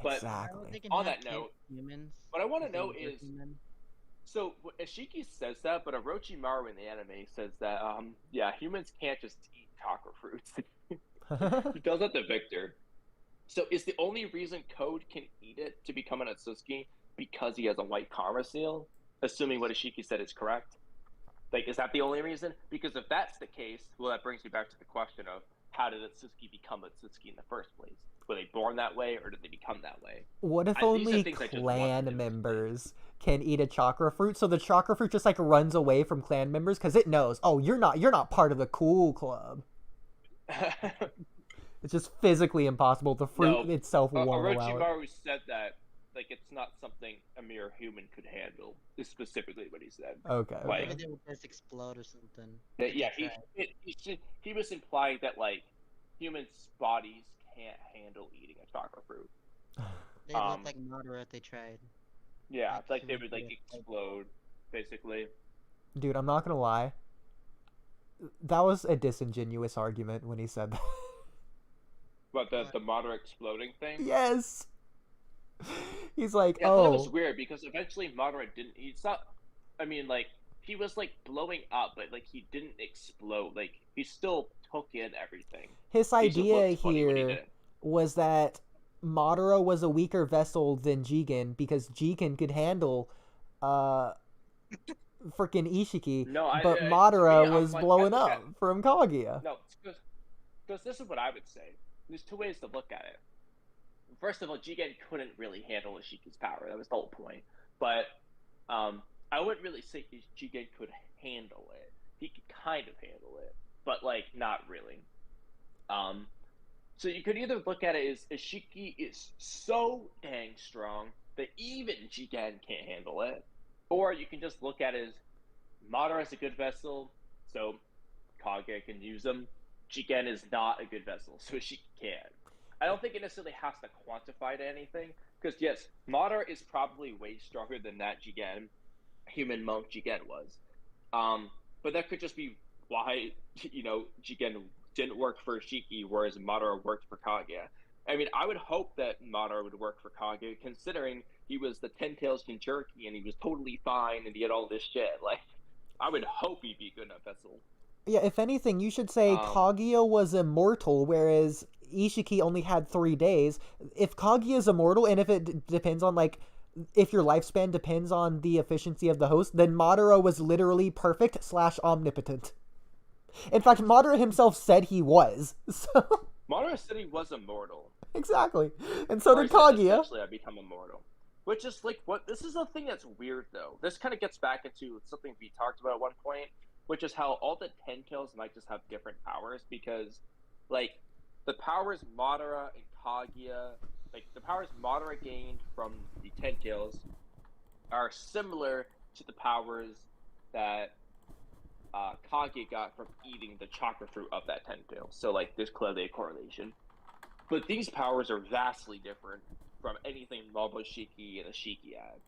But exactly. On that note, humans, what I want to know is, so Isshiki says that, but Orochimaru in the anime says that, humans can't just eat chakra fruits. He tells that to Victor. So is the only reason Code can eat it to become an Otsutsuki because he has a white karma seal? Assuming what Isshiki said is correct. Like, is that the only reason? Because if that's the case, well, that brings me back to the question of how did Otsutsuki become Otsutsuki in the first place? Were they born that way, or did they become that way? What if only clan members can eat a chakra fruit? So the chakra fruit just, like, runs away from clan members because it knows, oh, you're not part of the cool club. It's just physically impossible. The fruit itself won't allow it. Orochimaru said that, like, it's not something a mere human could handle. Is specifically what he said. Okay. Like, maybe they would just explode or something. Yeah, he was implying that, like, humans' bodies can't handle eating a chakra fruit. They look like Madara if they tried. Yeah, it's like they would, like, explode, basically. Dude, I'm not gonna lie. That was a disingenuous argument when he said that. What, the Madara exploding thing? Yes! He's like, yeah, I thought it was weird, because eventually Madara didn't... he was, like, blowing up, but, like, he didn't explode. Like, he still took in everything. His idea here was that Madara was a weaker vessel than Jigen, because Jigen could handle, freaking Isshiki, but Madara was blowing up from Kaguya. No, because this is what I would say. There's two ways to look at it. First of all, Jigen couldn't really handle Ishiki's power. That was the whole point. But I wouldn't really say Jigen could handle it. He could kind of handle it, but, like, not really. So you could either look at it as Isshiki is so dang strong that even Jigen can't handle it, or you can just look at it as Madara is a good vessel, so Kage can use him. Jigen is not a good vessel, so Isshiki can. I don't think it necessarily has to quantify to anything, because yes, Madara is probably way stronger than that Jigen, human monk Jigen was. But that could just be why, Jigen didn't work for Isshiki, whereas Madara worked for Kage. I mean, I would hope that Madara would work for Kage, considering he was the Ten Tails Jinchuriki and he was totally fine and he had all this shit. Like, I would hope he'd be good enough vessel. Yeah, if anything, you should say Kaguya was immortal, whereas Isshiki only had 3 days. If Kaguya is immortal, and if it depends on, like, if your lifespan depends on the efficiency of the host, then Madara was literally perfect / omnipotent. In fact, Madara himself said he was. Madara said he was immortal. Exactly. And so did Kaguya. Essentially, I become immortal. Which is like what this is a thing that's weird though. This kind of gets back into something we talked about at one point, which is how all the Ten Tails might just have different powers because, like, the powers Madara and Kaguya, like the powers Madara gained from the Ten Tails, are similar to the powers that Kage got from eating the chakra fruit of that Ten Tails. So like, there's clearly a correlation. But these powers are vastly different from anything Momoshiki and Isshiki had.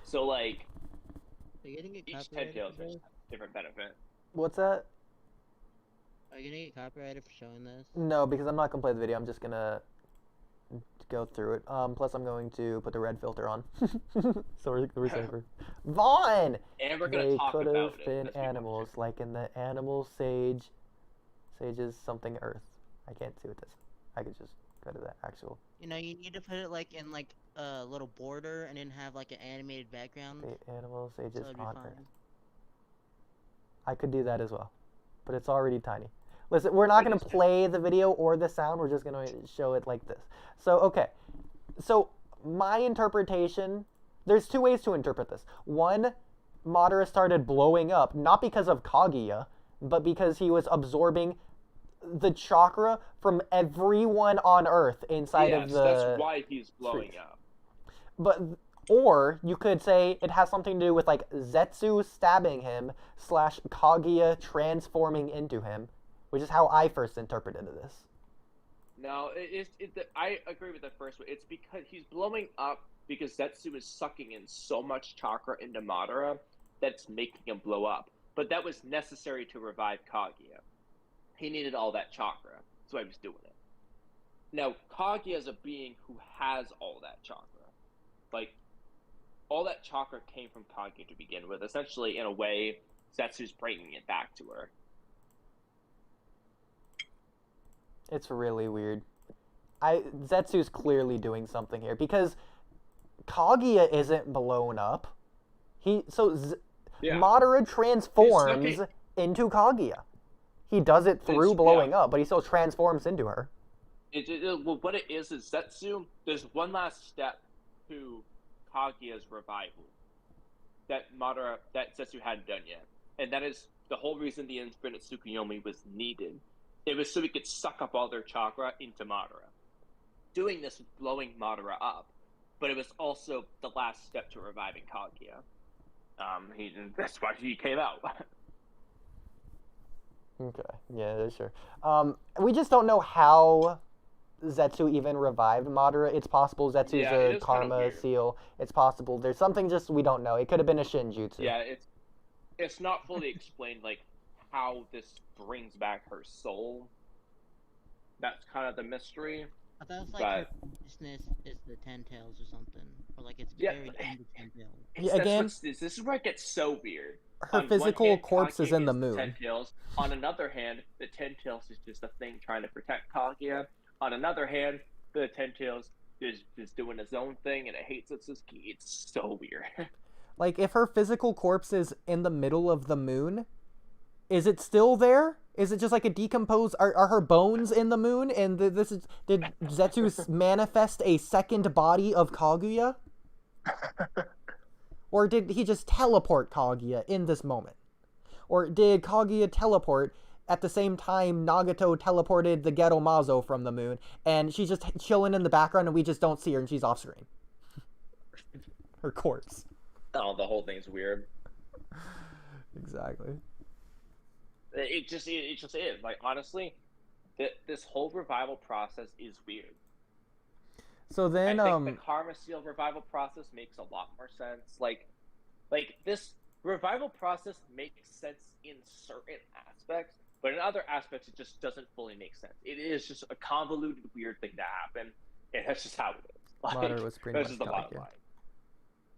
So like, Are you getting each Ten Tails has different benefit. What's that? Are you gonna get copyrighted for showing this? No, because I'm not gonna play the video. I'm just gonna go through it. Plus, I'm going to put the red filter on, so we're safer. Vaughn. And we're gonna They talk could about have it. been animals, like in the animal sage. Sage is something Earth. I can't see what this. I could just go to the actual. You know, you need to put it like in like a little border and then have like an animated background. The animal sage So is it'd be on fine. Earth. I could do that as well, but it's already tiny. Listen, we're not going to play the video or the sound. We're just going to show it like this. So, okay. So, my interpretation, there's two ways to interpret this. One, Madara started blowing up, not because of Kaguya, but because he was absorbing the chakra from everyone on Earth inside of the... that's why he's blowing up. But... Or you could say it has something to do with like Zetsu stabbing him / Kaguya transforming into him, which is how I first interpreted this. No, I agree with the first one. It's because he's blowing up because Zetsu is sucking in so much chakra into Madara that's making him blow up. But that was necessary to revive Kaguya. He needed all that chakra. That's why he was doing it. Now, Kaguya is a being who has all that chakra. Like, all that chakra came from Kage to begin with. Essentially, in a way, Zetsu's bringing it back to her. It's really weird. Zetsu's clearly doing something here because Kaguya isn't blown up. Madara transforms into Kaguya. He does it through blowing up, but he still transforms into her. Well, what it is Zetsu. There's one last step to Kaguya's revival that Zetsu hadn't done yet, and that is the whole reason the Infinite Tsukuyomi was needed. It was so he could suck up all their chakra into Madara. Doing this was blowing Madara up, but it was also the last step to reviving Kaguya. That's why he came out. Okay, yeah, sure. We just don't know how Zetsu even revived Madara. It's possible Zetsu's a karma seal. It's possible there's something just we don't know. It could have been a Shinjutsu. Yeah, it's not fully explained like how this brings back her soul. That's kind of the mystery. I thought it was like her consciousness is the Ten Tails or something, or like it's buried in the Ten Tails. Yeah, again, this is where it gets so weird. Her physical corpse is in the moon. Ten Tails. On another hand, the Ten Tails is just a thing trying to protect Kaguya. On another hand, the Ten Tails is just doing his own thing and it hates Otsutsuki. It's so weird. Like, if her physical corpse is in the middle of the moon, is it still there? Is it just like a decomposed... Are her bones in the moon? And did Zetsu manifest a second body of Kaguya? Or did he just teleport Kaguya in this moment? Or did Kaguya teleport at the same time Nagato teleported the Ghetto Mazo from the moon, and she's just chilling in the background and we just don't see her and she's off screen? Her corpse. Oh, the whole thing's weird. Exactly. It just is. Like, honestly, this whole revival process is weird. So then, I think the Karma Seal revival process makes a lot more sense. Like this revival process makes sense in certain aspects, but in other aspects, it just doesn't fully make sense. It is just a convoluted, weird thing to happen, and that's just how it is. Like, Madara was pretty much the bottom Kage. line.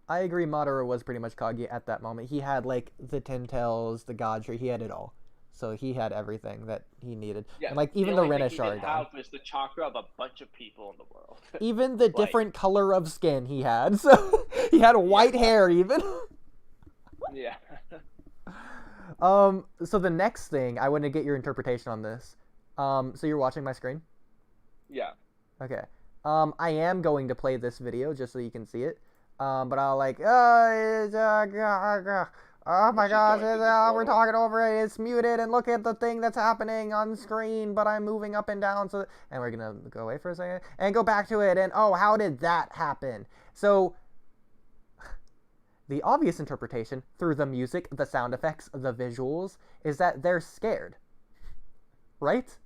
I agree, Madara was pretty much Kage at that moment. He had, like, the Ten Tails, the God Tree, he had it all. So he had everything that he needed. Yeah, and, like, even the Rinne Sharingan. Sharingan. Have was the chakra of a bunch of people in the world. Even the different color of skin he had. So he had white hair, even. Yeah. So the next thing, I want to get your interpretation on this. So you're watching my screen? Yeah. Okay. I am going to play this video just so you can see it. But I'll like, oh my gosh, we're talking over it. It's muted, and look at the thing that's happening on screen, but I'm moving up and down. So, and we're gonna go away for a second and go back to it. And oh, how did that happen? So, the obvious interpretation through the music, the sound effects, the visuals is that they're scared, right?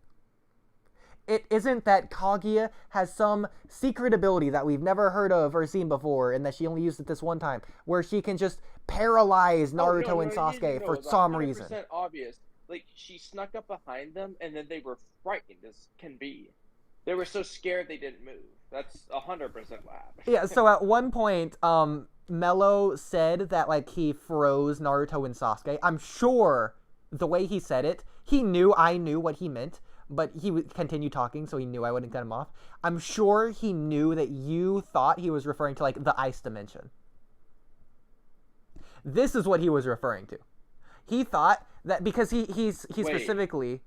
It isn't that Kaguya has some secret ability that we've never heard of or seen before, and that she only used it this one time, where she can just paralyze Naruto and Sasuke for some reason. 100% obvious. Like, she snuck up behind them, and then they were frightened as can be. They were so scared they didn't move. That's 100% what happened. Yeah, so at one point, Mello said that, like, he froze Naruto and Sasuke. I'm sure the way he said it, I knew what he meant. But he would continue talking, so he knew I wouldn't cut him off. I'm sure he knew that you thought he was referring to, like, the ice dimension. This is what he was referring to. He thought that because he specifically,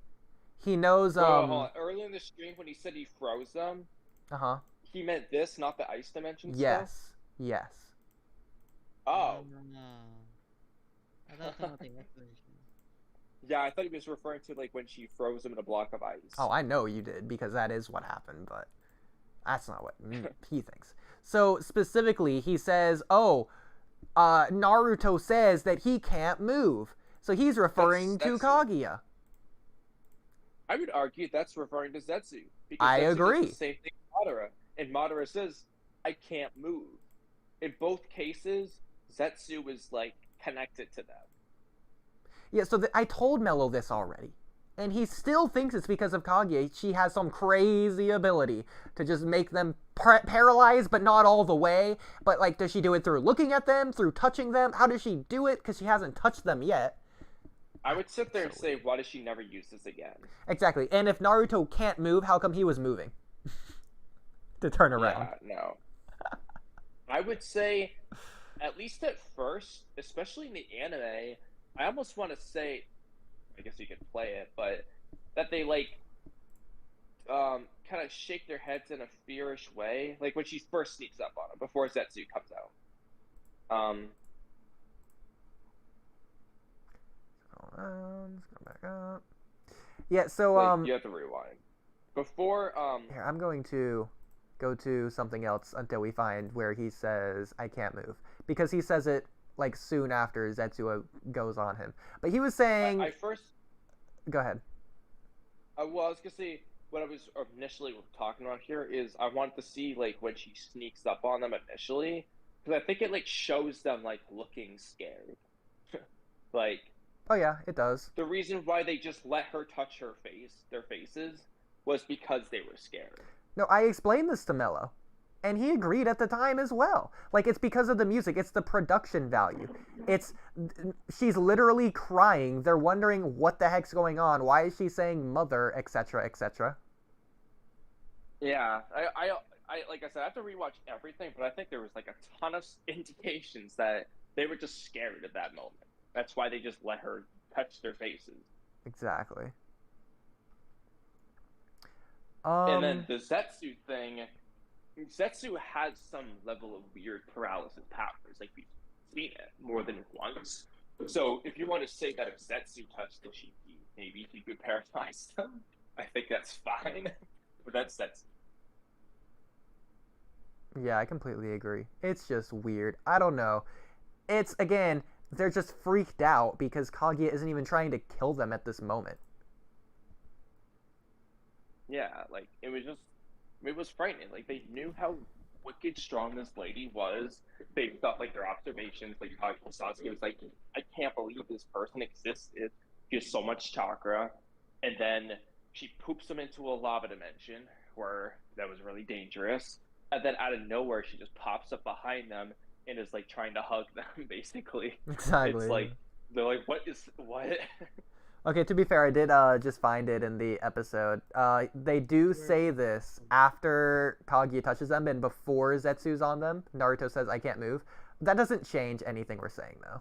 he knows... Hold on. Earlier in the stream, when he said he froze them, Uh-huh. he meant this, not the ice dimension Yes. stuff? Yes. Oh. I thought that was the explanation. Yeah, I thought he was referring to, like, when she froze him in a block of ice. Oh, I know you did, because that is what happened, but that's not what he thinks. So, specifically, he says, Naruto says that he can't move. So he's referring to Kaguya. I would argue that's referring to Zetsu. Because I Zetsu agree. does the same thing with Madara. And Madara says, I can't move. In both cases, Zetsu is, like, connected to them. Yeah, so I told Mello this already. And he still thinks it's because of Kage. She has some crazy ability to just make them paralyzed, but not all the way. But, like, does she do it through looking at them, through touching them? How does she do it? Because she hasn't touched them yet. I would sit there and say, why does she never use this again? Exactly. And if Naruto can't move, how come he was moving? To turn around. Yeah, no. I would say, at least at first, especially in the anime, I almost want to say, I guess you could play it, but that they, like, kind of shake their heads in a fearish way, like when she first sneaks up on him, before Zetsu comes out. Let's go back up. Yeah, so, Wait, you have to rewind. Before, Here, I'm going to go to something else until we find where he says, I can't move. Because he says it, like, soon after Zetsu goes on him. But he was saying... I first... Go ahead. Well, I was going to say, what I was initially talking about here is I wanted to see, like, when she sneaks up on them initially, because I think it, like, shows them, like, looking scared. Like... Oh, yeah, it does. The reason why they just let her touch their faces, was because they were scared. No, I explained this to Mello. And he agreed at the time as well. Like, it's because of the music. It's the production value. She's literally crying. They're wondering what the heck's going on. Why is she saying mother, etc., etc.? Yeah, I like I said, I have to rewatch everything, but I think there was, like, a ton of indications that they were just scared at that moment. That's why they just let her touch their faces. Exactly. And then the Zetsu thing... Zetsu has some level of weird paralysis powers, like we've seen it more than once. So if you want to say that if Zetsu touched Isshiki, maybe he could paralyze them, I think that's fine. But that's Zetsu. Yeah, I completely agree. It's just weird. I don't know. It's, again, they're just freaked out because Kaguya isn't even trying to kill them at this moment. Yeah, like, it was frightening. Like, they knew how wicked strong this lady was. They thought, like, their observations, like, Sasuke was like, I can't believe this person existed. She has so much chakra. And then she poops them into a lava dimension, where that was really dangerous. And then out of nowhere, she just pops up behind them and is, like, trying to hug them, basically. Exactly. It's like, they're like, what? Okay, to be fair, I did just find it in the episode. They do say this after Kaguya touches them and before Zetsu's on them. Naruto says, I can't move. That doesn't change anything we're saying, though.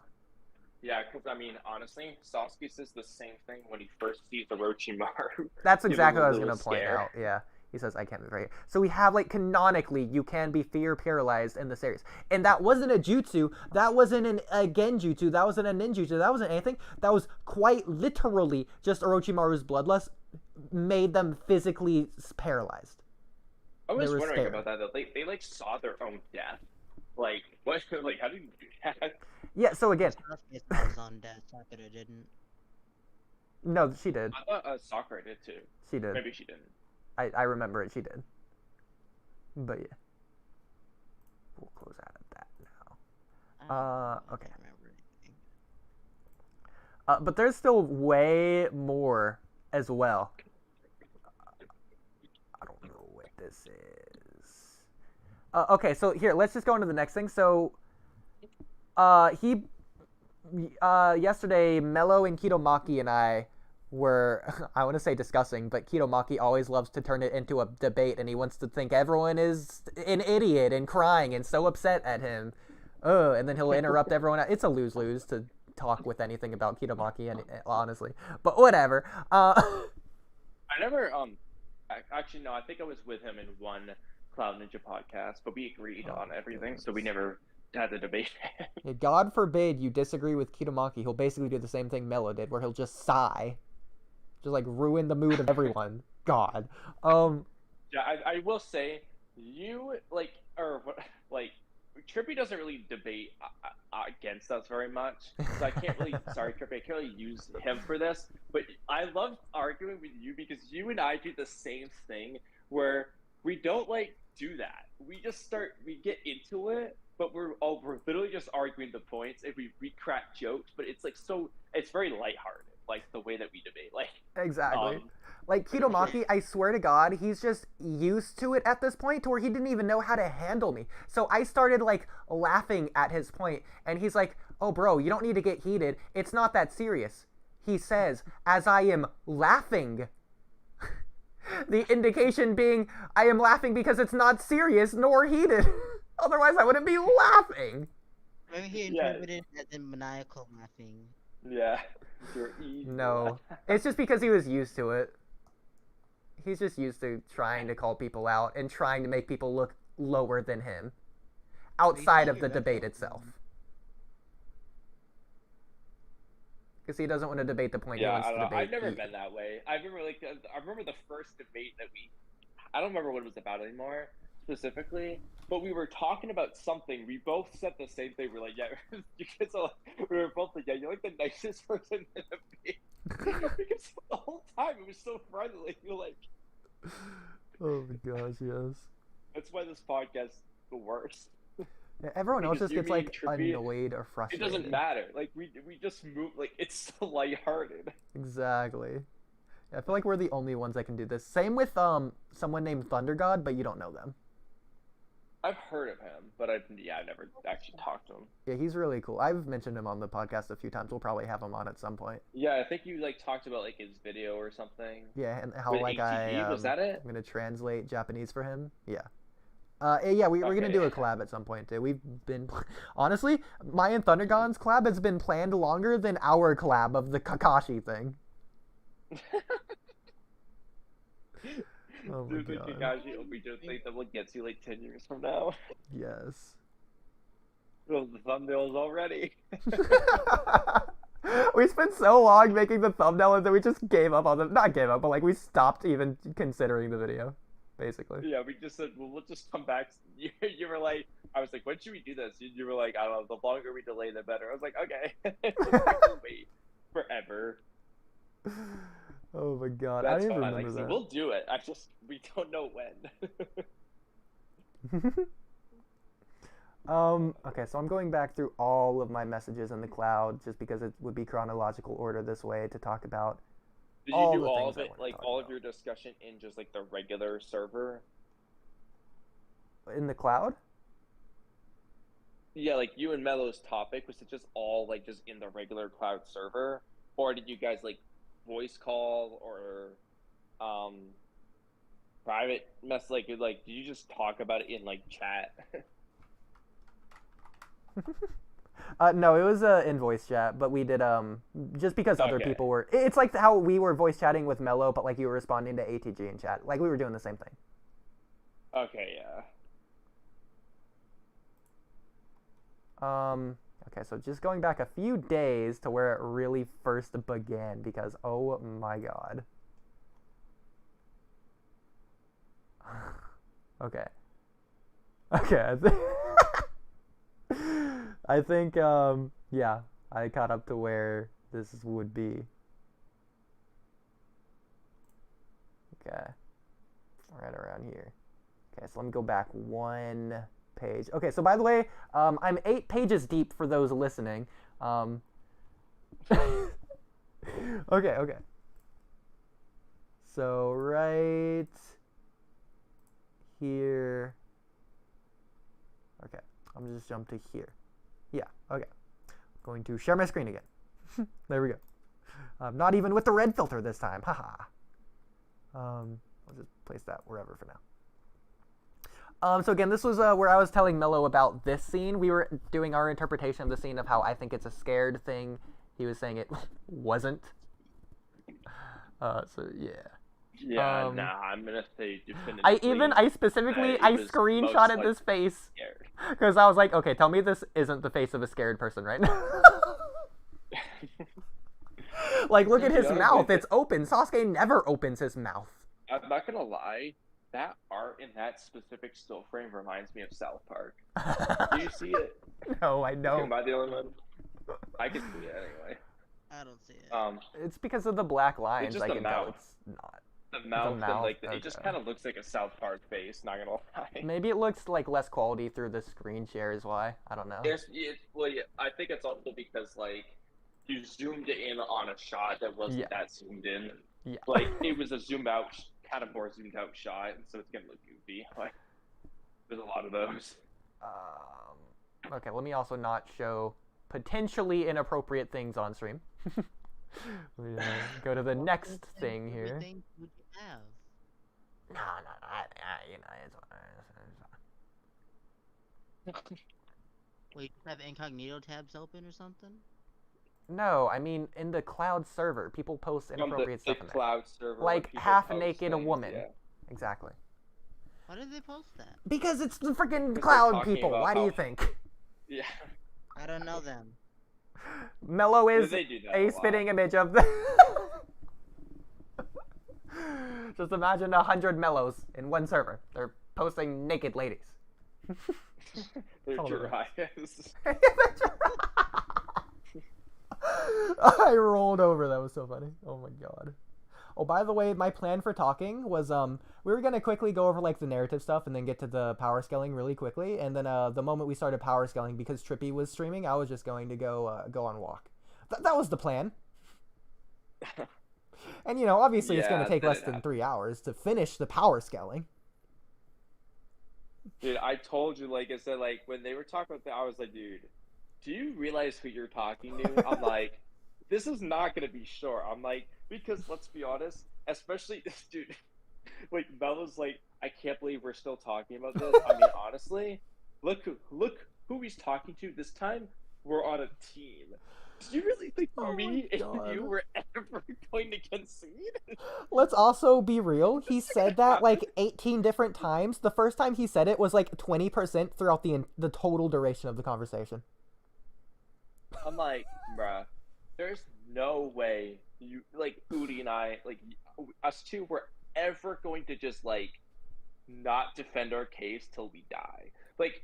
Yeah, because, I mean, honestly, Sasuke says the same thing when he first sees Orochimaru. That's exactly what I was going to point out, yeah. He says, I can't move right here. So we have, like, canonically, you can be fear paralyzed in the series. And that wasn't a jutsu. That wasn't a genjutsu. That wasn't a ninjutsu. That wasn't anything. That was quite literally just Orochimaru's bloodlust made them physically paralyzed. I was They were wondering scared. about that. That they like saw their own death. Like what? Like how do you do that? Yeah, so again, Sasuke saw his own death. Sakura didn't. no, she did. I thought Sakura did too. She did. Maybe she didn't. I remember it. She did. But yeah. We'll close out of that now. I Okay. can't remember anything. But there's still way more as well. I don't know what this is. Okay, so here, let's just go into the next thing. So, yesterday, Mello and Kitomaki and I were, I want to say discussing, but Kitomaki always loves to turn it into a debate, and he wants to think everyone is an idiot and crying and so upset at him. And then he'll interrupt everyone. It's a lose-lose to talk with anything about Kitomaki, and honestly, but whatever. I never actually no. I think I was with him in one Cloud Ninja podcast, but we agreed on everything, so we never had the debate. Yeah, God forbid you disagree with Kitomaki. He'll basically do the same thing Mello did, where he'll just sigh, just like ruin the mood of everyone. God. Yeah, I will say you like Trippy doesn't really debate against us very much, so I can't really. Sorry, Trippy, I can't really use him for this. But I love arguing with you because you and I do the same thing where we don't like do that. We get into it, but we're literally just arguing the points, and we crack jokes. But it's like it's very lighthearted, like the way that we debate. Like Exactly. Like Kitomaki, I swear to God, he's just used to it at this point to where he didn't even know how to handle me. So I started like laughing at his point, and he's like, "Oh, bro, you don't need to get heated. It's not that serious." He says, as I am laughing. The indication being, I am laughing because it's not serious nor heated. Otherwise, I wouldn't be laughing. Maybe he interpreted it as in maniacal laughing. Yeah. You're evil. No. It's just because he was used to it. He's just used to trying to call people out and trying to make people look lower than him. Outside of the debate itself. Because he doesn't want to debate the point. Yeah, he wants I don't to know. debate I've never been that way. I remember the first debate that I don't remember what it was about anymore specifically, but we were talking about something. We both said the same thing. We're like, yeah, you guys are like, we were both like, yeah, you're like the nicest person in the debate. Because the whole time it was so friendly. You're like, oh my gosh, yes. that's why this podcast is the worst. Yeah, everyone else Because just you, gets me, like and Trippy, annoyed or It frustrated. doesn't matter. Like we just move. Like it's so lighthearted. Exactly. Yeah, I feel like we're the only ones that can do this. Same with someone named Thunder God, but you don't know them. I've heard of him, but I never actually talked to him. Yeah, he's really cool. I've mentioned him on the podcast a few times. We'll probably have him on at some point. Yeah, I think you like talked about like his video or something. Yeah, and how With like ATV, was that it? I'm gonna translate Japanese for him. Yeah. Yeah, we're gonna Okay. do a collab at some point too. We've been honestly, my and Thundergon's collab has been planned longer than our collab of the Kakashi thing. Oh my Dude, the god. Kage will be just like that will get you like 10 years from now. Yes. Well, the thumbnails already. We spent so long making the thumbnail and then we just gave up on them. Not gave up, but like we stopped even considering the video, basically. Yeah, we just said, well, we'll just come back. You were like, I was like, when should we do this? You were like, I don't know, the longer we delay, the better. I was like, okay. Wait forever. Oh my god, That's I didn't fine. remember Like, that. so we'll do it. We don't know when. Okay, so I'm going back through all of my messages in the cloud just because it would be chronological order this way to talk about. Did all you do the all things of I it, wanna like talk all of about. your discussion in just like the regular server? In the cloud? Yeah, like you and Mello's topic, was it just all like just in the regular cloud server? Or did you guys like voice call or private mess like did you just talk about it in like chat? No, it was in voice chat, but we did just because other Okay. people were. It's like how we were voice chatting with Mello, but like you were responding to ATG in chat. Like we were doing the same thing. Okay, yeah. Okay, so just going back a few days to where it really first began, because oh my god. Okay. Okay. I think yeah, I caught up to where this would be. Okay. Right around here. Okay, so let me go back one page. Okay, so by the way, I'm 8 pages deep for those listening. Okay. So right here. Okay, I'm gonna just jump to here. Yeah, okay. Going to share my screen again. There we go. Not even with the red filter this time. Haha. I'll just place that wherever for now. So again, this was where I was telling Mello about this scene. We were doing our interpretation of the scene of how I think it's a scared thing. He was saying it wasn't. So yeah. Yeah, nah, I'm gonna say definitively. I specifically screenshotted this face because I was like, okay, tell me this isn't the face of a scared person right now. Like, look at his mouth. It's open. Sasuke never opens his mouth. I'm not gonna lie. That art in that specific still frame reminds me of South Park. Do you see it? No, I don't. Am I the only one? I can see it anyway. I don't see it. It's because of the black lines. It's just I the can mouth. tell it's not. The mouth, and like okay. it just kind of looks like a South Park face. Not gonna lie. Maybe it looks like less quality through the screen share is why. I don't know. Well, yeah, I think it's also because like you zoomed in on a shot that wasn't that zoomed in. Yeah. Like it was a zoomed out, kind of more zoomed out shot, and so it's gonna look goofy. Like there's a lot of those. Okay, let me also not show potentially inappropriate things on stream. Let me go to the next thing here. What things would you have? No, you know, it's Wait, you have incognito tabs open or something? No, I mean in the cloud server, people post inappropriate stuff in there. Cloud server, like people half-naked post woman. things, Exactly. Why did they post that? Because it's the freaking they're cloud talking people. about Why do how- you think? Yeah. I don't know them. Mello is They do that a lot. spitting image of the. Just imagine 100 Mellos in one server. They're posting naked ladies. They're Hold on. Jiraiya's. I rolled over. That was so funny. Oh my god. Oh, by the way, my plan for talking was we were gonna quickly go over like the narrative stuff and then get to the power scaling really quickly. And then the moment we started power scaling, because Trippy was streaming, I was just going to go on walk. That was the plan. And you know, obviously, it's gonna take less than 3 hours to finish the power scaling. Dude, I told you, like I said, like when they were talking about that, I was like, dude, do you realize who you're talking to? I'm like, this is not gonna be short. I'm like, because let's be honest, especially dude, like Mello's like, I can't believe we're still talking about this. I mean, honestly, look who he's talking to this time. We're on a team. Do you really think me and you were ever going to concede? Let's also be real. He said that like 18 different times. The first time he said it was like 20% throughout the total duration of the conversation. I'm like, bruh, there's no way you like Oodie and I, like us two, were ever going to just like not defend our case till we die. Like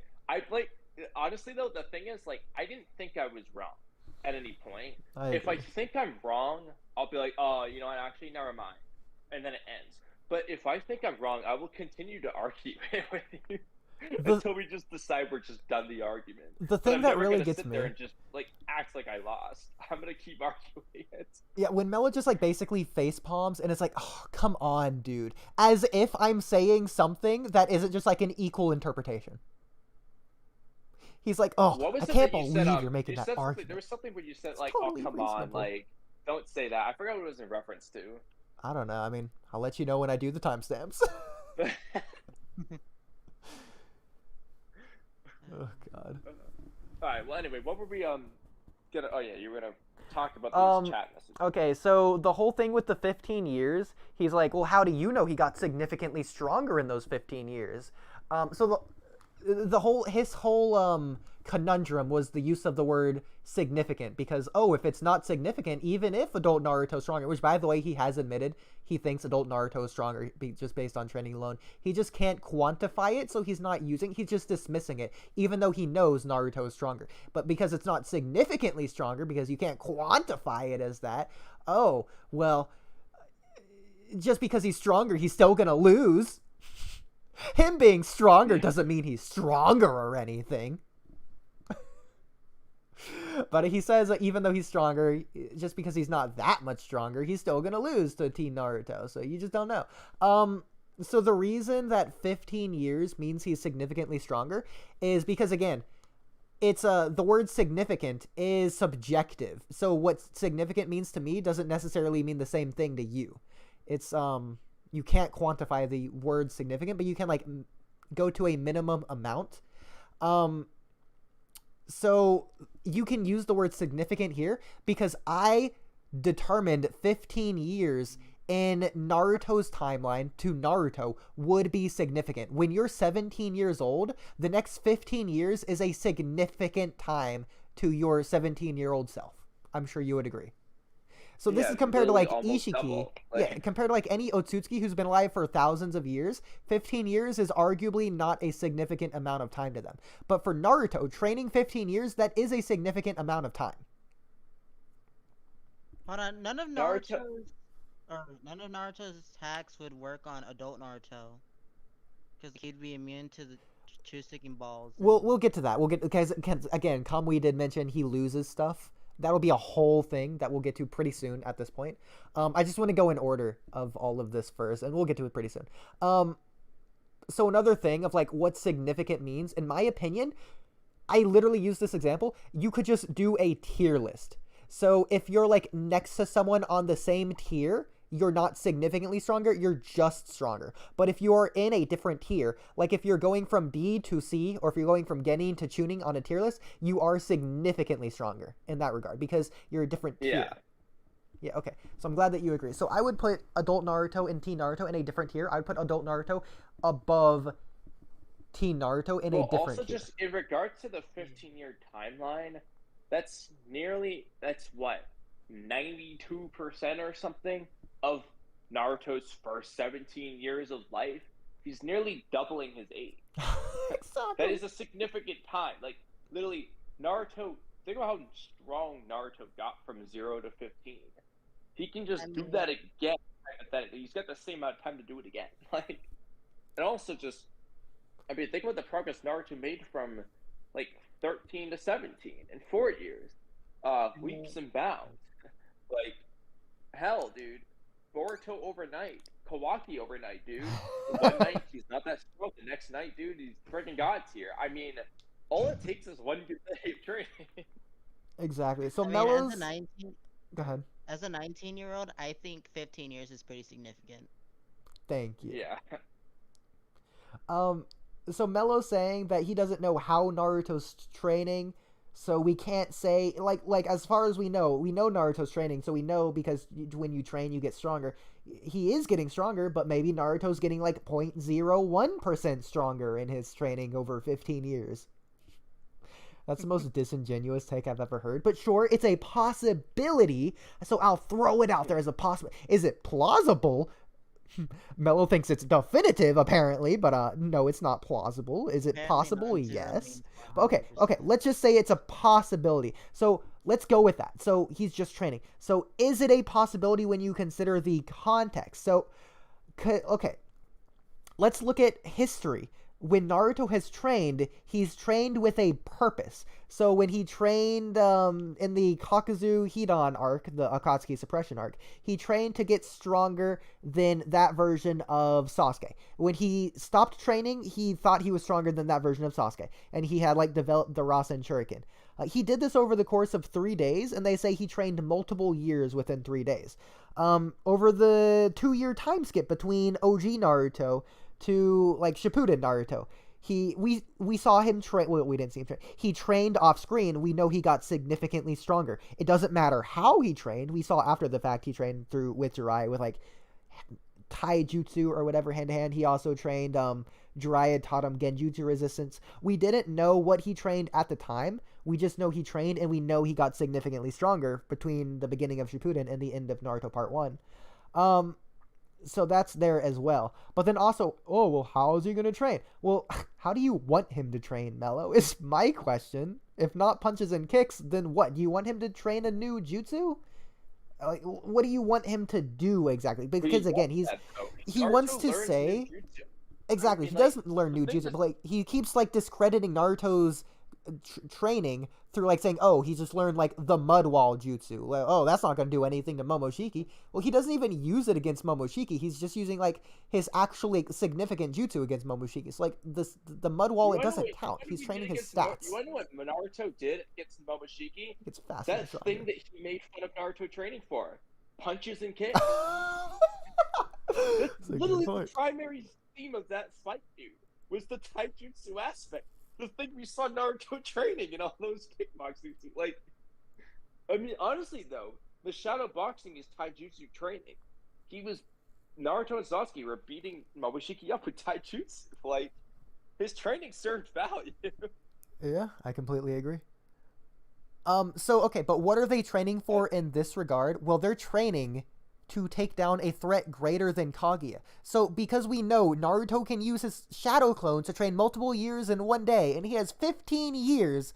honestly though, the thing is like I didn't think I was wrong at any point. If I think I'm wrong, I'll be like, oh, you know what, actually never mind. And then it ends. But if I think I'm wrong, I will continue to argue with you until we just decide we're just done the argument. The thing that really gets sit me there and just like act like I lost. I'm gonna keep arguing it. Yeah, when Mello just like basically face palms and it's like, oh, come on, dude. As if I'm saying something that isn't just like an equal interpretation. He's like, oh, I can't believe you're making that argument. There was something where you said It's like, totally oh, come on, reasonable. like, don't say that. I forgot what it was in reference to. I don't know. I mean, I'll let you know when I do the timestamps. Oh, God. All right. Well, anyway, what were we gonna? Oh yeah, you were gonna talk about these chat messages. Okay, so the whole thing with the 15 years, he's like, well, how do you know he got significantly stronger in those 15 years? So his whole conundrum was the use of the word significant, because if it's not significant, even if adult Naruto's stronger, which by the way he has admitted he thinks adult Naruto is stronger just based on training alone, he just can't quantify it, so he's just dismissing it, even though he knows Naruto is stronger. But because it's not significantly stronger, because you can't quantify it as that, just because he's stronger, he's still gonna lose. Him being stronger doesn't mean he's stronger or anything. But he says that even though he's stronger, just because he's not that much stronger, he's still gonna lose to Teen Naruto. So you just don't know. So the reason that 15 years means he's significantly stronger is because, again, it's the word significant is subjective. So what significant means to me doesn't necessarily mean the same thing to you. It's you can't quantify the word significant, but you can like go to a minimum amount. So you can use the word significant here because I determined 15 years in Naruto's timeline to Naruto would be significant. When you're 17 years old, the next 15 years is a significant time to your 17-year-old self. I'm sure you would agree. So this is compared to like Isshiki. Compared to like any Otsutsuki who's been alive for thousands of years, 15 years is arguably not a significant amount of time to them. But for Naruto, training 15 years, that is a significant amount of time. Hold on, none of Naruto's attacks would work on adult Naruto, because he'd be immune to the true sticking balls. We'll get to that. Because again, Kamui did mention he loses stuff. That'll be a whole thing that we'll get to pretty soon at this point. I just want to go in order of all of this first, and we'll get to it pretty soon. So another thing of like what significant means, in my opinion, I literally use this example. You could just do a tier list. So if you're like next to someone on the same tier, you're not significantly stronger, you're just stronger. But if you're in a different tier, like if you're going from D to C, or if you're going from Genin to Chunin on a tier list, you are significantly stronger in that regard because you're a different tier. Yeah, okay. So I'm glad that you agree. So I would put adult Naruto and Teen Naruto in a different tier. I would put adult Naruto above Teen Naruto in a different tier. Also, just in regards to the 15-year timeline, that's what, 92% or something of Naruto's first 17 years of life. He's nearly doubling his age. Exactly. That is a significant time. Like, literally, Naruto, think about how strong Naruto got from 0 to 15. He can just do that again, hypothetically. He's got the same amount of time to do it again. Like, and also just, I mean, think about the progress Naruto made from, like, 13 to 17 in 4 years. Leaps and bounds. Like, hell, dude. Boruto overnight. Kawaki overnight, dude. One night, he's not that strong. The next night, dude, he's freaking God tier. I mean, all it takes is one good day of training. Exactly. So I mean, Mello's... Go ahead. As a 19-year-old, I think 15 years is pretty significant. Thank you. Yeah. So Mello's saying that he doesn't know how Naruto's training, so we can't say, like as far as we know Naruto's training, so we know because when you train, you get stronger. He is getting stronger, but maybe Naruto's getting like 0.01% stronger in his training over 15 years. That's the most disingenuous take I've ever heard. But sure, it's a possibility, so I'll throw it out there as a possibility. Is it plausible? Mello thinks it's definitive, apparently, but no, it's not plausible. Is it possible? Yes. Okay, let's just say it's a possibility. So let's go with that. So he's just training. So is it a possibility when you consider the context? So, okay, let's look at history. When Naruto has trained, he's trained with a purpose. So when he trained in the Kakuzu Hidan arc, the Akatsuki suppression arc, he trained to get stronger than that version of Sasuke. When he stopped training, he thought he was stronger than that version of Sasuke, and he had like developed the Rasen Shuriken. He did this over the course of 3 days, and they say he trained multiple years within 3 days. Over the 2-year time skip between OG Naruto to like Shippuden Naruto, we saw him train. Well, we didn't see him train. He trained off screen. We know he got significantly stronger. It doesn't matter how he trained. We saw after the fact he trained with Jiraiya with like taijutsu or whatever hand to hand. He also trained. Jiraiya taught him genjutsu resistance. We didn't know what he trained at the time. We just know he trained, and we know he got significantly stronger between the beginning of Shippuden and the end of Naruto Part 1. So that's there as well. But then also, oh, well, how is he going to train? Well, how do you want him to train, Mello? Is my question. If not punches and kicks, then what? Do you want him to train a new jutsu? Like, what do you want him to do exactly? Because again, he wants to say... Exactly, he doesn't learn new jutsu, but like he keeps like discrediting Naruto's training through like saying, "Oh, he just learned like the mud wall jutsu. Like, oh, that's not going to do anything to Momoshiki." Well, he doesn't even use it against Momoshiki. He's just using like his actually significant jutsu against Momoshiki. So like the mud wall, it doesn't count. He's training his stats. You want to know what Naruto did against Momoshiki? It's fast. That thing that he made fun of Naruto training for, punches and kicks. That's literally the primary theme of that fight, dude, was the taijutsu aspect. The thing we saw Naruto training in all those kickboxing. Like, I mean, honestly though, the shadow boxing is taijutsu training. Naruto and Sasuke were beating Momoshiki up with taijutsu. Like, his training served value. Yeah, I completely agree. So okay, but what are they training for in this regard? Well, they're training to take down a threat greater than Kaguya. So, because we know Naruto can use his shadow clone to train multiple years in one day, and he has 15 years,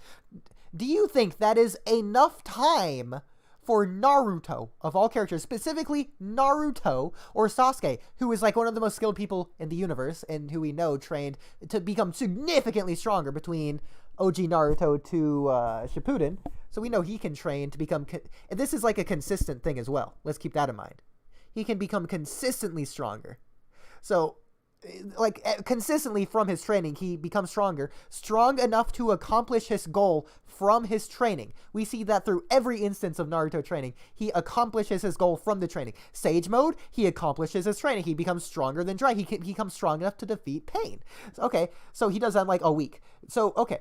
do you think that is enough time for Naruto, of all characters, specifically Naruto or Sasuke, who is like one of the most skilled people in the universe, and who we know trained to become significantly stronger between OG Naruto to Shippuden. So we know he can train to become... and this is like a consistent thing as well. Let's keep that in mind. He can become consistently stronger. So, like, consistently from his training, he becomes stronger. Strong enough to accomplish his goal from his training. We see that through every instance of Naruto training. He accomplishes his goal from the training. Sage mode, he accomplishes his training. He becomes stronger than Dry. He becomes strong enough to defeat Pain. Okay, so he does that in like a week. So, okay,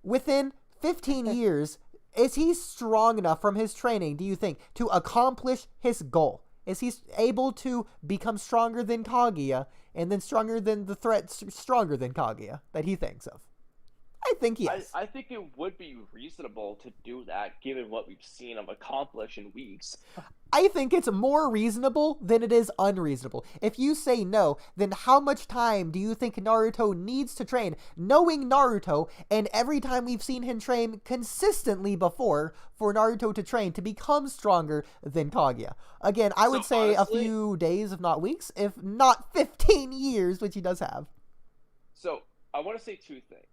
within 15 years... is he strong enough from his training, do you think, to accomplish his goal? Is he able to become stronger than Kaguya, and then stronger than the threat, stronger than Kaguya, that he thinks of? I think yes. I think it would be reasonable to do that, given what we've seen him accomplish in weeks. I think it's more reasonable than it is unreasonable. If you say no, then how much time do you think Naruto needs to train, knowing Naruto, and every time we've seen him train consistently before, for Naruto to train to become stronger than Kaguya? Again, I would say honestly, a few days, if not weeks, if not 15 years, which he does have. So, I want to say two things.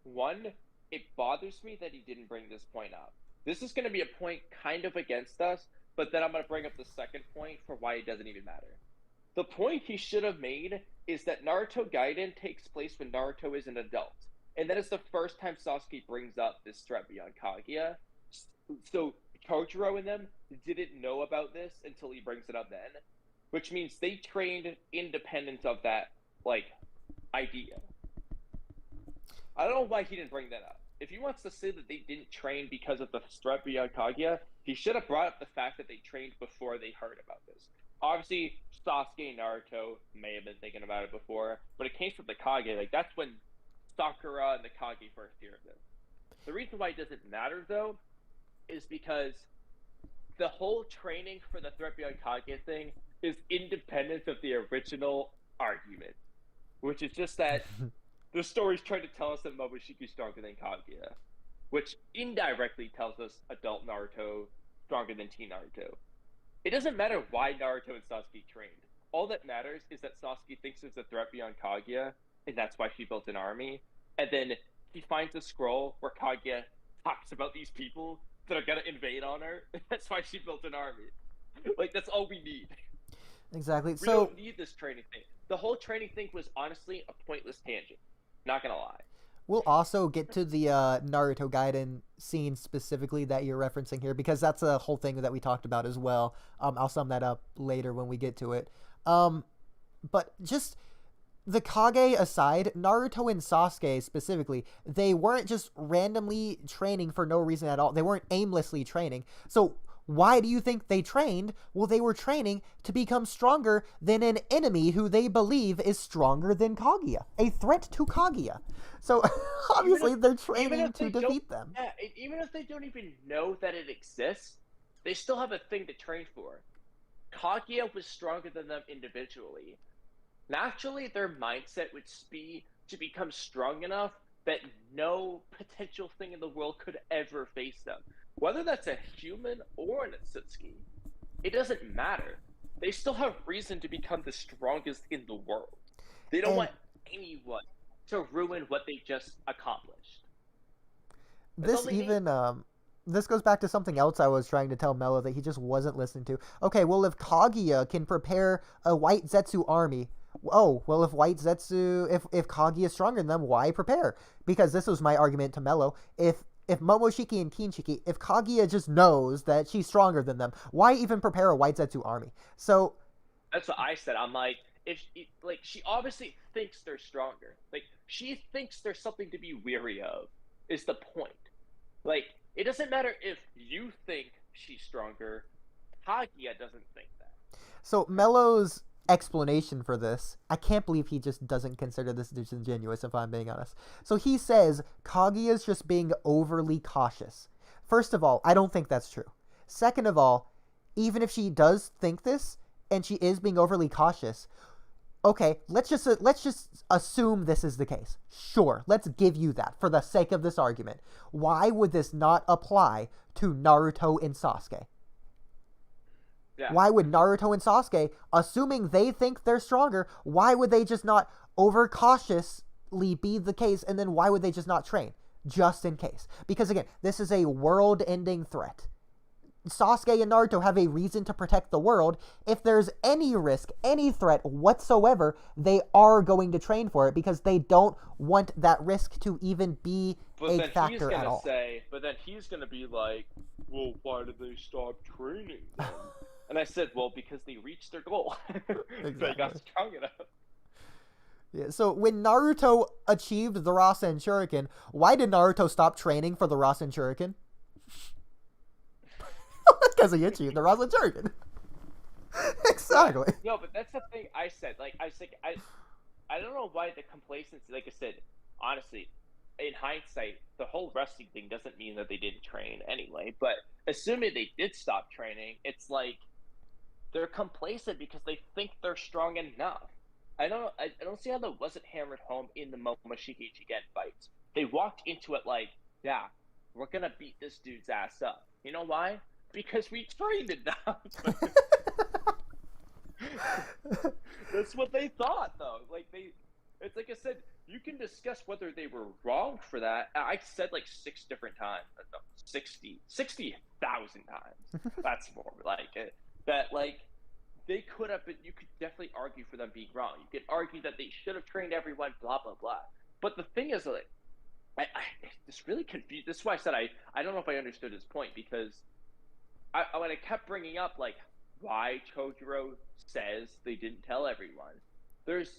One, it bothers me that he didn't bring this point up. This is going to be a point kind of against us, but then I'm going to bring up the second point for why it doesn't even matter. The point he should have made is that Naruto Gaiden takes place when Naruto is an adult. And that is the first time Sasuke brings up this threat beyond Kaguya. So Kojiro and them didn't know about this until he brings it up then. Which means they trained independent of that, like, idea. I don't know why he didn't bring that up. If he wants to say that they didn't train because of the threat beyond Kaguya, he should have brought up the fact that they trained before they heard about this. Obviously, Sasuke and Naruto may have been thinking about it before, but it came from the Kage. Like, that's when Sakura and the Kage first hear of this. The reason why it doesn't matter, though, is because the whole training for the threat beyond Kage thing is independent of the original argument, which is just that the story's trying to tell us that Momoshiki's stronger than Kaguya, which indirectly tells us adult Naruto stronger than teen Naruto. It doesn't matter why Naruto and Sasuke trained. All that matters is that Sasuke thinks there's a threat beyond Kaguya, and that's why she built an army. And then he finds a scroll where Kaguya talks about these people that are gonna invade on her. That's why she built an army. Like, that's all we need. Exactly. We don't need this training thing. The whole training thing was honestly a pointless tangent. Not gonna lie. We'll also get to the Naruto Gaiden scene specifically that you're referencing here, because that's a whole thing that we talked about as well. I'll sum that up later when we get to it. But just the Kage aside, Naruto and Sasuke specifically, they weren't just randomly training for no reason at all. They weren't aimlessly training. So why do you think they trained? Well, they were training to become stronger than an enemy who they believe is stronger than Kaguya, a threat to Kaguya. So obviously they're training to defeat them. Yeah, even if they don't even know that it exists, they still have a thing to train for. Kaguya was stronger than them individually. Naturally, their mindset would be to become strong enough that no potential thing in the world could ever face them. Whether that's a human or an Otsutsuki, it doesn't matter. They still have reason to become the strongest in the world. They don't want anyone to ruin what they just accomplished. This goes back to something else I was trying to tell Mello that he just wasn't listening to. Okay, well, if Kaguya can prepare a white Zetsu army, oh, well, if Kaguya is stronger than them, why prepare? Because this was my argument to Mello. If Momoshiki and Kinshiki, if Kaguya just knows that she's stronger than them, why even prepare a white Zetsu army? So that's what I said. I'm like, she obviously thinks they're stronger. Like, she thinks there's something to be weary of, is the point. Like, it doesn't matter if you think she's stronger, Kaguya doesn't think that. So Mello's explanation for this, I can't believe he just doesn't consider this disingenuous, if I'm being honest. So he says Kaguya's just being overly cautious. First of all, I don't think that's true. Second of all, even if she does think this and she is being overly cautious, okay, let's just assume this is the case. Sure, let's give you that for the sake of this argument. Why would this not apply to Naruto and Sasuke? Yeah. Why would Naruto and Sasuke, assuming they think they're stronger, why would they just not overcautiously be the case, and then why would they just not train? Just in case. Because again, this is a world-ending threat. Sasuke and Naruto have a reason to protect the world. If there's any risk, any threat whatsoever, they are going to train for it because they don't want that risk to even be a factor at all. But then he's going to be like, well, why did they stop training then? And I said, well, because they reached their goal. Exactly. They got strong enough. Yeah, so when Naruto achieved the Rasen Shuriken, why did Naruto stop training for the Rasen Shuriken? Because he achieved the Rasen Shuriken. Exactly. No, but that's the thing I said. Like, I don't know why the complacency, like I said, honestly, in hindsight, the whole wrestling thing doesn't mean that they didn't train anyway, but assuming they did stop training, it's like they're complacent because they think they're strong enough. I don't see how that wasn't hammered home in the Momoshiki Jigen fights. They walked into it like, yeah, we're gonna beat this dude's ass up. You know why? Because we trained enough. That's what they thought, though. It's like I said, you can discuss whether they were wrong for that. I said like 6 different times, no, 60,000 times. That's more like it. That like they could have been. You could definitely argue for them being wrong. You could argue that they should have trained everyone. Blah blah blah. But the thing is, like, I this really confused. This is why I said I don't know if I understood his point because when I kept bringing up like why Chojuro says they didn't tell everyone, there's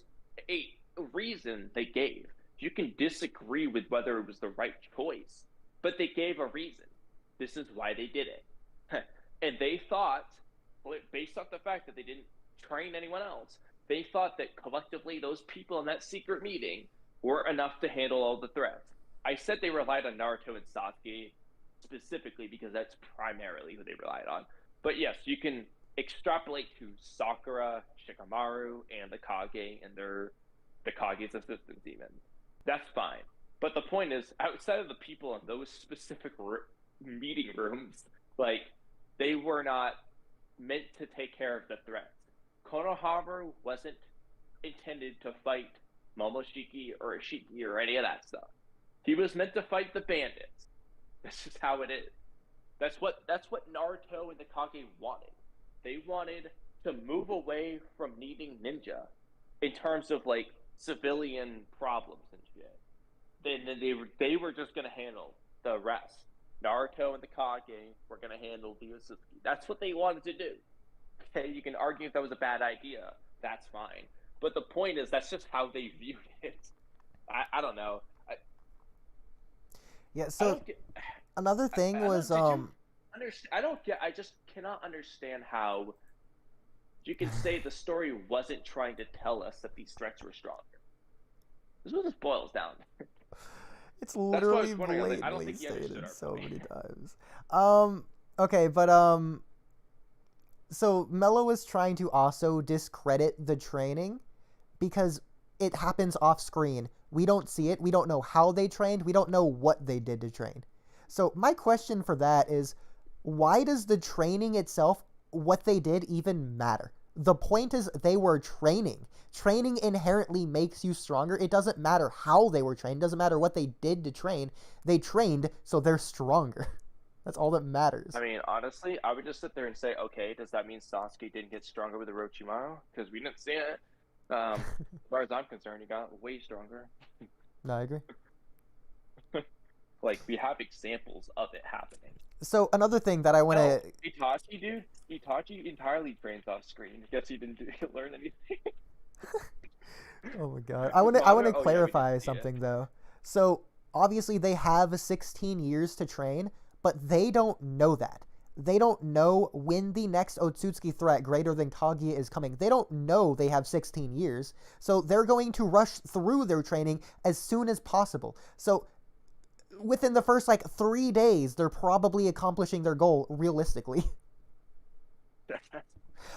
a reason they gave. You can disagree with whether it was the right choice, but they gave a reason. This is why they did it. And they thought, based off the fact that they didn't train anyone else, they thought that collectively those people in that secret meeting were enough to handle all the threats. I said they relied on Naruto and Sasuke specifically because that's primarily who they relied on. But yes, you can extrapolate to Sakura, Shikamaru, and the Kage and the Kage's assistants even. That's fine. But the point is, outside of the people in those specific meeting rooms, like, they were not meant to take care of the threats. Konohamaru wasn't intended to fight Momoshiki or Isshiki or any of that stuff. He was meant to fight the bandits. This is how it is. That's what Naruto and the Kage wanted. They wanted to move away from needing ninja in terms of like civilian problems and shit. Then they were just gonna handle the rest. Naruto and the Kage were gonna handle the Otsutsuki. That's what they wanted to do. Okay, you can argue if that was a bad idea. That's fine. but the point is that's just how they viewed it. I don't know. Yeah. I So don't get. another thing was I don't get. I just cannot understand how you can say the story wasn't trying to tell us that these threats were stronger. This is what this boils down. It's That's why I literally was wondering. I was like, I don't blatantly think he understood stated our so point. many times. Okay, but so Mello is trying to also discredit the training because it happens off screen. We don't see it. We don't know how they trained. We don't know what they did to train. So my question for that is, why does the training itself, what they did, even matter? The point is they were training. Training inherently makes you stronger. It doesn't matter how they were trained. It doesn't matter what they did to train. They trained, so they're stronger. That's all that matters. I mean, honestly, I would just sit there and say, okay, does that mean Sasuke didn't get stronger with Orochimaru? Because we didn't see it. As far as I'm concerned, he got way stronger. No, I agree. Like, we have examples of it happening. So another thing that I want to... Itachi, dude, Itachi entirely trains off screen. Guess he didn't learn anything. Oh my god. I want to clarify something, though. So, obviously, they have 16 years to train, but they don't know that. They don't know when the next Otsutsuki threat greater than Kaguya is coming. They don't know they have 16 years. So, they're going to rush through their training as soon as possible. So, within the first, 3 days, they're probably accomplishing their goal, realistically.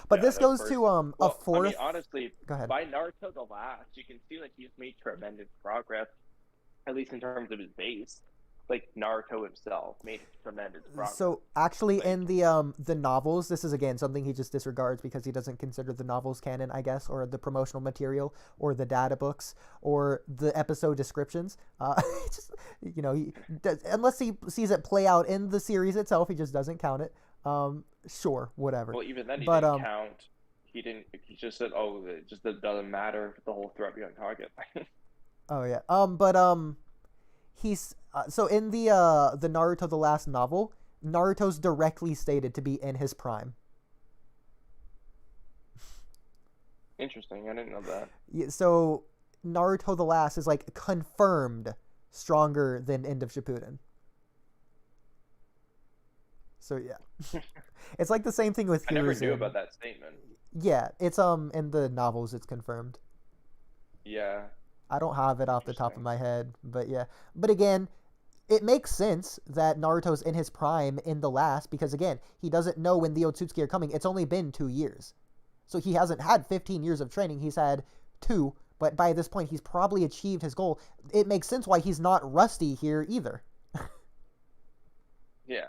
But Yeah, this goes first... to well, a fourth... I mean, honestly, Go ahead. by Naruto the Last, you can see that he's made tremendous progress, at least in terms of his base. Like, Naruto himself made tremendous progress. So, actually, in the novels, this is, again, something he just disregards because he doesn't consider the novels canon, I guess, or the promotional material, or the data books, or the episode descriptions. Just, he does, unless he sees it play out in the series itself, he just doesn't count it. Sure, whatever. Well, even then, he didn't count. He didn't. He just said, "Oh, it just doesn't matter. The whole threat behind Kage." Oh yeah. He's so in the Naruto the Last novel, Naruto's directly stated to be in his prime. Interesting. I didn't know that. Yeah, so Naruto the Last is confirmed stronger than End of Shippuden. So yeah, it's the same thing with Hiruzen. I never knew about that statement. Yeah, it's in the novels it's confirmed. Yeah. I don't have it off the top of my head, but yeah. But again, it makes sense that Naruto's in his prime in the last because again, he doesn't know when the Otsutsuki are coming. It's only been 2 years. So he hasn't had 15 years of training. He's had 2, but by this point he's probably achieved his goal. It makes sense why he's not rusty here either. Yeah,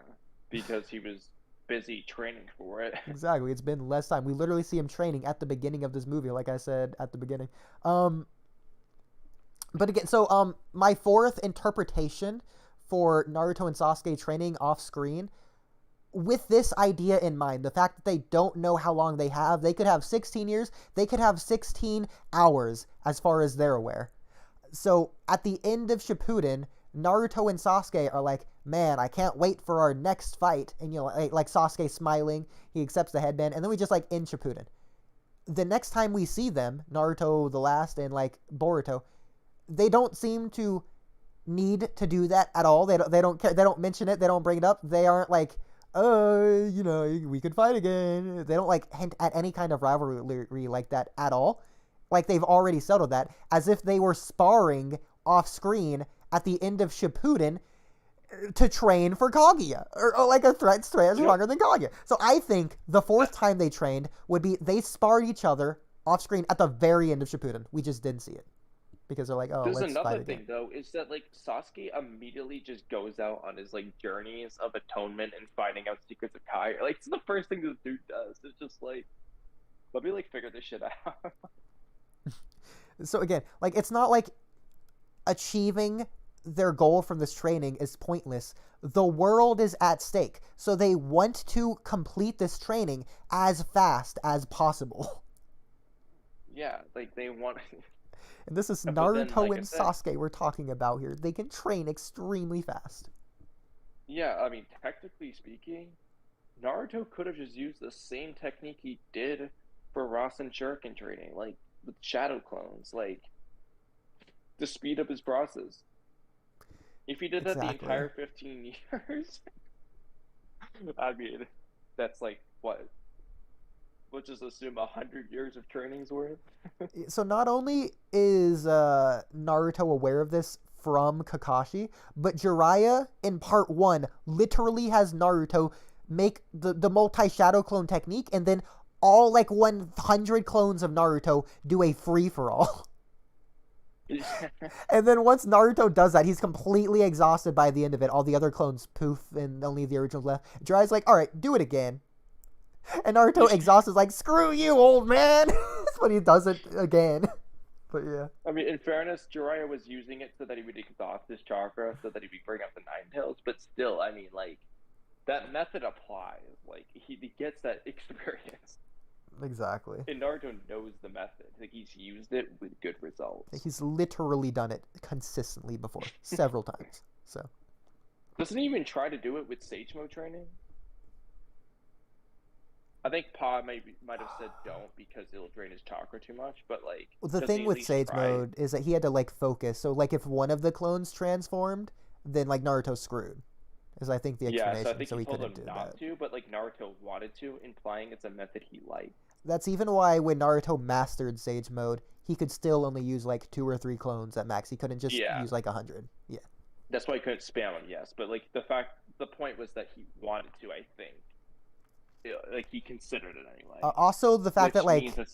because he was busy training for it. Exactly. It's been less time. We literally see him training at the beginning of this movie, like I said at the beginning. But again, so my fourth interpretation for Naruto and Sasuke training off screen, with this idea in mind, the fact that they don't know how long they have, they could have 16 years, they could have 16 hours as far as they're aware. So at the end of Shippuden, Naruto and Sasuke are like, man, I can't wait for our next fight. And like Sasuke smiling, he accepts the headband, and then we just end Shippuden. The next time we see them, Naruto the Last and Boruto, they don't seem to need to do that at all. They don't care. They don't mention it. They don't bring it up. They aren't we could fight again. They don't hint at any kind of rivalry like that at all. They've already settled that, as if they were sparring off screen at the end of Shippuden to train for Kaguya, or a threat stronger than Kaguya. So I think the fourth time they trained would be they sparred each other off screen at the very end of Shippuden. We just didn't see it. Because they're let's fight again. There's another thing, though, is that, Sasuke immediately just goes out on his, journeys of atonement and finding out secrets of Kage. It's the first thing this dude does. It's just, let me, figure this shit out. So, again, it's not achieving their goal from this training is pointless. The world is at stake. So they want to complete this training as fast as possible. Yeah, they want... And this is Naruto and Sasuke we're talking about here. They can train extremely fast. Yeah, I mean, technically speaking, Naruto could have just used the same technique he did for Rasen Shuriken training. with shadow clones, like to speed up his process. If he did that the Exactly. entire 15 years, I mean, that's like what? Let's just assume 100 years of training's worth. So not only is Naruto aware of this from Kakashi, but Jiraiya in part 1 literally has Naruto make the multi-shadow clone technique, and then all like 100 clones of Naruto do a free-for-all. And then once Naruto does that, he's completely exhausted by the end of it. All the other clones poof, and only the original left. Jiraiya's like, all right, do it again. And Naruto exhausted is like, screw you, old man. That's when he does it again. But yeah. I mean, in fairness, Jiraiya was using it so that he would exhaust his chakra, so that he would bring up the Nine Tails. But still, I mean, like, that method applies. Like, he gets that experience. Exactly. And Naruto knows the method. Like, he's used it with good results. He's literally done it consistently before, several times. So. Doesn't he even try to do it with Sage Mode training? I think Pa might have said don't because it'll drain his chakra too much, but like The thing with Sage Mode is that he had to like focus. So like if one of the clones transformed, then like Naruto's screwed. Is I think the explanation. Yeah, so I think he told couldn't him do not that. to, but like Naruto wanted to, implying it's a method he liked. That's even why when Naruto mastered Sage Mode, he could still only use like 2 or 3 clones at max. He couldn't just use like 100. Yeah. That's why he couldn't spam them, yes. But like the point was that he wanted to, I think. Like he considered it anyway. Also the fact that like means it's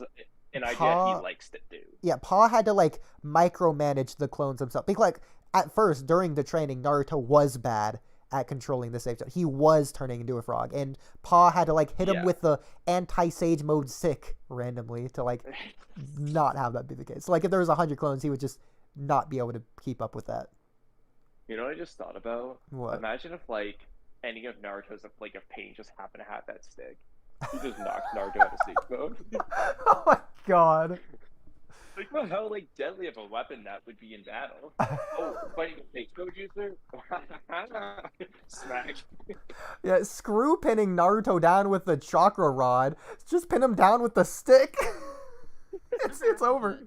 an idea he likes to do. Yeah, Pa had to like micromanage the clones himself. Because like at first during the training, Naruto was bad at controlling the Sage Mode. He was turning into a frog, and Pa had to like hit him with the anti-Sage Mode sick randomly to like not have that be the case. So like if there was 100 clones, he would just not be able to keep up with that. You know what I just thought about? What? Imagine if like any of Naruto's like if Pain just happened to have that stick. He just knocks Naruto out of Sage Mode. Oh my god. Think about how like deadly of a weapon that would be in battle. Oh, fighting a Sage Mode user? Smack. Yeah, screw pinning Naruto down with the chakra rod. Just pin him down with the stick. it's over.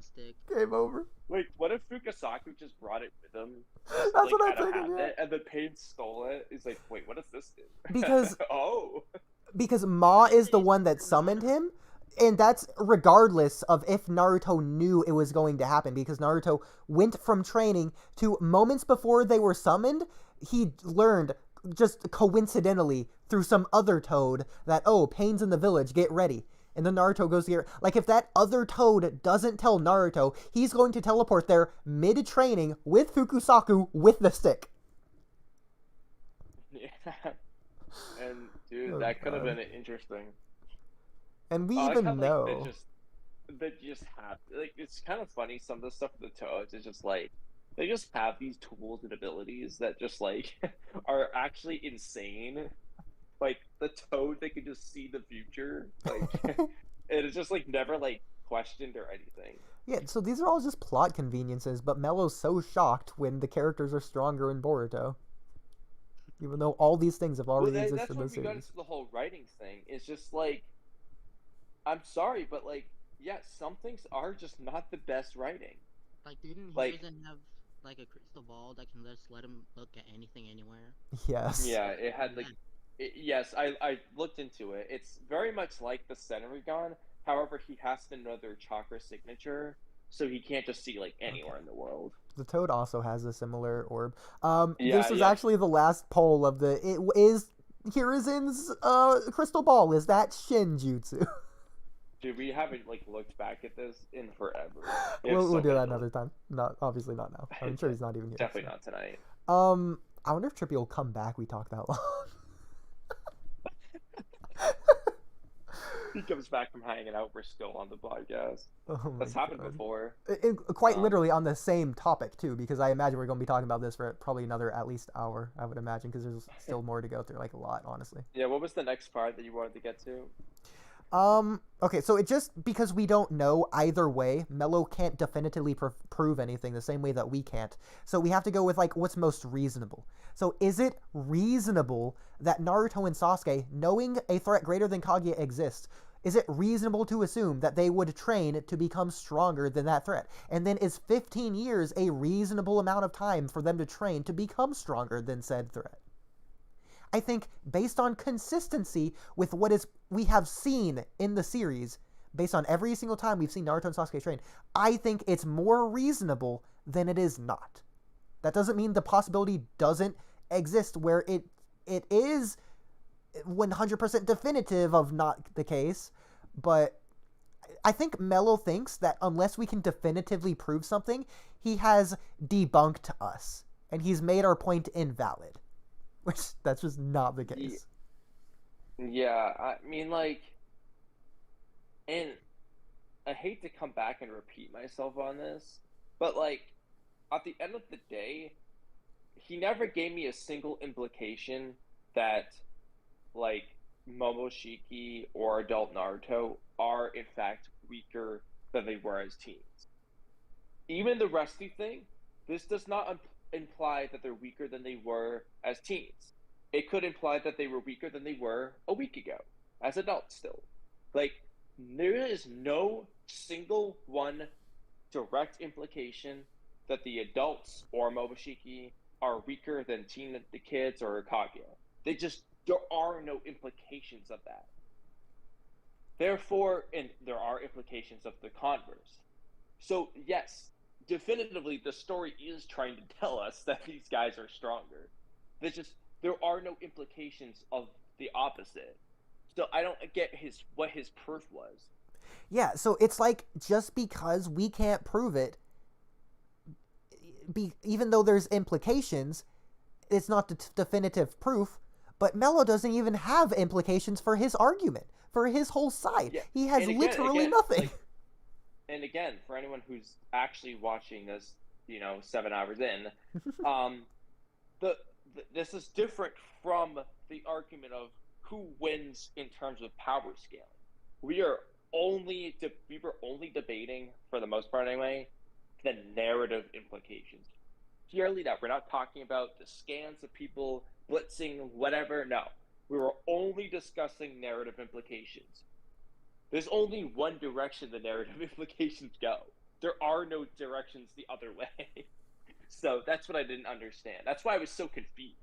Game over. Wait, what if Fukasaku just brought it with him? That's like, what I'm thinking. Yeah. And then Pain stole it. He's like, wait, what does this do? Because because Ma is the one that summoned him, and that's regardless of if Naruto knew it was going to happen. Because Naruto went from training to moments before they were summoned. He learned just coincidentally through some other toad that Pain's in the village. Get ready. And then Naruto goes here. Like, if that other toad doesn't tell Naruto, he's going to teleport there mid-training with Fukusaku with the stick. Yeah. And, dude, that could have been interesting. And we even know. They just have... Like, it's kind of funny, some of the stuff with the toads is just, like... They just have these tools and abilities that just, like, are actually insane. Like, the toad, they can just see the future. Like, it's just, like, never, like, questioned or anything. Yeah, so these are all just plot conveniences, but Mello's so shocked when the characters are stronger in Boruto. Even though all these things have already existed in the series. That's when we got into the whole writing thing. It's just, like, I'm sorry, but, like, yeah, some things are just not the best writing. Like, didn't Hiruzen have, like, a crystal ball that can just let him look at anything anywhere? Yes. Yeah, it had, like... Yes, I looked into it. It's very much like the Senrigan. However, he has to know their chakra signature, so he can't just see like anywhere in the world. The toad also has a similar orb. This is actually the last poll of the. It is Hiruzen's crystal ball. Is that Shinjutsu? Dude, we haven't like looked back at this in forever. We'll do that another time. Obviously not now. I'm sure he's not even here. Definitely not tonight. I wonder if Trippy will come back. We talk that long. He comes back from hanging out. We're still on the podcast. That's happened before. Quite literally on the same topic too, because I imagine we're going to be talking about this for probably another at least hour. I would imagine, because there's still more to go through, like a lot, honestly. Yeah. What was the next part that you wanted to get to? Okay, so it just, because we don't know either way, Mello can't definitively prove anything the same way that we can't. So we have to go with, like, what's most reasonable. So is it reasonable that Naruto and Sasuke, knowing a threat greater than Kaguya exists, Is it reasonable to assume that they would train to become stronger than that threat? And then is 15 years a reasonable amount of time for them to train to become stronger than said threat? I think based on consistency with what we have seen in the series, based on every single time we've seen Naruto and Sasuke train, I think it's more reasonable than it is not. That doesn't mean the possibility doesn't exist where it is 100% definitive of not the case, but I think Mello thinks that unless we can definitively prove something, he has debunked us, and he's made our point invalid, which that's just not the case. Yeah, I mean, like, and I hate to come back and repeat myself on this, but, like, at the end of the day, he never gave me a single implication that, like, Momoshiki or adult Naruto are, in fact, weaker than they were as teens. Even the Rusty thing, this does not imply that they're weaker than they were as teens. It could imply that they were weaker than they were a week ago, as adults still. Like, there is no single one direct implication that the adults or Momoshiki are weaker than the kids or Kaguya. There are no implications of that. Therefore, and there are implications of the converse. So, yes, definitively, the story is trying to tell us that these guys are stronger. There are no implications of the opposite. So I don't get what his proof was. Yeah, so it's like, just because we can't prove it, even though there's implications, it's not definitive proof. But Mello doesn't even have implications for his argument, for his whole side. Yeah. He has literally nothing. Like, and again, for anyone who's actually watching this, 7 hours in, this is different from the argument of who wins in terms of power scaling. We were only debating, for the most part anyway, the narrative implications. Purely that. We're not talking about the scans of people blitzing, whatever. No. We were only discussing narrative implications. There's only one direction the narrative implications go. There are no directions the other way. So that's what I didn't understand. That's why I was so confused.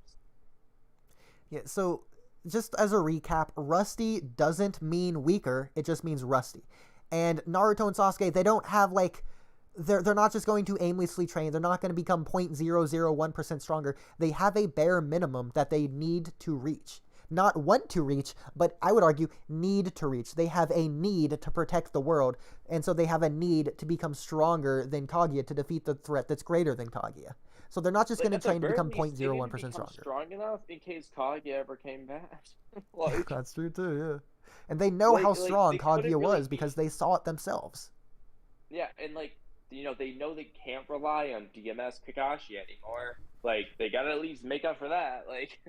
Yeah, so just as a recap, rusty doesn't mean weaker, it just means rusty. And Naruto and Sasuke, they don't have, like, they're not just going to aimlessly train. They're not going to become 0.001% stronger. They have a bare minimum that they need to reach. Not want to reach, but I would argue need to reach. They have a need to protect the world, and so they have a need to become stronger than Kaguya to defeat the threat that's greater than Kaguya. So they're not just going to train to become 0.01% stronger. Strong enough in case Kage ever came back. Like, that's true too, yeah. And they know how strong Kaguya was because they saw it themselves. Yeah, and they know they can't rely on DMS Kakashi anymore. Like, they gotta at least make up for that. Like,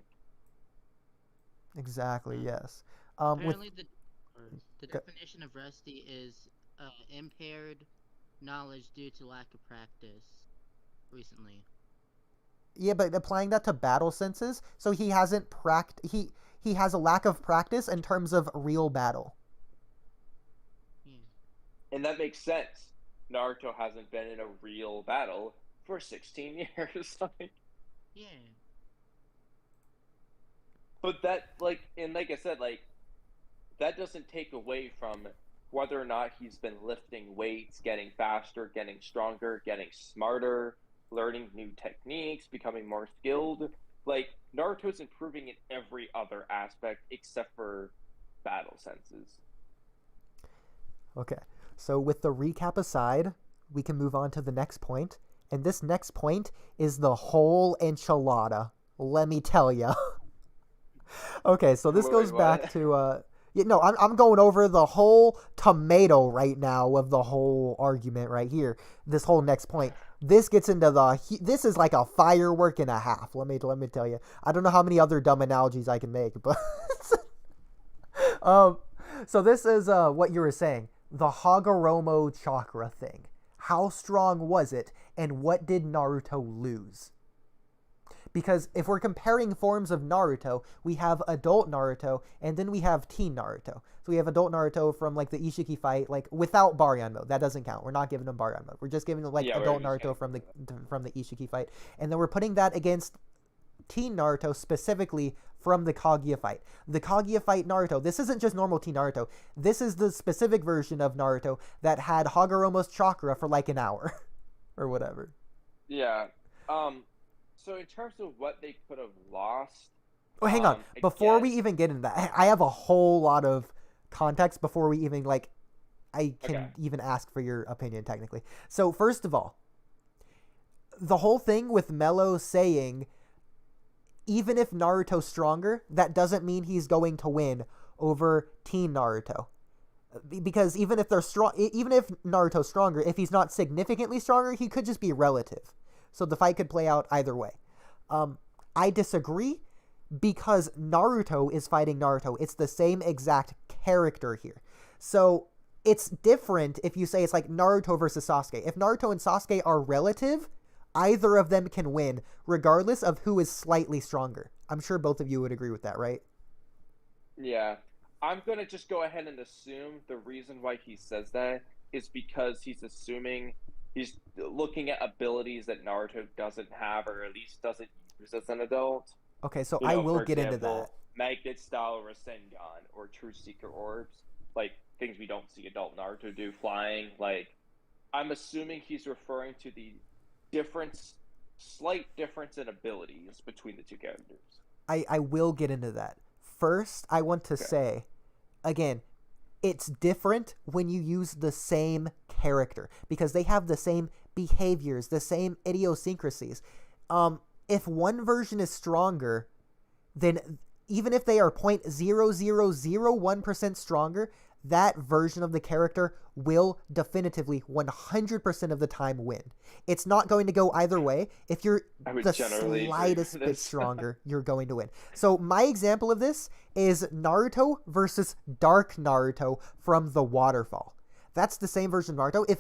exactly, yes. Apparently, the definition of rusty is impaired knowledge due to lack of practice recently. Yeah, but applying that to battle senses, so he hasn't he has a lack of practice in terms of real battle. And that makes sense. Naruto hasn't been in a real battle for 16 years. Yeah. But that, like I said, that doesn't take away from whether or not he's been lifting weights, getting faster, getting stronger, getting smarter, learning new techniques, becoming more skilled. Like, Naruto's improving in every other aspect except for battle senses. Okay, so with the recap aside, we can move on to the next point. And this next point is the whole enchilada, let me tell ya. Okay, so this goes back to... I'm going over the whole tomato right now of the whole argument right here. This whole next point. This gets into this is like a firework and a half. Let me tell you. I don't know how many other dumb analogies I can make, but so this is what you were saying. The Hagaromo chakra thing. How strong was it, and what did Naruto lose? Because if we're comparing forms of Naruto, we have adult Naruto, and then we have teen Naruto. So we have adult Naruto from like the Isshiki fight, like without Baryon mode. That doesn't count. We're not giving him Baryon mode. We're just giving him like adult Naruto from the Isshiki fight, and then we're putting that against teen Naruto specifically from the Kaguya fight. The Kaguya fight Naruto, this isn't just normal teen Naruto. This is the specific version of Naruto that had Hagaromo's chakra for like an hour or whatever. Yeah. So in terms of what they could have lost. Oh, hang on. Before we even get into that, I have a whole lot of context before we even I can even ask for your opinion technically. So first of all, the whole thing with Mello saying, even if Naruto's stronger, that doesn't mean he's going to win over teen Naruto. Because even if Naruto's stronger, if he's not significantly stronger, he could just be relative. So the fight could play out either way. I disagree because Naruto is fighting Naruto. It's the same exact character here. So it's different if you say it's like Naruto versus Sasuke. If Naruto and Sasuke are relative, either of them can win, regardless of who is slightly stronger. I'm sure both of you would agree with that, right? Yeah. I'm going to just go ahead and assume the reason why he says that is because he's assuming he's looking at abilities that Naruto doesn't have, or at least doesn't use as an adult. Okay, so I will get into that. Magnet style Rasengan or True Seeker orbs, like things we don't see adult Naruto do, flying. Like, I'm assuming he's referring to the slight difference in abilities between the two characters. I will get into that. First, I want to say, again, it's different when you use the same character because they have the same behaviors, the same idiosyncrasies. If one version is stronger, then even if they are 0.0001% stronger, that version of the character will definitively 100% of the time win. It's not going to go either way. If you're the slightest bit stronger, you're going to win. So my example of this is Naruto versus Dark Naruto from the Waterfall. That's the same version of Naruto. If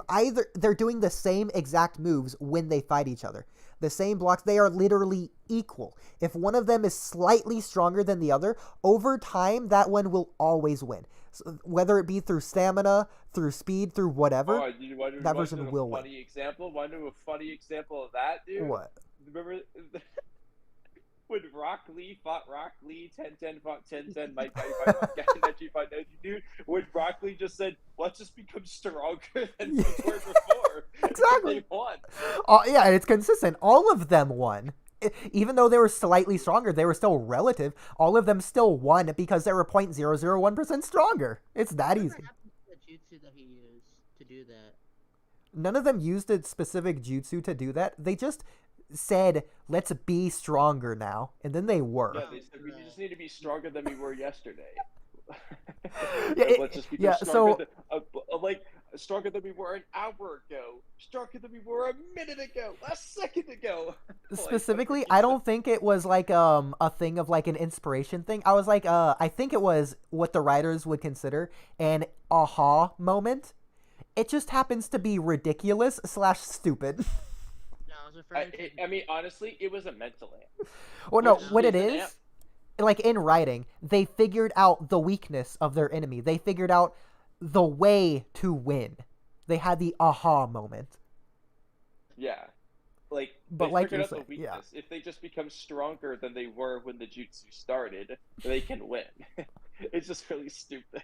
they're doing the same exact moves when they fight each other, the same blocks, they are literally equal. If one of them is slightly stronger than the other, over time, that one will always win. So whether it be through stamina, through speed, through whatever, that version will win. Want to do a funny example of that, dude? What? Remember when Rock Lee fought Rock Lee, 10-10 fought 10-10, Mike fought Neji fought Neji, dude? When Rock Lee just said, let's just become stronger than we were before. Exactly. They won. Yeah, and it's consistent. All of them won. Even though they were slightly stronger, they were still relative. All of them still won because they were 0.001% stronger. It's that easy. What happened to the jutsu that he used to do that? None of them used a specific jutsu to do that. They just said, let's be stronger now. And then they were. Yeah, they said, we just need to be stronger than we were yesterday. Let's just become stronger stronger than we were an hour ago, stronger than we were a minute ago, a second ago. Specifically, I don't think it was like a thing of like an inspiration thing. I was like, I think it was what the writers would consider an aha moment. It just happens to be ridiculous / stupid. I mean, honestly, it was a mental amp. Well, no, what it is, like in writing, they figured out the weakness of their enemy. They figured out the way to win. They had the aha moment. Yeah. Like, but they like figured out the saying, weakness. Yeah. If they just become stronger than they were when the jutsu started, they can win. It's just really stupid.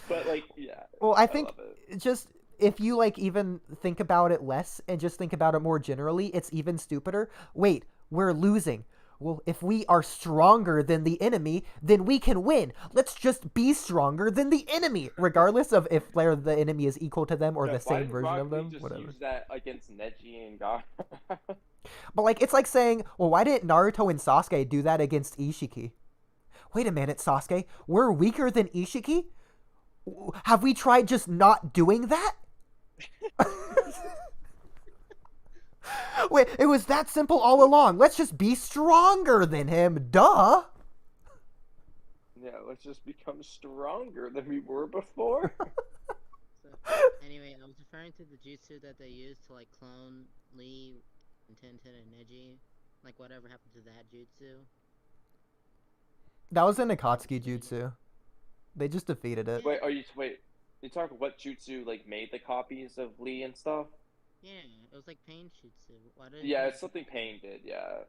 But, like, yeah. Well, I think just if you, like, even think about it less and just think about it more generally, it's even stupider. Wait, we're losing. Well, if we are stronger than the enemy, then we can win. Let's just be stronger than the enemy, regardless of if the enemy is equal to them or the same version of them. Just whatever. Use that against Neji and God. But like, it's like saying, well, why didn't Naruto and Sasuke do that against Isshiki? Wait a minute, Sasuke. We're weaker than Isshiki? Have we tried just not doing that? Wait, it was that simple all along. Let's just be stronger than him. Duh. Yeah, let's just become stronger than we were before. So, anyway, I was referring to the jutsu that they used to like clone Lee and Tenten and Neji. Like whatever happened to that jutsu? That was an Akatsuki jutsu. They just defeated it. Wait, you talking what jutsu like made the copies of Lee and stuff? Yeah, it was like pain jutsu. Why did Yeah, it's something Pain did, yeah.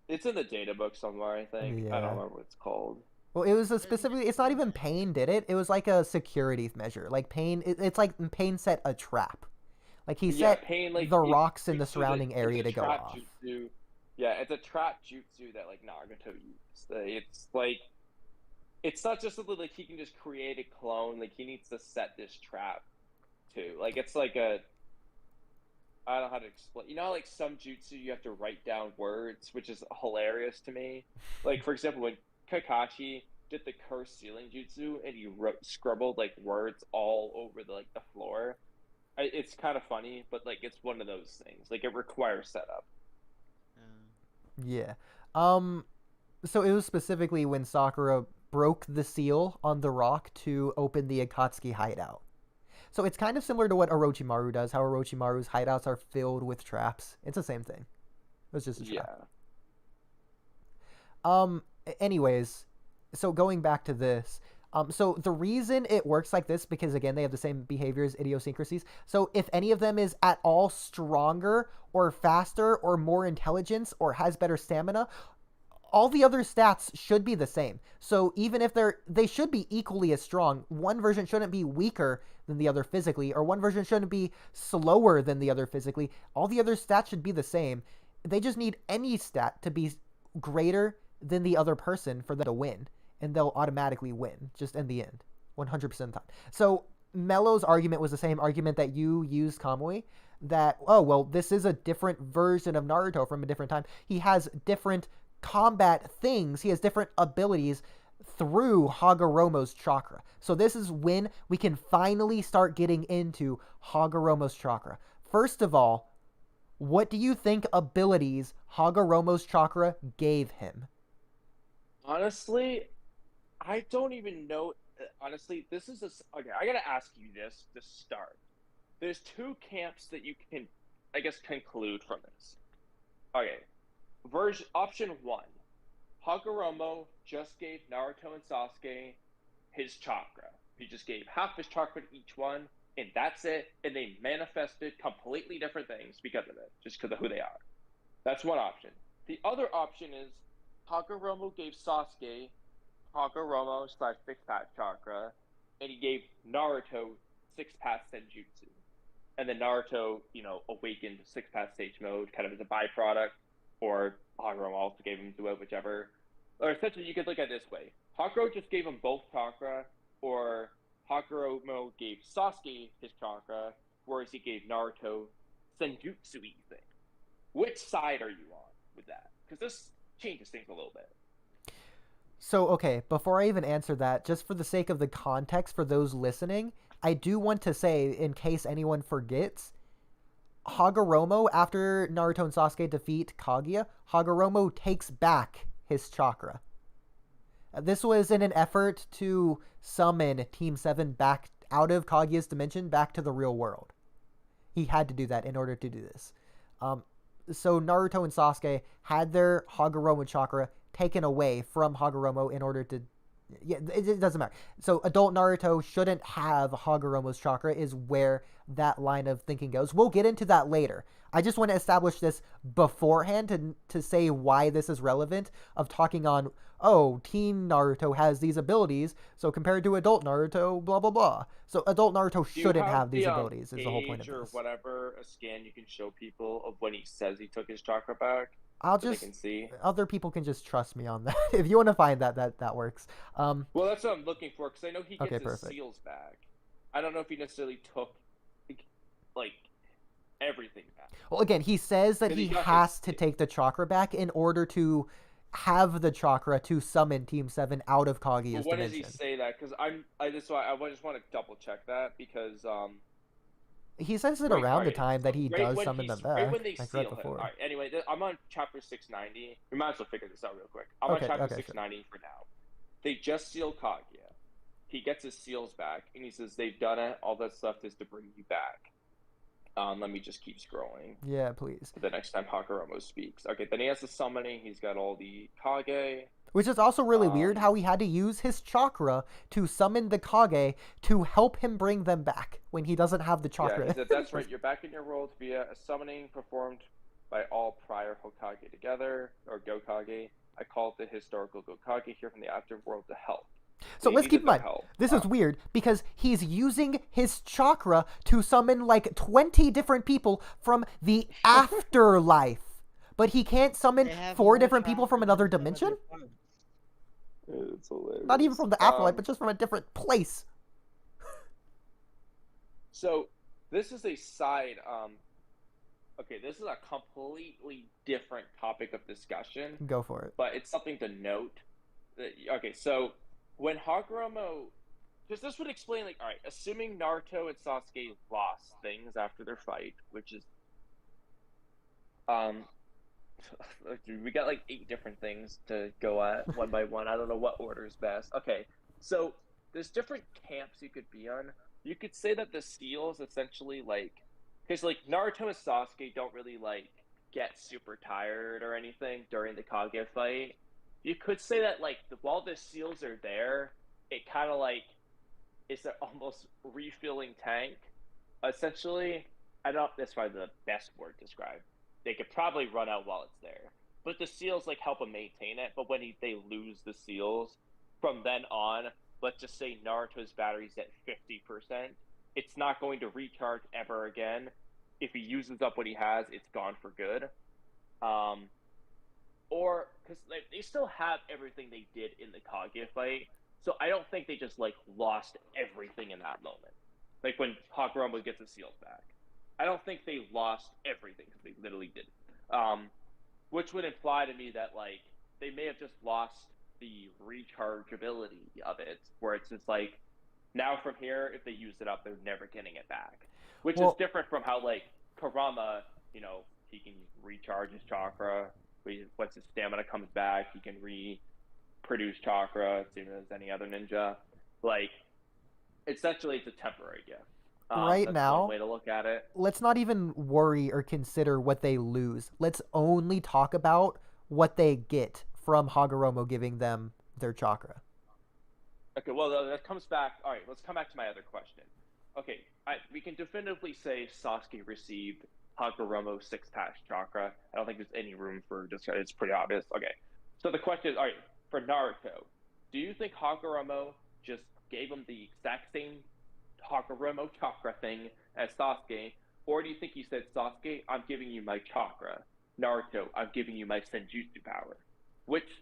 It's in the data book somewhere, I think. I Yeah. don't remember what it's called. Well, it was a specifically. It's not even Pain did it. It was like a security measure. Like Pain, it's like Pain set a trap. Like he set Pain, like, the it- rocks in the jutsu that- surrounding it's area a to go trap off. Jutsu. Yeah, it's a trap jutsu that like Naruto used. It's like, it's not just something like he can just create a clone. Like he needs to set this trap too. Like it's like a, I don't know how to explain. You know, how, like some jutsu you have to write down words, which is hilarious to me. Like for example, when Kakashi did the cursed ceiling jutsu and he scribbled like words all over the floor. It's kind of funny, but like it's one of those things. Like it requires setup. Yeah. So it was specifically when Sakura broke the seal on the rock to open the Akatsuki hideout. So it's kind of similar to what Orochimaru does, how Orochimaru's hideouts are filled with traps. It's the same thing. It was just a trap. Yeah. Anyways, so going back to this, so the reason it works like this, because again, they have the same behaviors, idiosyncrasies. So if any of them is at all stronger or faster or more intelligence or has better stamina, all the other stats should be the same. So even if they should be equally as strong. One version shouldn't be weaker than the other physically, or one version shouldn't be slower than the other physically. All the other stats should be the same. They just need any stat to be greater than the other person for them to win, and they'll automatically win, just in the end, 100% of the time. So Mello's argument was the same argument that you used, Kamui, that, oh, well, this is a different version of Naruto from a different time. He has different combat things. He has different abilities through Hagaromo's chakra. So this is when we can finally start getting into Hagaromo's chakra. First of all, what do you think abilities Hagaromo's chakra gave him? Honestly, I don't even know. Honestly, this is okay. I gotta ask you this to start. There's two camps that you can, I guess, conclude from this. Okay, option one, Hagaromo just gave Naruto and Sasuke his chakra. He just gave half his chakra to each one, and that's it. And they manifested completely different things because of it, just because of who they are. That's one option. The other option is Hagaromo gave Sasuke Hagaromo / six path chakra, and he gave Naruto six path Senjutsu. And then Naruto, awakened six path stage mode kind of as a byproduct, or Hagaromo also gave him to it, whichever. Or essentially, you could look at it this way: Hagaromo just gave him both chakra, or Hagaromo gave Sasuke his chakra, whereas he gave Naruto Senjutsu-y thing. Which side are you on with that? Because this changes things a little bit. So, okay, before I even answer that, just for the sake of the context for those listening, I do want to say, in case anyone forgets, Hagaromo, after Naruto and Sasuke defeat Kaguya, Hagaromo takes back his chakra. This was in an effort to summon Team 7 back out of Kaguya's dimension, back to the real world. He had to do that in order to do this. So Naruto and Sasuke had their Hagaromo chakra taken away from Hagaromo in order to... Yeah, it doesn't matter. So adult Naruto shouldn't have Hagaromo's chakra is where that line of thinking goes. We'll get into that later. I just want to establish this beforehand to say why this is relevant of talking on, oh, teen Naruto has these abilities, so compared to adult Naruto, blah, blah, blah. So adult Naruto shouldn't have these abilities is the whole point of or this. whatever, a scan you can show people of when he says he took his chakra back? I'll so just they can see. Other people can just trust me on that. If you want to find that works. Well, that's what I'm looking for, because I know he gets his perfect. seals back. I don't know if he necessarily took like everything back. Well, again, he says that he has to his... take the chakra back in order to have the chakra to summon Team 7 out of Kaguya's when dimension. Does he say that? Because I just want to double check that, because he says it around the time that he does summon them back. Right when they like seal right him. before. All right, anyway, I'm on chapter 690. We might as well figure this out real quick. I'm on chapter 690 for now. They just sealed Kaguya. He gets his seals back, and he says, they've done it. All that's left is to bring you back. Let me just keep scrolling. Yeah, please. The next time Hagaromo speaks. Okay, then he has the summoning. He's got all the Kage. Which is also really weird how he had to use his chakra to summon the Kage to help him bring them back when he doesn't have the chakra. Yeah, he said, that's right. You're back in your world via a summoning performed by all prior Hokage together, or Gokage. I call it the historical Gokage here from the afterworld to help. So let's keep in mind, help. this is weird because he's using his chakra to summon like 20 different people from the afterlife. But he can't summon 4 different people from another dimension? It's hilarious. Not even from the afterlife, but just from a different place. So this is a side. Okay, this is a completely different topic of discussion. Go for it. But it's something to note. Okay, so when Hagaromo, because this would explain, like, all right, assuming Naruto and Sasuke lost things after their fight, which is, we got like 8 different things to go at one by one. I don't know what order is best. Okay, so there's different camps you could be on. You could say that the seals essentially like, because like Naruto and Sasuke don't really like get super tired or anything during the Kage fight. You could say that like while the seals are there, it kind of like is an almost refilling tank. Essentially, I don't. That's probably the best word to describe. They could probably run out while it's there, but the seals like help them maintain it. But when they lose the seals, from then on, let's just say Naruto's battery's at 50%, it's not going to recharge ever again. If he uses up what he has, it's gone for good. Or because they still have everything they did in the Kage fight, so I don't think they just like lost everything in that moment. Like when Hagaromo gets the seals back, I don't think they lost everything because they literally didn't. Which would imply to me that like they may have just lost the rechargeability of it, where it's just like now from here, if they use it up, they're never getting it back. Which is different from how like Kurama, you know, he can recharge his chakra. Once his stamina comes back, he can reproduce chakra, same as any other ninja. Like, essentially, it's a temporary gift. Right that's now, one way to look at it. Let's not even worry or consider what they lose. Let's only talk about what they get from Hagaromo giving them their chakra. Okay, well, that comes back. All right, let's come back to my other question. Okay, we can definitively say Sasuke received Hagaromo's 6-pass chakra. I don't think there's any room for discussion. It's pretty obvious. Okay, so the question is, all right, for Naruto, do you think Hagaromo just gave him the exact same Hagaromo chakra thing as Sasuke, or do you think he said, Sasuke, I'm giving you my chakra. Naruto, I'm giving you my Senjutsu power. Which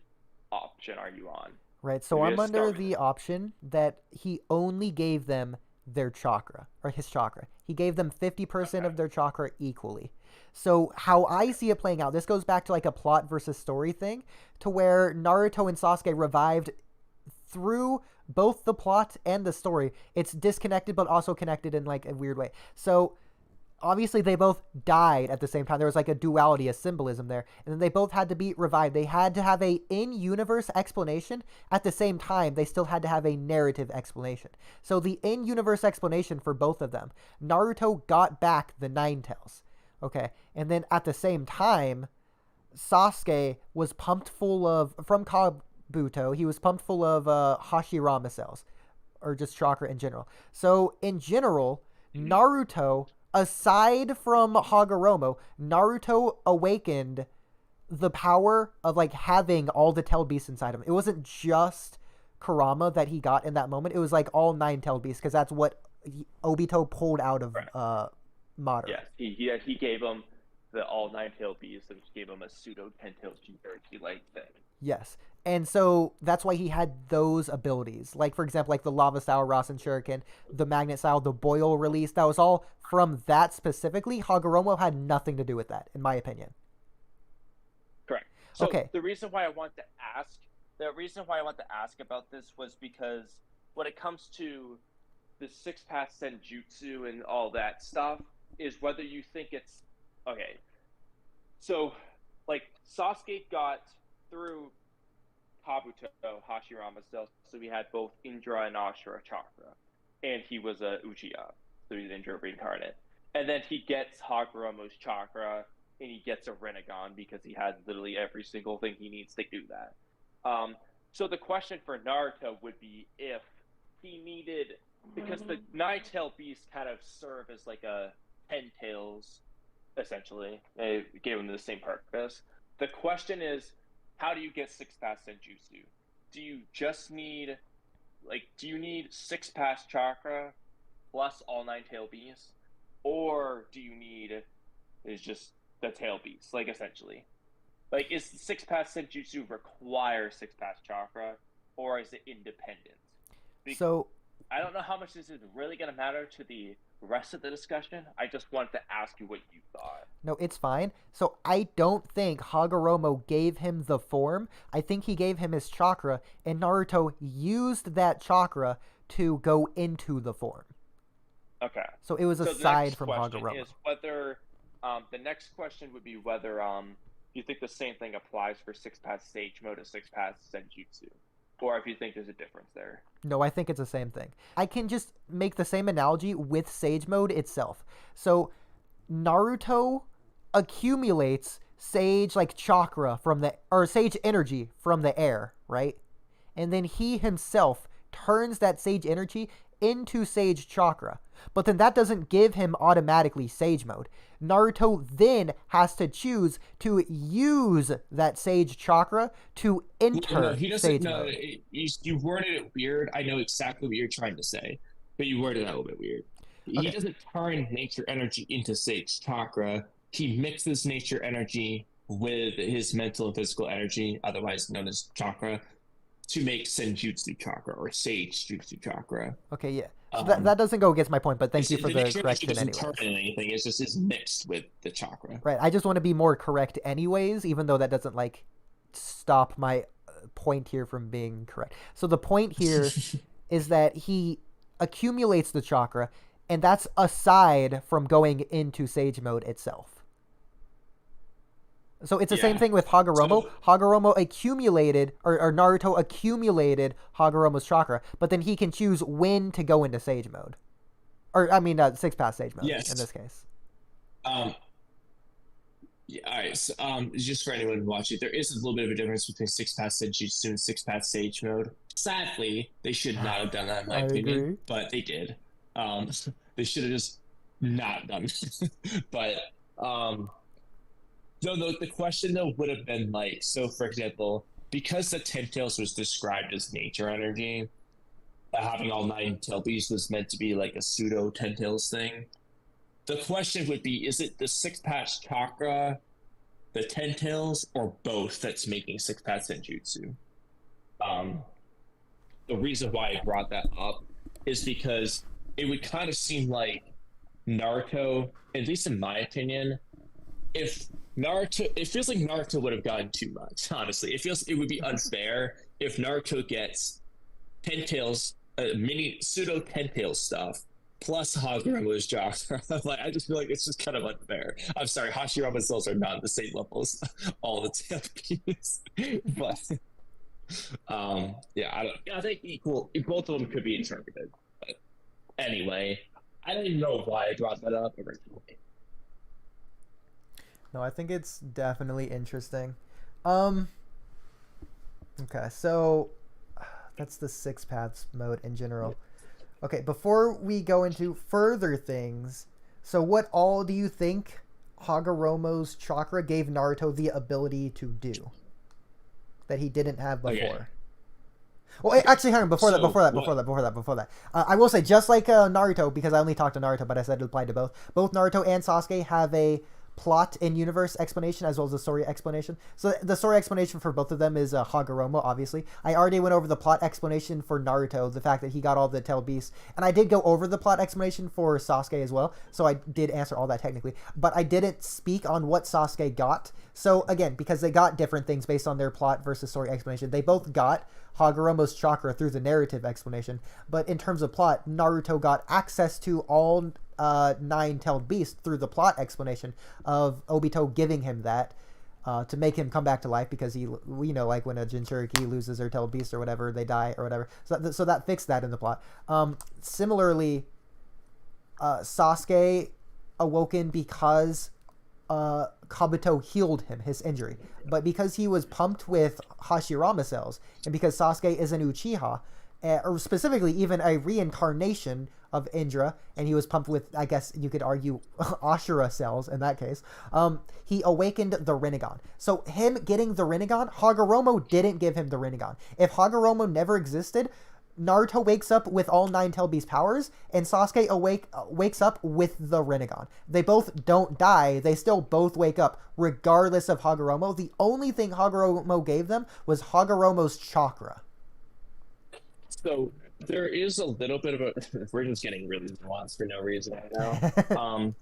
option are you on? Right, so I'm under the option that he only gave them their chakra, or his chakra. He gave them 50% of their chakra equally. So how I see it playing out, this goes back to like a plot versus story thing, to where Naruto and Sasuke revived through both the plot and the story. It's disconnected but also connected in like a weird way. So obviously they both died at the same time. There was like a duality, a symbolism there. And then they both had to be revived. They had to have a in-universe explanation. At the same time, they still had to have a narrative explanation. So the in-universe explanation for both of them, Naruto got back the Nine Tails. Okay. And then at the same time, Sasuke was pumped full of, from Kabuto, he was pumped full of Hashirama cells. Or just chakra in general. So in general, Naruto, aside from Hagaromo, Naruto awakened the power of like having all the tailed beasts inside him. It wasn't just Kurama that he got in that moment. It was like all 9 tailed beasts, because that's what Obito pulled out of Madara. Yes, he gave him the all 9 tailed beasts and gave him a pseudo 10 tailed Jinchuriki like thing. Yes. And so that's why he had those abilities. Like, for example, like the Lava Style Rasen Shuriken, the Magnet Style, the Boil Release. That was all from that specifically. Hagaromo had nothing to do with that, in my opinion. Correct. So okay. The reason why I want to ask about this was because when it comes to the 6-pass Senjutsu and all that stuff, is whether you think it's... Okay. So, like, Sasuke got through Kabuto, Hashirama cells, so we had both Indra and Ashura chakra, and he was a Uchiha, so he's Indra reincarnate. and then he gets Hagaromo's chakra, and he gets a Rinnegan because he has literally every single thing he needs to do that. So the question for Naruto would be if he needed, because the nine-tailed beasts kind of serve as like a 10 tails, essentially. They gave him the same purpose. The question is, how do you get 6-pass Senjutsu? Do you just need, do you need 6-pass chakra plus all 9 tail beasts? Or do you need, is just the tail beasts, essentially? Is 6-pass Senjutsu require 6-pass chakra, or is it independent? So I don't know how much this is really going to matter to the rest of the discussion. I just wanted to ask you what you thought. no, it's fine. So I don't think Hagaromo gave him the form. I think he gave him his chakra, and Naruto used that chakra to go into the form. Okay. So it was aside from Hagaromo. Is whether the next question would be whether you think the same thing applies for 6-pass Sage Mode as 6-pass Senjutsu, or if you think there's a difference there. No, I think it's the same thing. I can just make the same analogy with Sage Mode itself. So Naruto accumulates Sage chakra or Sage energy from the air, right? And then he himself turns that Sage energy into Sage chakra. But then that doesn't give him automatically Sage Mode. Naruto then has to choose to use that Sage chakra to enter Sage Mode. You worded it weird. I know exactly what you're trying to say, but you worded that a little bit weird. Okay. He doesn't turn nature energy into Sage chakra. He mixes nature energy with his mental and physical energy, otherwise known as chakra, to make Senjutsu chakra or Sage Jutsu chakra. Okay, yeah. So that doesn't go against my point, but thank you for the correction anyway. It doesn't turn anything. It's just mixed with the chakra. Right. I just want to be more correct anyways, even though that doesn't stop my point here from being correct. So the point here is that he accumulates the chakra, and that's aside from going into Sage Mode itself. So it's the same thing with Hagaromo. Hagaromo accumulated, or Naruto accumulated Hagaromo's chakra, but then he can choose when to go into Sage Mode. Or, 6-pass Sage Mode in this case. All right. So, just for anyone watching, there is a little bit of a difference between 6-pass Senjutsu and 6-pass Sage Mode. Sadly, they should not have done that, in my opinion, agree. but they did. They should have just not done it. But, no, the question though would have been so for example, because the 10 tails was described as nature energy, having all 9 tail beasts was meant to be a pseudo 10 tails thing. The question would be, is it the 6-pass chakra, the 10 tails, or both that's making 6-pass Senjutsu? The reason why I brought that up is because it would kind of seem like Naruto, at least in my opinion, it feels like Naruto would have gotten too much, honestly. It would be unfair if Naruto gets 10 tails, mini pseudo 10 tails stuff, plus Hagaromo's chakra. I just feel like it's just kind of unfair. I'm sorry, Hashirama's cells are not the same levels, all the tail pieces. But I think equal. Both of them could be interpreted. But anyway, I don't even know why I brought that up originally. No, I think it's definitely interesting. Okay, so that's the 6-pass mode in general. Okay, before we go into further things, so what all do you think Hagaromo's chakra gave Naruto the ability to do that he didn't have before? Okay. Well, actually, hang on, before that. I will say, just like Naruto, because I only talked to Naruto, but I said it applied to both. Both Naruto and Sasuke have a plot and universe explanation as well as the story explanation. So the story explanation for both of them is Hagaromo, obviously. I already went over the plot explanation for Naruto, the fact that he got all the tail beasts, and I did go over the plot explanation for Sasuke as well, so I did answer all that technically, but I didn't speak on what Sasuke got. So again, because they got different things based on their plot versus story explanation, they both got Hagaromo's chakra through the narrative explanation, but in terms of plot, Naruto got access to all 9-tailed beasts through the plot explanation of Obito giving him that to make him come back to life, because when a Jinchuriki loses their tailed beast or whatever, they die or whatever. So that fixed that in the plot. Similarly, Sasuke awoken because Kabuto healed him, his injury. But because he was pumped with Hashirama cells, and because Sasuke is an Uchiha, or specifically even a reincarnation of Indra, and he was pumped with, I guess you could argue, Ashura cells in that case, he awakened the Rinnegan. So him getting the Rinnegan, Hagaromo didn't give him the Rinnegan. If Hagaromo never existed, Naruto wakes up with all 9 Tail Beast powers, and Sasuke wakes up with the Rinnegan. They both don't die. They still both wake up, regardless of Hagaromo. The only thing Hagaromo gave them was Hagaromo's chakra. So there is a little bit of a... We're just getting really nuanced for no reason right now.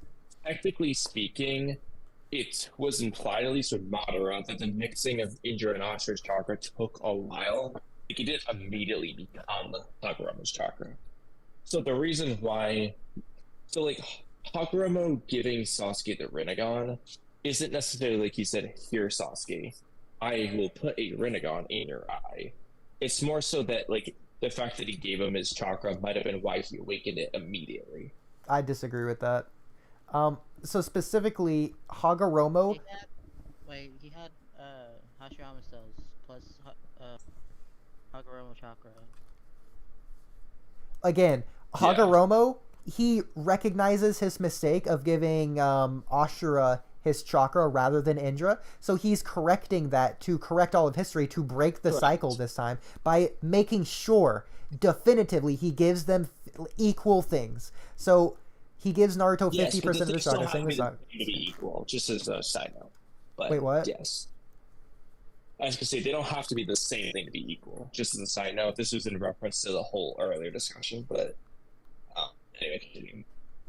Technically speaking, it was implied, at least with Madara, that the mixing of Indra and Ashura's chakra took a while. Like, he didn't immediately become Hagaromo's chakra. So the reason why... So, like, Hagaromo giving Sasuke the Rinnegan isn't necessarily like he said, here, Sasuke, I will put a Rinnegan in your eye. It's more so that, like, the fact that he gave him his chakra might have been why he awakened it immediately. I disagree with that. So specifically, Hagaromo... He had Hashirama cells plus Hagaromo chakra. Again, Hagaromo, he recognizes his mistake of giving Ashura his chakra rather than Indra, so he's correcting that to correct all of history, to break the cycle this time by making sure definitively he gives them equal things. So he gives Naruto 50% of the chakra. Same as to be equal, just as a side note. But wait, what? Yes. I was gonna say they don't have to be the same thing to be equal. Just as a side note, this was in reference to the whole earlier discussion, but anyway, continue.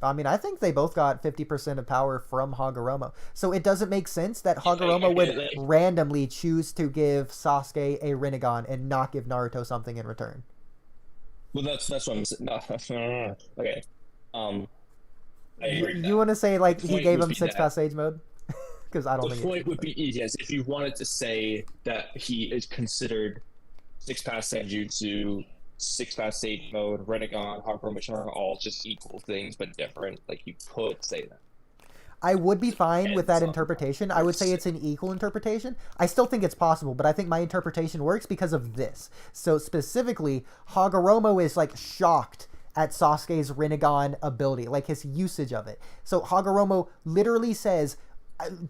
I mean, I think they both got 50% of power from Hagaromo. So it doesn't make sense that Hagaromo would randomly choose to give Sasuke a Rinnegan and not give Naruto something in return. Well, that's what I'm saying. No. Okay. I agree. You want to say, like, he gave him 6 that. Pass Sage mode? Because I don't think... The point would be, yes, if you wanted to say that he is considered 6 Pass Senjutsu, 6 Pass Sage mode, Rinnegan, Hagaromo are all just equal things but different. Like, you could say that. I would be fine with that interpretation. I would say it's an equal interpretation. I still think it's possible, but I think my interpretation works because of this. So specifically, Hagaromo is, like, shocked at Sasuke's Rinnegan ability, like his usage of it. So Hagaromo literally says,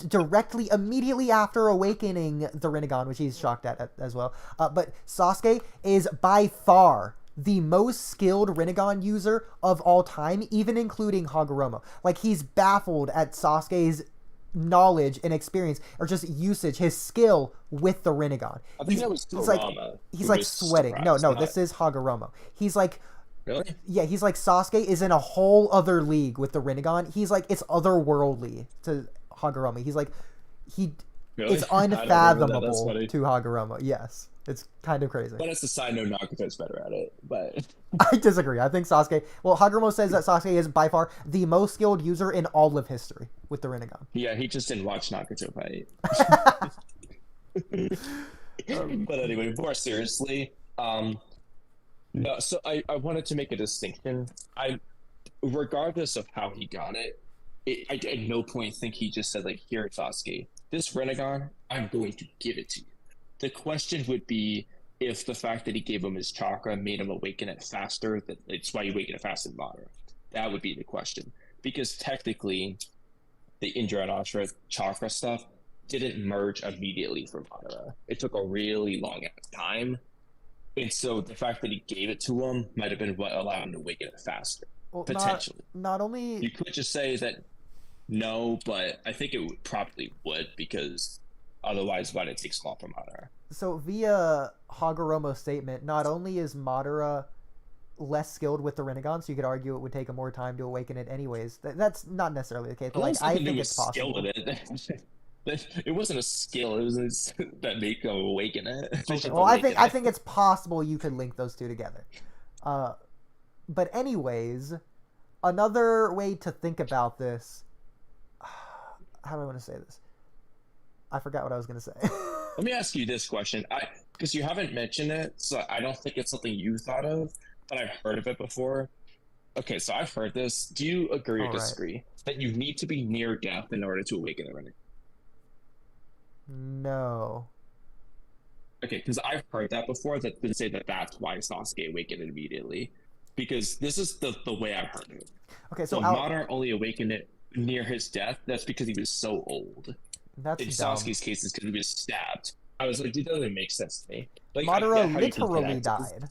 directly, immediately after awakening the Rinnegan, which he's shocked at as well, but Sasuke is by far the most skilled Rinnegan user of all time, even including Hagaromo. Like, he's baffled at Sasuke's knowledge and experience, or just usage, his skill with the Rinnegan. I think that was Kurama. He's like sweating. No, this is Hagaromo. He's like, really? Yeah, he's like, Sasuke is in a whole other league with the Rinnegan. He's like, it's otherworldly to Hagaromo. He's like, really? It's unfathomable to Hagaromo. Yes, it's kind of crazy. But as a side note, Nagato's better at it. But I disagree. I think Sasuke... Well, Hagaromo says that Sasuke is by far the most skilled user in all of history with the Rinnegan. Yeah, he just didn't watch Nagato fight. But anyway, more seriously, no. So I wanted to make a distinction. Regardless of how he got it, I at no point think he just said, like, here, Sasuke, this Rinnegan, I'm going to give it to you. The question would be if the fact that he gave him his chakra made him awaken it faster, that it's why you awaken it faster than Madara. That would be the question. Because technically, the Indra and Ashura chakra stuff didn't merge immediately from Madara. It took a really long time. And so the fact that he gave it to him might have been what allowed him to awaken it faster. Well, potentially. Not only... You could just say that no, but I think it probably would, because otherwise why did it take so long for Madara? So via Hagaromo's statement, not only is Madara less skilled with the Rinnegan, so you could argue it would take him more time to awaken it anyways. That's not necessarily the case, but like, I think it's possible. With it. It wasn't a skill, it was that made him awaken it. Okay. Well, I think it's possible you could link those two together. But anyways, another way to think about this... How do I want to say this? I forgot what I was going to say. Let me ask you this question. Because you haven't mentioned it, so I don't think it's something you thought of, but I've heard of it before. Okay, so I've heard this. Do you agree or All right. disagree that you need to be near death in order to awaken the Rinnegan? No. Okay, because I've heard that before. That they say that that's why Sasuke awakened it immediately, because this is the way I've heard it. Okay, So so Al- Madara only awakened it near his death. That's because he was so old. that's In dumb. Sasuke's case, it's because he was stabbed. I was like, it doesn't make sense to me. Like, I Madara get how you can literally connect it. died.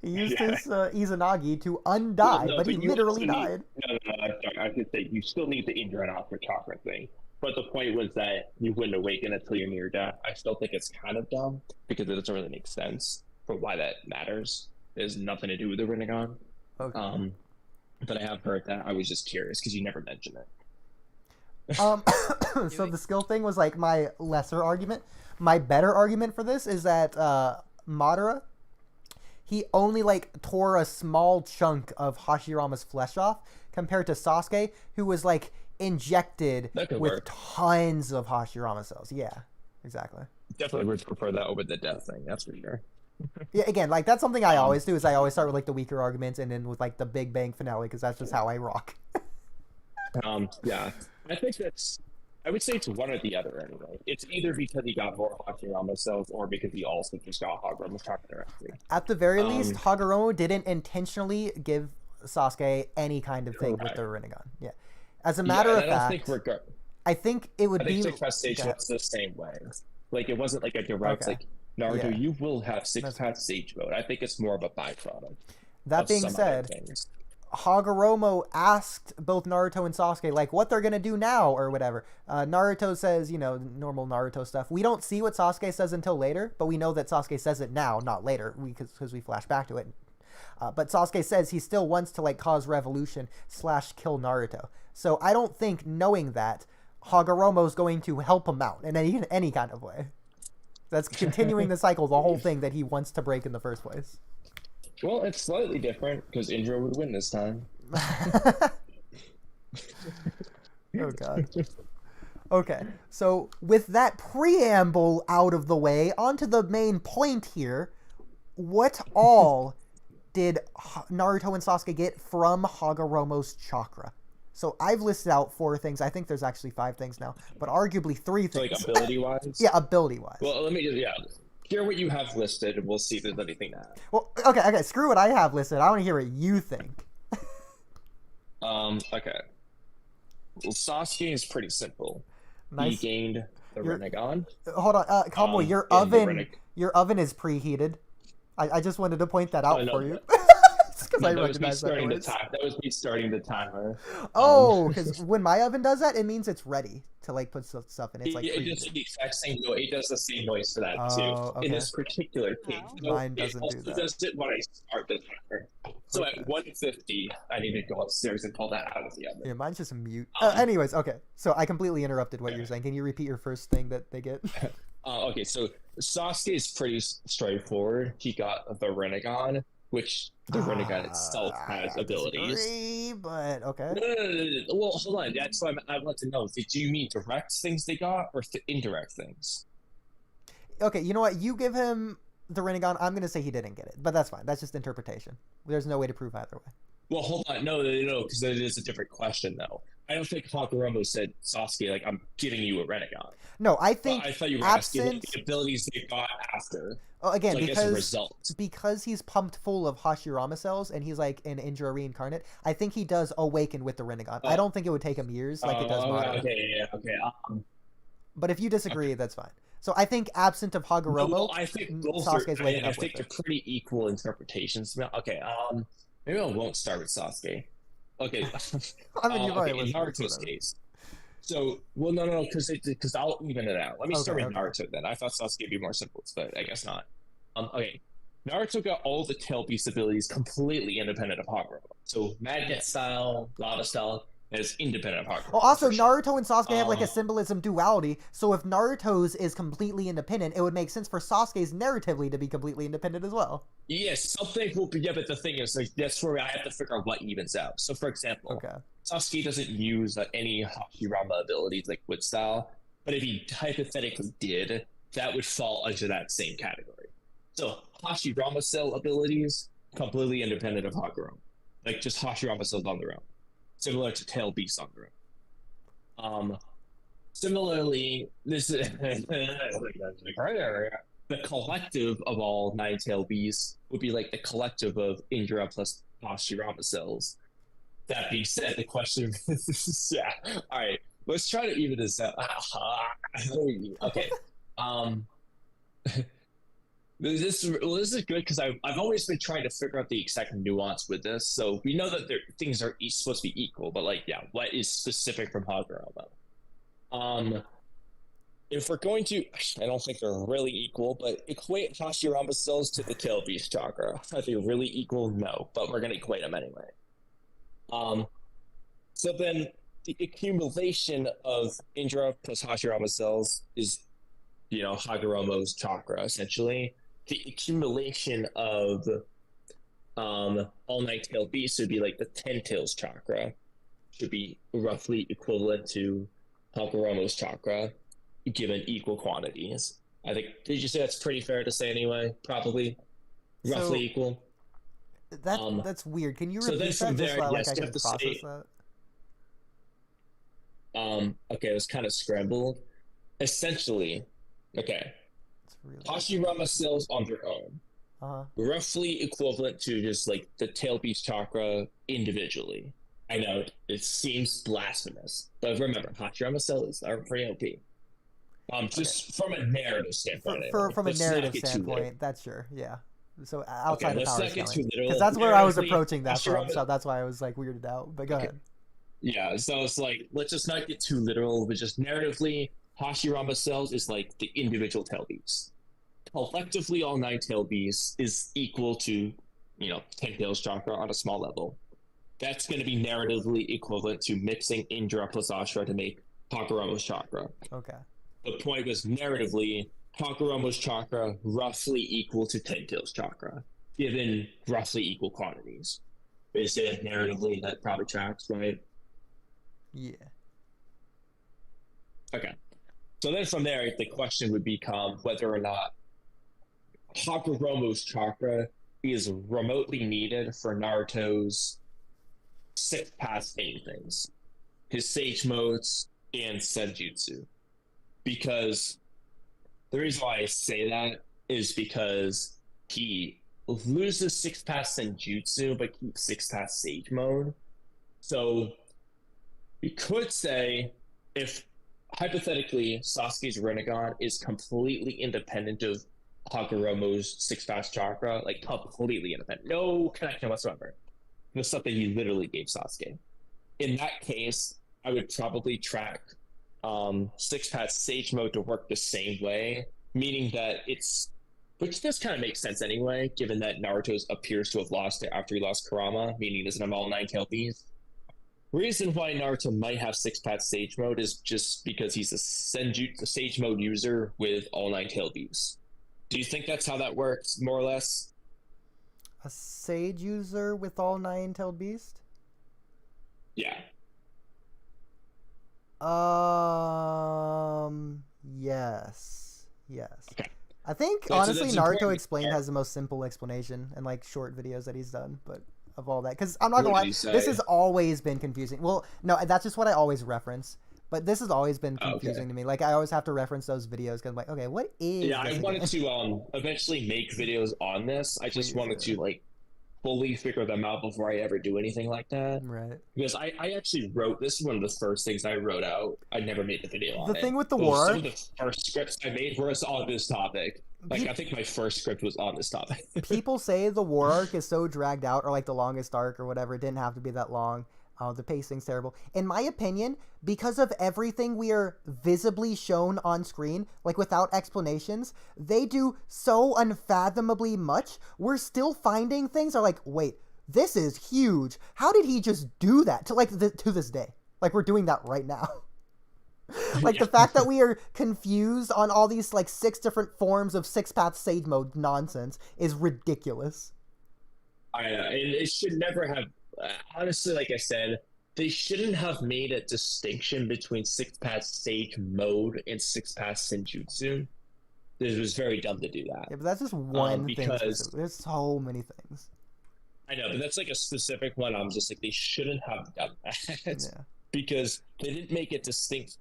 He used Yeah. his Izanagi to undie, No, but he you literally also died. No, I'm sorry. I should say you still need the injure and off for chakra thing. But the point was that you wouldn't awaken until you're near death. I still think it's kind of dumb because it doesn't really make sense for why that matters. It has nothing to do with the Rinnegan. Okay. But I have heard that. I was just curious because you never mentioned it. So the skill thing was like my lesser argument. My better argument for this is that Madara, he only like tore a small chunk of Hashirama's flesh off compared to Sasuke, who was like injected That could with work. tons of Hashirama cells. Yeah, exactly. Definitely would prefer that over the death thing. That's for sure. Yeah, again, like that's something I always do. Is I always start with like the weaker arguments and then with like the big bang finale because that's just how I rock. Yeah, I think that's. I would say it's one or the other anyway. It's either because he got more Hashirama cells or because he also just got Hagaromo chakra directly. At the very Um, least, Hagaromo didn't intentionally give Sasuke any kind of thing with the Rinnegan. Yeah. As a matter of I don't fact, think we're I think it would I think be. six path stage Okay. was the same way. Like it wasn't like a direct Okay. like Naruto. Yeah. You will have six That's- path stage mode. I think it's more of a byproduct. That of being some other said, things. Hagaromo asked both Naruto and Sasuke like what they're gonna do now or whatever. Naruto says, you know, normal Naruto stuff. We don't see what Sasuke says until later, but we know that Sasuke says it now, not later, because we flash back to it. But Sasuke says he still wants to like cause revolution / kill Naruto. So I don't think knowing that Hagaromo's going to help him out in any kind of way. That's continuing the cycle, the whole thing that he wants to break in the first place. Well, it's slightly different because Indra would win this time. Oh god. Okay, so with that preamble out of the way, onto the main point here. What all did Naruto and Sasuke get from Hagaromo's chakra? So I've listed out 4 things. I think there's actually 5 things now, but arguably 3 So like things. ability wise. Yeah, ability-wise. Well, let me just hear what you have listed, and we'll see if there's anything to add. Well, okay. Screw what I have listed. I want to hear what you think. Okay. Well, Sasuke is pretty simple. Nice. He gained the You're- Rinnegan. Hold on, Kamui, your in the oven is preheated. I just wanted to point that out I know for you. that. Because No, I that was me recognize that starting the noise. time. That was me starting the timer. Oh, because when my oven does that, it means it's ready to like put stuff in. It's like it does preheated. the exact same noise. It does the same noise for that too. Oh, okay. In this particular case, so Mine doesn't it do also that. does it when I start the timer. So Okay. at 1:50, I need to go upstairs and pull that out of the oven. Yeah, mine's just mute. Um, Anyways, okay. So I completely interrupted what you were saying. Can you repeat your first thing that they get? Okay, so Sasuke is pretty straightforward. He got the Rinnegan, which the Rinnegan itself has I abilities. disagree, but okay. No. Well, hold on. That's why I want to know. Did you mean direct things they got or indirect things? Okay, you know what? You give him the Rinnegan. I'm gonna say he didn't get it, but that's fine. That's just interpretation. There's no way to prove either way. Well, hold on. No, because it is a different question, though. I don't think Hagaromo said, Sasuke, like, I'm giving you a Rinnegan. No, I But think I thought you were asking like, absent- the abilities they got after. again So I guess a result. because he's pumped full of Hashirama cells and he's like an Indra reincarnate. I think he does awaken with the Rinnegan. I don't think it would take him years like it does Madara. Okay. But if you disagree, that's fine. So I think absent of Hagaromo, Well, I think both Sasuke's are, waking I up think with they're pretty equal interpretations. Okay, maybe I won't start with Sasuke. Okay. I mean, you've already okay, in listed it, so Naruto's whatever. case. So, well, no, because I'll even it out. Let me start Okay, with okay. Naruto then. I thought Sasuke would be more simple, but I guess not. Okay, Naruto got all the tail piece abilities completely independent of Hagaromo. So, magnet style, lava style is independent of Hagaromo. Well, also for sure. Naruto and Sasuke have like a Um, symbolism duality. So if Naruto's is completely independent, it would make sense for Sasuke's narratively to be completely independent as well. Yes, something will be. Yeah, but the thing is, like, that's where I have to figure out what evens out. So, for example, Okay. Sasuke doesn't use any Hashirama abilities like Wood Style, but if he hypothetically did, that would fall under that same category. So Hashirama cell abilities completely independent of Hagaromo. like just Hashirama cells on their own, similar to tail beasts on their own. Similarly, this is the collective of all nine-tail beasts would be like the collective of Indra plus Hashirama cells. That being said, the question is, yeah. All right, let's try to even this out. Okay. This is good because I've always been trying to figure out the exact nuance with this. So we know that things are supposed to be equal, but like, yeah, what is specific from Hagaromo? If we're going to, I don't think they're really equal, but equate Hashirama cells to the tail beast chakra. Are they really equal? No, but we're going to equate them anyway. So then the accumulation of Indra plus Hashirama cells is, Hagaromo's chakra, essentially. The accumulation of all nine-tailed beasts would be like the 10 tails chakra, should be roughly equivalent to Hagaromo's chakra, given equal quantities. I think, did you say that's pretty fair to say anyway? Probably roughly equal. That's weird. Can you repeat that from just there, so yes, I you can have to process say- that? Okay, it was kind of scrambled. Essentially, okay, It's really Hashirama cells on their own, roughly equivalent to just like the tail beast chakra individually. I know it seems blasphemous, but remember, Hashirama cells are pretty OP. Just from a narrative standpoint. From a Let's not narrative get too standpoint, literal. that's sure, yeah. So outside of let's power not get too scaling, literal. because that's where I was Narratively, approaching that from, Hashirama- so that's why I was like weirded out. But go ahead. Yeah, so it's like, let's just not get too literal, but just narratively, Hashirama cells is like the individual tail beasts. Collectively, all nine tail beasts is equal to, 10 tails chakra on a small level. That's going to be narratively equivalent to mixing Indra plus Ashra to make Hagaromo's chakra. Okay. The point was narratively, Hagaromo's chakra roughly equal to 10 tails chakra, given roughly equal quantities. They say narratively that probably tracks, right? Yeah. Okay. So then from there, the question would become whether or not Hagaromo's chakra is remotely needed for Naruto's 6 path things, his Sage Modes, and Senjutsu. Because the reason why I say that is because he loses 6 path Senjutsu, but keeps 6 path Sage Mode. So we could say, if hypothetically Sasuke's Rinnegan is completely independent of Hagaromo's 6 path chakra, like completely independent, no connection whatsoever. It was something he literally gave Sasuke. In that case, I would probably track 6 path Sage Mode to work the same way, meaning that which does kind of make sense anyway, given that Naruto appears to have lost it after he lost Kurama, meaning he doesn't have all 9 tail beasts. Reason why Naruto might have 6 path Sage Mode is just because he's a Sage Mode user with all 9 tail beasts. Do you think that's how that works, more or less? A Sage user with all 9-tailed beast? Yeah. Yes. Okay. I think So honestly that's Naruto important. Explained has the most simple explanation and like short videos that he's done, but of all that, because I'm not gonna What lie, did he say? this has always been confusing. Well, no, that's just what I always reference, but this has always been confusing to me. Like I always have to reference those videos because I'm like, okay, what is? Yeah, this I again? wanted to eventually make videos on this. I just wanted to like fully figure them out before I ever do anything like that. Right. Because I actually wrote, this is one of the first things I wrote out. I never made the video on The it. thing with the But war some arc, of the first scripts I made were on this topic. Like I think my first script was on this topic. people say the war arc is so dragged out, or like the longest arc or whatever. It didn't have to be that long. The pacing's terrible. In my opinion, because of everything we are visibly shown on screen, like without explanations, they do so unfathomably much. We're still finding things are like, wait, this is huge. How did he just do that? To this day. Like we're doing that right now. Like the fact that we are confused on all these like 6 different forms of 6 path Sage Mode nonsense is ridiculous. I know, and it should never have. Honestly, like I said, they shouldn't have made a distinction between 6 path Sage Mode and 6 path Senjutsu. It was very dumb to do that. Yeah, but that's just one thing. because- Specific. There's so many things. I know, but that's like a specific one. I'm just like, they shouldn't have done that Yeah. because they didn't make it distinct.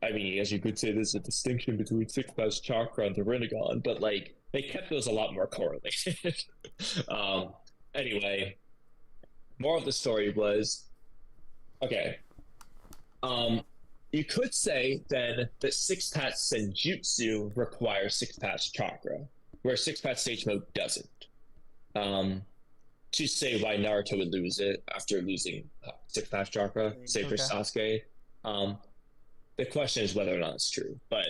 I mean, as you could say, there's a distinction between Six Paths Chakra and the Rinnegan, but like they kept those a lot more correlated. Anyway, moral of the story was okay. You could say then that Six Paths Senjutsu requires Six Paths Chakra, where Six Paths Stage Mode doesn't. To say why Naruto would lose it after losing Six Paths Chakra, say for Sasuke. The question is whether or not it's true. But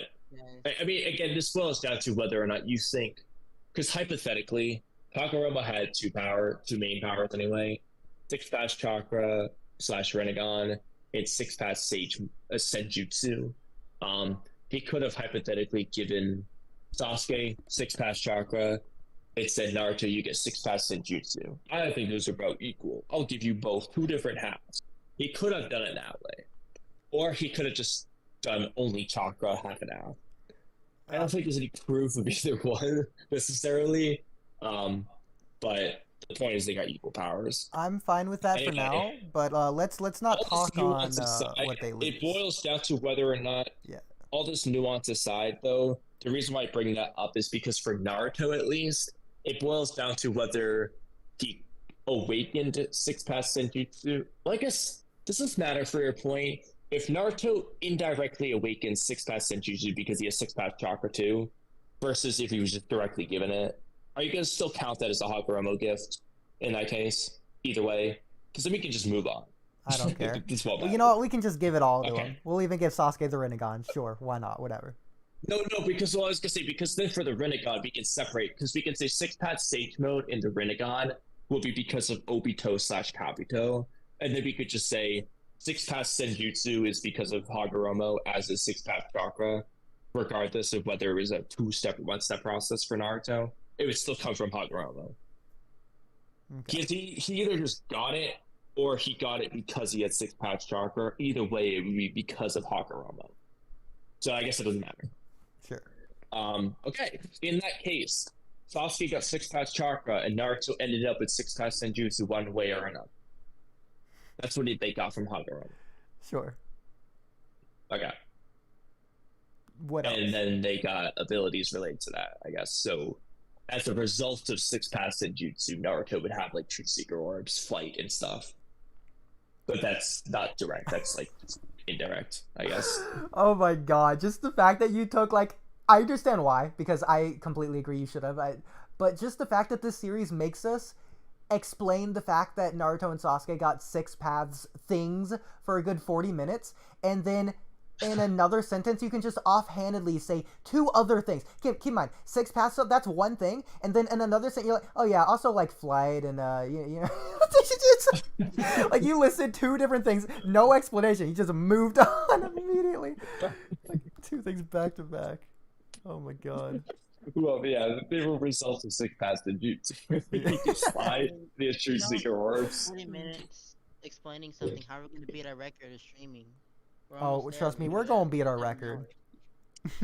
I mean, again, this boils down to whether or not you think, because hypothetically, Hagaromo had two main powers anyway. Six Paths Chakra / Rinnegan. It's Six Paths Sage Senjutsu. He could have hypothetically given Sasuke Six Paths Chakra. It said, Naruto, you get Six Paths Senjutsu. I don't think those are about equal. I'll give you both, two different halves. He could have done it that way. Or he could have just done only Chakra, half and half. I don't think there's any proof of either one necessarily. But the point is they got equal powers. I'm fine with that for now, but let's not talk on what they lose. It boils down to whether or not. Yeah. All this nuance aside, though, the reason why I bring that up is because for Naruto, at least, it boils down to whether he awakened Six Paths Senjutsu. Well, I guess does this matter for your point? If Naruto indirectly awakens Six Paths Senjutsu because he has Six Paths Chakra too, versus if he was just directly given it, are you going to still count that as a Hagaromo gift in that case? Either way, because then we can just move on. I don't care. Well, you know what? We can just give it all to him. We'll even give Sasuke the Rinnegan. Sure, why not? Whatever. No, because I was gonna say, because then for the Rinnegan we can separate, because we can say Six Paths Sage Mode in the Rinnegan will be because of Obito / Kabuto, and then we could just say Six Paths Senjutsu is because of Hagaromo, as is Six Paths Chakra, regardless of whether it was a one-step process for Naruto. It would still come from Hagaromo. Okay. He either just got it, or he got it because he had Six Paths Chakra. Either way, it would be because of Hagaromo. So I guess it doesn't matter. Sure. Okay. In that case, Sasuke got Six Paths Chakra, and Naruto ended up with Six Paths Senjutsu one way or another. That's what they got from Hagaromo. Sure. Okay. What else? And then they got abilities related to that, I guess. So, as a result of Six Paths Senjutsu, Naruto would have like Truth Seeker orbs, flight, and stuff. But that's not direct. That's like indirect, I guess. Oh my god. Just the fact that you took like, I understand why, because I completely agree you should have. But just the fact that this series makes us explain the fact that Naruto and Sasuke got Six Paths things for a good 40 minutes, and then in another sentence you can just offhandedly say two other things. Keep in mind, Six Paths, so that's one thing, and then in another sentence you're like, oh yeah, also like flight and you know like you listed two different things, no explanation, you just moved on immediately. Like two things back to back. Oh my god. Well, yeah, they were results of Six Paths Senjutsu. You can slide the Truth Seeker orbs. 40 minutes explaining something. How are we going to beat our record of streaming? Oh, trust me, we're gonna beat our record.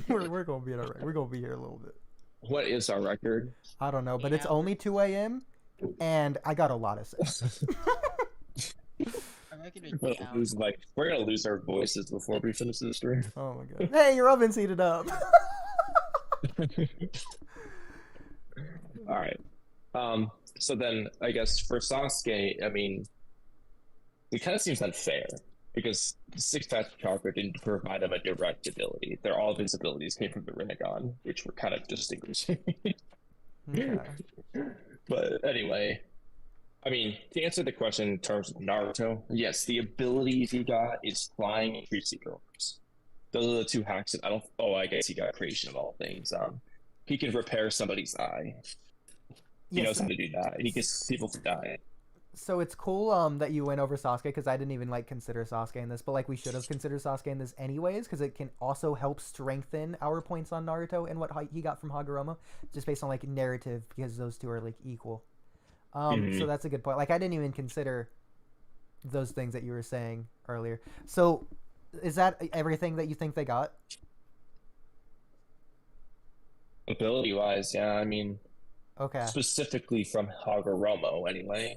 we're gonna beat our record. We're gonna be here a little bit. What is our record? I don't know, but it's only 2 a.m. and I got a lot of sense. We're gonna lose our voices before we finish this stream. Oh my god! Hey, your oven's heated up. All right. So then, I guess for Sasuke, I mean, it kind of seems unfair because Six Paths Chakra didn't provide him a direct ability. All of his abilities came from the Rinnegan, which were kind of distinguishing. Okay. But anyway, I mean, to answer the question in terms of Naruto, yes, the abilities he got is flying and Truth Seeker orbs. Those are the two hacks that I guess he got creation of all things. He can repair somebody's eye. He knows how to do that. He gets people to die. So it's cool that you went over Sasuke, because I didn't even like consider Sasuke in this, but like we should have considered Sasuke in this anyways, because it can also help strengthen our points on Naruto and what he got from Hagaromo, just based on like narrative, because those two are like equal. So that's a good point. Like I didn't even consider those things that you were saying earlier. So is that everything that you think they got? Ability wise, yeah, I mean, okay. Specifically from Hagaromo, anyway.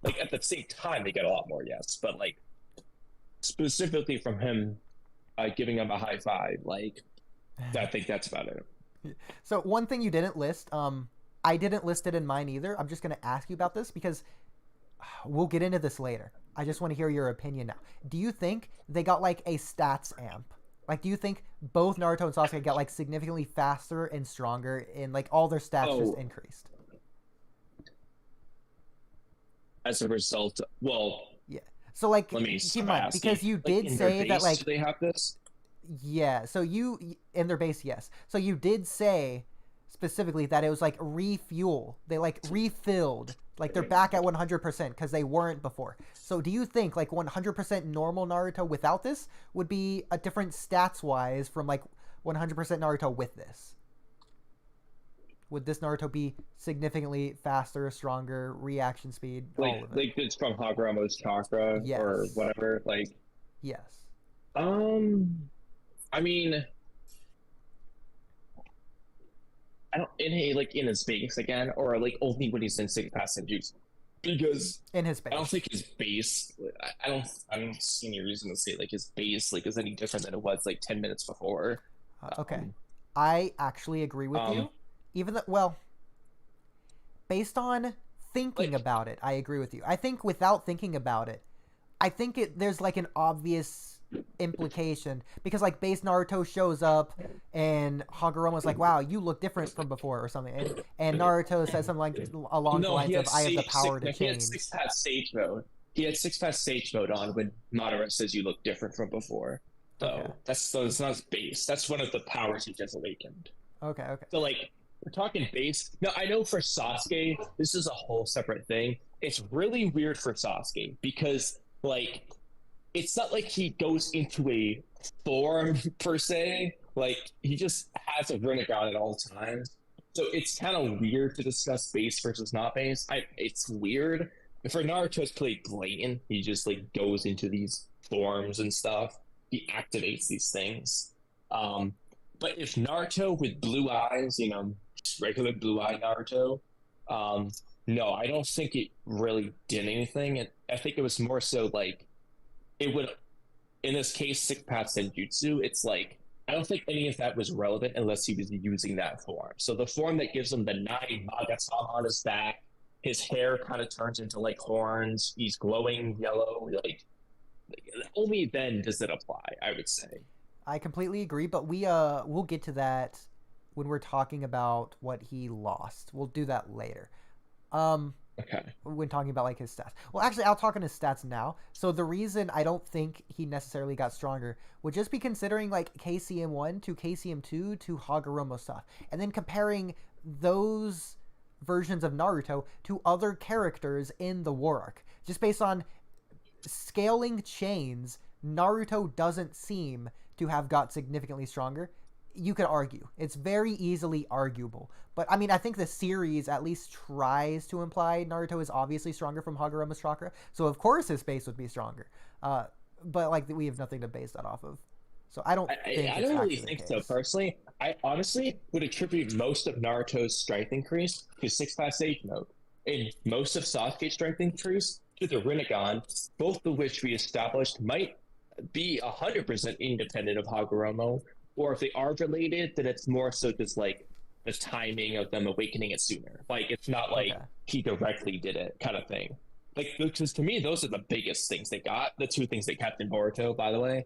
Like at the same time, they get a lot more yes, but like specifically from him giving him a high five, like I think that's about it. So one thing you didn't list, I didn't list it in mine either. I'm just gonna ask you about this because we'll get into this later. I just want to hear your opinion now. Do you think they got like a stats amp? Like, do you think both Naruto and Sasuke got like significantly faster and stronger and like all their stats just increased? As a result, well, yeah. So like, let me keep in mind because you did like, say that like do they have this. Yeah. So you in their base, yes. So you did say specifically that it was like refuel. They like refilled. Like they're back at 100% because they weren't before. So do you think like 100% normal Naruto without this would be a different stats wise from like 100% Naruto with this? Would this Naruto be significantly faster, stronger, reaction speed, Like, all of it? like it's from Hagaromo's Chakra or Yes. whatever. Like, Yes. I mean, I don't in his base again, or like only when he's in Six Pass Senjutsu. Because In his base. I don't think his base. I don't see any reason to say like his base like is any different than it was like 10 minutes before. Okay. I actually agree with you. Even though, well, based on thinking about it, I agree with you. I think without thinking about it, I think there's like an obvious implication because like base Naruto shows up and Hagaromo's like, wow, you look different from before or something, and Naruto says something like along the lines of I have the power to change. He had Six Pass Sage mode. He had Six Pass Sage mode on when Madara says you look different from before. So that's it's not his base. That's one of the powers he just awakened. Okay. So like we're talking base. Now I know for Sasuke, this is a whole separate thing. It's really weird for Sasuke because like it's not like he goes into a form per se. Like he just has a Rinnegan at all times. So it's kind of weird to discuss base versus not base. It's weird. For Naruto, it's pretty blatant. He just like goes into these forms and stuff. He activates these things. But if Naruto with blue eyes, you know, just regular blue-eyed Naruto, no, I don't think it really did anything. I think it was more so like it would, in this case, Six Path Senjutsu, it's like, I don't think any of that was relevant unless he was using that form. So the form that gives him the 9 Magatama on his back, his hair kind of turns into like horns, he's glowing yellow, like only then does it apply, I would say. I completely agree, but we'll get to that when we're talking about what he lost. We'll do that later. Okay. When talking about like his stats. Well, actually, I'll talk on his stats now. So the reason I don't think he necessarily got stronger would just be considering like KCM1 to KCM2 to Hagaromo stuff, and then comparing those versions of Naruto to other characters in the war arc. Just based on scaling chains, Naruto doesn't seem to have got significantly stronger. You could argue. It's very easily arguable. But, I mean, I think the series at least tries to imply Naruto is obviously stronger from Hagaromo's Chakra. So, of course, his base would be stronger. But, like, we have nothing to base that off of. So, I don't think I don't really think so, personally. I honestly would attribute most of Naruto's strength increase to Six Path Sage mode. And most of Sasuke's strength increase to the Rinnegan, both of which we established might be 100% independent of Hagaromo. Or if they are related, then it's more so just like the timing of them awakening it sooner. Like it's not like he directly did it kind of thing. Like because to me, those are the biggest things they got. The 2 things they kept in Boruto, by the way.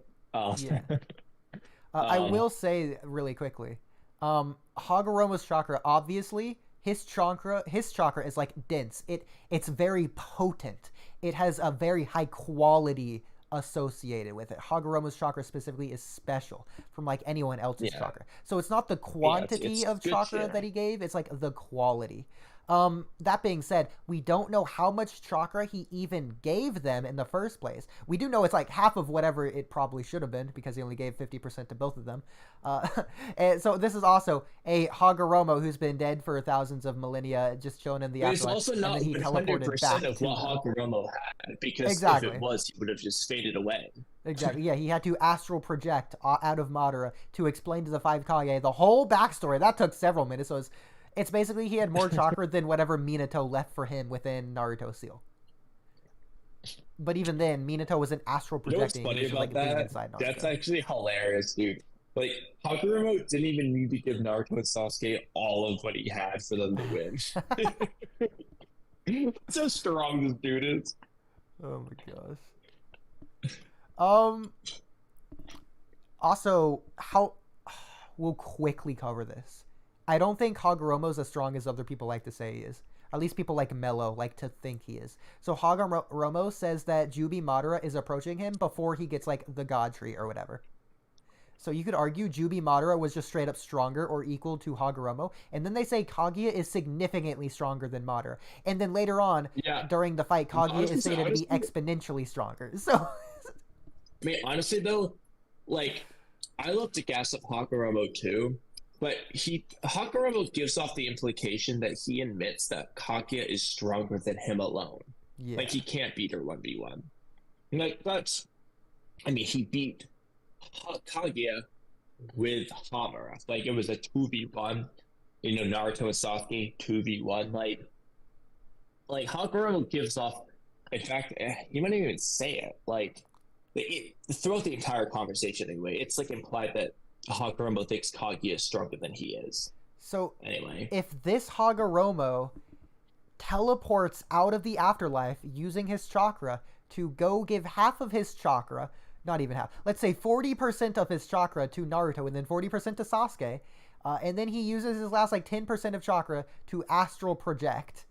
I will say really quickly, Hagaromo's chakra, obviously his chakra is like dense. It's very potent. It has a very high quality associated with it. Hagaromo's chakra specifically is special from like anyone else's chakra. So it's not the quantity it's of chakra that he gave, it's like the quality. That being said, we don't know how much chakra he even gave them in the first place. We do know it's like half of whatever it probably should have been because he only gave 50% to both of them. And so this is also a Hagaromo who's been dead for thousands of millennia, just chilling in the afterlife. It's also not 100% of what Hagaromo had because if it was, he would have just faded away. Exactly. Yeah, he had to astral project out of Madara to explain to the 5 Kage the whole backstory. That took several minutes. So it's basically he had more chakra than whatever Minato left for him within Naruto Seal. But even then, Minato wasn't astral You know what's projecting. He funny was just about being that? inside Naruto. That's actually hilarious, dude. Like, Hagaromo didn't even need to give Naruto and Sasuke all of what he had for them to win. That's how strong this dude is. Oh my gosh. Also, how we'll quickly cover this. I don't think Hagaromo's as strong as other people like to say he is. At least people like Mello like to think he is. So Hagaromo says that Jubi Madara is approaching him before he gets like the God Tree or whatever. So you could argue Jubi Madara was just straight up stronger or equal to Hagaromo. And then they say Kaguya is significantly stronger than Madara. And then later on, during the fight, Kaguya is stated to be exponentially stronger. So, I mean, honestly though, like, I love to gas up Hagaromo too, but Hagaromo gives off the implication that he admits that Kaguya is stronger than him alone. yeah. Like, he can't beat her 1v1. Like, that's... I mean, he beat Kaguya with Hamura. Like, it was a 2v1. You know, Naruto and Sasuke, 2v1. Like Hagaromo gives off... In fact, you might even say it. Like, throughout the entire conversation, anyway, it's, like, implied that Hagaromo thinks Kaguya is stronger than he is. So, anyway, if this Hagaromo teleports out of the afterlife using his chakra to go give half of his chakra, not even half, let's say 40% of his chakra to Naruto and then 40% to Sasuke, and then he uses his last like 10% of chakra to astral project.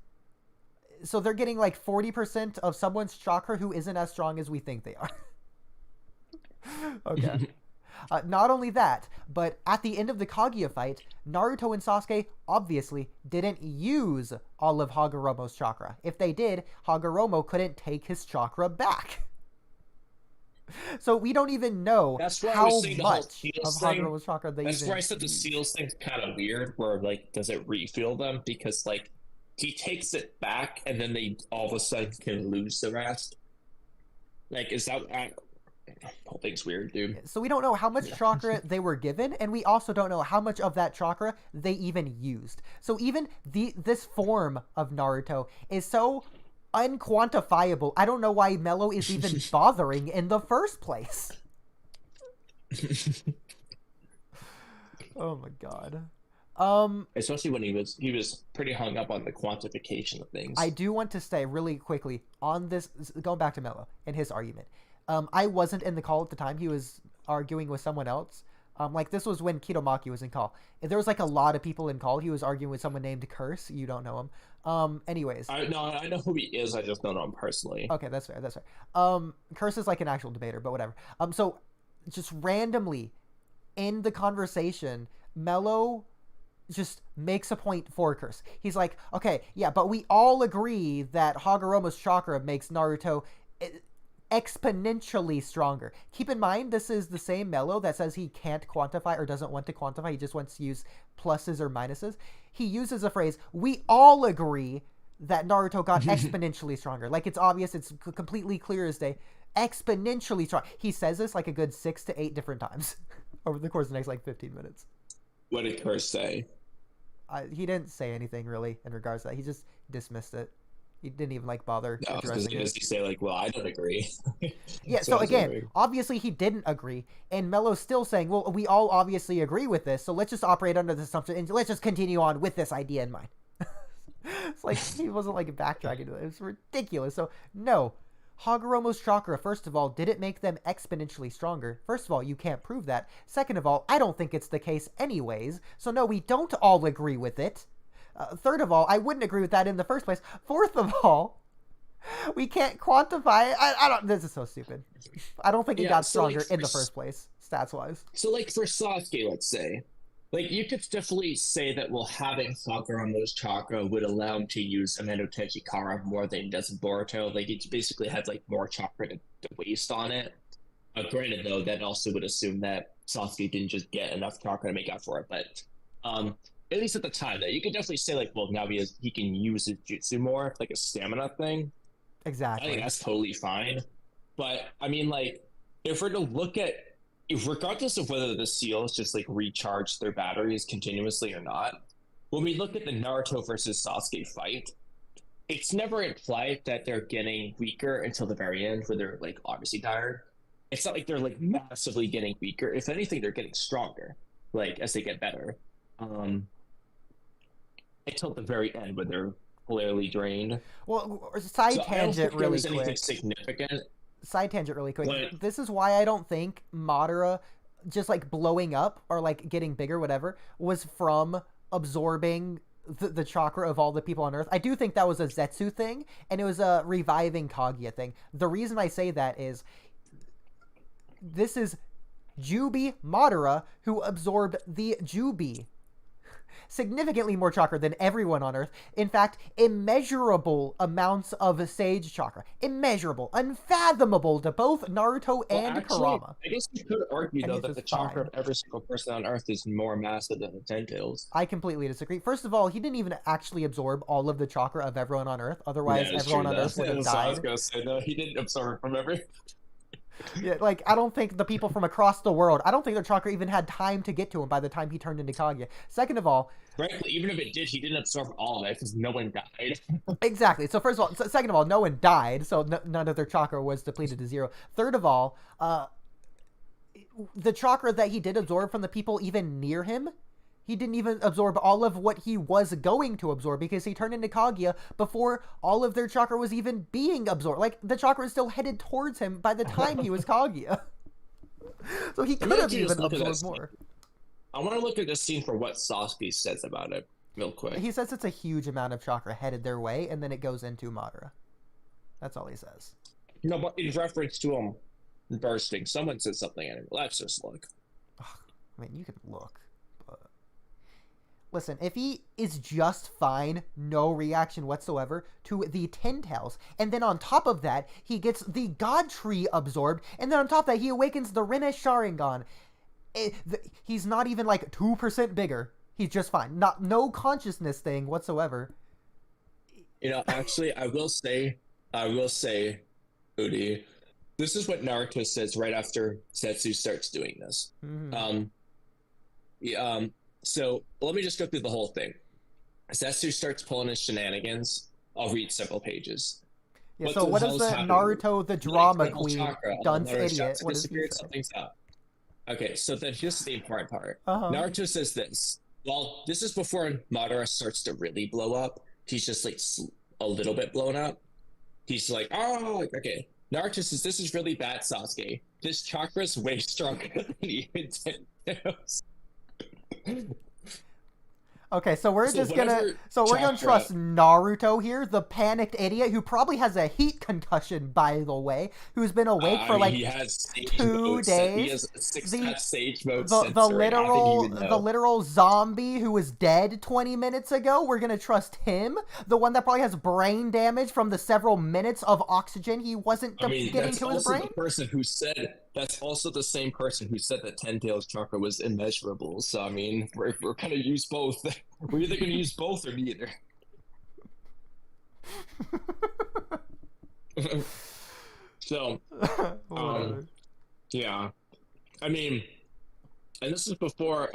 So they're getting like 40% of someone's chakra who isn't as strong as we think they are. Okay. Not only that, but at the end of the Kaguya fight, Naruto and Sasuke obviously didn't use all of Hagaromo's chakra. If they did, Hagaromo couldn't take his chakra back. So we don't even know how much of Hagaromo's chakra they That's where I said the seals thing's kind of weird, where, like, does it refill them? Because, like, he takes it back, and then they all of a sudden can lose the rest. Like, is that... the whole thing's weird, dude. So we don't know how much chakra they were given, and we also don't know how much of that chakra they even used. So even this form of Naruto is so unquantifiable. I don't know why Mello is even bothering in the first place. Oh my god. Especially when he was pretty hung up on the quantification of things. I do want to say really quickly on this, going back to Mello and his argument. I wasn't in the call at the time. He was arguing with someone else. Like, this was when Kitomaki was in call. There was, like, a lot of people in call. He was arguing with someone named Curse. You don't know him. Anyways. I know who he is. I just don't know him personally. Okay, that's fair. That's fair. Curse is, like, an actual debater, but whatever. So, just randomly, in the conversation, Mello just makes a point for Curse. He's like, okay, yeah, but we all agree that Hagaromo's chakra makes Naruto exponentially stronger. Keep in mind, this is the same Mello that says he can't quantify or doesn't want to quantify. He just wants to use pluses or minuses. He uses a phrase, we all agree that Naruto got exponentially stronger. Like, it's obvious, it's completely clear as day. Exponentially strong. He says this like a good 6 to 8 different times over the course of the next, like, 15 minutes. What did Curse say? He didn't say anything, really, in regards to that. He just dismissed it. He didn't even, like, bother addressing it. He say, like, well, I don't agree. Yeah, so again, obviously he didn't agree, and Mello's still saying, well, we all obviously agree with this, so let's just operate under this assumption, and let's just continue on with this idea in mind. It's like, he wasn't, like, backtracking to it. It's ridiculous. So, no. Hagaromo's chakra, first of all, didn't make them exponentially stronger. First of all, you can't prove that. Second of all, I don't think it's the case anyways, so no, we don't all agree with it. Third of all, I wouldn't agree with that in the first place. Fourth of all, we can't quantify it. I don't. This is so stupid. I don't think he got stronger in the first place, stats wise. So, like, for Sasuke, let's say, like, you could definitely say that, well, having Hagaromo's chakra would allow him to use Ameno Tejikara more than he does in Boruto. Like, he basically had, like, more chakra to waste on it. Granted, though, that also would assume that Sasuke didn't just get enough chakra to make up for it, but at least at the time, that you could definitely say, like, well, now he can use his jutsu more, like a stamina thing. Exactly. I think that's totally fine. But, I mean, like, if we're to look at, regardless of whether the seals just, like, recharge their batteries continuously or not, when we look at the Naruto versus Sasuke fight, it's never implied that they're getting weaker until the very end, where they're like obviously tired. It's not like they're like massively getting weaker. If anything, they're getting stronger, like as they get better. Until the very end, when they're clearly drained. Well, side tangent really quick. Anything significant. Side tangent really quick. But this is why I don't think Madara just like blowing up or like getting bigger, whatever, was from absorbing the chakra of all the people on Earth. I do think that was a Zetsu thing, and it was a reviving Kaguya thing. The reason I say that is this is Jubi Madara, who absorbed the Jubi. Significantly more chakra than everyone on Earth. In fact, immeasurable amounts of sage chakra. Immeasurable, unfathomable to both Naruto and actually, Kurama. I guess you could argue, And though, he's that the just chakra fine. of every single person on Earth is more massive than the Ten Tails. I completely disagree. First of all, he didn't even actually absorb all of the chakra of everyone on Earth. Otherwise, everyone on Earth would have I was died. gonna say, no, he didn't absorb it from every. Yeah, like, I don't think the people from across the world, I don't think their chakra even had time to get to him by the time he turned into Kaguya. Second of all... Frankly, even if it did, he didn't absorb all of it, because no one died. Exactly. So first of all, second of all, no one died, so none of their chakra was depleted to zero. Third of all, the chakra that he did absorb from the people even near him, he didn't even absorb all of what he was going to absorb, because he turned into Kaguya before all of their chakra was even being absorbed. Like, the chakra is still headed towards him by the time he was Kaguya. So he could have even absorbed more. I want to look at this scene for what Sasuke says about it real quick. He says it's a huge amount of chakra headed their way, and then it goes into Madara. That's all he says. No, but in reference to him bursting, someone said something anyway. Let's just look. I mean, you can look, but... Listen, if he is just fine, no reaction whatsoever to the Ten Tails, and then on top of that, he gets the God Tree absorbed, and then on top of that, he awakens the Rinne Sharingan. He's not even like 2% bigger. He's just fine. No consciousness thing whatsoever. You know, actually, I will say, Oodie, this is what Naruto says right after Zetsu starts doing this. Mm-hmm. So let me just go through the whole thing. Zetsu starts pulling his shenanigans. I'll read several pages. Yeah, so what is the Naruto the drama queen Chakra, dunce idiot? Chakra What does he disappeared, say? something's up. Okay, so then here's the important part. Uh-huh. Naruto says this. Well, this is before Madara starts to really blow up. He's just like a little bit blown up. He's like, oh, okay. Naruto says, this is really bad, Sasuke. This chakra's way stronger than even Ten Tails. Okay, so we're gonna Chakra... trust Naruto here, the panicked idiot who probably has a heat concussion, by the way, who's been awake for like he has 2 days. He has sage mode the literal zombie who was dead 20 minutes ago. We're gonna trust him, the one that probably has brain damage from the several minutes of oxygen he wasn't getting to his brain. That's also the same person who said that Ten Tails chakra was immeasurable. So I mean, we're gonna use both. We're either gonna use both or neither. So, yeah, I mean, and this is before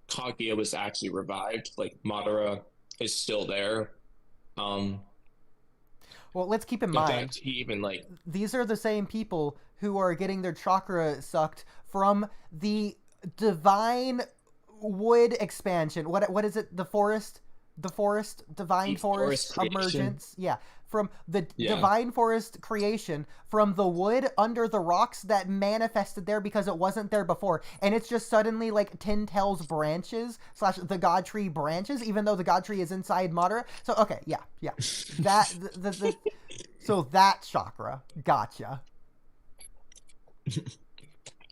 Kaguya was actually revived. Like Madara is still there. Well, let's keep in mind, fact, he even like these are the same people who are getting their chakra sucked from the divine wood expansion. What is it? The forest divine forest emergence. Yeah, from the divine forest creation, from the wood under the rocks that manifested there because it wasn't there before, and it's just suddenly like Ten Tails branches / the God Tree branches, even though the God Tree is inside Madara. So okay, yeah, that so that chakra, gotcha.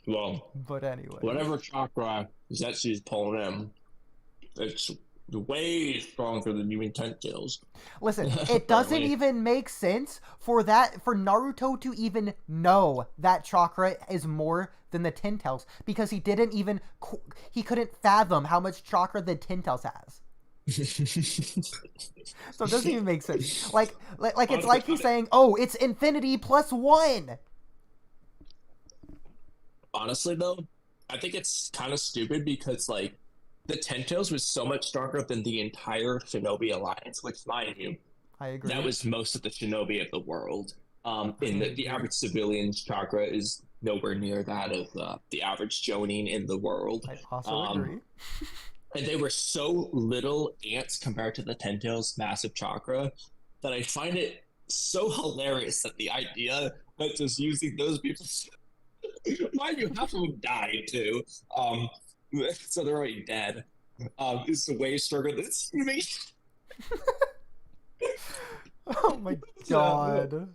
Well, but anyway, whatever chakra Zetsu's pulling in, it's way stronger than even Ten Tails. Listen, it doesn't even make sense for Naruto to even know that chakra is more than the Ten Tails, because he couldn't fathom how much chakra the Ten Tails has. So it doesn't even make sense. Like it's like he's saying, "Oh, it's infinity plus 1." Honestly, though, I think it's kind of stupid because, like, the Ten Tails was so much stronger than the entire Shinobi Alliance, which, mind you, I agree. that was most of the shinobi of the world. In the average civilian's chakra is nowhere near that of the average jonin in the world. I also agree. And they were so little ants compared to the Ten Tails' massive chakra that I find it so hilarious that the idea that just using those people, mind you, half of them died too, so they're already dead, is way stronger than me. Oh my god.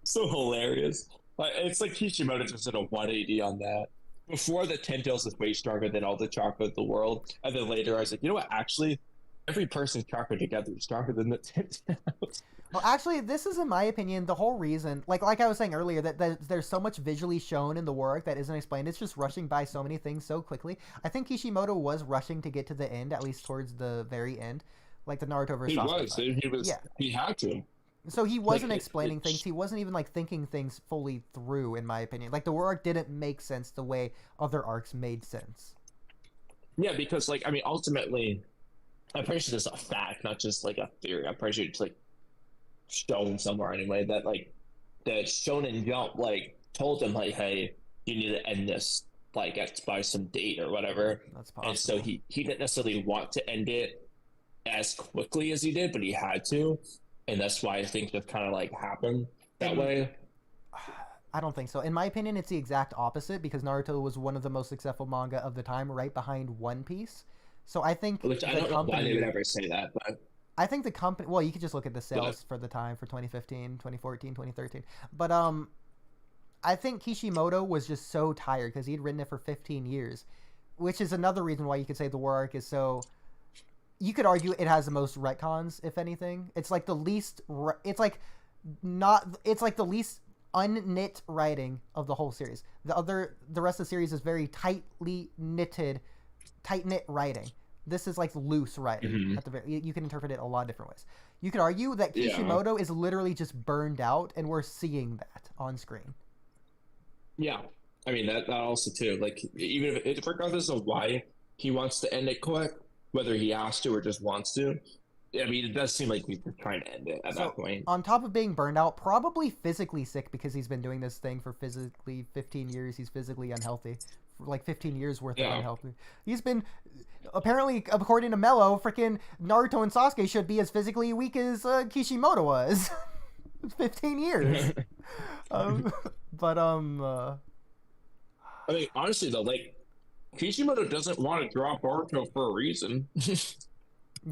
So hilarious. But it's like Kishimoto just did a 180 on that. Before, the Ten Tails is way stronger than all the chakra of the world. And then later I was like, you know what, actually, every person's chakra together is stronger than the Ten Tails. Well, actually, this is, in my opinion, the whole reason, like I was saying earlier, that there's so much visually shown in the work that isn't explained. It's just rushing by so many things so quickly. I think Kishimoto was rushing to get to the end, at least towards the very end. Like the Naruto versus Sasuke. He had to. So he wasn't explaining things. He wasn't even like thinking things fully through, in my opinion. Like the war arc didn't make sense the way other arcs made sense. Yeah, because like, I mean, ultimately, I'm pretty sure this is a fact, not just like a theory. I'm pretty sure it's like shown somewhere anyway that like the Shonen Jump like told him like, hey, you need to end this like by some date or whatever. That's possible. And so he didn't necessarily want to end it as quickly as he did, but he had to, and that's why I think just kind of like happened that way. I don't think so. In my opinion, it's the exact opposite, because Naruto was one of the most successful manga of the time, right behind One Piece. So I think Which I don't know why they would ever say that, but I think the company, well, you could just look at the sales for the time for 2015, 2014, 2013. But I think Kishimoto was just so tired because he'd written it for 15 years, which is another reason why you could say the war arc is so. You could argue it has the most retcons, if anything. It's like the least. It's like the least unknit writing of the whole series. The rest of the series is very tight knit writing. This is like loose writing. At the very, you can interpret it a lot of different ways. You could argue that Kishimoto is literally just burned out, and we're seeing that on screen. Yeah, I mean that also too. Like even if regardless of why he wants to end it quick, whether he has to or just wants to, I mean it does seem like he's trying to end it at that point. On top of being burned out, probably physically sick because he's been doing this thing for physically 15 years. He's physically unhealthy. Like 15 years worth of unhealthy. He's been, apparently, according to Mello, freaking Naruto and Sasuke should be as physically weak as Kishimoto was. 15 years. I mean, honestly though, like Kishimoto doesn't want to drop Boruto for a reason.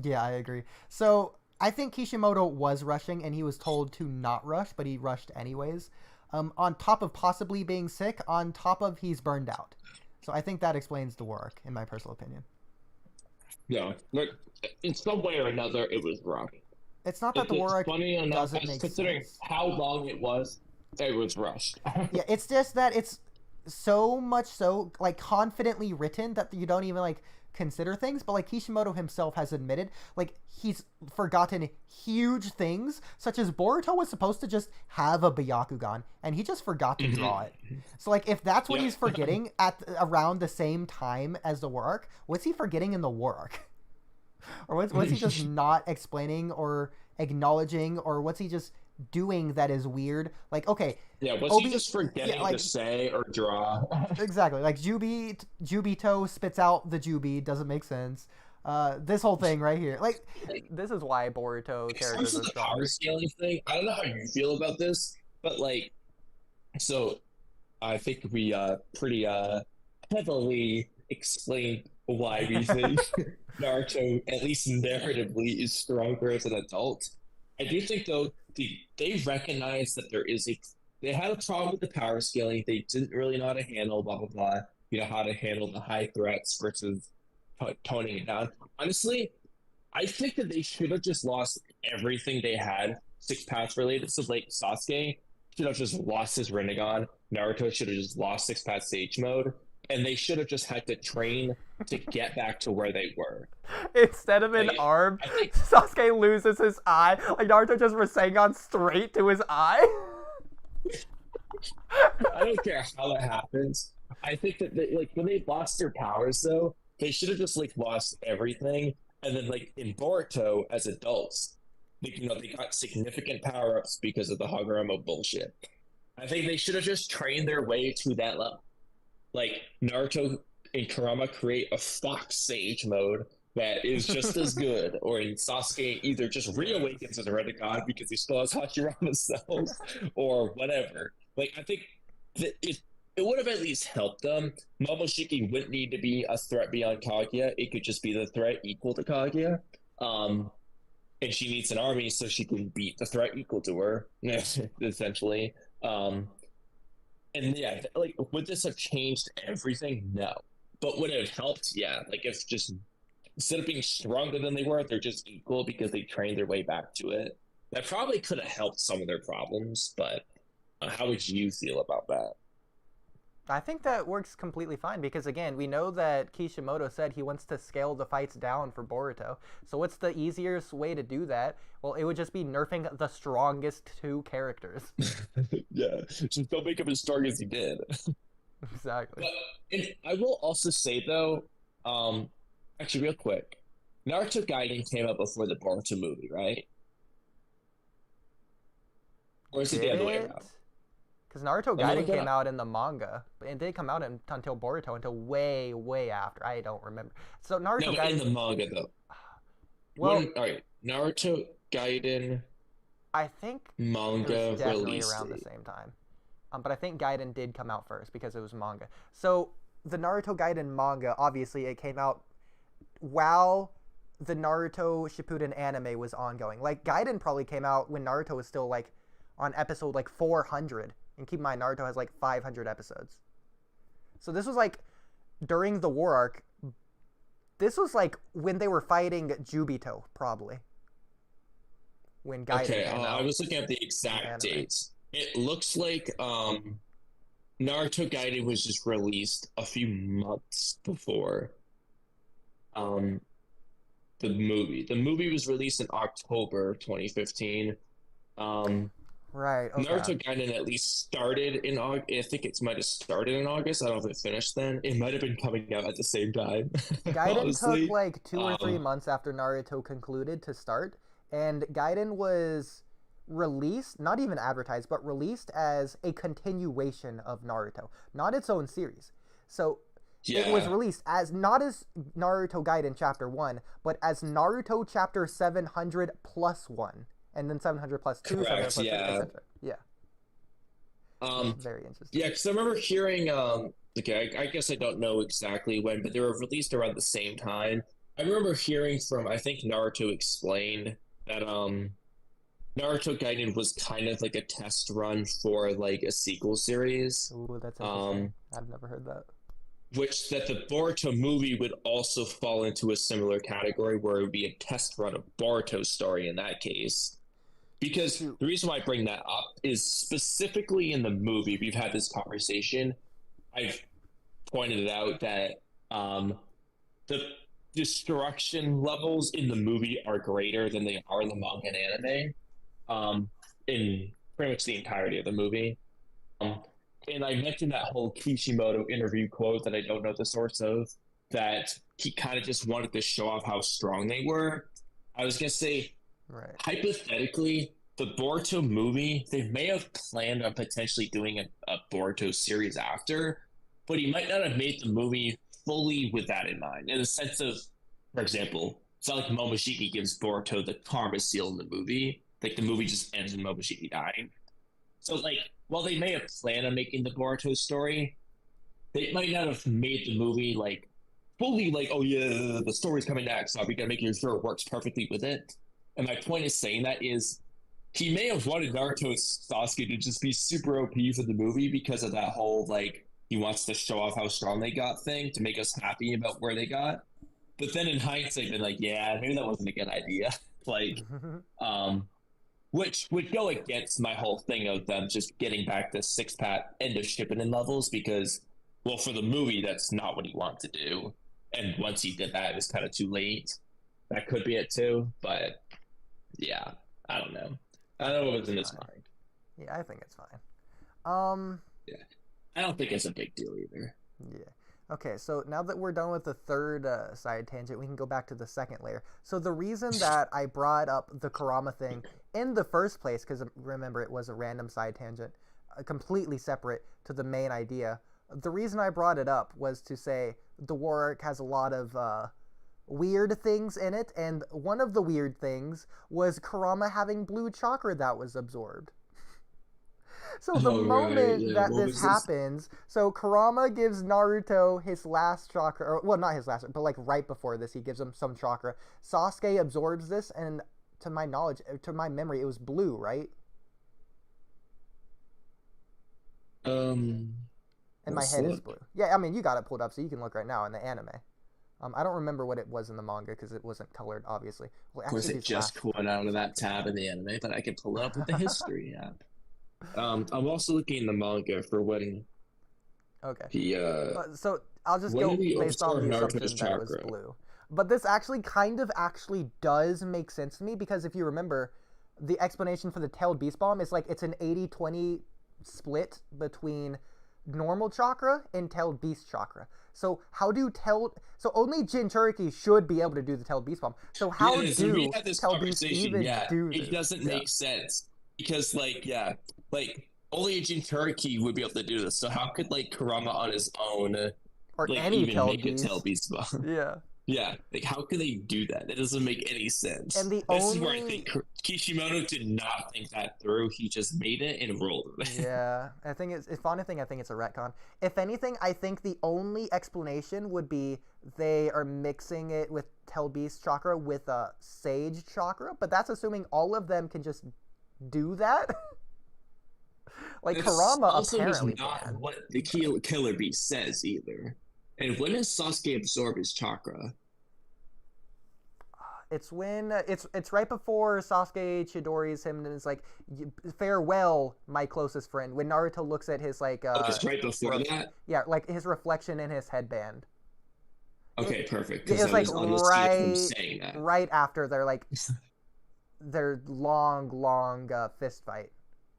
Yeah, I agree. So I think Kishimoto was rushing, and he was told to not rush, but he rushed anyways. On top of possibly being sick, on top of he's burned out. So I think that explains the work, in my personal opinion. Yeah, like in some way or another, it was rough. It's not that the work doesn't make considering sense. how long it was rushed. Yeah, it's just that it's so much so like confidently written that you don't even like consider things, but like Kishimoto himself has admitted, like he's forgotten huge things, such as Boruto was supposed to just have a Byakugan, and he just forgot to draw it. So like if that's what he's forgetting at around the same time as the war arc, what's he forgetting in the war arc? Or what's he just not explaining or acknowledging, or what's he just doing that is weird? Like, okay, what's he just forgetting to say or draw? Exactly, like Jubito spits out the Jubi, doesn't make sense. This whole thing right here, like, this is why Boruto characters are the strong. power scaling thing, I don't know how you feel about this, but like, so I think we pretty heavily explained why we think Naruto, at least narratively, is stronger as an adult. I do think though they recognize that they had a problem with the power scaling. They didn't really know how to handle blah blah blah. You know, how to handle the high threats versus toning it down. Honestly, I think that they should have just lost everything they had six paths related. So like Sasuke should have just lost his Rinnegan. Naruto should have just lost six paths Sage mode. And they should have just had to train to get back to where they were. Instead of an arm, Sasuke loses his eye. Like Naruto just Rasengan straight to his eye. I don't care how it happens. I think that like when they lost their powers though, they should have just like lost everything. And then like in Boruto as adults, they got significant power ups because of the Hagaromo bullshit. I think they should have just trained their way to that level. Like Naruto and Kurama create a Fox Sage mode that is just as good, or in Sasuke either just reawakens as a red god because he still has Hashirama cells, or whatever. Like I think that it would have at least helped them. Momoshiki wouldn't need to be a threat beyond Kaguya. It could just be the threat equal to Kaguya. And she needs an army so she can beat the threat equal to her, essentially. And yeah, like, would this have changed everything? No. But would it have helped? Yeah. Like, if just instead of being stronger than they were, they're just equal because they trained their way back to it. That probably could have helped some of their problems, but how would you feel about that? I think that works completely fine because, again, we know that Kishimoto said he wants to scale the fights down for Boruto. So what's the easiest way to do that? Well, it would just be nerfing the strongest two characters. Yeah, just don't make him as strong as he did. Exactly. But, and I will also say, though, actually, real quick, Naruto Gaiden came out before the Boruto movie, right? Or is it the other way around? Because Naruto Gaiden came out in the manga, but it didn't come out until Boruto until way, way after. I don't remember. So Naruto Gaiden in the manga though. Well, all right, Naruto Gaiden. I think manga it was definitely release around the same time, but I think Gaiden did come out first because it was manga. So the Naruto Gaiden manga, obviously, it came out while the Naruto Shippuden anime was ongoing. Like Gaiden probably came out when Naruto was still like on episode like 400. And keep in mind, Naruto has like 500 episodes. So this was like during the war arc. This was like when they were fighting Jubito, probably. When Gaiden came out. I was looking at the exact dates. It looks like Naruto Gaiden was just released a few months before the movie. The movie was released in October 2015. Right. Okay. Naruto Gaiden at least started in August. I think it might have started in August. I don't know if it finished then. It might have been coming out at the same time. Gaiden took like 2 or 3 months after Naruto concluded to start, and Gaiden was released, not even advertised, but released as a continuation of Naruto, not its own series. So it was released as not as Naruto Gaiden Chapter 1, but as Naruto Chapter 700 plus 1. And then 700 plus 2, Correct, 700 plus 3, etc. Yeah. Very interesting. Yeah, because I remember hearing, okay, I guess I don't know exactly when, but they were released around the same time. I remember hearing from, I think Naruto explained that Naruto Gaiden was kind of like a test run for like a sequel series. Ooh, that's interesting. I've never heard that. Which that the Boruto movie would also fall into a similar category where it would be a test run of Boruto's story in that case. Because the reason why I bring that up is specifically in the movie, we've had this conversation. I've pointed it out that the destruction levels in the movie are greater than they are in the manga and anime, in pretty much the entirety of the movie. And I mentioned that whole Kishimoto interview quote that I don't know the source of, that he kind of just wanted to show off how strong they were. I was going to say, right. Hypothetically, the Boruto movie, they may have planned on potentially doing a Boruto series after, but he might not have made the movie fully with that in mind. In the sense of, for example, it's not like Momoshiki gives Boruto the karma seal in the movie. Like, the movie just ends with Momoshiki dying. So, like, while they may have planned on making the Boruto story, they might not have made the movie, like, fully like, oh yeah, the story's coming next, so we gotta make sure it works perfectly with it. And my point is saying that is, he may have wanted Naruto and Sasuke to just be super OP for the movie because of that whole, like, he wants to show off how strong they got thing to make us happy about where they got. But then in hindsight, been like, yeah, maybe that wasn't a good idea. Like, which would go against my whole thing of them just getting back to six-pack end of Shippuden levels because, well, for the movie, that's not what he wanted to do. And once he did that, it was kind of too late. That could be it too, but yeah, I don't know. I don't know what was in his mind. Yeah, I think it's fine. Yeah, I don't think it's a big deal either. Yeah, Okay, so now that we're done with the third side tangent, we can go back to the second layer. So the reason that I brought up the Kurama thing in the first place, because remember it was a random side tangent, completely separate to the main idea. The reason I brought it up was to say the war arc has a lot of weird things in it, and one of the weird things was Kurama having blue chakra that was absorbed. So the moment that this happens, so Kurama gives Naruto his last chakra, or well, not his last, but like right before this, he gives him some chakra. Sasuke absorbs this, and to my knowledge, to my memory, it was blue, right? In my head, it's blue. Yeah, I mean, you got it pulled up, so you can look right now in the anime. I don't remember what it was in the manga because it wasn't colored, obviously. Well, of course, it just pulled out of that tab in the anime, but I can pull it up with the history app. I'm also looking in the manga for when. Okay. He, so I'll just go based on the assumption that it was blue. But this actually actually does make sense to me because if you remember, the explanation for the tailed beast bomb is like it's an 80-20 split between normal chakra and tailed beast chakra. So how do so only Jinchuriki should be able to do the tailed beast bomb. So how do tailed beasts even do this? It doesn't make sense because only a Jinchuriki would be able to do this. So how could Kurama on his own or any even tailed make beast? A tailed beast bomb? Yeah. Yeah, how could they do that? That doesn't make any sense. And this is where I think Kishimoto did not think that through. He just made it and rolled with it. Yeah, I think it's a retcon. If anything, I think the only explanation would be they are mixing it with Tailed Beast chakra with a Sage chakra, but that's assuming all of them can just do that. Kurama also apparently is not can. What the Killer Beast says either. And when does Sasuke absorb his chakra? It's when it's right before Sasuke Chidori's him and it's like, farewell, my closest friend. When Naruto looks at his it's right before that. Yeah, like his reflection in his headband. Okay, perfect. It's right after their long fist fight.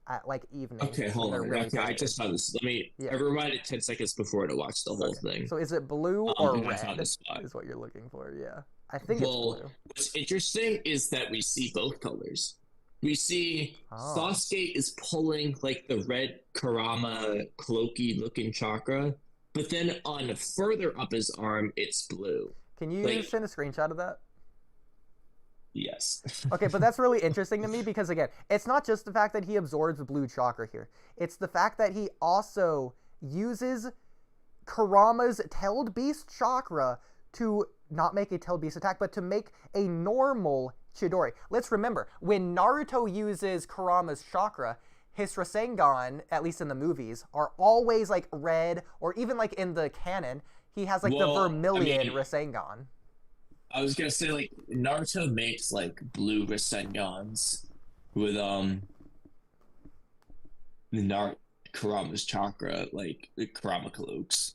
At evening. Okay, hold on. Okay, I just saw this. I reminded 10 seconds before to watch the whole thing. So is it blue or red? Is what you're looking for? Yeah, I think it's blue. What's interesting is that we see both colors. We see Sasuke is pulling the red Kurama cloaky looking chakra, but then on further up his arm, it's blue. Can you send a screenshot of that? Yes. Okay, but that's really interesting to me because, again, it's not just the fact that he absorbs blue chakra here. It's the fact that he also uses Kurama's tailed beast chakra to not make a tailed beast attack, but to make a normal Chidori. Let's remember, when Naruto uses Kurama's chakra, his Rasengan, at least in the movies, are always red, or even in the canon, he has the vermilion Rasengan. I was gonna say Naruto makes blue Rasengans with Kurama's chakra, the Kurama cloaks,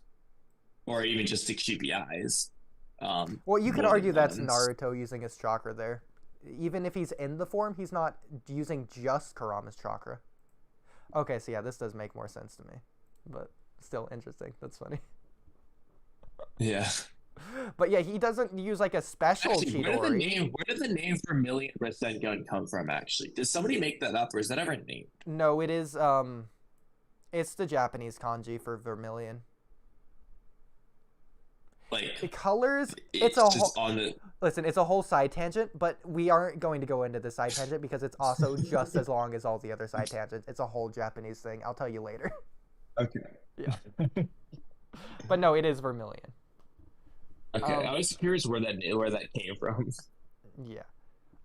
or even just the sheepy eyes. Well, you could argue that's Naruto using his chakra there. Even if he's in the form, he's not using just Kurama's chakra. Okay, so yeah, this does make more sense to me, but still interesting. That's funny. Yeah. But yeah, he doesn't use a special Chidori. Where did the name Vermilion Rasengan come from, actually? Did somebody make that up, or is that ever named? No, it is, it's the Japanese kanji for vermilion. The colors, it's a whole side tangent, but we aren't going to go into the side tangent because it's also just as long as all the other side tangents. It's a whole Japanese thing. I'll tell you later. Okay. Yeah. But no, it is vermilion. Okay, I was curious where that came from. Yeah.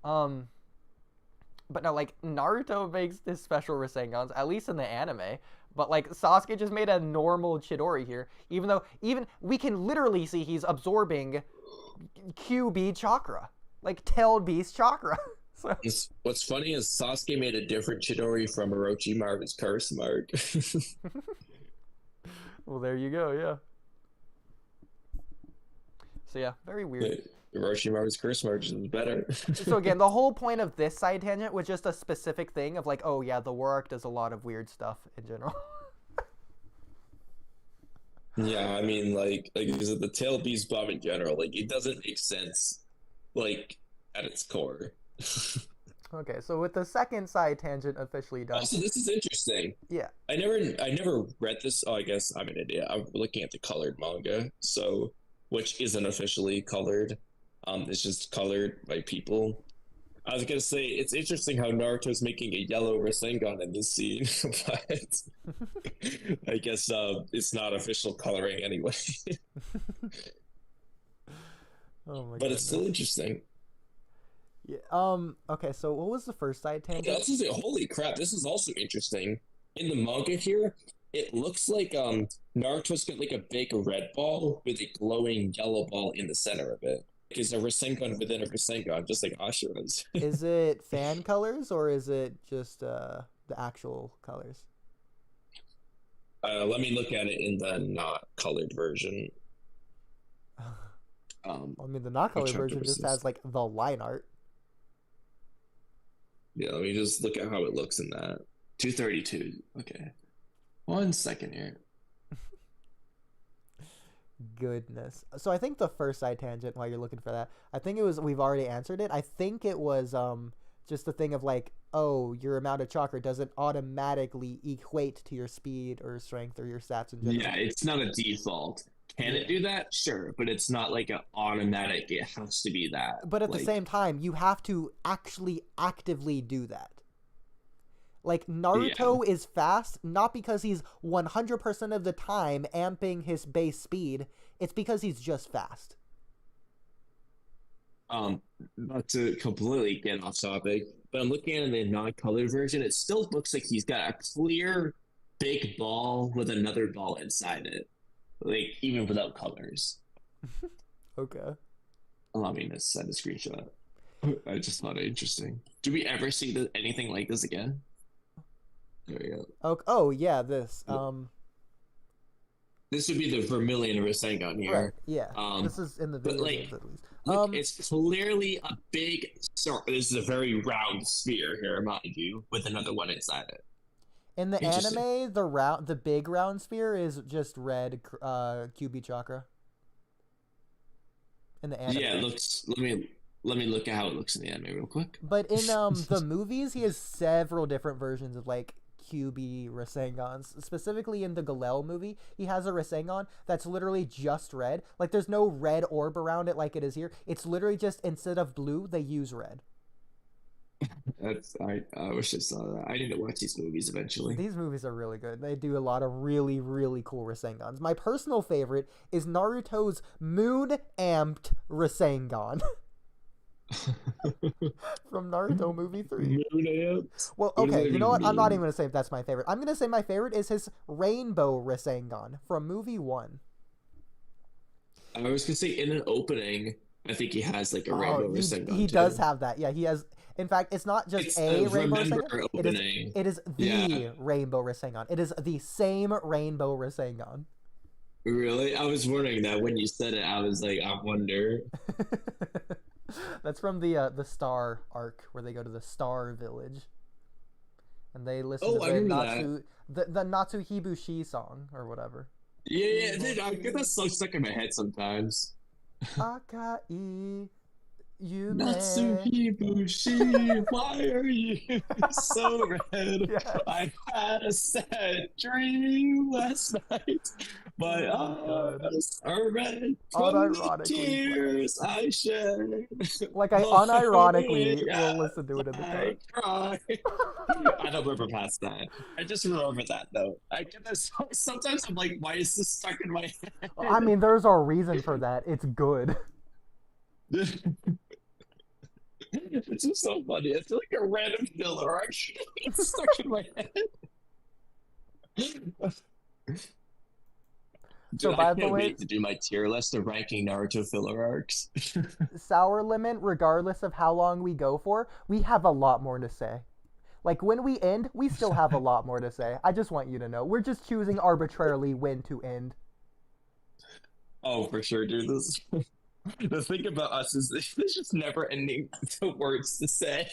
But no, Naruto makes this special Rasengans, at least in the anime. But Sasuke just made a normal Chidori here, even though we can literally see he's absorbing QB chakra, tailed beast chakra. So. What's funny is Sasuke made a different Chidori from Orochimaru's curse mark. Well, there you go. Yeah. So yeah, very weird. Orochimaru's curse mark is better. So again, the whole point of this side tangent was just a specific thing of oh yeah, the war arc does a lot of weird stuff in general. Yeah, I mean, like is it the tail beast bomb in general? Like, it doesn't make sense, like at its core. Okay, so with the second side tangent officially done. Also, this is interesting. Yeah. I never read this. Oh, I guess I'm an idiot. I'm looking at the colored manga, so which isn't officially colored. It's just colored by people. I was gonna say it's interesting how Naruto's making a yellow Rasengan in this scene, but I guess it's not official coloring anyway. Oh my But it's still interesting. Yeah. Okay, so what was the first side tangent? That's just it. Holy crap! This is also interesting. In the manga here, it looks like Naruto's got like a big red ball with a glowing yellow ball in the center of it. It's a Rasengan within a Rasengan, just like Ashura's. Is it fan colors or is it just the actual colors? Let me look at it in the not colored version. I mean, the not colored chapter version was just this? has like the line art. Yeah, let me just look at how it looks in that. 232. Okay. 1 second here. Goodness. So I think the first side tangent, while you're looking for that, I think it was, we've already answered it. I think it was just the thing of like, oh, your amount of chakra doesn't automatically equate to your speed or strength or your stats in general. Yeah, it's not a default. Can it do that? Sure, but it's not like an automatic. It has to be that. But at the Like, same time, you have to actually actively do that. Like, Naruto is fast, not because he's 100% of the time amping his base speed. It's because he's just fast. not to completely get off topic, but I'm looking at the non-colored version. It still looks like he's got a clear big ball with another ball inside it, like even without colors. Okay. Allow me to send a screenshot. I just thought it interesting. Do we ever see anything like this again? There we go. Oh yeah, this. This would be the Vermilion Rasengan here. Right. Yeah. This is in the video like, games at least. Look, it's clearly a big. Sorry, this is a very round sphere here, mind you, with another one inside it. In the anime, the big round sphere is just red QB chakra. In the anime. Yeah, it looks. Let me look at how it looks in the anime real quick. But in the movies, he has several different versions of like QB Rasengans. Specifically in the Galel movie, he has a Rasengan that's literally just red. Like there's no red orb around it like it is here. It's literally just, instead of blue, they use red. I wish I saw that. I didn't watch these movies eventually. These movies are really good. They do a lot of really, really cool Rasengans. My personal favorite is Naruto's moon amped Rasengan. From Naruto movie 3. Well, okay, you know what? I'm not even going to say if that's my favorite. I'm going to say my favorite is his rainbow Rasengan from movie 1. I was going to say, in an opening, I think he has like a rainbow Rasengan. He does have that. Yeah, he has. In fact, it's not just It's a rainbow remember Rasengan. opening. It is the rainbow Rasengan. It is the same rainbow Rasengan. Really? I was wondering that when you said it. I was like, I wonder. That's from the Star arc where they go to the Star Village, and they listen to the Natsuhibushi song or whatever. Yeah, dude, I get that song stuck in my head sometimes. Akai Yume. Natsuhibushi, why are you so red? Yes. I had a sad dream last night. My eyes are red from the tears I shed. Like I unironically will listen to it in the car. Cry. I don't remember past that. I just remember that though. I get this. Sometimes I'm like, why is this stuck in my head? I mean, there's a reason for that. It's good. It's just so funny. It's like a random filler arc. It's stuck in my head. So Dude, by I the can't way, wait to do my tier list of ranking Naruto filler arcs. Sour Lemon, regardless of how long we go for, we have a lot more to say. Like when we end, we still have a lot more to say. I just want you to know. We're just choosing arbitrarily when to end. Oh, for sure, dude. The thing about us is there's just never ending words to say.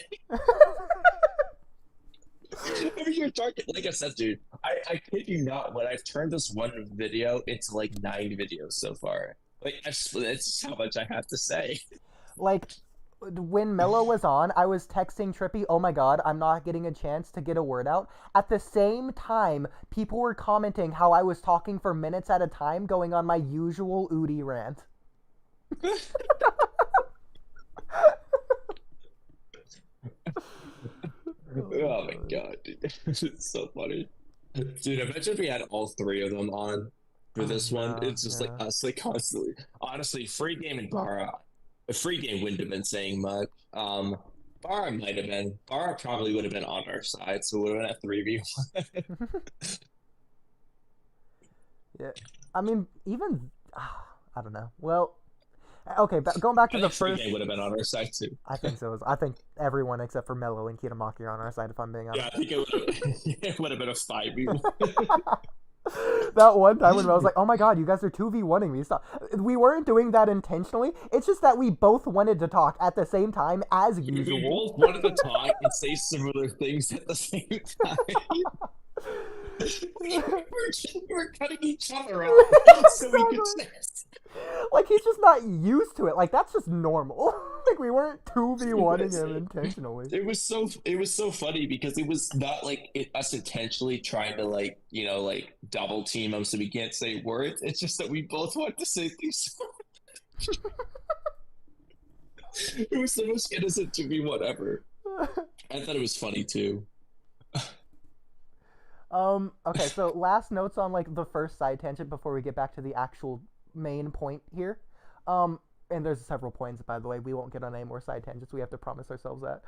I mean, you're talking, like I said, dude, I kid you not, when I've turned this one video into like 9 videos so far. Like, that's just how much I have to say. Like, when Mello was on, I was texting Trippy, oh my god, I'm not getting a chance to get a word out. At the same time, people were commenting how I was talking for minutes at a time, going on my usual Oodie rant. Oh my god, dude. It's so funny. Dude, imagine if we had all 3 of them on for this one. no, It's just yeah. like us, like constantly. Honestly, Free Game and Bara. Free Game wouldn't have been saying much. Bara might have been. Bara probably would have been on our side, so it would have been a 3v1. Yeah. I mean, even... I don't know. Well, okay, going back to I the think Free first... Game would have been on our side too. I think so. I think everyone except for Mello and Kitamaki are on our side, if I'm being honest. Yeah, I think it would have been a 5v1. That one time when I was like, oh my god, you guys are 2v1ing me. Stop. We weren't doing that intentionally. It's just that we both wanted to talk at the same time as We usual. both wanted to talk and say similar things at the same time. we're cutting each other off so we could say. Like, he's just not used to it. Like, that's just normal. Like, we weren't 2v1ing him intentionally. It was so funny because it was not like us intentionally trying to like double team him so we can't say words. It's just that we both want to say things. It was the most innocent to be whatever. I thought it was funny too. Okay, so last notes on, like, the first side tangent before we get back to the actual main point here. And there's several points, by the way. We won't get on any more side tangents. We have to promise ourselves that.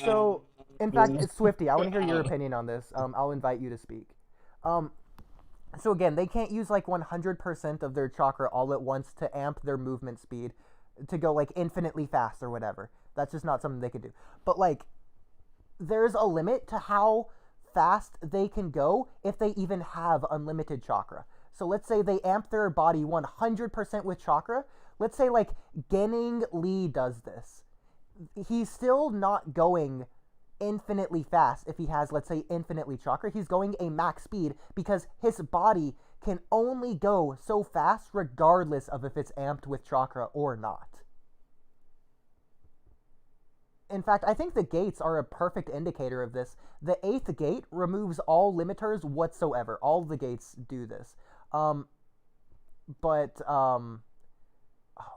So, in fact, Swifty, I want to hear your opinion on this. I'll invite you to speak. So again, they can't use, like, 100% of their chakra all at once to amp their movement speed to go, like, infinitely fast or whatever. That's just not something they could do. But, like, there's a limit to how fast they can go if they even have unlimited chakra. So let's say they amp their body 100% with chakra. Let's say, like, Genin Lee does this. He's still not going infinitely fast if he has, let's say, infinitely chakra. He's going a max speed because his body can only go so fast regardless of if it's amped with chakra or not. In fact, I think the gates are a perfect indicator of this. The 8th gate removes all limiters whatsoever. All the gates do this.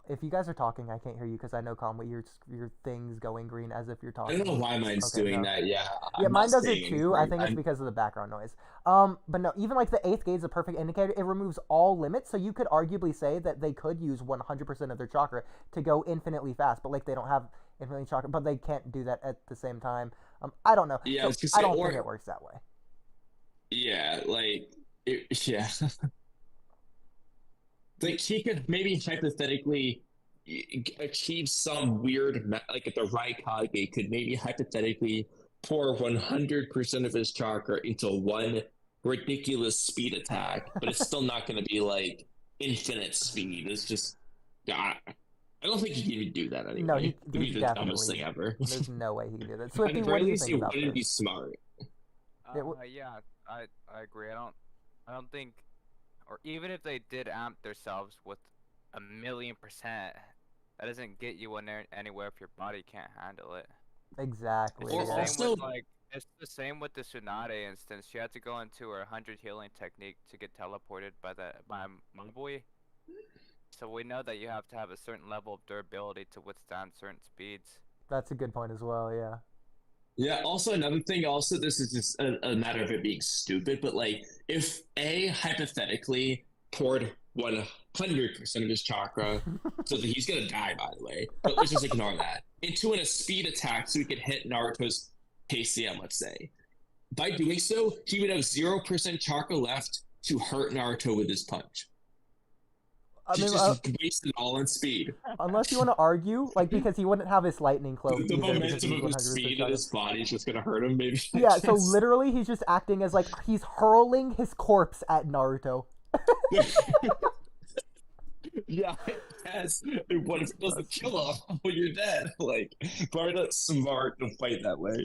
If you guys are talking, I can't hear you because I know, Kamui, your thing's going green as if you're talking. I don't know why mine's doing that. Yeah. Yeah, I'm mine not does it saying too. I anything. think it's because of the background noise. But no, even like the 8th gate is a perfect indicator. It removes all limits, so you could arguably say that they could use 100% of their chakra to go infinitely fast, but like they don't have infinitely chakra, but they can't do that at the same time. I don't know. Yeah, So I was gonna I say, don't or- think it works that way. Yeah, yeah. Like he could maybe hypothetically achieve some weird, like if the Raikage could maybe hypothetically pour 100% of his chakra into one ridiculous speed attack, but it's still not going to be like infinite speed. It's just, I don't think he can even do that anyway. No, It'd be he the dumbest thing ever. There's no way he can do that. At Swifty, the what very do you least, think he about wouldn't be this? smart. Yeah, I agree. I don't think, or even if they did amp themselves with 1,000,000%, that doesn't get you anywhere if your body can't handle it. Exactly. Or It's yeah. the same also- with it's the same with the Tsunade instance. She had to go into her 100 healing technique to get teleported by Maboy. So we know that you have to have a certain level of durability to withstand certain speeds. That's a good point as well, yeah. Yeah, also another thing, also this is just a matter of it being stupid, but like if A hypothetically poured 100% of his chakra, so that he's gonna die, by the way, but let's just ignore that, into a speed attack so he could hit Naruto's KCM, let's say. By doing so, he would have 0% chakra left to hurt Naruto with his punch. I mean, Just wasted all on speed. unless you want to argue, like, because he wouldn't have his lightning cloak The either because momentum he's of his 100% speed in chakra. his body is just gonna hurt him, maybe. I Yeah, so guess. literally he's just acting as like he's hurling his corpse at Naruto. Yeah, yes. What if it doesn't kill him when you're dead? Like, probably not smart to fight that way.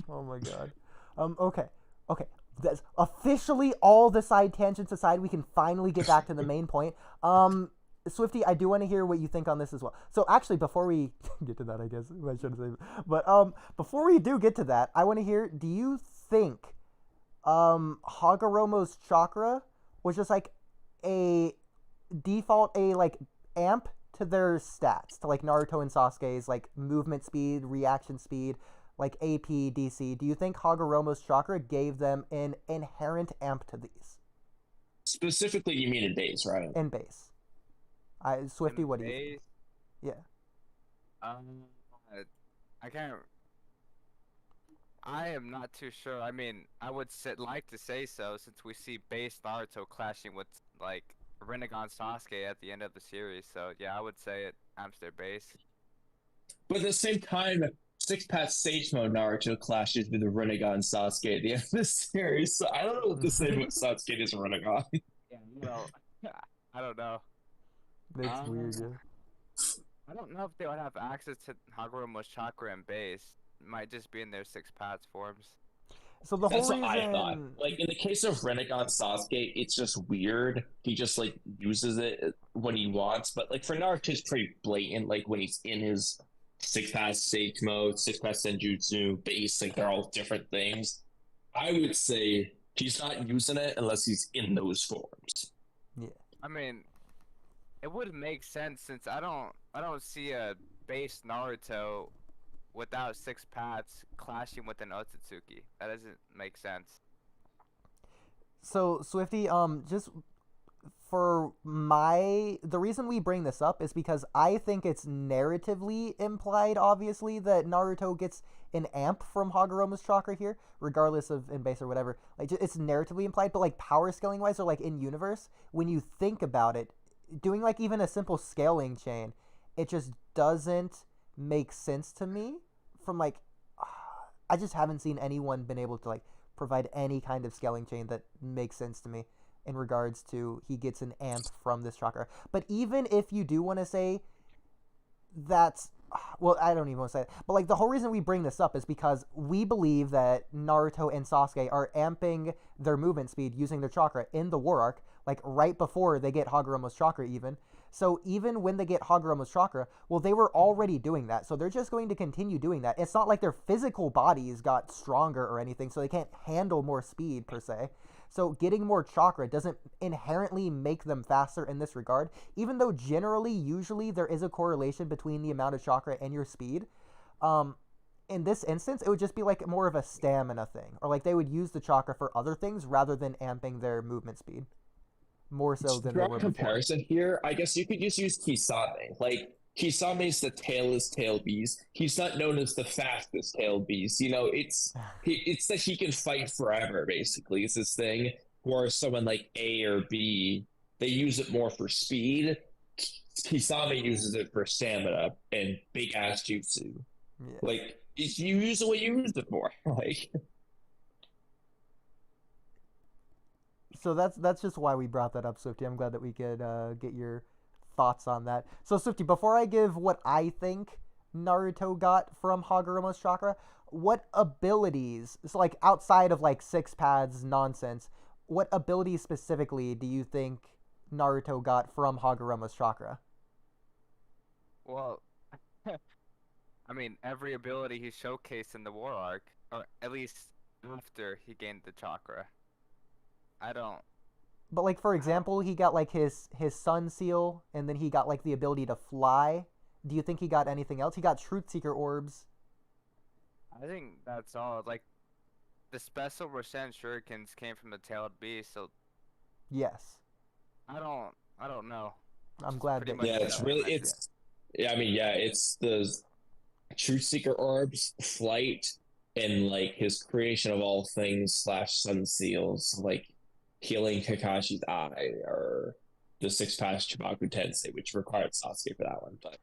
Oh my god. Okay. Okay. That's officially all the side tangents aside. We can finally get back to the main point. Swifty, I do want to hear what you think on this as well. So actually, before we get to that, I guess I should have said, but before we do get to that, I want to hear. Do you think, Hagaromo's chakra was just like a default, a like amp to their stats, to like Naruto and Sasuke's like movement speed, reaction speed, like AP, DC? Do you think Hagaromo's chakra gave them an inherent amp to these Specifically, you mean in base, right? in base? Swifty, what do you think? Base, Yeah. I can't. I am not too sure. I mean, I would like to say so, since we see base Naruto clashing with like Rinnegan Sasuke at the end of the series. So yeah, I would say it amps their base. But at the same time, Six Path Sage Mode Naruto clashes with the Rinnegan Sasuke at the end of the series, so I don't know what to say about Sasuke as Rinnegan. Yeah, well, I don't know. That's weird, yeah. I don't know if they would have access to Hagaromo's chakra and base. It might just be in their six paths forms. So the That's whole what reason, I thought. Like in the case of Rinnegan Sasuke, it's just weird. He just like uses it when he wants, but like for Naruto, it's pretty blatant. Like when he's in his Six Path Sage Mode, Six Path Senjutsu, base, like they're all different things. I would say he's not using it unless he's in those forms. yeah. I mean, it would make sense since I don't see a base Naruto without six paths clashing with an Otsutsuki. That doesn't make sense. So Swifty, just for the reason we bring this up is because I think it's narratively implied, obviously, that Naruto gets an amp from Hagaromo's chakra here, regardless of in base or whatever. Like, it's narratively implied, but like power scaling wise or like in universe, when you think about it, doing like even a simple scaling chain, it just doesn't make sense to me. From like, I just haven't seen anyone been able to like provide any kind of scaling chain that makes sense to me in regards to he gets an amp from this chakra. But even if you do want to say that's, well, I don't even want to say it, but like the whole reason we bring this up is because we believe that Naruto and Sasuke are amping their movement speed using their chakra in the war arc, like right before they get Hagaromo's chakra even. So even when they get Hagaromo's chakra, well, they were already doing that. So they're just going to continue doing that. It's not like their physical bodies got stronger or anything, so they can't handle more speed per se. So getting more chakra doesn't inherently make them faster in this regard, even though generally, usually, there is a correlation between the amount of chakra and your speed. In this instance, it would just be like more of a stamina thing, or like they would use the chakra for other things rather than amping their movement speed. More so than they were before. Comparison here, I guess you could just use Kisame. Like Kisame's the tailless tail beast. He's not known as the fastest tail beast. You know, it's that he can fight forever. Basically, it's this thing. Whereas someone like A or B, they use it more for speed. Kisame uses it for stamina and big ass jutsu. Yeah. Like you use it what you use it for. Like. So that's just why we brought that up, Swifty. I'm glad that we could get your thoughts on that. So Swifty, before I give what I think Naruto got from Hagaromo's chakra, what abilities, so like outside of like six paths nonsense, what abilities specifically do you think Naruto got from Hagaromo's chakra? Well, I mean, every ability he showcased in the war arc, or at least after he gained the chakra. I don't. But like for example, he got like his sun seal, and then he got like the ability to fly. Do you think he got anything else? He got truth seeker orbs. I think that's all. Like the special Roshan shurikens came from the tailed beast, so Yes. I don't know. I'm glad Pretty that much Yeah, it's really it's. Yeah, I mean, yeah, it's the truth seeker orbs, flight, and like his creation of all things / sun seals, like healing Kakashi's eye or the six pass Chibaku Tensei, which required Sasuke for that one, but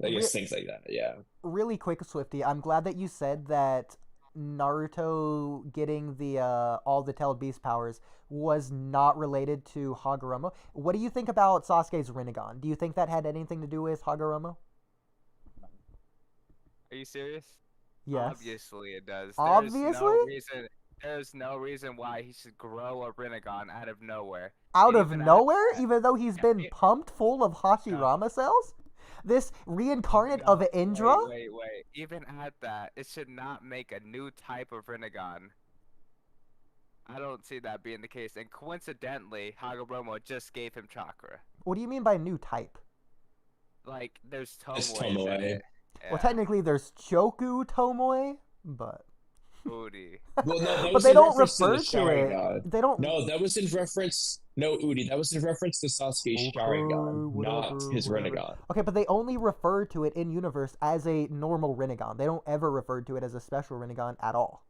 I guess things like that. Yeah. Really quick, Swifty, I'm glad that you said that Naruto getting the all the tailed beast powers was not related to Hagaromo. What do you think about Sasuke's Rinnegan? Do you think that had anything to do with Hagaromo? Are you serious? Yes. Obviously it does. Obviously? There's no reason why he should grow a Rinnegan out of nowhere. Out And of even at nowhere, that- even though he's Yeah, been pumped full of Hashirama cells? This reincarnate of Indra? Wait. Even at that, it should not make a new type of Rinnegan. I don't see that being the case. And coincidentally, Hagaromo just gave him Chakra. What do you mean by new type? Like, there's It's Tomoe in Tomoe. it. Well, technically there's Choku Tomoe, but Oodie. Well, no, that but was they in don't reference refer the to Sharingan. it. They don't. No, that was in reference. No, Oodie, that was in reference to Sasuke's Sharingan, not his Rinnegan. Okay, but they only refer to it in universe as a normal Rinnegan. They don't ever refer to it as a special Rinnegan at all.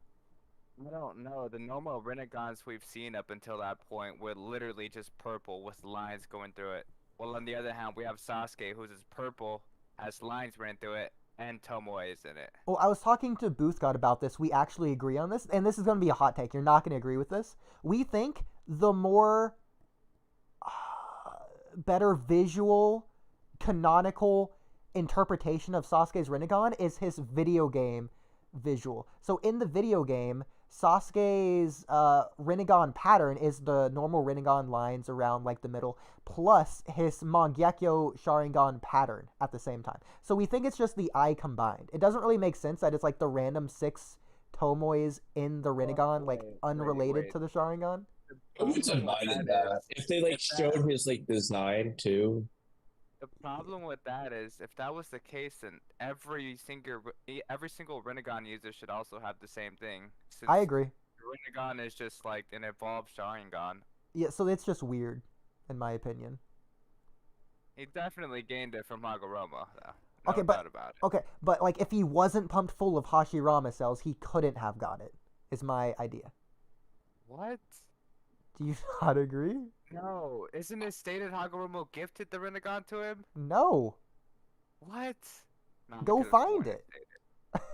I don't know. The normal Rinnegans we've seen up until that point were literally just purple with lines going through it. Well, on the other hand, we have Sasuke, who's just purple, has lines ran through it, and Tomoe is in it. Well, I was talking to Booth God about this. We actually agree on this, and this is going to be a hot take. You're not going to agree with this. We think the more better visual, canonical interpretation of Sasuke's Rinnegan is his video game visual. So in the video game, Sasuke's Rinnegan pattern is the normal Rinnegan lines around like the middle, plus his Mangekyou Sharingan pattern at the same time. So we think it's just the eye combined. It doesn't really make sense that it's like the random 6 Tomoes in the Rinnegan, like unrelated to the Sharingan. I wouldn't mind that. If they like showed his like design too. The problem with that is, if that was the case, then every single Rinnegan user should also have the same thing. Since I agree. Rinnegan is just like an evolved Sharingan. Yeah, so it's just weird, in my opinion. He definitely gained it from Hagaromo, though. No Okay, doubt about it. Okay, but like if he wasn't pumped full of Hashirama cells, he couldn't have got it. Is my idea. What? Do you not agree? No, isn't it stated Hagaromo gifted the Rinnegan to him? No. What? No, I Go could've find sworn it. stated.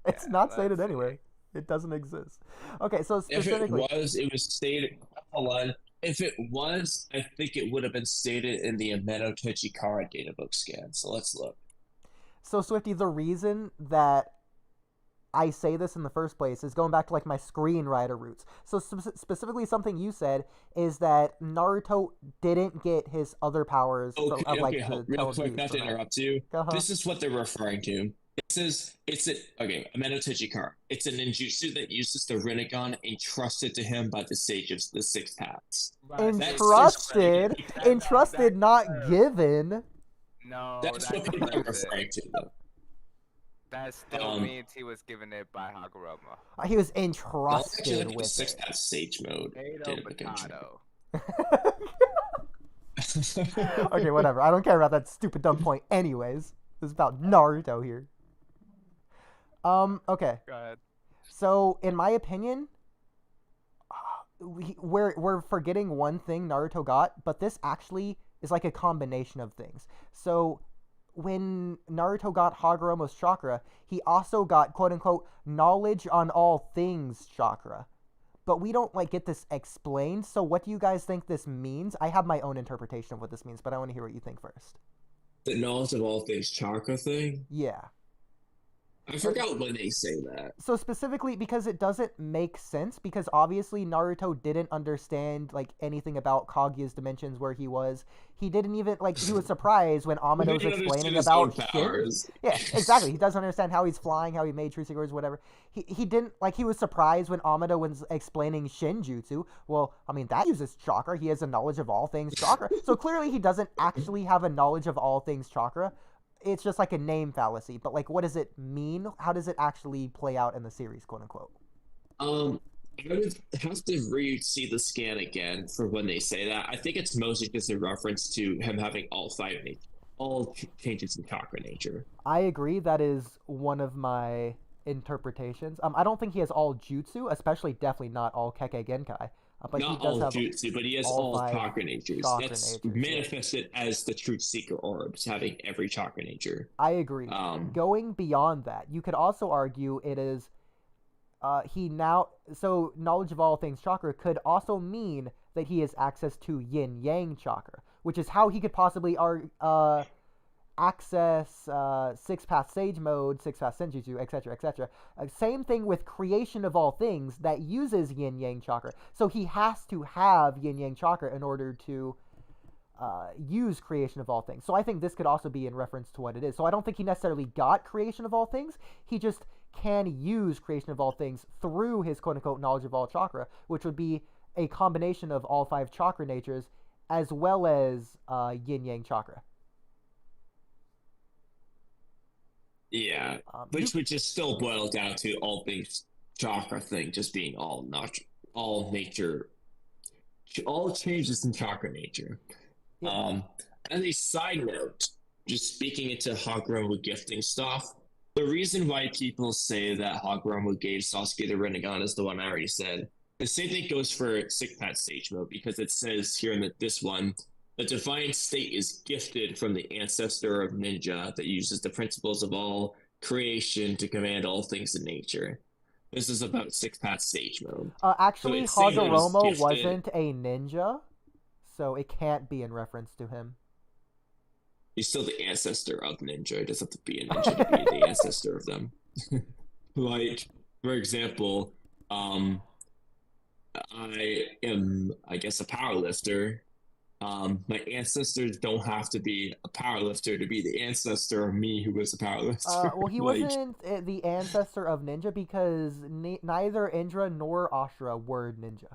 It's Yeah, not stated let's anywhere. It doesn't exist. Okay, so If specifically, it was stated. Hold on. If it was, I think it would have been stated in the Ameno Tochikara databook scan. So let's look. so Swifty, the reason that I say this in the first place is going back to like my screenwriter roots. So specifically, something you said is that Naruto didn't get his other powers Okay, of like hold, the real quick, telebeast not to from that. interrupt you. Uh-huh. This is what they're referring to. It's Ameno Tochikara. It's an ninjutsu that uses the Rinnegan entrusted to him by the sage of the 6 paths. Right, Entrusted, entrusted, not given. No, That's that what people are confirms it. referring to, though. That still Um, means he was given it by Hagaromo. He was Well, entrusted actually, look at the with 6 it. paths sage mode. Potato, databook entry. potato. Okay, whatever. I don't care about that stupid dumb point. Anyways, this is about Naruto here. Okay. Go ahead. So, in my opinion, we're forgetting one thing Naruto got, but this actually is like a combination of things. So, when Naruto got Hagaromo's chakra, he also got quote unquote knowledge on all things chakra. But we don't like get this explained. So, what do you guys think this means? I have my own interpretation of what this means, but I want to hear what you think first. The knowledge of all things chakra thing. Yeah. I forgot when they say that. So specifically because it doesn't make sense, because obviously Naruto didn't understand like anything about Kaguya's dimensions where he was. He didn't even like he was surprised when Amado was He didn't explaining understand about his own Shin. powers. Yeah, exactly. He doesn't understand how he's flying, how he made true secrets, whatever. He didn't like he was surprised when Amado was explaining Shinjutsu. Well, I mean that uses chakra. He has a knowledge of all things chakra. So clearly he doesn't actually have a knowledge of all things chakra. It's just like a name fallacy, but like, what does it mean? How does it actually play out in the series, quote unquote? I would have to see the scan again for when they say that. I think it's mostly just a reference to him having all changes in chakra nature. I agree. That is one of my interpretations. I don't think he has all jutsu, especially definitely not all Kekkei Genkai. But Not he does all have jutsu, but he has all all five chakra natures. chakra That's natures, yeah. manifested as the truth seeker orbs, having every chakra nature. I agree. Um, Going beyond that, you could also argue it is so knowledge of all things chakra could also mean that he has access to yin yang chakra, which is how he could possibly access six path sage mode, six path senjutsu, etc., etc. Same thing with creation of all things that uses yin yang chakra. So he has to have yin yang chakra in order to use creation of all things. So I think this could also be in reference to what it is. So I don't think he necessarily got creation of all things. He just can use creation of all things through his quote-unquote knowledge of all chakra, which would be a combination of all 5 chakra natures as well as yin-yang chakra. Yeah, which just still boils down to all things chakra thing just being all nature, all changes in chakra nature. Yeah. As a side note, just speaking into Hagaromo gifting stuff, the reason why people say that Hagaromo gave Sasuke the Rinnegan is the one I already said. The same thing goes for Six Path Sage Mode, because it says here in this one, the divine state is gifted from the ancestor of ninja that uses the principles of all creation to command all things in nature. This is about Six Path Sage Mode. Actually, So Hagaromo wasn't a ninja, so it can't be in reference to him. He's still the ancestor of ninja. He doesn't have to be a ninja to be the ancestor of them. Like, for example, I am, I guess, a powerlifter. My ancestors don't have to be a powerlifter to be the ancestor of me who was a powerlifter. Well, he wasn't the ancestor of ninja because neither Indra nor Ashura were ninja.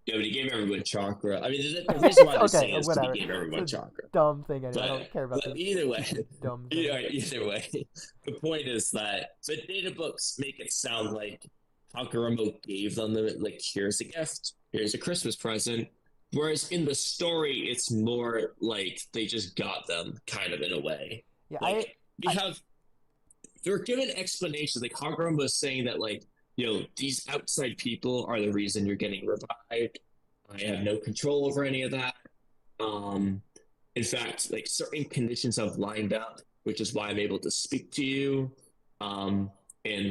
Yeah, but he gave everyone chakra. I mean, the reason why I'm saying is whatever. he gave everyone It's a chakra. dumb thing anyway. I don't care about But this. either way, Dumb thing. either way, the point is that the data books make it sound like Hagaromo gave them like, here's a gift, here's a Christmas present. Whereas in the story, it's more like they just got them, kind of in a way. Yeah, like, they're given explanations. Like Hagaromo was saying that, like, these outside people are the reason you're getting revived. I have no control over any of that. In fact, like, certain conditions have lined up, which is why I'm able to speak to you, and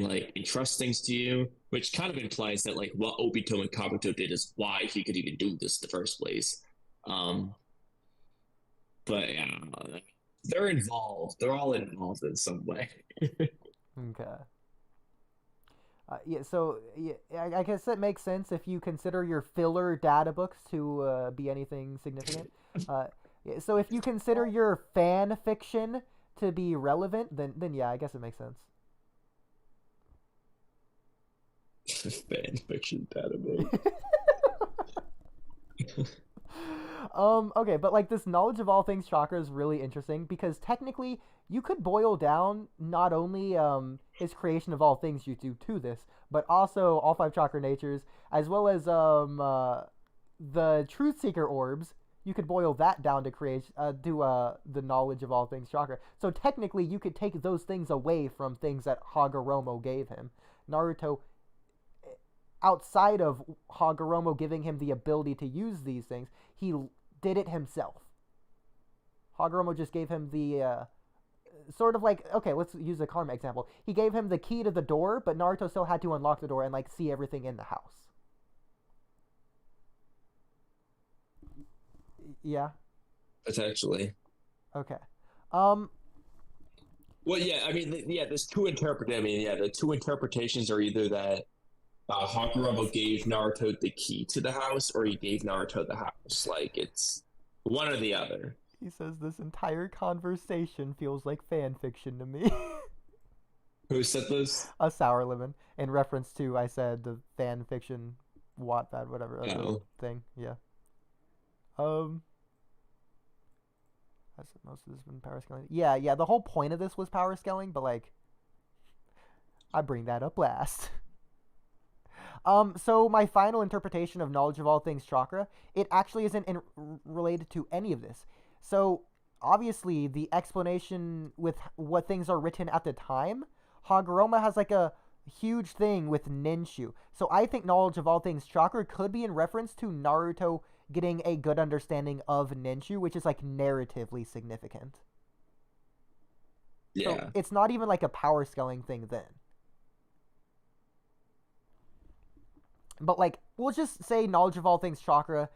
like entrust things to you, which kind of implies that, like, what Obito and Kabuto did is why he could even do this in the first place. But yeah, they're involved. They're all involved in some way. Okay. So I guess it makes sense if you consider your filler data books to be anything significant. So if you consider your fan fiction to be relevant, then yeah, I guess it makes sense. Fan fiction data book. Okay, but like this knowledge of all things chakra is really interesting because technically you could boil down not only his creation of all things jutsu to this, but also all 5 chakra natures, as well as the truth seeker orbs. You could boil that down to create the knowledge of all things chakra. So technically you could take those things away from things that Hagaromo gave him. Naruto, outside of Hagaromo giving him the ability to use these things, he did it himself. Hagaromo just gave him the sort of like, okay, let's use a Karma example. He gave him the key to the door, but Naruto still had to unlock the door and like see everything in the house. Yeah. Potentially. Okay. Well, yeah, I mean, there's two interpretations. I mean, yeah, the two interpretations are either that Hagaromo gave Naruto the key to the house, or he gave Naruto the house. Like, it's one or the other. He says this entire conversation feels like fan fiction to me. Who said this? A Sour Lemon, in reference to, I said, the fan fiction Wattpad, whatever thing. Yeah. I said most of this has been power scaling. Yeah, the whole point of this was power scaling, but like, I bring that up last. So my final interpretation of knowledge of all things chakra, it actually isn't related to any of this. So obviously the explanation with what things are written at the time, Hagoromo has like a huge thing with Ninshu. So I think knowledge of all things chakra could be in reference to Naruto getting a good understanding of Ninshu, which is like narratively significant. Yeah. So it's not even like a power scaling thing then. But like, we'll just say knowledge of all things chakra.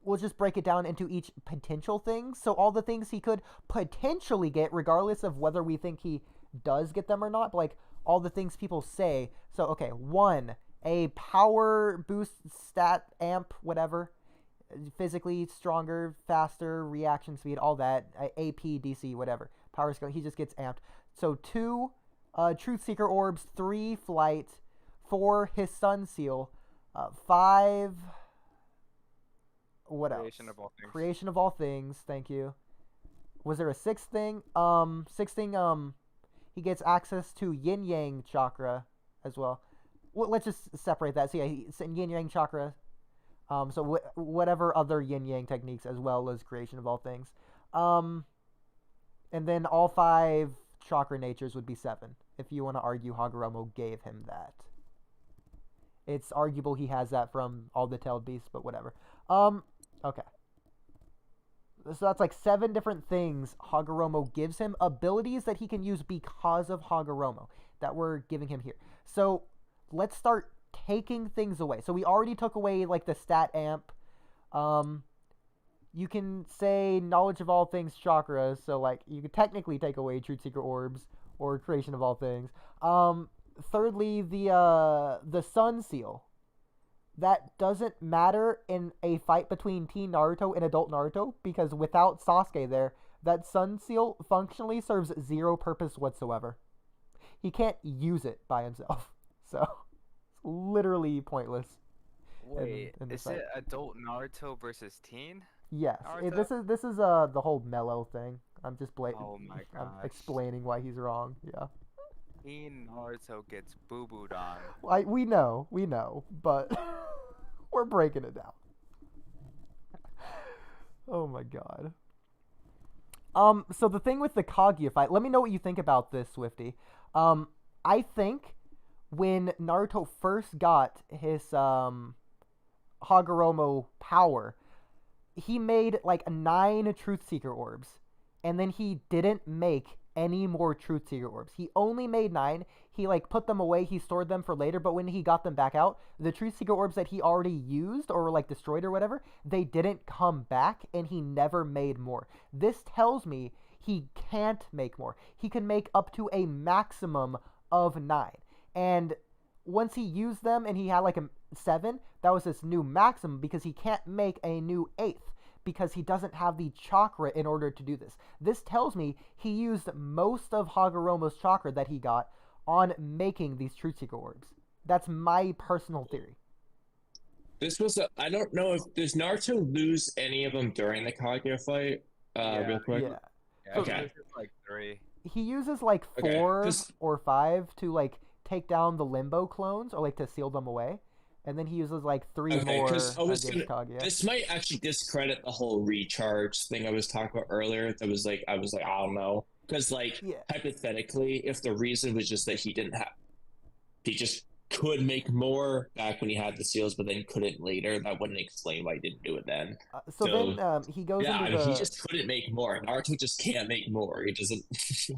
We'll just break it down into each potential thing. So all the things he could potentially get, regardless of whether we think he does get them or not. But like all the things people say. So okay, 1, a power boost stat amp, whatever. Physically stronger, faster, reaction speed, all that. AP, DC, whatever. Power skill, he just gets amped. So 2, Truth Seeker orbs. 3, flight. 4, his sun seal. 5, what else? Creation of all things. Creation of all things. Thank you. Was there a 6th thing? 6th thing. He gets access to Yin Yang chakra as well. Let's just separate that. So yeah, Yin Yang chakra. So whatever other Yin Yang techniques as well as creation of all things. And then all 5 chakra natures would be 7. If you want to argue Hagaromo gave him that. It's arguable he has that from all the tailed beasts, but whatever. Okay. So that's like 7 different things Hagaromo gives him. Abilities that he can use because of Hagaromo that we're giving him here. So let's start taking things away. So we already took away like the stat amp. You can say knowledge of all things chakra. So like you could technically take away Truth Seeker orbs or creation of all things. Thirdly, the sun seal. That doesn't matter in a fight between Teen Naruto and Adult Naruto, because without Sasuke there, that sun seal functionally serves 0 purpose whatsoever. He can't use it by himself. So, it's literally pointless. Wait, in the is fight. it Adult Naruto versus Teen? Yes. Naruto? This is the whole mellow thing. I'm just Oh my I'm gosh. explaining why he's wrong. Yeah. Teen Naruto gets boo-booed on. We know, but we're breaking it down. Oh my god. So the thing with the Kaguya fight, let me know what you think about this, Swifty. I think when Naruto first got his Hagaromo power, he made like 9 Truth Seeker orbs, and then he didn't make any more Truth Seeker orbs. He only made 9. He like put them away, he stored them for later, but when he got them back out, the Truth Seeker orbs that he already used or like destroyed or whatever, they didn't come back, and he never made more. This tells me he can't make more. He can make up to a maximum of 9. And once he used them and he had like a 7, that was his new maximum, because he can't make a new 8th. Because he doesn't have the chakra in order to do this. This tells me he used most of Hagaromo's chakra that he got on making these Truth Seeker orbs. That's my personal theory. This was I don't know if does Naruto lose any of them during the Kaguya fight. Real quick. Yeah. Yeah, Okay. this is like 3. He uses like 4 or 5 to like take down the Limbo clones or like to seal them away. And then he uses like 3 more against Kaguya. This might actually discredit the whole recharge thing I was talking about earlier. That was like I was like, I don't know, because like hypothetically, if the reason was just that he just could make more back when he had the seals, but then couldn't later, that wouldn't explain why he didn't do it then. So then he goes into he just couldn't make more. Naruto just can't make more. He doesn't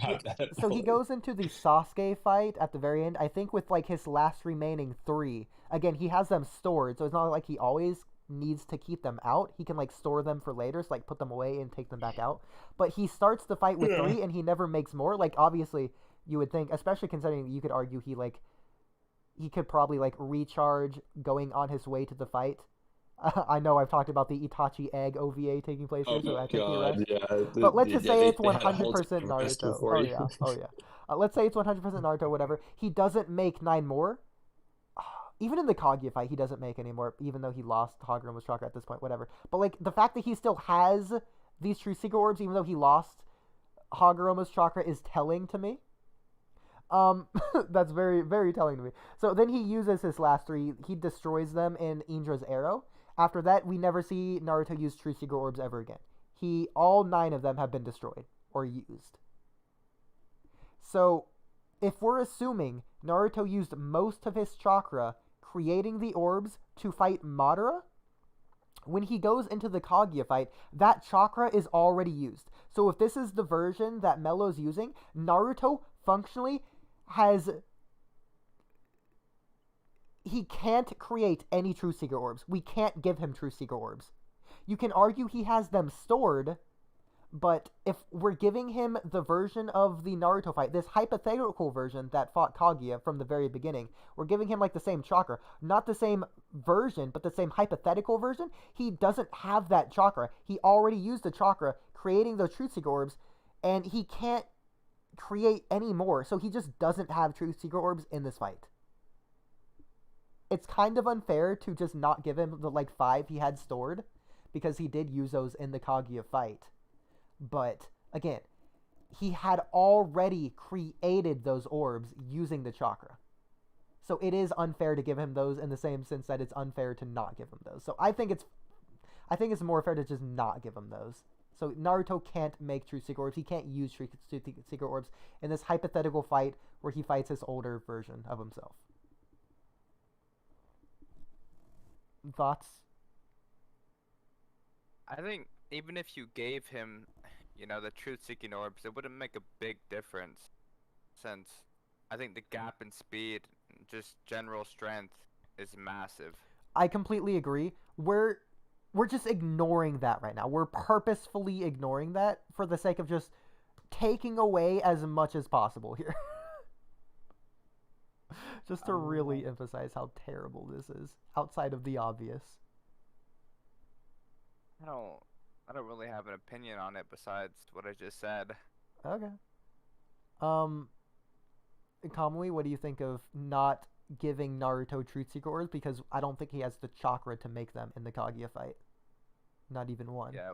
have that ability. So he goes into the Sasuke fight at the very end, I think with like his last remaining 3. Again, he has them stored, so it's not like he always needs to keep them out. He can like store them for later, so like put them away and take them back out. But he starts the fight with 3 and he never makes more. Like obviously you would think, especially considering you could argue he could probably like recharge going on his way to the fight. I know I've talked about the Itachi egg OVA taking place here, so I think he rests. Yeah, but let's just say it's 100% Naruto. Naruto. Oh yeah. Let's say it's 100% Naruto, whatever. He doesn't make 9 more. Even in the Kaguya fight, he doesn't make any more, even though he lost Hagaromo's chakra at this point, whatever. But like the fact that he still has these True Seeker orbs, even though he lost Hagaromo's chakra, is telling to me. That's very, very telling to me. So then he uses his last 3. He destroys them in Indra's arrow. After that, we never see Naruto use True Seeker orbs ever again. All 9 of them have been destroyed or used. So if we're assuming Naruto used most of his chakra creating the orbs to fight Madara, when he goes into the Kaguya fight, that chakra is already used. So if this is the version that Mello's using, Naruto functionally has... He can't create any True Secret Orbs. We can't give him True Secret Orbs. You can argue he has them stored, but if we're giving him the version of the Naruto fight, this hypothetical version that fought Kaguya from the very beginning, we're giving him like the same chakra. Not the same version, but the same hypothetical version. He doesn't have that chakra. He already used the chakra creating those True Secret Orbs, and he can't create any more, so he just doesn't have True Secret Orbs in this fight. It's kind of unfair to just not give him the like 5 he had stored, because he did use those in the Kaguya fight. But, again, he had already created those orbs using the chakra. So it is unfair to give him those in the same sense that it's unfair to not give him those. So I think it's more fair to just not give him those. So Naruto can't make True Secret Orbs. He can't use True Secret Orbs in this hypothetical fight where he fights his older version of himself. Thoughts? I think even if you gave him, the truth-seeking orbs, it wouldn't make a big difference, since I think the gap in speed, just general strength, is massive. I completely agree. We're just ignoring that right now. We're purposefully ignoring that for the sake of just taking away as much as possible here. Just to really emphasize how terrible this is, outside of the obvious. I don't really have an opinion on it besides what I just said. Okay. Kamui, what do you think of not giving Naruto Truth Secret Orbs? Because I don't think he has the chakra to make them in the Kaguya fight. Not even one. Yeah.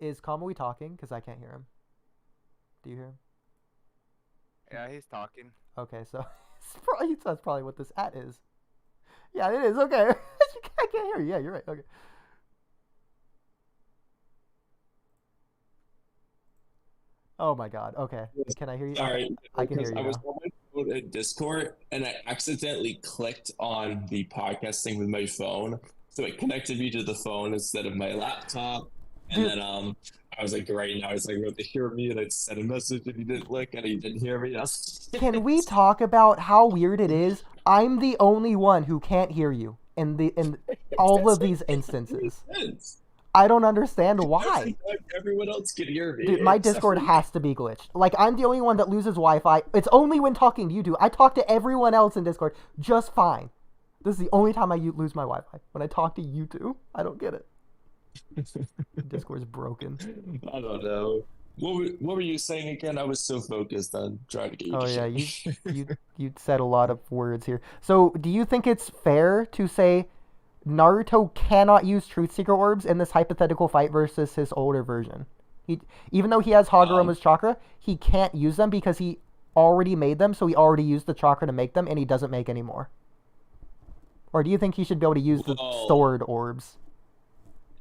Is Kamui talking? Because I can't hear him. Do you hear him? Yeah, he's talking. Okay, so that's probably what this at is. Yeah, it is. Okay. I can't hear you. Yeah, you're right. Okay. Oh my god. Okay. Can I hear you? Sorry, I can hear you. I was on my phone in Discord and I accidentally clicked on the podcast thing with my phone, so it connected me to the phone instead of my laptop. And then I was like, right now, I was like, about to hear me, and I sent a message, and he didn't look, and he didn't hear me. Can we talk about how weird it is? I'm the only one who can't hear you in all of these instances. I don't understand why. Everyone else can hear me. Dude, my Discord has to be glitched. Like, I'm the only one that loses Wi-Fi. It's only when talking to you two. I talk to everyone else in Discord just fine. This is the only time I lose my Wi-Fi. When I talk to you two, I don't get it. Discord's broken. I don't know. What were you saying again? I was so focused on trying to get you to yeah, you you said a lot of words here. So, do you think it's fair to say Naruto cannot use Truth Secret Orbs in this hypothetical fight versus his older version? Even though he has Hagaromo's chakra, he can't use them because he already made them, so he already used the chakra to make them, and he doesn't make any more. Or do you think he should be able to use the stored orbs?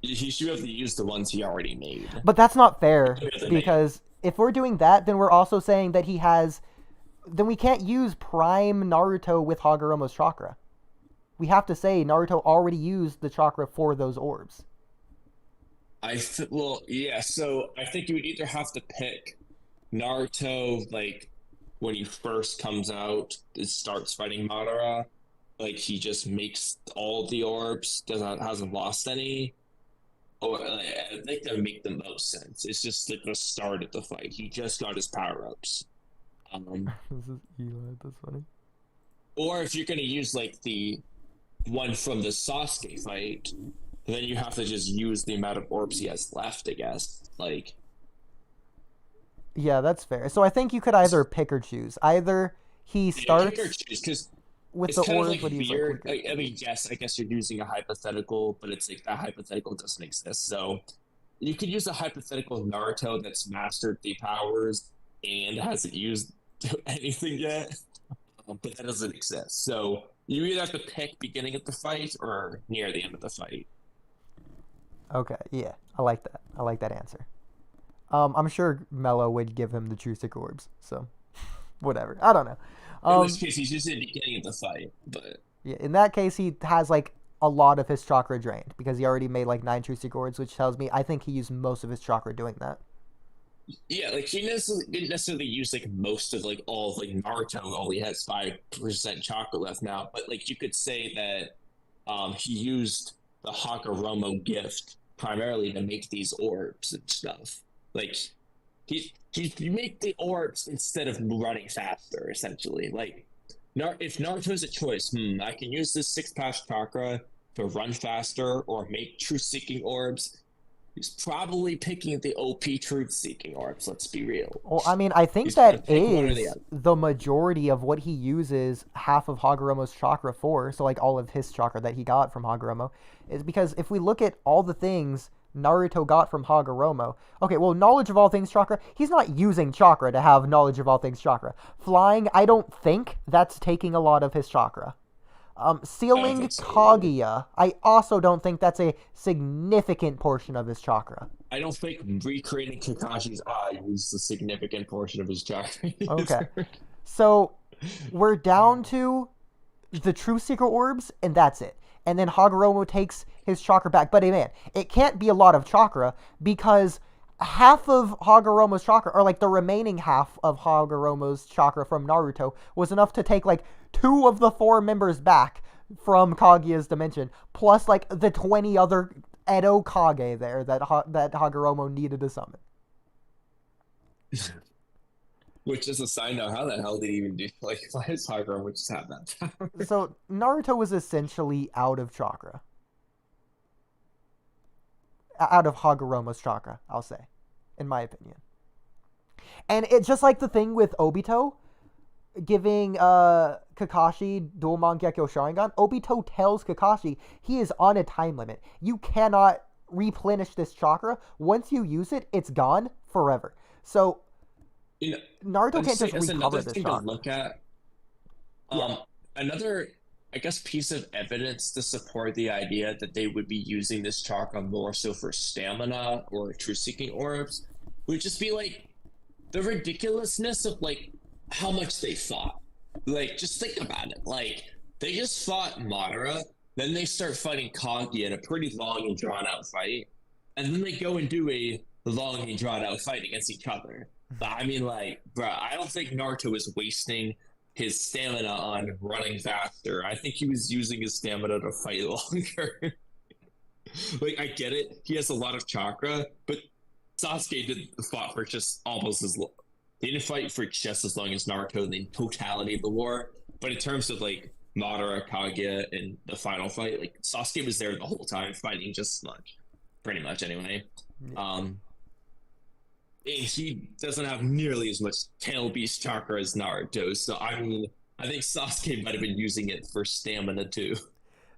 He should be able to use the ones he already made. But that's not fair, because if we're doing that, then we're also saying that he has... Then we can't use Prime Naruto with Hagaromo's chakra. We have to say Naruto already used the chakra for those orbs. So I think you would either have to pick Naruto, like, when he first comes out, it starts fighting Madara, like, he just makes all the orbs, hasn't lost any. Or I think that would make the most sense. It's just like the start of the fight. He just got his power-ups. This is Eli, that's funny. Or if you're going to use like the one from the Sasuke fight, then you have to just use the amount of orbs he has left, I guess. Like, yeah, that's fair. So I think you could either pick or choose. Either he starts pick or choose, because with it's the kind orbs. of like What do you weird. think? I mean, yes, I guess you're using a hypothetical, but it's like that hypothetical doesn't exist. So you could use a hypothetical Naruto that's mastered the powers and hasn't used anything yet, but that doesn't exist. So you either have to pick beginning of the fight or near the end of the fight. Okay, yeah, I like that. I like that answer. I'm sure Mello would give him the True Secret Orbs, so whatever. I don't know. In this case, he's just in the beginning of the fight, but Yeah, in that case, he has like a lot of his chakra drained because he already made like 9 true secret orbs, which tells me I think he used most of his chakra doing that. Yeah, like he didn't necessarily use like most of like all of like Naruto only has 5% chakra left now, but like you could say that he used the Hagaromo gift primarily to make these orbs and stuff. Like he make the orbs instead of running faster, essentially. Like if Naruto's a choice, I can use this 6 chakra to run faster or make truth seeking orbs. He's probably picking the OP truth-seeking orbs, let's be real. Well, I mean, I think that is the majority of what he uses half of Hagaromo's chakra for, so like all of his chakra that he got from Hagaromo, is because if we look at all the things Naruto got from Hagaromo, okay, well, knowledge of all things chakra, he's not using chakra to have knowledge of all things chakra. Flying, I don't think that's taking a lot of his chakra. Sealing Kaguya, I also don't think that's a significant portion of his chakra. I don't think recreating Kakashi's eye is a significant portion of his chakra. Okay. So, we're down to the true secret orbs, and that's it. And then Hagaromo takes his chakra back. But, hey, man, it can't be a lot of chakra, because half of Hagaromo's chakra, or like the remaining half of Hagaromo's chakra from Naruto, was enough to take like 2 of the 4 members back from Kaguya's dimension, plus like the 20 other Edo Kage there that Hagaromo needed to summon. Which is a side note, how the hell did he even do, like, why does Hagaromo just have that power? So Naruto was essentially out of chakra. Out of Hagaromo's chakra, I'll say, in my opinion. And it's just like the thing with Obito giving Kakashi Dual Mangekyo Sharingan. Obito tells Kakashi he is on a time limit. You cannot replenish this chakra. Once you use it, it's gone forever. So Naruto can't just recover this chakra. To look at. Another, I guess, piece of evidence to support the idea that they would be using this chakra more so for stamina or truth-seeking orbs would just be like the ridiculousness of like how much they fought. Like, just think about it. Like, they just fought Madara, then they start fighting Kage in a pretty long and drawn-out fight, and then they go and do a long and drawn-out fight against each other. But I mean, like, bro, I don't think Naruto is wasting his stamina on running faster. I think he was using his stamina to fight longer. Like, I get it. He has a lot of chakra, but Sasuke fought for just almost as long. He didn't fight for just as long as Naruto in the totality of the war. But in terms of, like, Madara, Kage, and the final fight, like, Sasuke was there the whole time fighting just as much. Pretty much, anyway. Yeah. He doesn't have nearly as much tail beast chakra as Naruto, so I mean, I think Sasuke might have been using it for stamina too.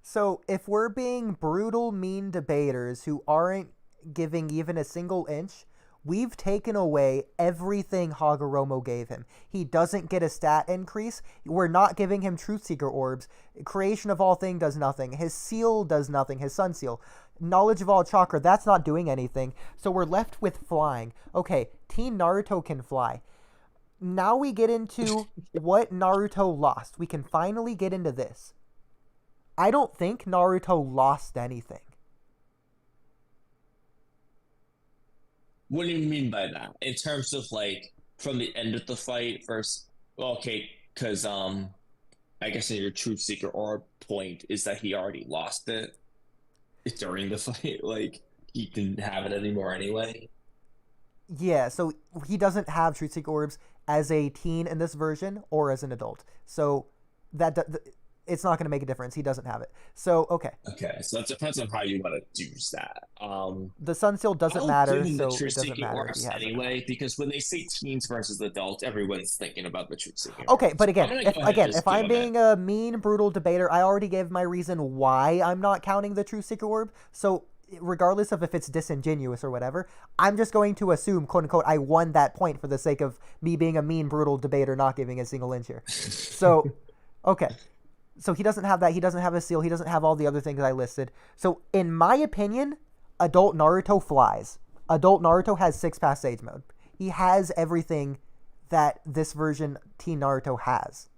So if we're being brutal, mean debaters who aren't giving even a single inch, we've taken away everything Hagaromo gave him. He doesn't get a stat increase. We're not giving him Truth Seeker orbs. Creation of all thing does nothing. His seal does nothing. His sun seal. Knowledge of all chakra, that's not doing anything. So we're left with flying. Okay, Teen Naruto can fly. Now we get into what Naruto lost. We can finally get into this. I don't think Naruto lost anything. What do you mean by that? In terms of, like, from the end of the fight versus... Well, okay, because, I guess in your Truth Seeker orb point is that he already lost it during the fight. Like, he didn't have it anymore anyway. Yeah, so he doesn't have Truth Seeker orbs as a teen in this version or as an adult. So that it's not going to make a difference. He doesn't have it. So, okay. Okay, so that depends on how you want to do that. The sun seal doesn't matter, so it doesn't matter if he has anyway, because when they say teens versus adults, everyone's thinking about the truth seeking. Okay, but again, if I'm being a mean, brutal debater, I already gave my reason why I'm not counting the Truth Seeker orb. So regardless of if it's disingenuous or whatever, I'm just going to assume, quote unquote, I won that point for the sake of me being a mean, brutal debater, not giving a single inch here. So, okay. So he doesn't have that. He doesn't have a seal. He doesn't have all the other things I listed. So in my opinion, adult Naruto flies. Adult Naruto has 6-pass Sage Mode. He has everything that this version Teen Naruto has,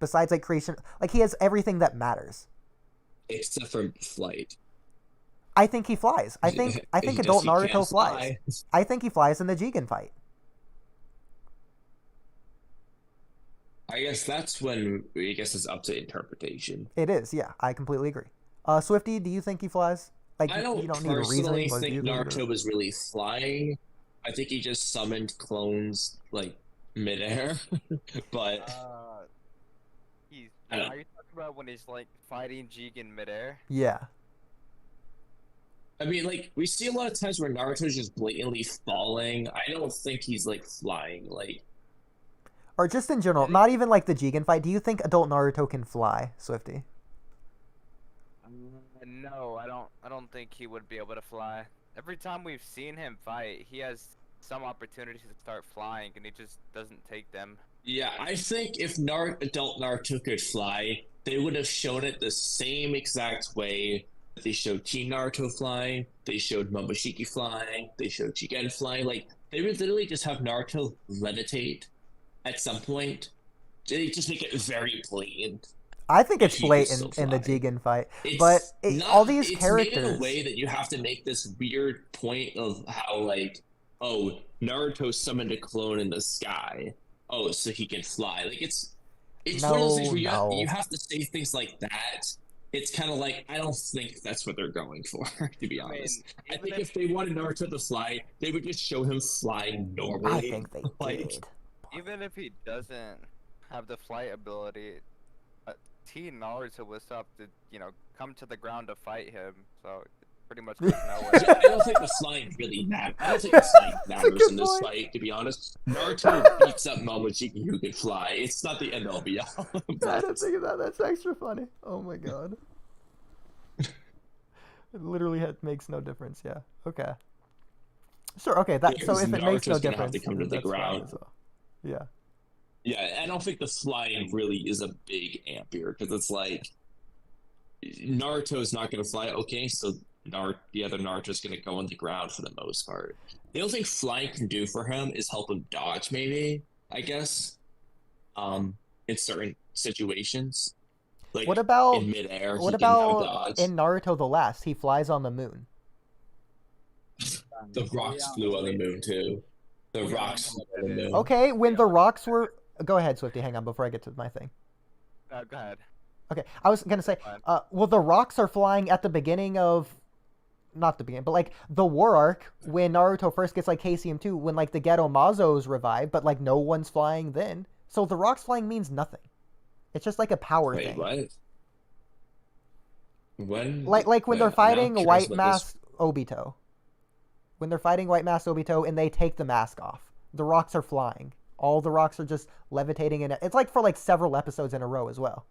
besides like creation. Like he has everything that matters. Except for flight. I think he flies. I think Does adult he Naruto can't flies. fly? I think he flies in the Jigen fight. I guess that's when it's up to interpretation. It is, yeah. I completely agree. Swifty, do you think he flies? Like I don't you don't need a reason. personally but do think you Naruto was really flying. I think he just summoned clones like midair. But Are you talking about when he's like fighting Jigen midair? Yeah. I mean, like we see a lot of times where Naruto's just blatantly falling. I don't think he's like flying. Like, Or just in general, not even like the Jigen fight. Do you think adult Naruto can fly, Swifty? No, I don't think he would be able to fly. Every time we've seen him fight, he has some opportunities to start flying, and he just doesn't take them. yeah, I think if adult Naruto could fly, they would have shown it the same exact way. They showed Teen Naruto flying, they showed Momoshiki flying, they showed Jigen flying. Like, they would literally just have Naruto levitate at some point. They just make it very blatant. I think it's He can still blatant in the fly. Jigen fight. It's But not- all these it's characters... made in a way that you have to make this weird point of how, like, oh, Naruto summoned a clone in the sky. Oh, so he can fly. Like, it's one of those things where you have to say things like that. It's kind of like, I don't think that's what they're going for, to be honest. I think if they wanted Naruto to fly, they would just show him flying normally. I think they Like, did. Even if he doesn't have the flight ability, Teen Naruto was up to, come to the ground to fight him, so it pretty much goes nowhere. I don't think the flying really matters. I don't think the flying matters in this fight, to be honest. Naruto beats up Momoshiki who can fly. It's not the end all be all. I didn't think of that. That's extra funny. Oh my god. It literally makes no difference. Yeah. Okay. Sure. Okay. So if it makes no Naruto's gonna have difference, to come to then the that's fine ground. as well. Yeah. Yeah, I don't think the flying really is a big amp here, because it's like Naruto's not going to fly. Okay, so the other Naruto's going to go on the ground for the most part. The only thing flying can do for him is help him dodge, maybe, I guess, in certain situations. Like What about in midair? what he can have about dodge. in Naruto the Last? He flies on the moon. The rocks flew on the moon too. The rocks flew on the moon. Okay, when the rocks were. Go ahead, Swifty. Hang on before I get to my thing. Go ahead. Okay, I was gonna say, well, the rocks are flying at the beginning of, not the beginning, but like the war arc when Naruto first gets like KCM2, when like the Ghetto Mazo's revived, but like no one's flying then. So the rocks flying means nothing. It's just like a power Wait, thing. what? When? Like when Wait, they're I'm fighting curious White about Mask Obito. When they're fighting White Mask Obito and they take the mask off, the rocks are flying. All the rocks are just levitating in it. It's like for like several episodes in a row as well.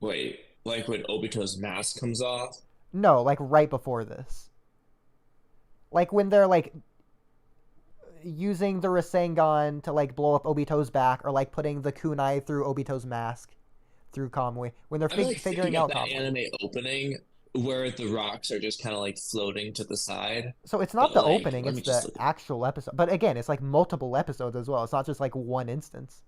Wait, like when Obito's mask comes off? No, like right before this. Like when they're like using the Rasengan to like blow up Obito's back, or like putting the kunai through Obito's mask through Kamui. When they're I'm like figuring thinking out of that Kamui. anime opening where the rocks are just kind of like floating to the side. So it's not But, the like, opening, let me it's just the look. actual episode. But again, it's like multiple episodes as well. It's not just like one instance.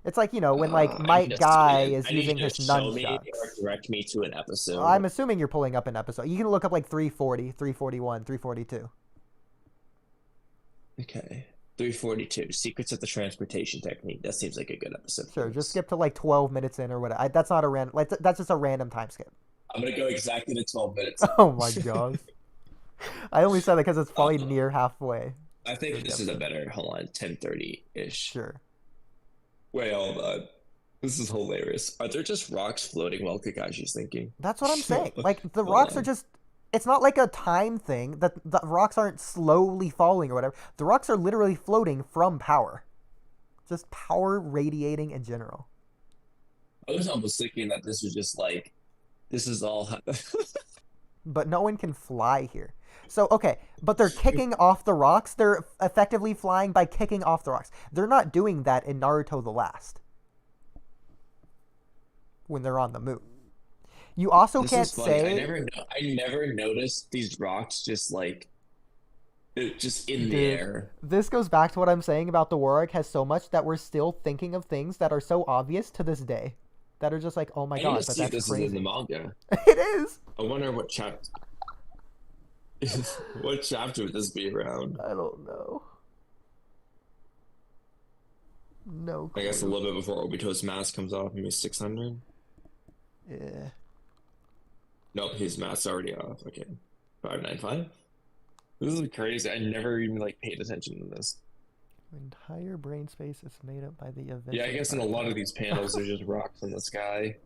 It's like, when like I need Mike to see Guy it. is I need using you his to show me nunchucks. or direct me to an episode. I'm assuming you're pulling up an episode. You can look up like 340, 341, 342. Okay. 342, Secrets of the Transportation Technique. That seems like a good episode. Sure, just skip to like 12 minutes in or whatever. That's not a random, like that's just a random time skip. I'm gonna go exactly to 12 minutes. Oh my god. I only said that because it's probably near halfway. I think this is a better, hold on, 10:30-ish. Sure. Wait, hold on. This is hilarious. Are there just rocks floating while Kakashi's thinking? That's what I'm saying. Like, the Hold rocks are on. just... It's not like a time thing, that the rocks aren't slowly falling or whatever. The rocks are literally floating from power. Just power radiating in general. I was almost thinking that this was just like, this is all... But no one can fly here. So, okay, but they're kicking off the rocks. They're effectively flying by kicking off the rocks. They're not doing that in Naruto the Last. When they're on the moon. You also This can't is funny. say... I never noticed these rocks just like just in the Dude, air. This goes back to what I'm saying about the war arc has so much that we're still thinking of things that are so obvious to this day. That are just like, oh my I need god, to but see if that's this is in crazy. the manga. It is! I wonder what chapter. What chapter would this be around? I don't know. No I guess a clue. little bit before Obito's mask comes off, maybe 600. Yeah. Nope, his mask's already off. Okay, 595. This is crazy. I never even like paid attention to this. Entire brain space is made up by the event. Yeah, I guess in a lot of these panels, there's just rocks in the sky.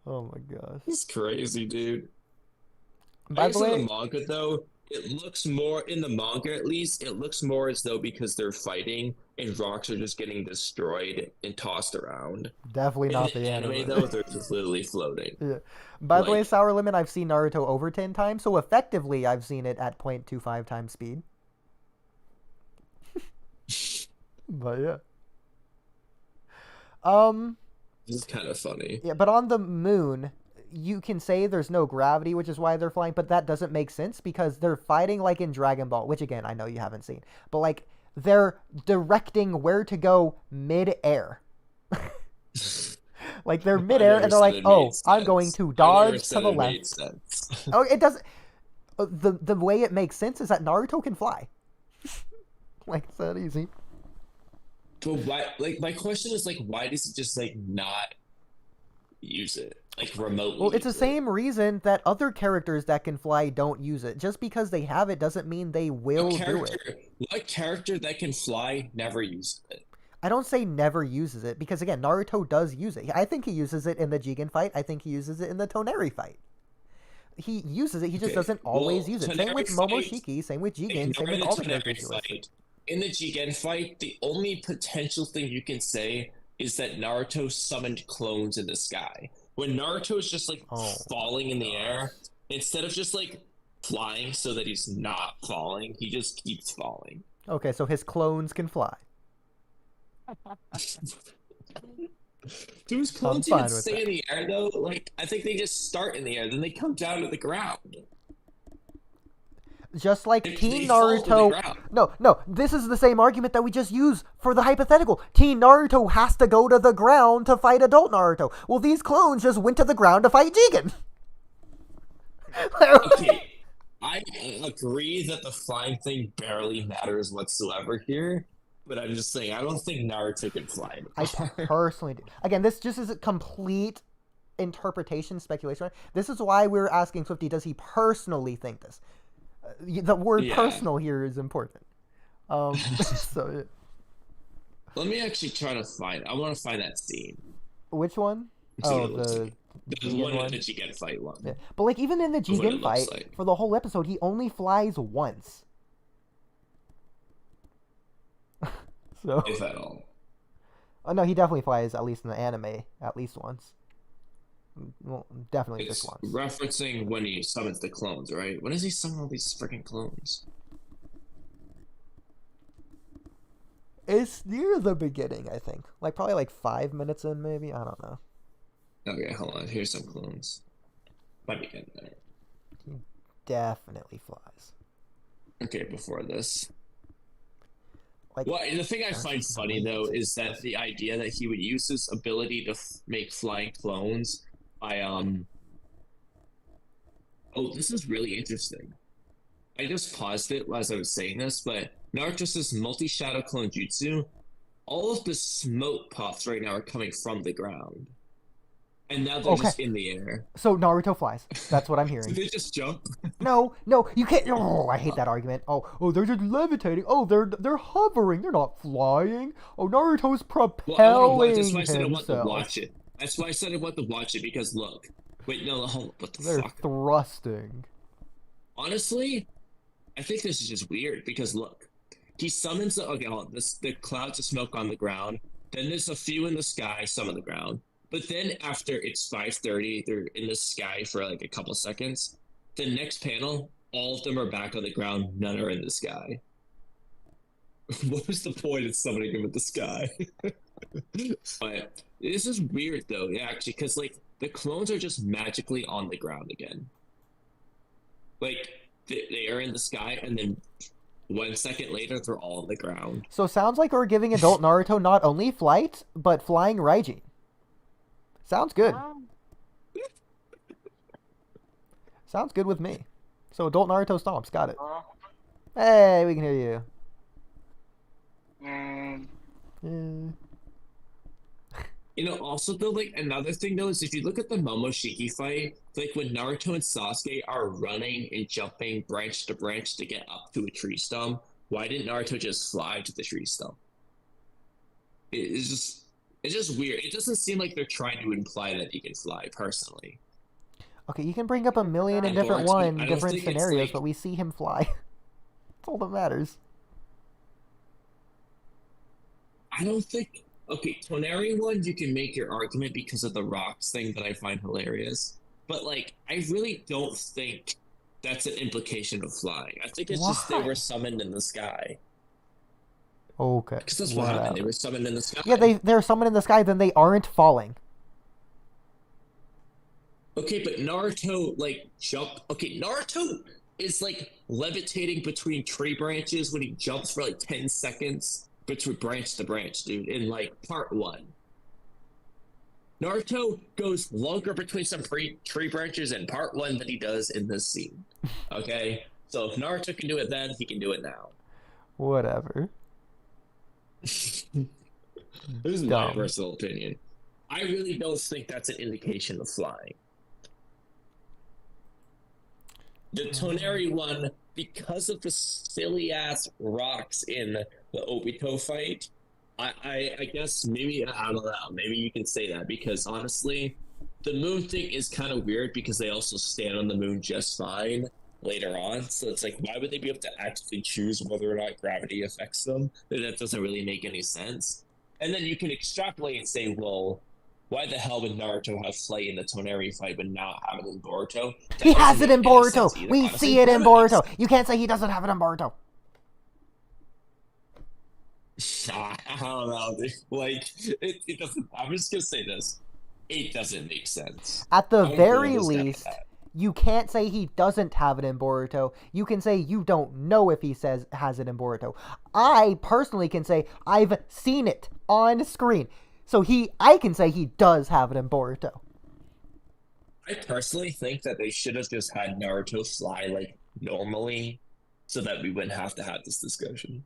Oh my gosh. This is crazy, dude. By I the guess in way, the manga, though, it looks more, in the manga at least, it looks more as though because they're fighting and rocks are just getting destroyed and tossed around. definitely not In the the anime. though, they're just literally floating. Yeah. By the way, Like- Sour Lemon, I've seen Naruto over 10 times, so effectively I've seen it at 0.25 times speed. But yeah. This is kind of funny. Yeah, but on the moon, you can say there's no gravity, which is why they're flying, but that doesn't make sense because they're fighting like in Dragon Ball, which again, I know you haven't seen. But like they're directing where to go mid-air. Like they're mid-air and they're like, "Oh, I'm going to dodge to the left." Oh, it doesn't. The way it makes sense is that Naruto can fly. Like it's that easy. But why? Like, my question is like, why does he just like not use it like remotely? Well, it's the use it? same reason that other characters that can fly don't use it. Just because they have it doesn't mean they will do it. What character that can fly never uses it? I don't say never uses it because again, Naruto does use it. I think he uses it in the Jigen fight. I think he uses it in the Toneri fight. He uses it. He just Okay, doesn't always well, use it. Same with Toneri fight- Momoshiki. Same with Jigen. Same Ignore with all the Toneri characters you listed. fight. In the Jigen fight, the only potential thing you can say is that Naruto summoned clones in the sky. When Naruto's just like Oh, falling in the air, instead of just like flying so that he's not falling, he just keeps falling. Okay, so his clones can fly. Do his clones fine even with stay that. in the air though? Like, I think they just start in the air, then they come down to the ground. Just like They Teen fall to the Naruto. ground. No, this is the same argument that we just used for the hypothetical. Teen Naruto has to go to the ground to fight adult Naruto. Well, these clones just went to the ground to fight Jigen. Okay, I agree that the flying thing barely matters whatsoever here, but I'm just saying I don't think Naruto can fly. I personally do. Again, this just is a complete interpretation, speculation. This is why we're asking Swifty, does he personally think this? The word Yeah. personal here is important. So, yeah. Let me actually try to find. I want to find that scene. Which one? See what Oh, it looks the like. The Jigen one one? that you get fight one. Yeah. But like even in the Of what it Jigen looks fight, like. for the whole episode, he only flies once. So, If at all. oh no, he definitely flies at least in the anime at least once. Well, definitely It's just once. referencing when he summons the clones, right? When does he summon all these freaking clones? It's near the beginning, I think. Like probably like 5 minutes in, maybe. I don't know. Okay, hold on. Here's some clones. Might be getting there. Definitely flies. Okay, before this. Like, Well, the thing I find funny though is that the idea that he would use his ability to make flying clones by Oh, this is really interesting. I just paused it as I was saying this, but Naruto's multi-shadow clone jutsu, all of the smoke puffs right now are coming from the ground. And now they're just in the air. so Naruto flies. That's what I'm So hearing. they just jump. No, you can't. Oh, I hate that argument. Oh, they're just levitating. Oh, they're hovering. They're not flying. Oh, Naruto's propelling That's why I said I want to himself. watch it. That's why I said I want to watch it, because look. Wait, no, hold on. What the They're fuck? thrusting. Honestly, I think this is just weird, because look. He summons the clouds of smoke on the ground. Then there's a few in the sky, some on the ground. But then after it's 5:30, they're in the sky for like a couple seconds. The next panel, all of them are back on the ground. None are in the sky. What was the point of summoning them in the sky? But this is weird though, yeah, actually, because like the clones are just magically on the ground again. Like they are in the sky, and then 1 second later, they're all on the ground. So sounds like we're giving adult Naruto not only flight, but flying Raijin. Sounds good. Sounds good with me. So adult Naruto stomps, got it. Hey, we can hear you. You know, also though, like another thing though is if you look at the Momoshiki fight, like when Naruto and Sasuke are running and jumping branch to branch to get up to a tree stump, why didn't Naruto just fly to the tree stump? It's just weird. It doesn't seem like they're trying to imply that he can fly, personally. Okay, you can bring up a million and different different scenarios, but we see him fly. That's all that matters. I don't think. Okay, Toneri one, you can make your argument because of the rocks thing that I find hilarious. But, like, I really don't think that's an implication of flying. I think it's just they were summoned in the sky. Okay. Because that's what happened. They were summoned in the sky. Yeah, they're summoned in the sky, then they aren't falling. Okay, but Naruto, like, Okay, Naruto is, like, levitating between tree branches when he jumps for, like, 10 seconds. Between branch to branch, dude, in like part 1. Naruto goes longer between some tree branches in part 1 than he does in this scene. Okay? So if Naruto can do it then, he can do it now. Whatever. This is my personal opinion. I really don't think that's an indication of flying. The Toneri one, because of the silly ass rocks in the Obito fight, I guess maybe, I don't know, maybe you can say that, because honestly, the moon thing is kind of weird because they also stand on the moon just fine later on. So it's like, why would they be able to actively choose whether or not gravity affects them? That doesn't really make any sense. And then you can extrapolate and say, well, why the hell would Naruto have flight in the Toneri fight but not have it in Boruto? He has it in Boruto! We see it in Boruto! You can't say he doesn't have it in Boruto! I don't know, dude. Like, it doesn't... I'm just gonna say this. It doesn't make sense. At the very least, you can't say he doesn't have it in Boruto. You can say you don't know if he has it in Boruto. I personally can say I've seen it on screen. So I can say he does have it in Boruto. I personally think that they should have just had Naruto fly, like, normally, so that we wouldn't have to have this discussion.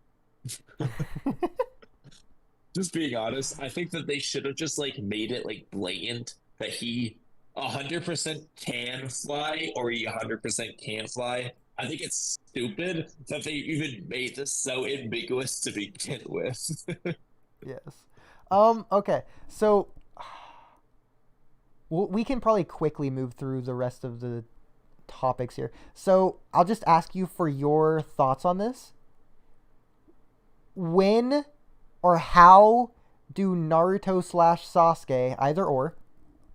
Just being honest, I think that they should have just, like, made it, like, blatant that he 100% can fly, or he 100% can't fly. I think it's stupid that they even made this so ambiguous to begin with. Yes. Okay, so we can probably quickly move through the rest of the topics here. So I'll just ask you for your thoughts on this. When or how do Naruto / Sasuke, either or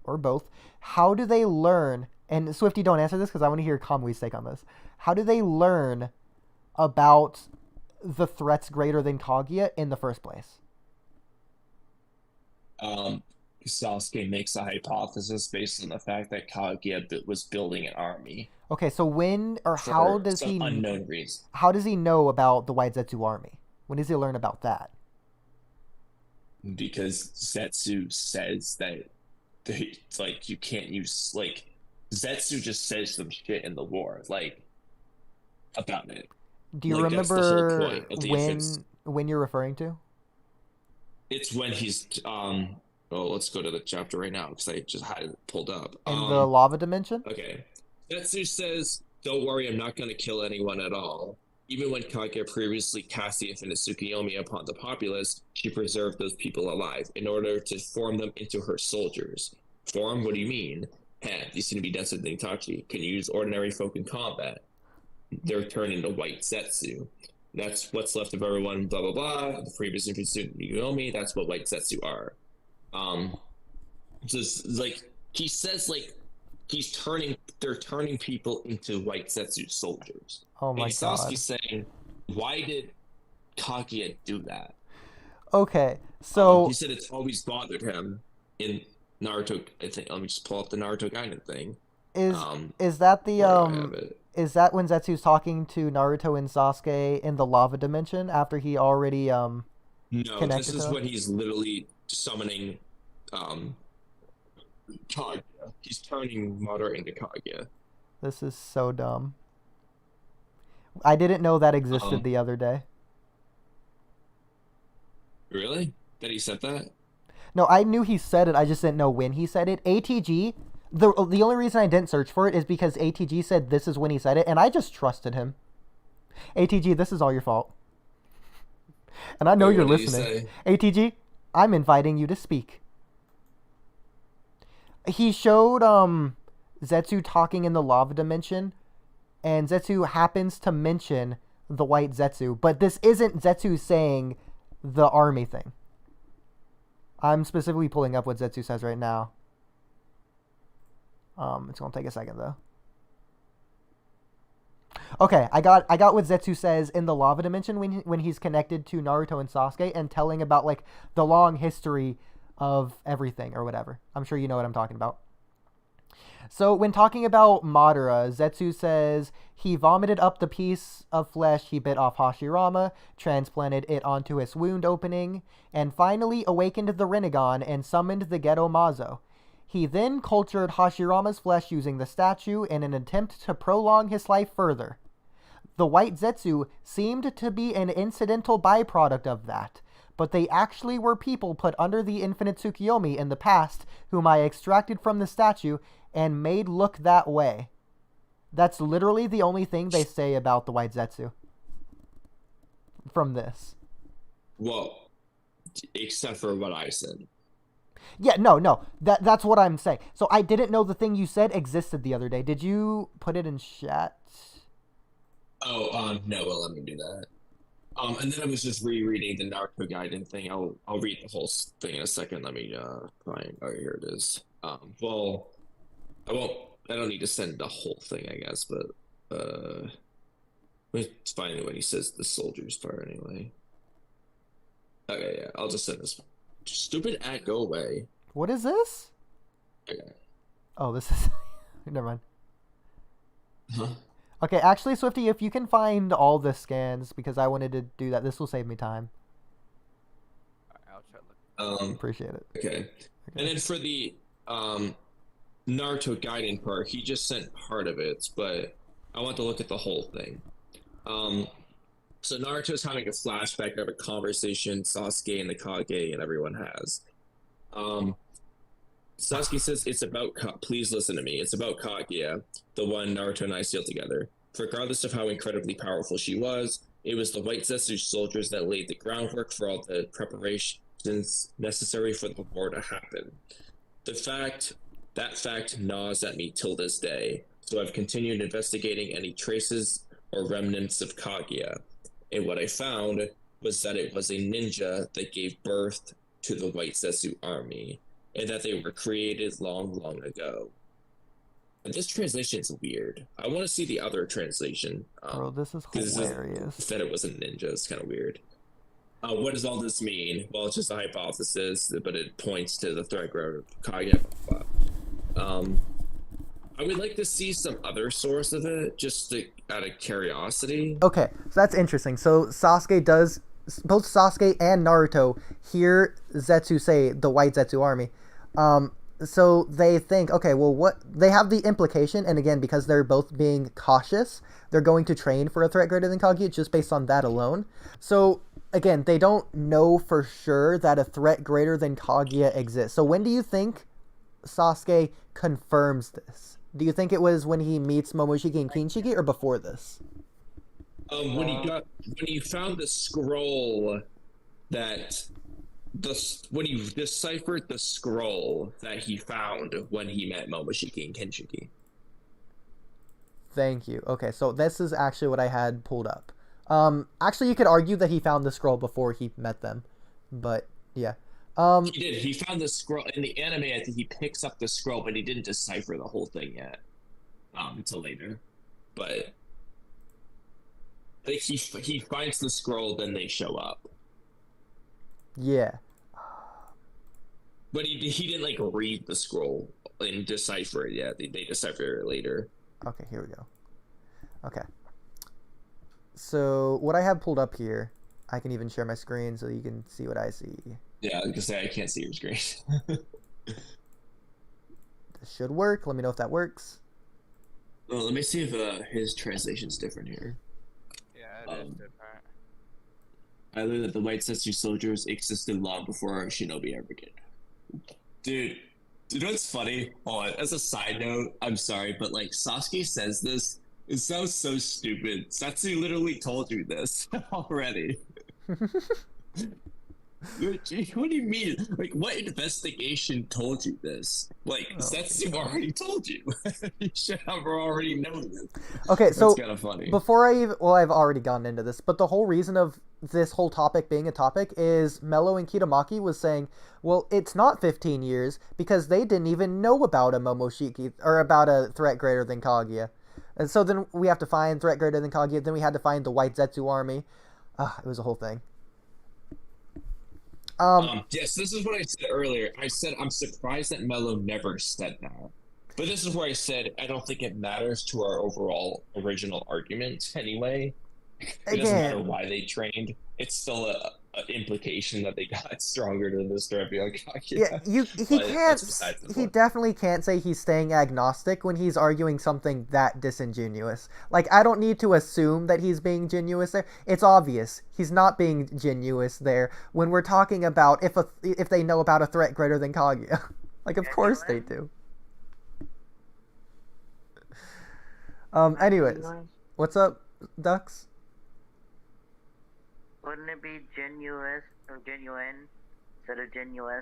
both, how do they learn, and Swifty, don't answer this because I want to hear Kamui's take on this. How do they learn about the threats greater than Kaguya in the first place? Sasuke makes a hypothesis based on the fact that Kaguya was building an army. Okay, so when or how does he unknown reason? How does he know about the White Zetsu army? When does he learn about that? Because Zetsu says that it's like you can't use, like, Zetsu just says some shit in the war, like, about it. Do you remember when you're referring to? It's when he's well, let's go to the chapter right now because I just had it pulled up. In the lava dimension? Okay. Zetsu says, "Don't worry, I'm not going to kill anyone at all." Even when Kage previously cast the infinite Tsukuyomi upon the populace, she preserved those people alive in order to form them into her soldiers. Form? What do you mean? You seem to be denser than Itachi. Can use ordinary folk in combat. They're turned into white Zetsu. That's what's left of everyone, blah, blah, blah. The previous infinite Tsukuyomi, that's what white Zetsu are. Just, like, he says, like, they're turning people into white Zetsu soldiers. Oh my god. Sasuke's saying, why did Kaguya do that? Okay, so... he said it's always bothered him in Naruto, I think, let me just pull up the Naruto Gaiden thing. Is that the, is that when Zetsu's talking to Naruto and Sasuke in the lava dimension after he already No, connected this is to them? when he's literally summoning Kaguya. He's turning Madara into Kaguya. This is so dumb. I didn't know that existed the other day. Really? That he said that? No, I knew he said it. I just didn't know when he said it. ATG, the only reason I didn't search for it is because ATG said this is when he said it, and I just trusted him. ATG, this is all your fault. And I know Wait, you're what did he listening. say? ATG, I'm inviting you to speak. He showed Zetsu talking in the lava dimension, and Zetsu happens to mention the white Zetsu, but this isn't Zetsu saying the army thing. I'm specifically pulling up what Zetsu says right now. It's gonna take a second though. Okay, I got what Zetsu says in the lava dimension when he's connected to Naruto and Sasuke and telling about like the long history of everything or whatever. I'm sure you know what I'm talking about. So when talking about Madara, Zetsu says he vomited up the piece of flesh he bit off Hashirama, transplanted it onto his wound opening, and finally awakened the Rinnegan and summoned the Geto Mazo. He then cultured Hashirama's flesh using the statue in an attempt to prolong his life further. The white Zetsu seemed to be an incidental byproduct of that, but they actually were people put under the infinite Tsukiyomi in the past whom I extracted from the statue and made look that way. That's literally the only thing they say about the white Zetsu from this. Well, except for what I said. Yeah, no. That's what I'm saying. So I didn't know the thing you said existed the other day. Did you put it in chat? Oh, no, well, let me do that. And then I was just rereading the Naruto Gaiden thing. I'll read the whole thing in a second. Let me find. Oh, here it is. Well, I don't need to send the whole thing, I guess, but it's fine when he says the soldiers part anyway. Okay, yeah, I'll just send this. Stupid ad, go away. What is this? Okay. Oh, this is... Never mind. Huh? Okay, actually, Swifty, if you can find all the scans, because I wanted to do that, this will save me time. I'll try to look. Appreciate it. Okay. And then for the Naruto Gaiden part, he just sent part of it, but I want to look at the whole thing. So Naruto's having a flashback of a conversation Sasuke and the Kage and everyone has. Sasuke says, it's about please listen to me. It's about Kaguya, the one Naruto and I sealed together. Regardless of how incredibly powerful she was, it was the white Zetsu soldiers that laid the groundwork for all the preparations necessary for the war to happen. That fact gnaws at me till this day, so I've continued investigating any traces or remnants of Kaguya. And what I found was that it was a ninja that gave birth to the white Zetsu army, and that they were created long, long ago. And this translation is weird. I want to see the other translation. Bro, this is hilarious. That it wasn't ninja. It's kind of weird. What does all this mean? Well, it's just a hypothesis, but it points to the threat ground of Kage. I would like to see some other source of it, just out of curiosity. Okay, so that's interesting. So both Sasuke and Naruto hear Zetsu say the white Zetsu army. So they think, okay, well, what they have the implication, and again, because they're both being cautious, they're going to train for a threat greater than Kage just based on that alone. So again, they don't know for sure that a threat greater than Kaguya exists. So when do you think Sasuke confirms this? Do you think it was when he meets Momoshiki and Kinshiki, or before this? When he found the scroll when he deciphered the scroll that he found when he met Momoshiki and Kinshiki. Thank you. Okay, so this is actually what I had pulled up. Actually, you could argue that he found the scroll before he met them, but yeah. He did. He found the scroll in the anime. I think he picks up the scroll, but he didn't decipher the whole thing yet. Until later, but he finds the scroll, then they show up. Yeah. But he didn't like read the scroll and decipher it yet. They decipher it later. Okay, here we go. Okay. So what I have pulled up here, I can even share my screen so you can see what I see. Yeah, I was gonna say I can't see your screen. This should work. Let me know if that works. Well, let me see if his translation's different here. Yeah, it is different. I learned that the white Setsu soldiers existed long before Shinobi ever did. Dude, you know what's funny? Hold on, as a side note, I'm sorry, but like Sasuke says this, it sounds so stupid. Setsu literally told you this already. What do you mean? Like, what investigation told you this? Like, Setsu already told you. You should have already known this. Okay, so That's kind of funny. before I even, well, I've already gotten into this, but the whole reason of this whole topic being a topic is Mello and Kitamaki was saying, well, it's not 15 years because they didn't even know about a Momoshiki or about a threat greater than Kaguya. And so then we have to find threat greater than Kaguya. Then we had to find the White Zetsu army. It was a whole thing. Yes, this is what I said earlier. I said I'm surprised that Mello never said that. But this is where I said I don't think it matters to our overall original argument anyway. It doesn't matter why they trained. It's still a implication that they got stronger than this Drabion Kaguya. Yeah, he can't. He definitely can't say he's staying agnostic when he's arguing something that disingenuous. Like, I don't need to assume that he's being genuous there. It's obvious he's not being genuous there when we're talking about if they know about a threat greater than Kaguya. Like, of course they do. Anyways, what's up, Ducks? Wouldn't it be genuous or genuine instead of genuous?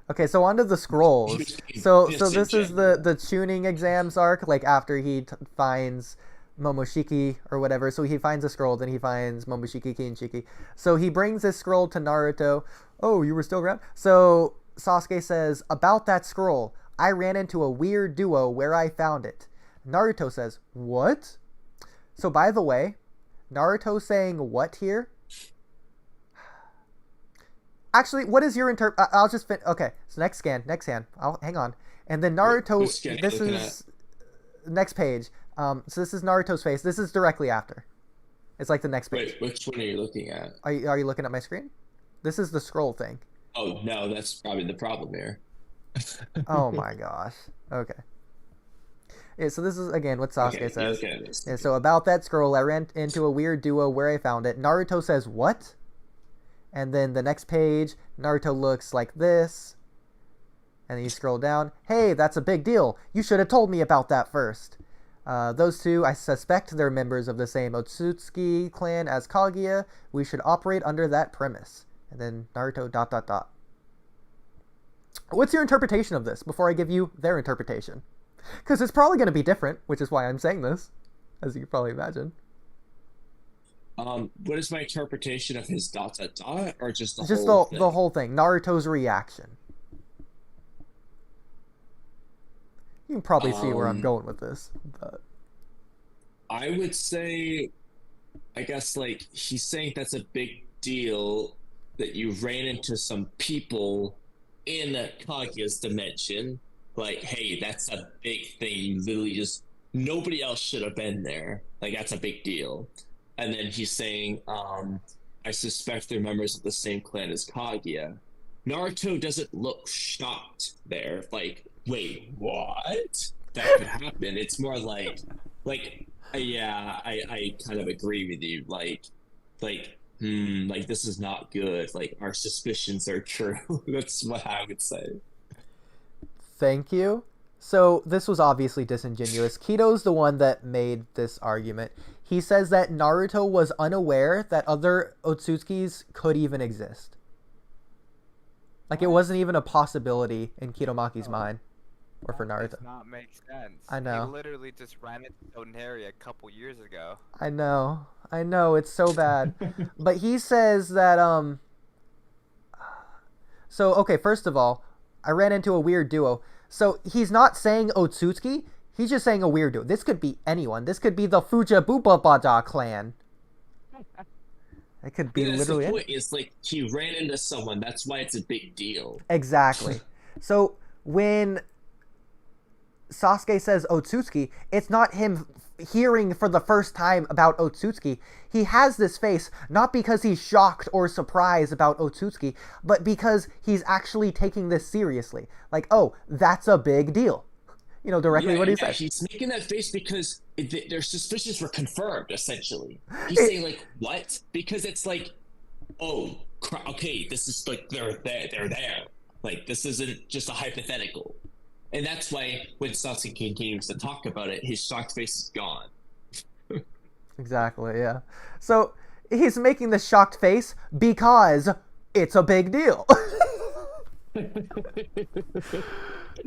Okay, so onto the scrolls. So this is the tuning exams arc, like after he finds Momoshiki or whatever. So he finds a scroll, then he finds Momoshiki, Kinshiki. So he brings this scroll to Naruto. Oh, you were still around? So Sasuke says, about that scroll, I ran into a weird duo where I found it. Naruto says, what? So by the way, Naruto saying what here? Actually, what is your I'll just okay. So next scan. I'll hang on. And then Naruto. This is next page. So this is Naruto's face. This is directly after. It's like the next page. Wait, which one are you looking at? Are you looking at my screen? This is the scroll thing. Oh no, that's probably the problem here. Oh my gosh. Okay. Yeah, so this is, again, what Sasuke says. Yeah, so about that scroll, I ran into a weird duo where I found it. Naruto says, what? And then the next page, Naruto looks like this. And then you scroll down. Hey, that's a big deal. You should have told me about that first. Those two, I suspect they're members of the same Otsutsuki clan as Kaguya. We should operate under that premise. And then Naruto ... What's your interpretation of this before I give you their interpretation? Because it's probably going to be different, which is why I'm saying this, as you can probably imagine. What is my interpretation of his ... or just the just whole thing? The whole thing. Naruto's reaction. You can probably see where I'm going with this, but I would say, I guess, like, he's saying that's a big deal that you ran into some people in Kaguya's dimension. Like, hey, that's a big thing. You literally just, nobody else should have been there. Like, that's a big deal. And then he's saying, I suspect they're members of the same clan as Kaguya. Naruto doesn't look shocked there. Like, wait, what? That could happen. It's more like, yeah, I kind of agree with you. Like, this is not good. Like, our suspicions are true. That's what I would say. Thank you. So this was obviously disingenuous. Kito's the one that made this argument. He says that Naruto was unaware that other Otsutsukis could even exist. Like, it wasn't even a possibility in Kitomaki's mind. Or for Naruto. That does not make sense. I know. He literally just ran into Toneri a couple years ago. I know, it's so bad. But he says that, So, okay, first of all, I ran into a weird duo. So, he's not saying Otsutsuki, he's just saying a weird duo. This could be anyone. This could be the Fujibubabaja clan. It could be literally the point. It's like, he ran into someone, that's why it's a big deal. Exactly. So, when Sasuke says Otsutsuki, it's not him hearing for the first time about Otsutsuki, he has this face not because he's shocked or surprised about Otsutsuki, but because he's actually taking this seriously. Like, oh, that's a big deal. You know, directly what he said. He's making that face because their suspicions were confirmed, essentially. He's saying, like, what? Because it's like, oh, okay, this is like, they're there. Like, this isn't just a hypothetical. And that's why when Sasuke continues to talk about it, his shocked face is gone. Exactly, yeah. So he's making the shocked face because it's a big deal.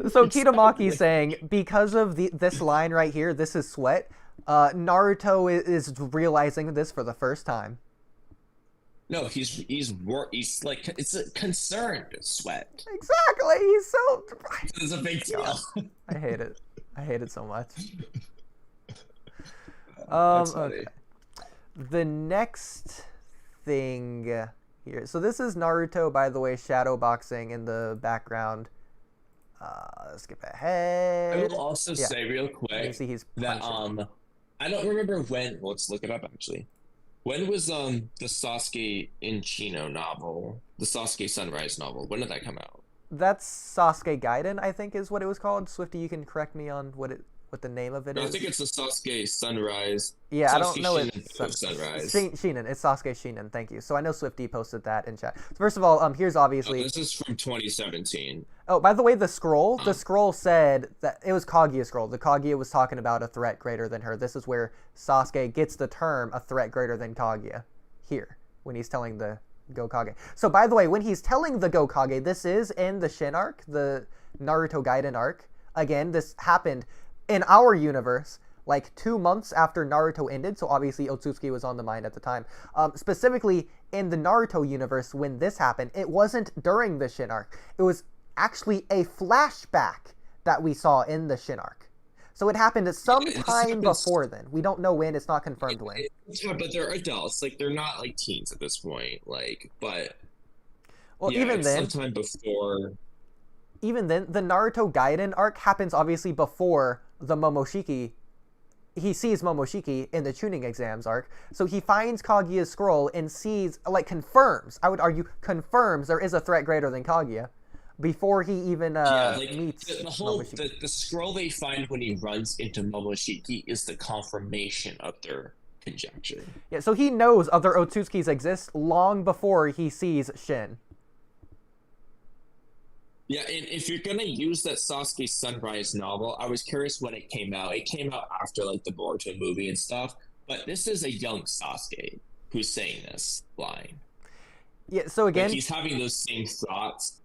So Kitamaki's saying, because of this line right here, this is sweat, Naruto is realizing this for the first time. No, he's like, it's a concerned sweat. Exactly, he's so... It's a big deal. I hate it. I hate it so much. That's funny. Okay. The next thing here. So this is Naruto, by the way, shadow boxing in the background. Let's skip ahead. I will also say real You quick can see he's that punching. I don't remember when. Let's look it up actually. When was the Sasuke in Chino novel, the Sasuke Sunrise novel? When did that come out? That's Sasuke Gaiden, I think is what it was called. Swifty, you can correct me on what the name of it No, is. I think it's the Sasuke Sunrise. Yeah, Sasuke I don't know Shinen Sunrise. Shinen. It's Sasuke Shinen. Thank you. So I know Swifty posted that in chat. First of all, here's obviously. This is from 2017. Oh, by the way, the scroll said that it was Kaguya's scroll. The Kaguya was talking about a threat greater than her. This is where Sasuke gets the term a threat greater than Kaguya here when he's telling the Gokage. So by the way, when he's telling the Gokage, this is in the Shin arc, the Naruto Gaiden arc. Again, this happened in our universe like 2 months after Naruto ended, so obviously Otsutsuki was on the mind at the time. Specifically, in the Naruto universe, when this happened, it wasn't during the Shin arc. It was actually a flashback that we saw in the Shin arc. So it happened at some time before then. We don't know when, it's not confirmed when. Yeah, but they're adults. Like, they're not, like, teens at this point. Like, but... Well, yeah, even then... sometime before... Even then, the Naruto Gaiden arc happens obviously before the Momoshiki. He sees Momoshiki in the tuning exams arc, so he finds Kaguya's scroll and sees, like, confirms, I would argue, confirms there is a threat greater than Kaguya before he even meets Momoshiki. The scroll they find when he runs into Momoshiki is the confirmation of their conjecture. Yeah, so he knows other Otsutsukis exist long before he sees Shin. Yeah, and if you're gonna use that Sasuke Sunrise novel, I was curious when it came out. It came out after, like, the Boruto movie and stuff, but this is a young Sasuke who's saying this line. Yeah, so again... Like, he's having those same thoughts.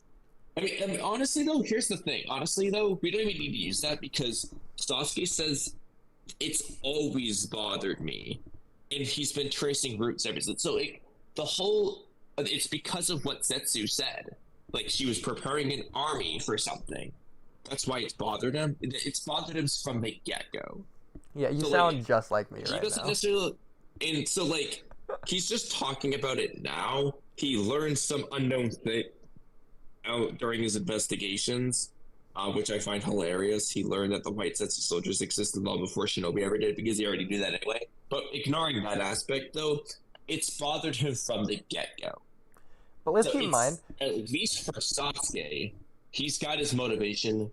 I mean, honestly, though, here's the thing. Honestly, though, we don't even need to use that because Sasuke says, it's always bothered me. And he's been tracing roots ever since. So it's because of what Zetsu said. Like, she was preparing an army for something. That's why it's bothered him. It's bothered him from the get-go. Yeah, you sound just like me right now. Necessarily, and so, like, he's just talking about it now. He learned some unknown thing out during his investigations, which I find hilarious. He learned that the white Zetsu soldiers existed long before Shinobi ever did, because he already knew that anyway. But ignoring that aspect, though, it's bothered him from the get-go. But let's keep in mind, at least for Sasuke, he's got his motivation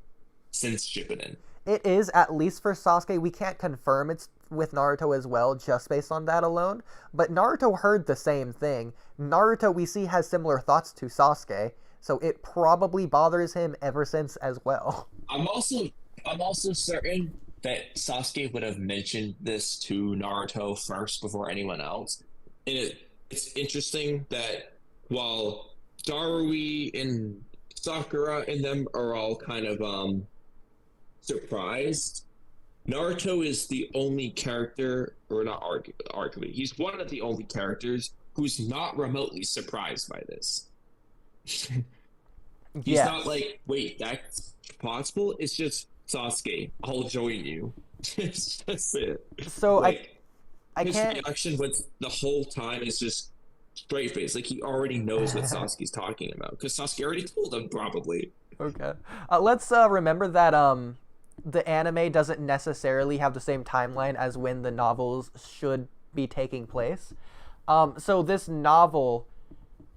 since Shippuden. It is, at least for Sasuke. We can't confirm it's with Naruto as well, just based on that alone. But Naruto heard the same thing. Naruto, we see, has similar thoughts to Sasuke, so it probably bothers him ever since as well. I'm also certain that Sasuke would have mentioned this to Naruto first before anyone else. And it's interesting that while Darui and Sakura and them are all kind of surprised, Naruto is the only character, or not arguably, he's one of the only characters who's not remotely surprised by this. He's not like, wait, that's possible? It's just, Sasuke, I'll join you. It's just it. So like, I his can't... reaction with the whole time is just straight face. Like, he already knows what Sasuke's talking about, because Sasuke already told him, probably. Okay. Let's remember that the anime doesn't necessarily have the same timeline as when the novels should be taking place. So this novel,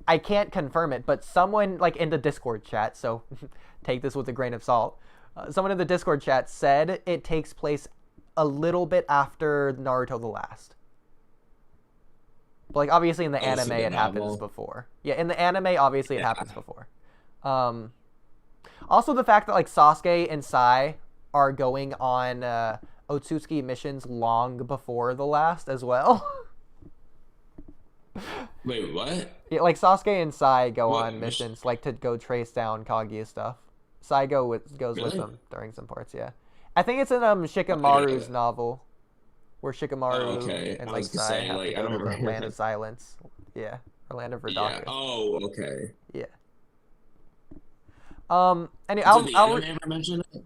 I can't confirm it, but someone like in the Discord chat, so take this with a grain of salt, someone in the Discord chat said it takes place a little bit after Naruto the Last. But, like, obviously in the anime it happens before. Yeah, in the anime, obviously it happens before. Also the fact that, like, Sasuke and Sai are going on Otsutsuki missions long before the last as well. Wait, what? Yeah, like, Sasuke and Sai go on missions, like, to go trace down Kaguya's stuff. Sai goes with them during some parts, yeah. I think it's in Shikamaru's novel, where Shikamaru and like Sai have to go to the Land of Silence. Yeah, or Land of Redaku. Yeah. Oh, okay. Yeah. Did Anyway, the anime ever mention it?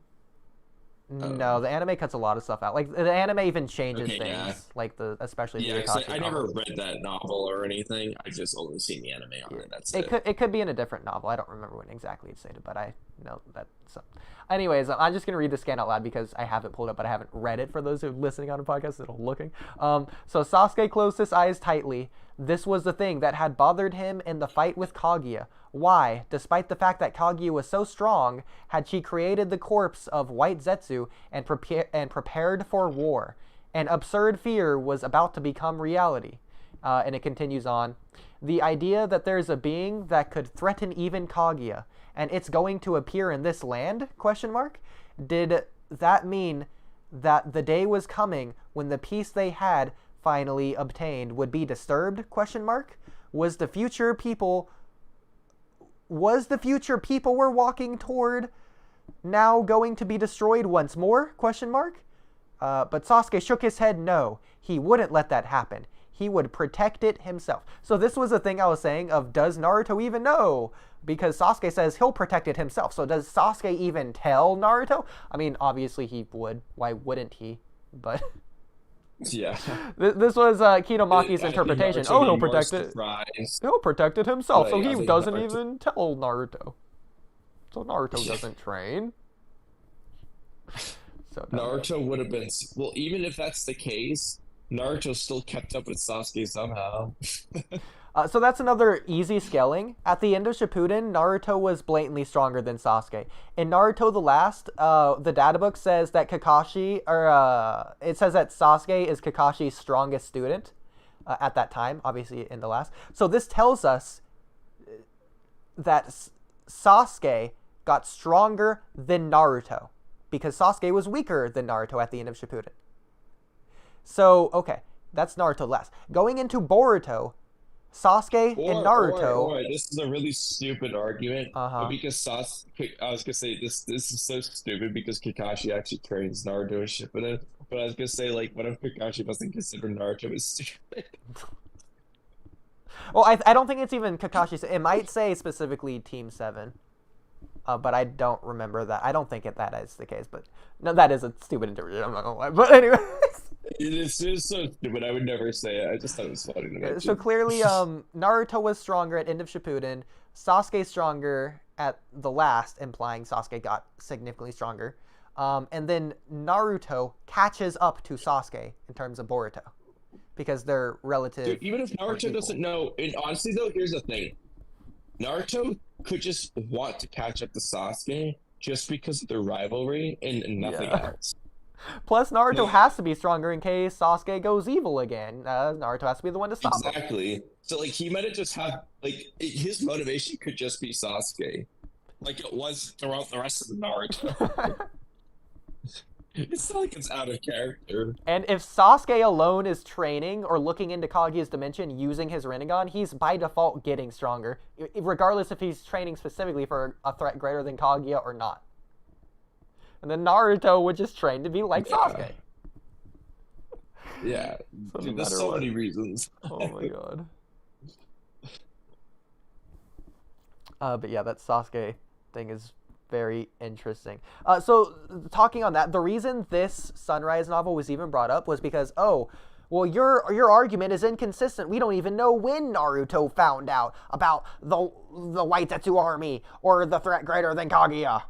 No, the anime cuts a lot of stuff out. Like, the anime even changes things, like especially the Akashi I novel. never read that novel or anything. I just only seen the anime on it. That's it. It could be in a different novel. I don't remember when exactly it's stated, but I know that. So, anyways, I'm just gonna read the scan out loud because I have it pulled up, but I haven't read it for those who are listening on a podcast that are looking. So Sasuke closed his eyes tightly. This was the thing that had bothered him in the fight with Kaguya. Why, despite the fact that Kaguya was so strong, had she created the corpse of White Zetsu and prepared for war? An absurd fear was about to become reality. And it continues on. The idea that there's a being that could threaten even Kaguya, and it's going to appear in this land? ? Did that mean that the day was coming when the peace they had finally obtained would be disturbed? ? Was the future people we're walking toward now going to be destroyed once more? ? But Sasuke shook his head no. He wouldn't let that happen. He would protect it himself. So this was the thing I was saying of, does Naruto even know? Because Sasuke says he'll protect it himself. So does Sasuke even tell Naruto? I mean, obviously he would. Why wouldn't he? But yeah, this was Kinomaki's interpretation. Oh, he'll protect it. He'll protect it himself. So he doesn't even tell Naruto. So Naruto doesn't train. So Naruto would have been even if that's the case, Naruto still kept up with Sasuke somehow. So that's another easy scaling. At the end of Shippuden, Naruto was blatantly stronger than Sasuke. In Naruto the Last, the databook says that it says that Sasuke is Kakashi's strongest student at that time, obviously in the last. So this tells us that Sasuke got stronger than Naruto, because Sasuke was weaker than Naruto at the end of Shippuden. So, okay, that's Naruto last. Going into Boruto, Sasuke and Naruto... Or, this is a really stupid argument, but because Sasuke... I was gonna say, this is so stupid because Kakashi actually trains Naruto and Shippuden, but I was gonna say, like, what if Kakashi doesn't consider Naruto as stupid? Well, I don't think it's even Kakashi. It might say specifically Team 7. But I don't remember that. I don't think that is the case. But no, that is a stupid interpretation. I'm not gonna lie. But anyway, it's just so stupid. I would never say it. I just thought it was funny to mention. So clearly, Naruto was stronger at end of Shippuden. Sasuke stronger at the last, implying Sasuke got significantly stronger. And then Naruto catches up to Sasuke in terms of Boruto, because they're relative. Dude, even if Naruto doesn't know, and honestly though, here's the thing. Naruto could just want to catch up to Sasuke just because of their rivalry and nothing else. Plus, Naruto has to be stronger in case Sasuke goes evil again. Naruto has to be the one to stop him. Exactly. So, like, he might have just had, like, his motivation could just be Sasuke. Like it was throughout the rest of the Naruto. It's not like it's out of character. And if Sasuke alone is training or looking into Kaguya's dimension using his Rinnegan, he's by default getting stronger, regardless if he's training specifically for a threat greater than Kaguya or not. And then Naruto would just train to be like Sasuke. Yeah. So Dude, there's so many reasons. Oh my god. But yeah, that Sasuke thing is very interesting. So talking on that, the reason this Sunrise novel was even brought up was because, oh, well, your argument is inconsistent. We don't even know when Naruto found out about the White Zetsu army or the threat greater than Kaguya.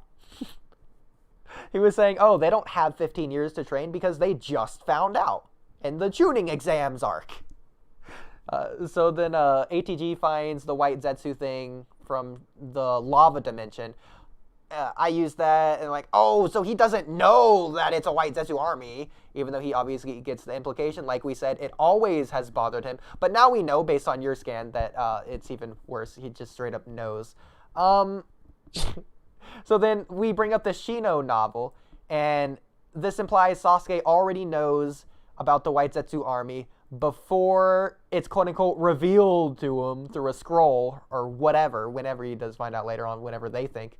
He was saying, oh, they don't have 15 years to train because they just found out in the tuning exams arc. So then ATG finds the white Zetsu thing from the lava dimension. I use that and like, oh, so he doesn't know that it's a white Zetsu army, even though he obviously gets the implication. Like we said, it always has bothered him. But now we know, based on your scan, that it's even worse. He just straight up knows. So then we bring up the Shino novel, and this implies Sasuke already knows about the white Zetsu army before it's quote-unquote revealed to him through a scroll or whatever, whenever he does find out later on, whenever they think.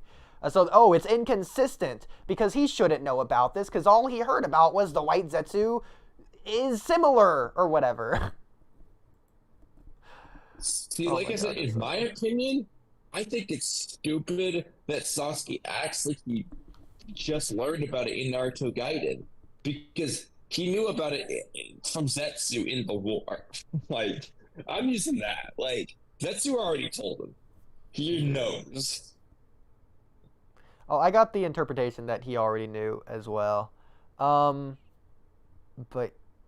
So, it's inconsistent because he shouldn't know about this because all he heard about was the white Zetsu is similar or whatever. See, like I said, in my opinion, I think it's stupid that Sasuke acts like he just learned about it in Naruto Gaiden because he knew about it from Zetsu in the war. Like, I'm using that. Like, Zetsu already told him. He knows. Oh, I got the interpretation that he already knew as well. But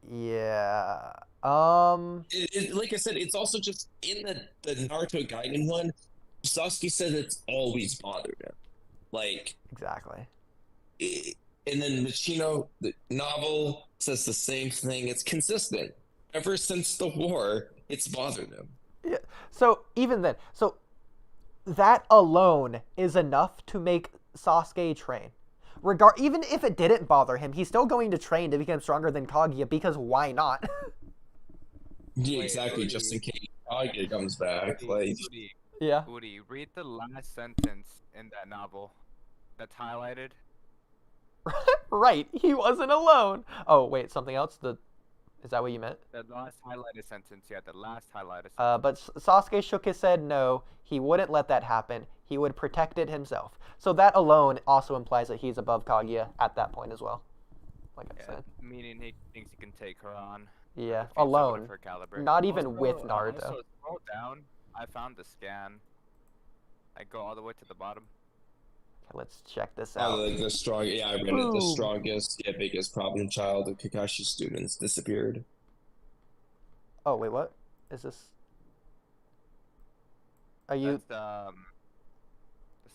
yeah. Like I said, it's also just in the Naruto Gaiden one, Sasuke says it's always bothered him. Like, exactly. And then the novel says the same thing. It's consistent. Ever since the war, it's bothered him. Yeah. So even then, that alone is enough to make Sasuke train. Even if it didn't bother him, he's still going to train to become stronger than Kaguya because why not? Yeah, exactly. Oodie. Just in case Kage comes back. Oodie, yeah. Oodie, read the last sentence in that novel that's highlighted. Right, he wasn't alone. Oh wait, something else. Is that what you meant? The last highlighted sentence, yeah, the last highlighted sentence. But Sasuke shook his head no. He wouldn't let that happen. He would protect it himself. So that alone also implies that he's above Kaguya at that point as well. Like I said. Meaning he thinks he can take her on. Yeah, Defeat someone alone. of her caliber. Not even Also, with Naruto. Also, scroll down. I found the scan. I go all the way to the bottom. Okay, let's check this out. Like the strong, yeah, I read it. The strongest, biggest problem child of Kakashi's students disappeared. Oh wait, what is this? Are you? That's, the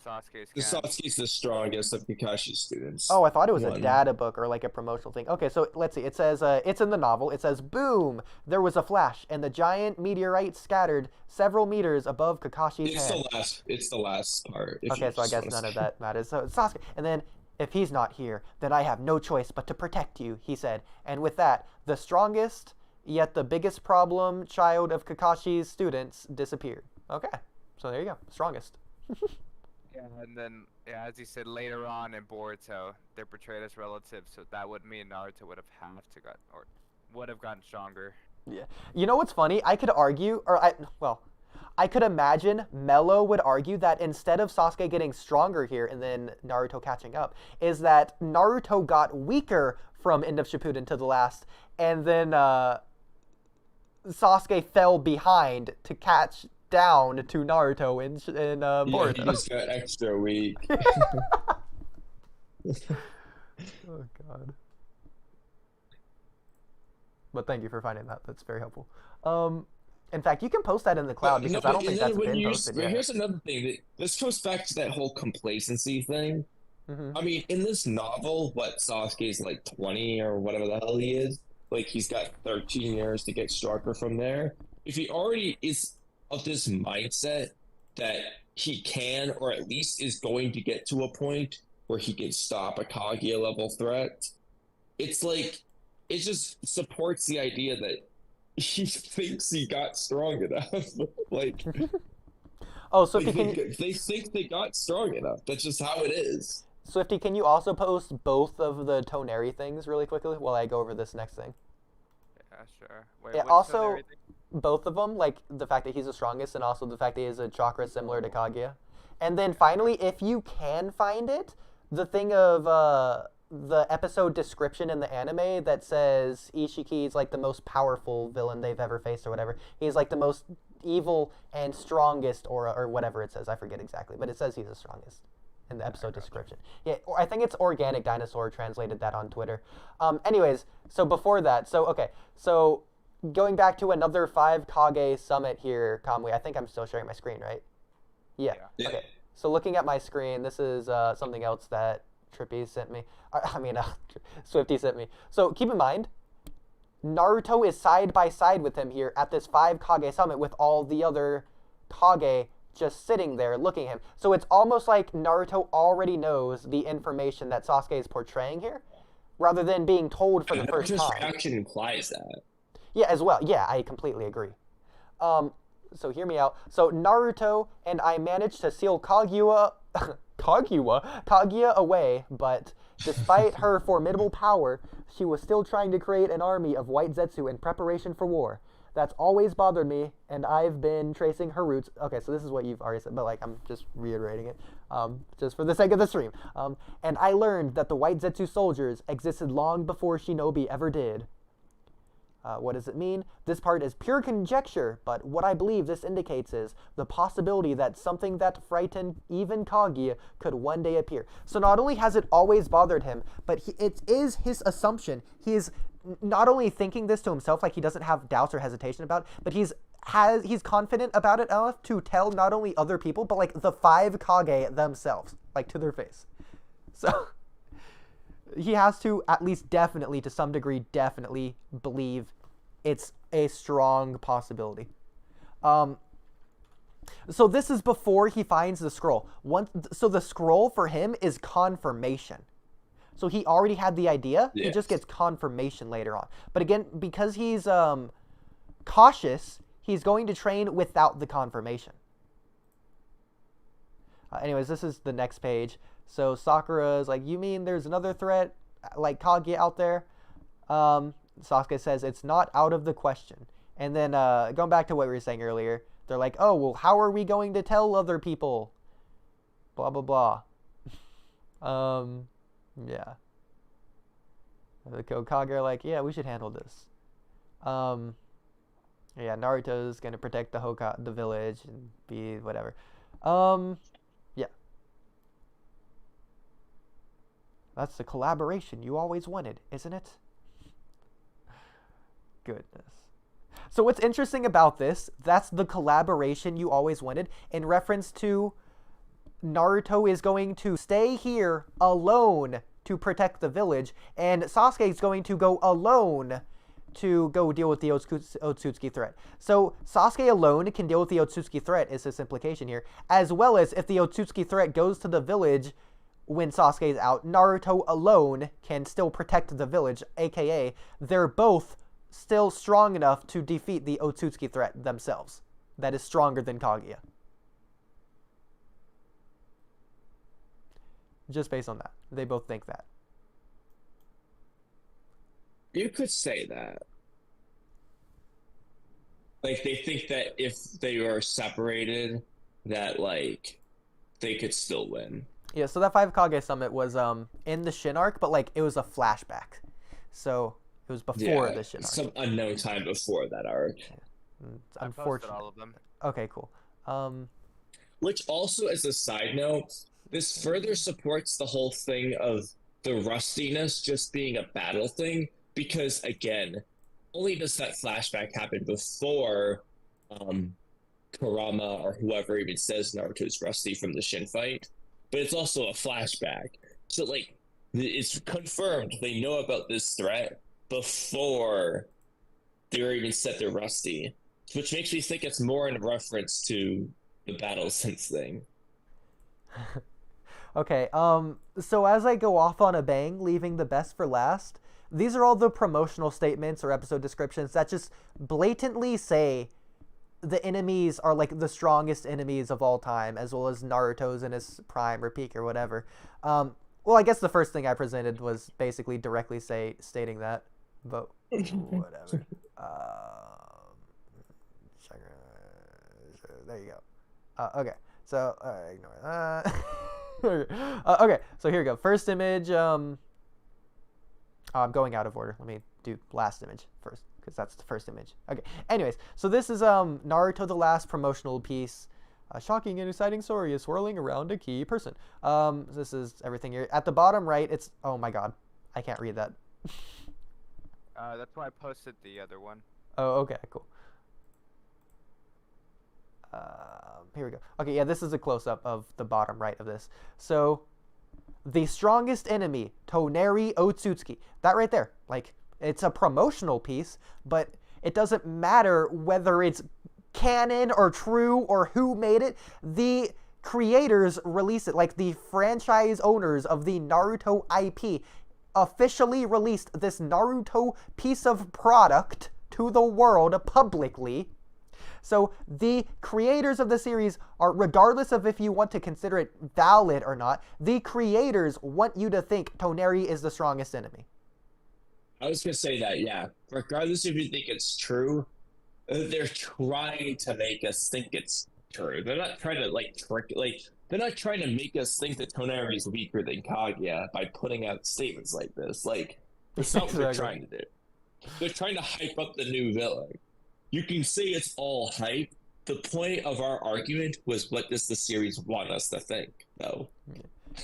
Sasuke The scan. Sasuke's the strongest of Kakashi's students. Oh, I thought it was a One. data book or like a promotional thing. Okay, so let's see. It says, it's in the novel. It says, boom, there was a flash, and the giant meteorite scattered several meters above Kakashi's head. It's the last part. Okay, so I guess none of that matters. So it's Sasuke. And then, if he's not here, then I have no choice but to protect you, he said. And with that, the strongest, yet the biggest problem child of Kakashi's students disappeared. Okay, so there you go. Strongest. Yeah, and then, yeah, as you said, later on in Boruto, they're portrayed as relatives, so that would mean Naruto would have gotten stronger. Yeah. You know what's funny? I could argue, I could imagine Mello would argue that instead of Sasuke getting stronger here and then Naruto catching up, is that Naruto got weaker from End of Shippuden to the last, and then Sasuke fell behind to catch down to Naruto in Boruto. Yeah, he just got extra weak. Oh god. But thank you for finding that. That's very helpful. In fact, you can post that in the cloud because I don't think that's been posted yet. Here's another thing. This goes back to that whole complacency thing. Mm-hmm. I mean, in this novel, Sasuke's like 20 or whatever the hell he is. Like, he's got 13 years to get stronger from there. If he already is of this mindset that he can, or at least is going to get to a point where he can stop a Kaguya level threat, it's like, it just supports the idea that he thinks he got strong enough. Like, oh, so they think they got strong enough. That's just how it is. Swifty, can you also post both of the Toneri things really quickly while I go over this next thing? Yeah, sure. Wait, Yeah, which also, Toneri thing? both of them, like the fact that he's the strongest and also the fact that he has a chakra similar to Kaguya. And then finally, if you can find it, the thing of the episode description in the anime that says Isshiki is like the most powerful villain they've ever faced or whatever. He's like the most evil and strongest or whatever it says. I forget exactly, but it says he's the strongest. in the episode description. Yeah, I think it's Organic Dinosaur translated that on Twitter. Anyways, so before that, so going back to another 5 Kage summit here, Kamui. I think I'm still sharing my screen, right? Yeah. Okay. So looking at my screen, this is something else that Trippy sent me. Swifty sent me. So keep in mind, Naruto is side by side with him here at this 5 Kage summit with all the other Kage just sitting there looking at him. So it's almost like Naruto already knows the information that Sasuke is portraying here, rather than being told for the first time. Naruto's reaction implies that. Yeah, as well. Yeah, I completely agree. So hear me out. So Naruto and I managed to seal Kaguya away, but despite her formidable power, she was still trying to create an army of white Zetsu in preparation for war. That's always bothered me, and I've been tracing her roots. Okay, so this is what you've already said, but like I'm just reiterating it, just for the sake of the stream. And I learned that the white Zetsu soldiers existed long before Shinobi ever did. What does it mean? This part is pure conjecture, but what I believe this indicates is the possibility that something that frightened even Kaguya could one day appear. So not only has it always bothered him, but it is his assumption. He is not only thinking this to himself, like he doesn't have doubts or hesitation about it, but he's confident about it enough to tell not only other people, but like the 5 Kage themselves, like to their face. So he has to at least definitely, to some degree, definitely believe it's a strong possibility. So this is before he finds the scroll. So the scroll for him is confirmation. So he already had the idea. Yes. He just gets confirmation later on. But again, because he's cautious, he's going to train without the confirmation. Anyways, this is the next page. So Sakura is like, you mean there's another threat like Kage out there? Sasuke says it's not out of the question. And then going back to what we were saying earlier, they're like, oh, well, how are we going to tell other people? Blah, blah, blah. Yeah. The Kage are like, yeah, we should handle this. Yeah, Naruto's going to protect the village and be whatever. Yeah. That's the collaboration you always wanted, isn't it? Goodness. So what's interesting about this, that's the collaboration you always wanted, in reference to Naruto is going to stay here alone to protect the village, and Sasuke is going to go alone to go deal with the Otsutsuki threat. So Sasuke alone can deal with the Otsutsuki threat is his implication here, as well as if the Otsutsuki threat goes to the village when Sasuke is out, Naruto alone can still protect the village, aka they're both still strong enough to defeat the Otsutsuki threat themselves. That is stronger than Kaguya. Just based on that. They both think that. You could say that. Like, they think that if they are separated, that, like, they could still win. Yeah, so that 5 Kage summit was in the Shin arc, but, like, it was a flashback. So it was before the Shin arc. Some unknown time before that arc. Yeah. It's I unfortunate. posted all of them. Okay, cool. Which also, as a side note, this further supports the whole thing of the rustiness just being a battle thing, because, again, only does that flashback happen before Kurama or whoever even says Naruto's rusty from the Shin fight, but it's also a flashback. So, like, it's confirmed they know about this threat before they were even set their rusty, which makes me think it's more in reference to the battle sense thing. Okay, so as I go off on a bang, leaving the best for last, these are all the promotional statements or episode descriptions that just blatantly say the enemies are like the strongest enemies of all time, as well as Naruto's in his prime or peak or whatever. Well, I guess the first thing I presented was basically directly stating that, but whatever. There you go. Okay, so ignore that. Okay, so here we go. First image. I'm going out of order. Let me do last image first, because that's the first image. Okay. Anyways, so this is Naruto the Last promotional piece. A shocking and exciting story is swirling around a key person. This is everything here. At the bottom right, it's... Oh my god. I can't read that. That's why I posted the other one. Oh, okay, cool. Here we go. Okay, yeah, this is a close-up of the bottom right of this. So, the strongest enemy, ANY Otsutsuki. That right there. Like, it's a promotional piece, but it doesn't matter whether it's canon or true or who made it. The creators release it. Like, the franchise owners of the Naruto IP officially released this Naruto piece of product to the world publicly. So the creators of the series are, regardless of if you want to consider it valid or not, the creators want you to think Toneri is the strongest enemy. I was gonna say that, yeah. Regardless if you think it's true, they're trying to make us think it's true. They're not trying to they're not trying to make us think that Toneri is weaker than Kaguya by putting out statements like this. Like, that's not what they're trying to do. They're trying to hype up the new villain. You can say it's all hype. The point of our argument was, what does the series want us to think, though?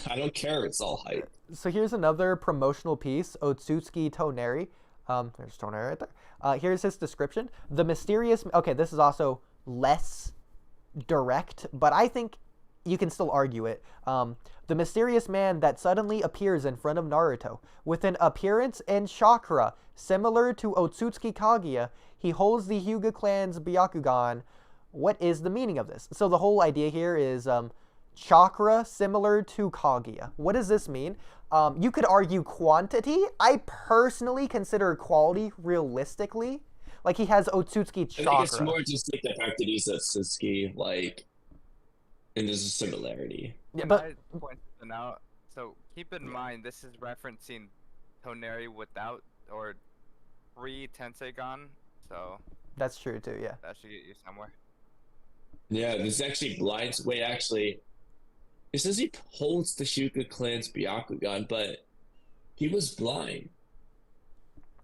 I don't care if it's all hype. So here's another promotional piece, Otsutsuki Toneri. There's Toneri right there. Here's his description. The mysterious... Okay, this is also less direct, but I think you can still argue it. The mysterious man that suddenly appears in front of Naruto. With an appearance and chakra similar to Otsutsuki Kaguya, he holds the Hyuga clan's Byakugan. What is the meaning of this? So the whole idea here is chakra similar to Kaguya. What does this mean? You could argue quantity. I personally consider quality realistically. Like, he has Otsutsuki chakra. I think it's more just like the fact that he's Otsutsuki, like, and there's a similarity. Yeah, but point something out. So keep in mind, this is referencing Toneri without or pre-Tenseigan. So that's true too, yeah. That should get you somewhere. Yeah, this actually blinds. Wait, actually, it says he holds the Hyuga clan's Byakugan, but he was blind.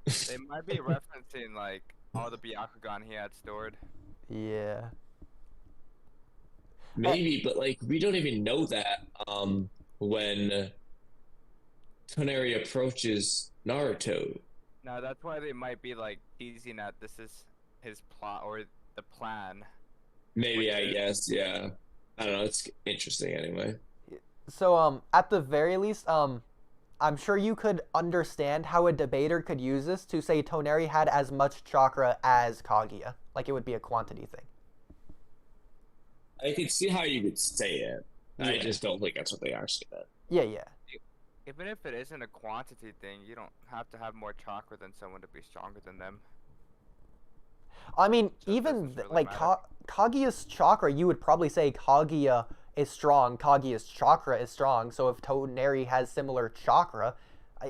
They might be referencing like all the Byakugan he had stored. Yeah. Maybe, but like, we don't even know that when Toneri approaches Naruto. No, that's why they might be like teasing that this is his plot or the plan. Maybe, I guess, yeah. I don't know, it's interesting anyway. So at the very least, I'm sure you could understand how a debater could use this to say Toneri had as much chakra as Kaguya. Like, it would be a quantity thing. I could see how you would say it. Yeah. I just don't think that's what they actually meant. Yeah, yeah. Even if it isn't a quantity thing, you don't have to have more chakra than someone to be stronger than them. I mean, So even really like Kaguya's chakra, you would probably say Kaguya is strong, Kaguya's chakra is strong. So if Toneri has similar chakra,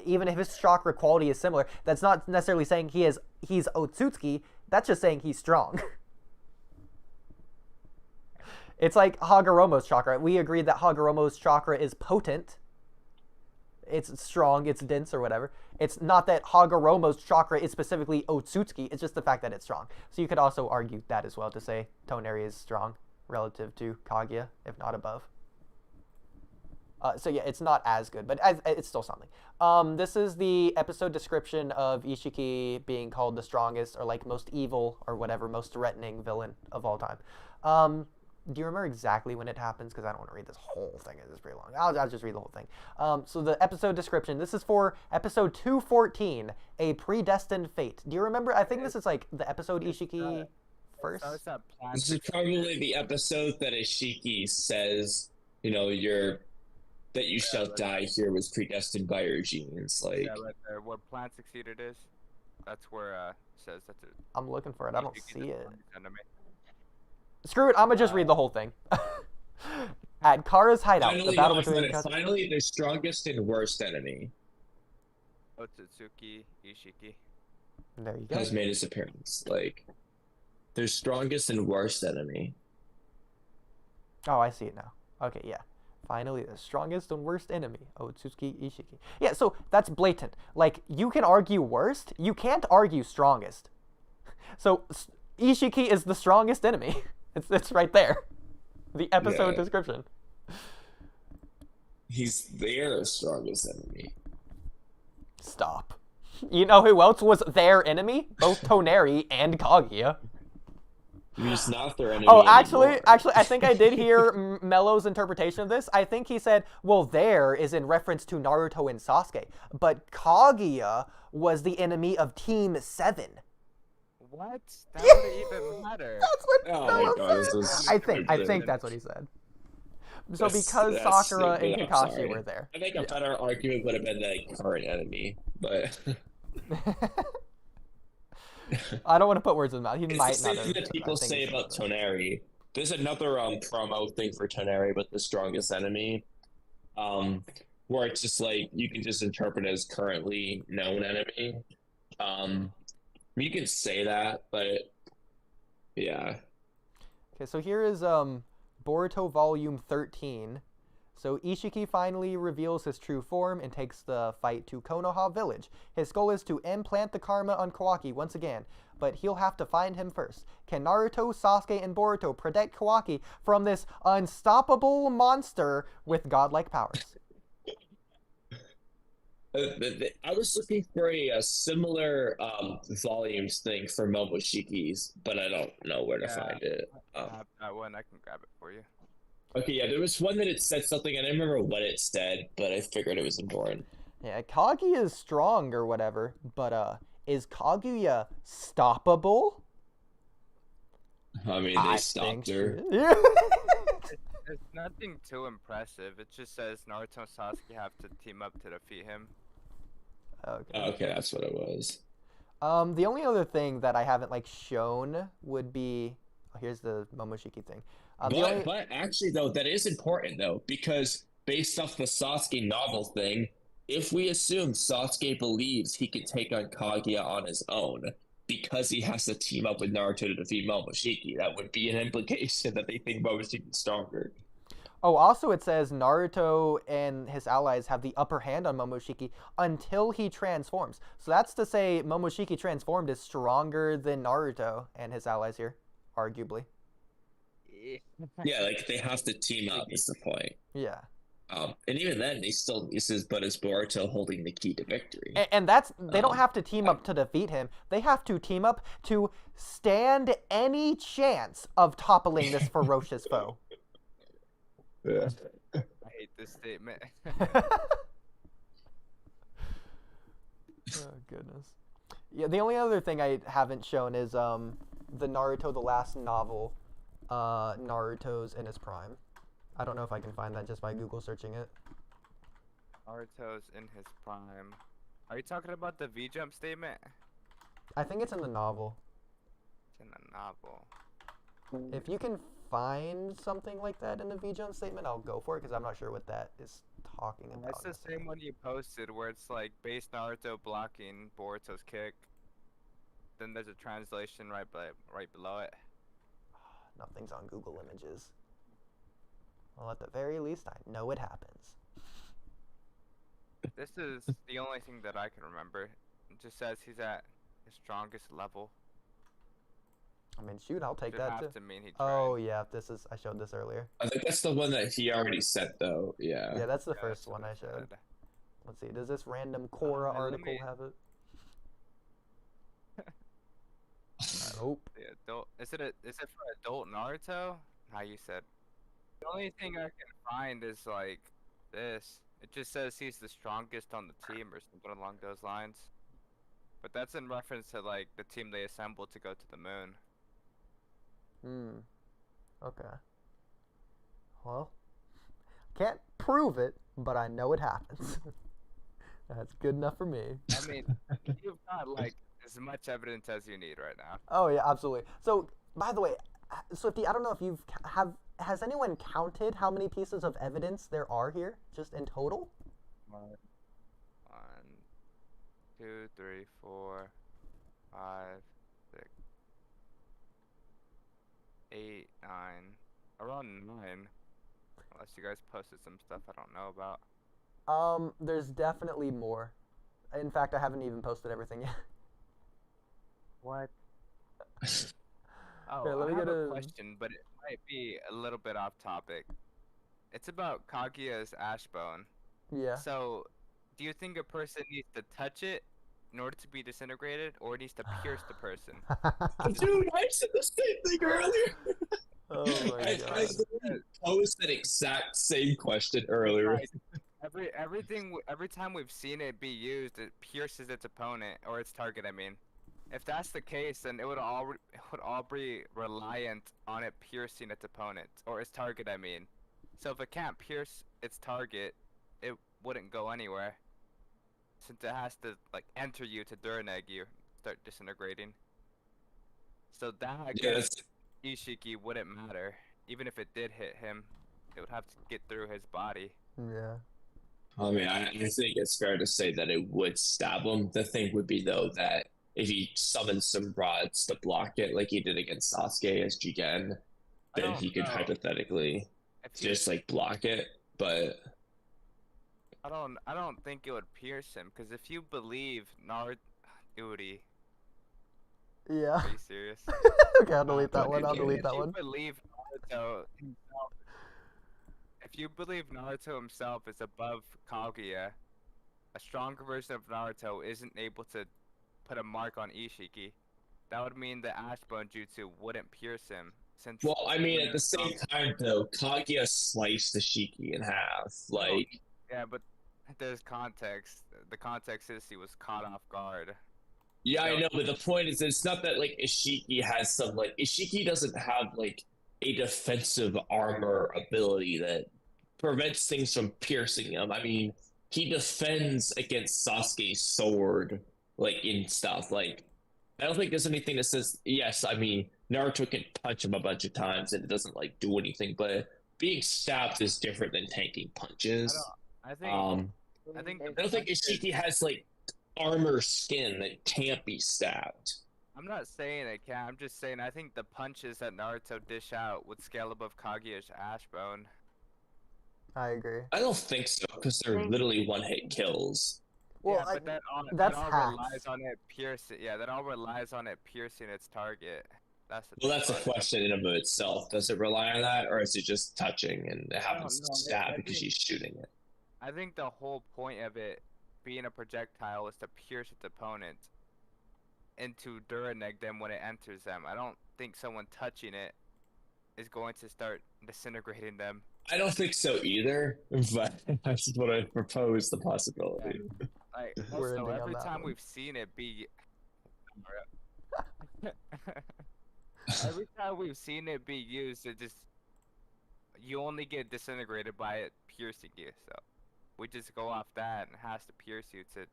even if his chakra quality is similar, that's not necessarily saying he's Otsutsuki. That's just saying he's strong. It's like Hagaromo's chakra. We agreed that Hagaromo's chakra is potent. It's strong, it's dense, or whatever. It's not that Hagaromo's chakra is specifically Otsutsuki, it's just the fact that it's strong. So you could also argue that as well, to say Toneri is strong relative to Kaguya, if not above. So yeah, it's not as good, but it's still something. This is the episode description of Isshiki being called the strongest, or like most evil, or whatever, most threatening villain of all time. Do you remember exactly when it happens? Because I don't want to read this whole thing. It's pretty long. I'll just read the whole thing. So the episode description. This is for episode 214, A Predestined Fate. Do you remember? I think this is like the episode Isshiki first. This is probably the episode that Isshiki says, you know, that you shall die here was predestined by your genes. Like, yeah, right there. Where Plant Succeeded is. That's where it says that's it. I'm looking for it. I don't see it. Enemy. Screw it, I'm gonna just read the whole thing. At Kara's hideout, the battle between... Finally, the strongest and worst enemy Otsutsuki Isshiki. There you go. has made his appearance. Like, their strongest and worst enemy. Oh, I see it now. Okay, yeah. Finally, the strongest and worst enemy, Otsutsuki Isshiki. Yeah, so that's blatant. Like, you can argue worst, you can't argue strongest. So, Isshiki is the strongest enemy. It's right there. The episode Yeah. description. He's their strongest enemy. Stop. You know who else was their enemy? Both Toneri and Kaguya. He's not their enemy. Oh, anymore. actually, I think I did hear Mello's interpretation of this. I think he said, well, there is in reference to Naruto and Sasuke. But Kaguya was the enemy of Team 7. What? That wouldn't even matter. That's what Oh my Mello God, this said. is I think brilliant. that's what he said. So That's- because that's Sakura and stupid, I'm Kakashi sorry. were there. I think a better argument would have been the current enemy, but I don't want to put words in his mouth. He it's the might same not thing have. that people I think say it's about something. Toneri. There's another promo thing for Toneri, but the strongest enemy, where it's just like you can just interpret it as currently known enemy. You can say that, but yeah. Okay, so here is Boruto Volume 13. So Isshiki finally reveals his true form and takes the fight to Konoha Village. His goal is to implant the karma on Kawaki once again, but he'll have to find him first. Can Naruto, Sasuke, and Boruto protect Kawaki from this unstoppable monster with godlike powers? I was looking for a similar volumes thing for Momoshiki's, but I don't know where to find it. I have that one. I can grab it for you. Okay, yeah, there was one that it said something. I didn't remember what it said, but I figured it was important. Yeah, Kaguya is strong or whatever, but is Kaguya stoppable? I mean, they stopped her. There's nothing too impressive. It just says Naruto and Sasuke have to team up to defeat him. Okay. Okay, that's what it was. The only other thing that I haven't shown would be here's the Momoshiki thing. But actually, though, that is important though, because based off the Sasuke novel thing, if we assume Sasuke believes he can take on Kaguya on his own because he has to team up with Naruto to defeat Momoshiki, that would be an implication that they think Momoshiki is stronger. Oh, also it says Naruto and his allies have the upper hand on Momoshiki until he transforms. So that's to say Momoshiki transformed is stronger than Naruto and his allies here, arguably. Yeah, they have to team up is the point. Yeah. And even then, this is but as Boruto holding the key to victory. And that's, they don't have to team up to defeat him. They have to team up to stand any chance of toppling this ferocious foe. Yeah. I hate this statement. Oh, goodness. Yeah, the only other thing I haven't shown is the Naruto the Last Novel, Naruto's in his prime. I don't know if I can find that just by Google searching it. Naruto's in his prime. Are you talking about the V-Jump statement? I think it's in the novel. It's in the novel. If you can find something like that in the V-Jump statement, I'll go for it, because I'm not sure what that is talking about. That's the same one you posted where it's base Naruto blocking Boruto's kick. Then there's a translation right below it. Nothing's on Google Images. Well, at the very least, I know it happens. This is the only thing that I can remember. It just says he's at his strongest level. I mean, shoot, I'll take Should that have too. to mean he Oh, trained. yeah, I showed this earlier. I think that's the one that he already said, though. Yeah. Yeah, that's the Yeah, first that's what one I it showed. said. Let's see, does this random Quora let article me- have it? Nope. The adult, is it for adult Naruto? How you said. The only thing I can find is this. It just says he's the strongest on the team or something along those lines. But that's in reference to the team they assembled to go to the moon. Okay. Well, can't prove it, but I know it happens. That's good enough for me. I mean, you've got as much evidence as you need right now. Oh yeah, absolutely. So, by the way, Swifty, I don't know if has anyone counted how many pieces of evidence there are here, just in total? 1, 2, 3, 4, 5, 6, 8, 9, around 9. Unless you guys posted some stuff I don't know about. There's definitely more. In fact, I haven't even posted everything yet. What? Oh, Here, let I me have get a a. question, but it might be a little bit off topic. It's about Kaguya's ashbone. Yeah. So, do you think a person needs to touch it in order to be disintegrated, or needs to pierce the person? Dude, I said the same thing earlier. Oh my I god. literally posed that exact same question earlier. Like, every time we've seen it be used, it pierces its opponent or its target. I mean, if that's the case, then it would all be reliant on it piercing its opponent or its target. I mean, so if it can't pierce its target, it wouldn't go anywhere. Since it has to like enter you to Duraneg you, start disintegrating. So that Yeah, against Isshiki wouldn't matter. Even if it did hit him, it would have to get through his body. Yeah. I mean, I think it's fair to say that it would stab him. The thing would be, though, that if he summons some rods to block it, like he did against Sasuke as Jigen, then he could hypothetically just like block it. But I don't think it would pierce him, because if you believe Oodie, Yeah. are you serious? Okay, I'll delete that one. I'll if delete that one. If you believe Naruto himself is above Kaguya, a stronger version of Naruto isn't able to put a mark on Isshiki. That would mean the Ashbone Jutsu wouldn't pierce him. Since well, I mean, at the same time, though, Kaguya sliced Isshiki in half. Like, yeah, but there's context. The context is he was caught off guard. yeah, I know, but the point is, it's not that like Isshiki has some like Isshiki doesn't have like a defensive armor ability that prevents things from piercing him. I mean, he defends against Sasuke's sword, like in stuff. Like, I don't think there's anything that says yes. I mean, Naruto can punch him a bunch of times and it doesn't like do anything, but being stabbed is different than tanking punches. I think I don't think Isshiki has like armor skin that can't be stabbed. I'm not saying it can. I'm just saying I think the punches that Naruto dish out would scale above Kaguya's Ashbone. I agree. I don't think so because they're literally one-hit kills. Well, yeah, but that all hacks. relies on it piercing. Yeah, that all relies on it piercing its target. That's That's a question in and of itself. Does it rely on that, or is it just touching and it happens to stab because she's shooting it? I think the whole point of it being a projectile is to pierce its opponent and to Duraneg them when it enters them. I don't think someone touching it is going to start disintegrating them. I don't think so either, but that's what I proposed the possibility. Yeah. Like, We're also, ending on every that time one. we've seen it be... every time we've seen it be used, it just... You only get disintegrated by it piercing you, so... We just go off that and it has to pierce you to...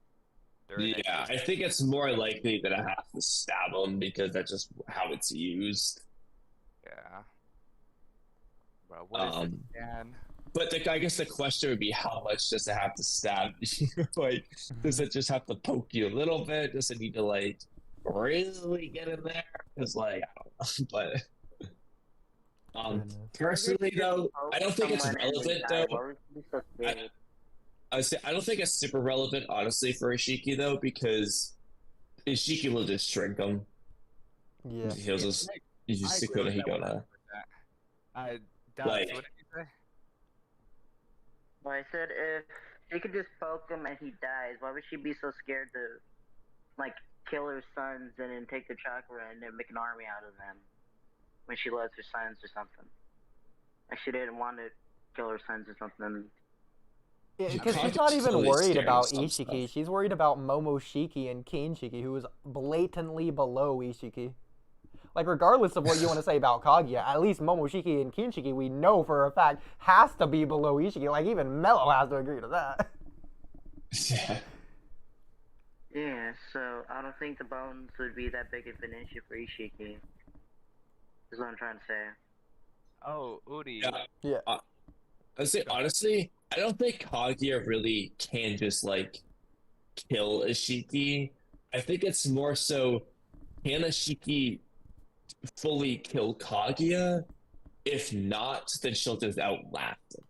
Yeah, I think it's more likely that I have to stab him because that's just how it's used. Yeah. Bro, what is it again? But I guess the question would be, how much does it have to stab you? Like, does it just have to poke you a little bit? Does it need to, like, really get in there? Because, like, I don't know. But, personally, though, I don't think it's relevant, though. I don't think it's super relevant, honestly, for Isshiki, though, because Isshiki will just shrink him. Yeah. He'll just stick with Higona. What did you say? Well, I said if she could just poke him and he dies, why would she be so scared to, like, kill her sons and then take the chakra and then make an army out of them when she loves her sons or something? Like, she didn't want to kill her sons or something. Because she's not even worried about Isshiki. She's worried about Momoshiki and Kinshiki, who is blatantly below Isshiki. Like, regardless of what you want to say about Kaguya, at least Momoshiki and Kinshiki, we know for a fact, has to be below Isshiki. Like, even Mello has to agree to that. Yeah. Yeah, so I don't think the bones would be that big of an issue for Isshiki. Is what I'm trying to say. Oh, Oodie. Yeah. I say, honestly, I don't think Kaguya really can just, like, kill Isshiki. I think it's more so, can Isshiki fully kill Kaguya? If not, then she'll just outlast him.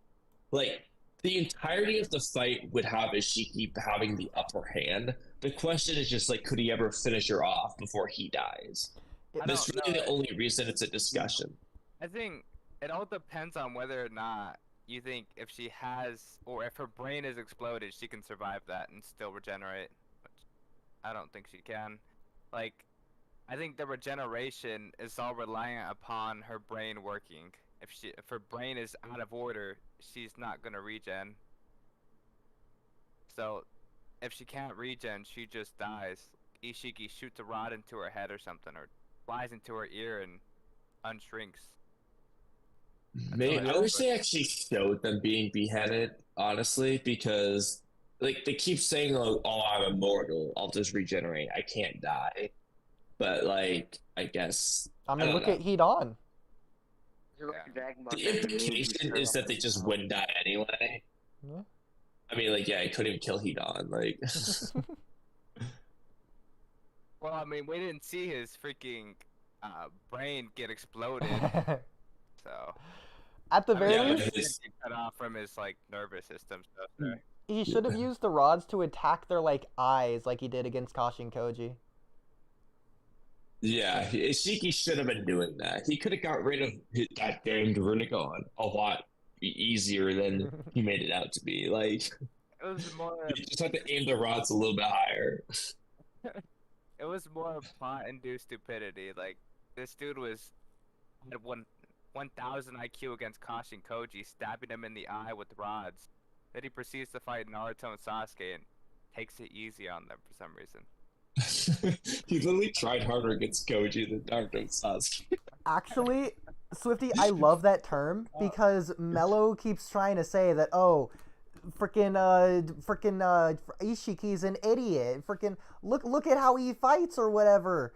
Like, the entirety of the fight would have Isshiki having the upper hand. The question is just, like, could he ever finish her off before he dies? I That's don't really know. the only reason it's a discussion. I think it all depends on whether or not you think if she has, or if her brain is exploded, she can survive that and still regenerate. Which I don't think she can. Like, I think the regeneration is all reliant upon her brain working. If her brain is out of order, she's not gonna regen. So, if she can't regen, she just dies. Isshiki shoots a rod into her head or something, or flies into her ear and unshrinks. Maybe I wish they actually showed them being beheaded, honestly, because like they keep saying like, "Oh, I'm immortal. I'll just regenerate. I can't die." But like, I guess I I mean, don't look know. at Heat On. Just like Yeah. Dragon Ball The Z, implication is that they just wouldn't die anyway. Yeah. I mean, like, yeah, I couldn't kill Hidon. Like, Well, I mean, we didn't see his freaking brain get exploded, so At the I very mean, yeah, he least, but his, did get cut off from his like nervous system stuff there. he should have used the rods to attack their like eyes, like he did against Kashi and Koji. yeah, Isshiki should have been doing that. He could have got rid of his goddamn Rinnegan a lot easier than he made it out to be. Like, It was more. you just have to aim the rods a little bit higher. It was more plot-induced stupidity. Like this dude had 1,000 IQ against Kashi and Koji, stabbing him in the eye with rods. Then he proceeds to fight Naruto and Sasuke and takes it easy on them for some reason. He literally tried harder against Koji than Naruto and Sasuke. Actually, Swifty, I love that term because Mello keeps trying to say that, oh, Isshiki's an idiot. Look at how he fights or whatever.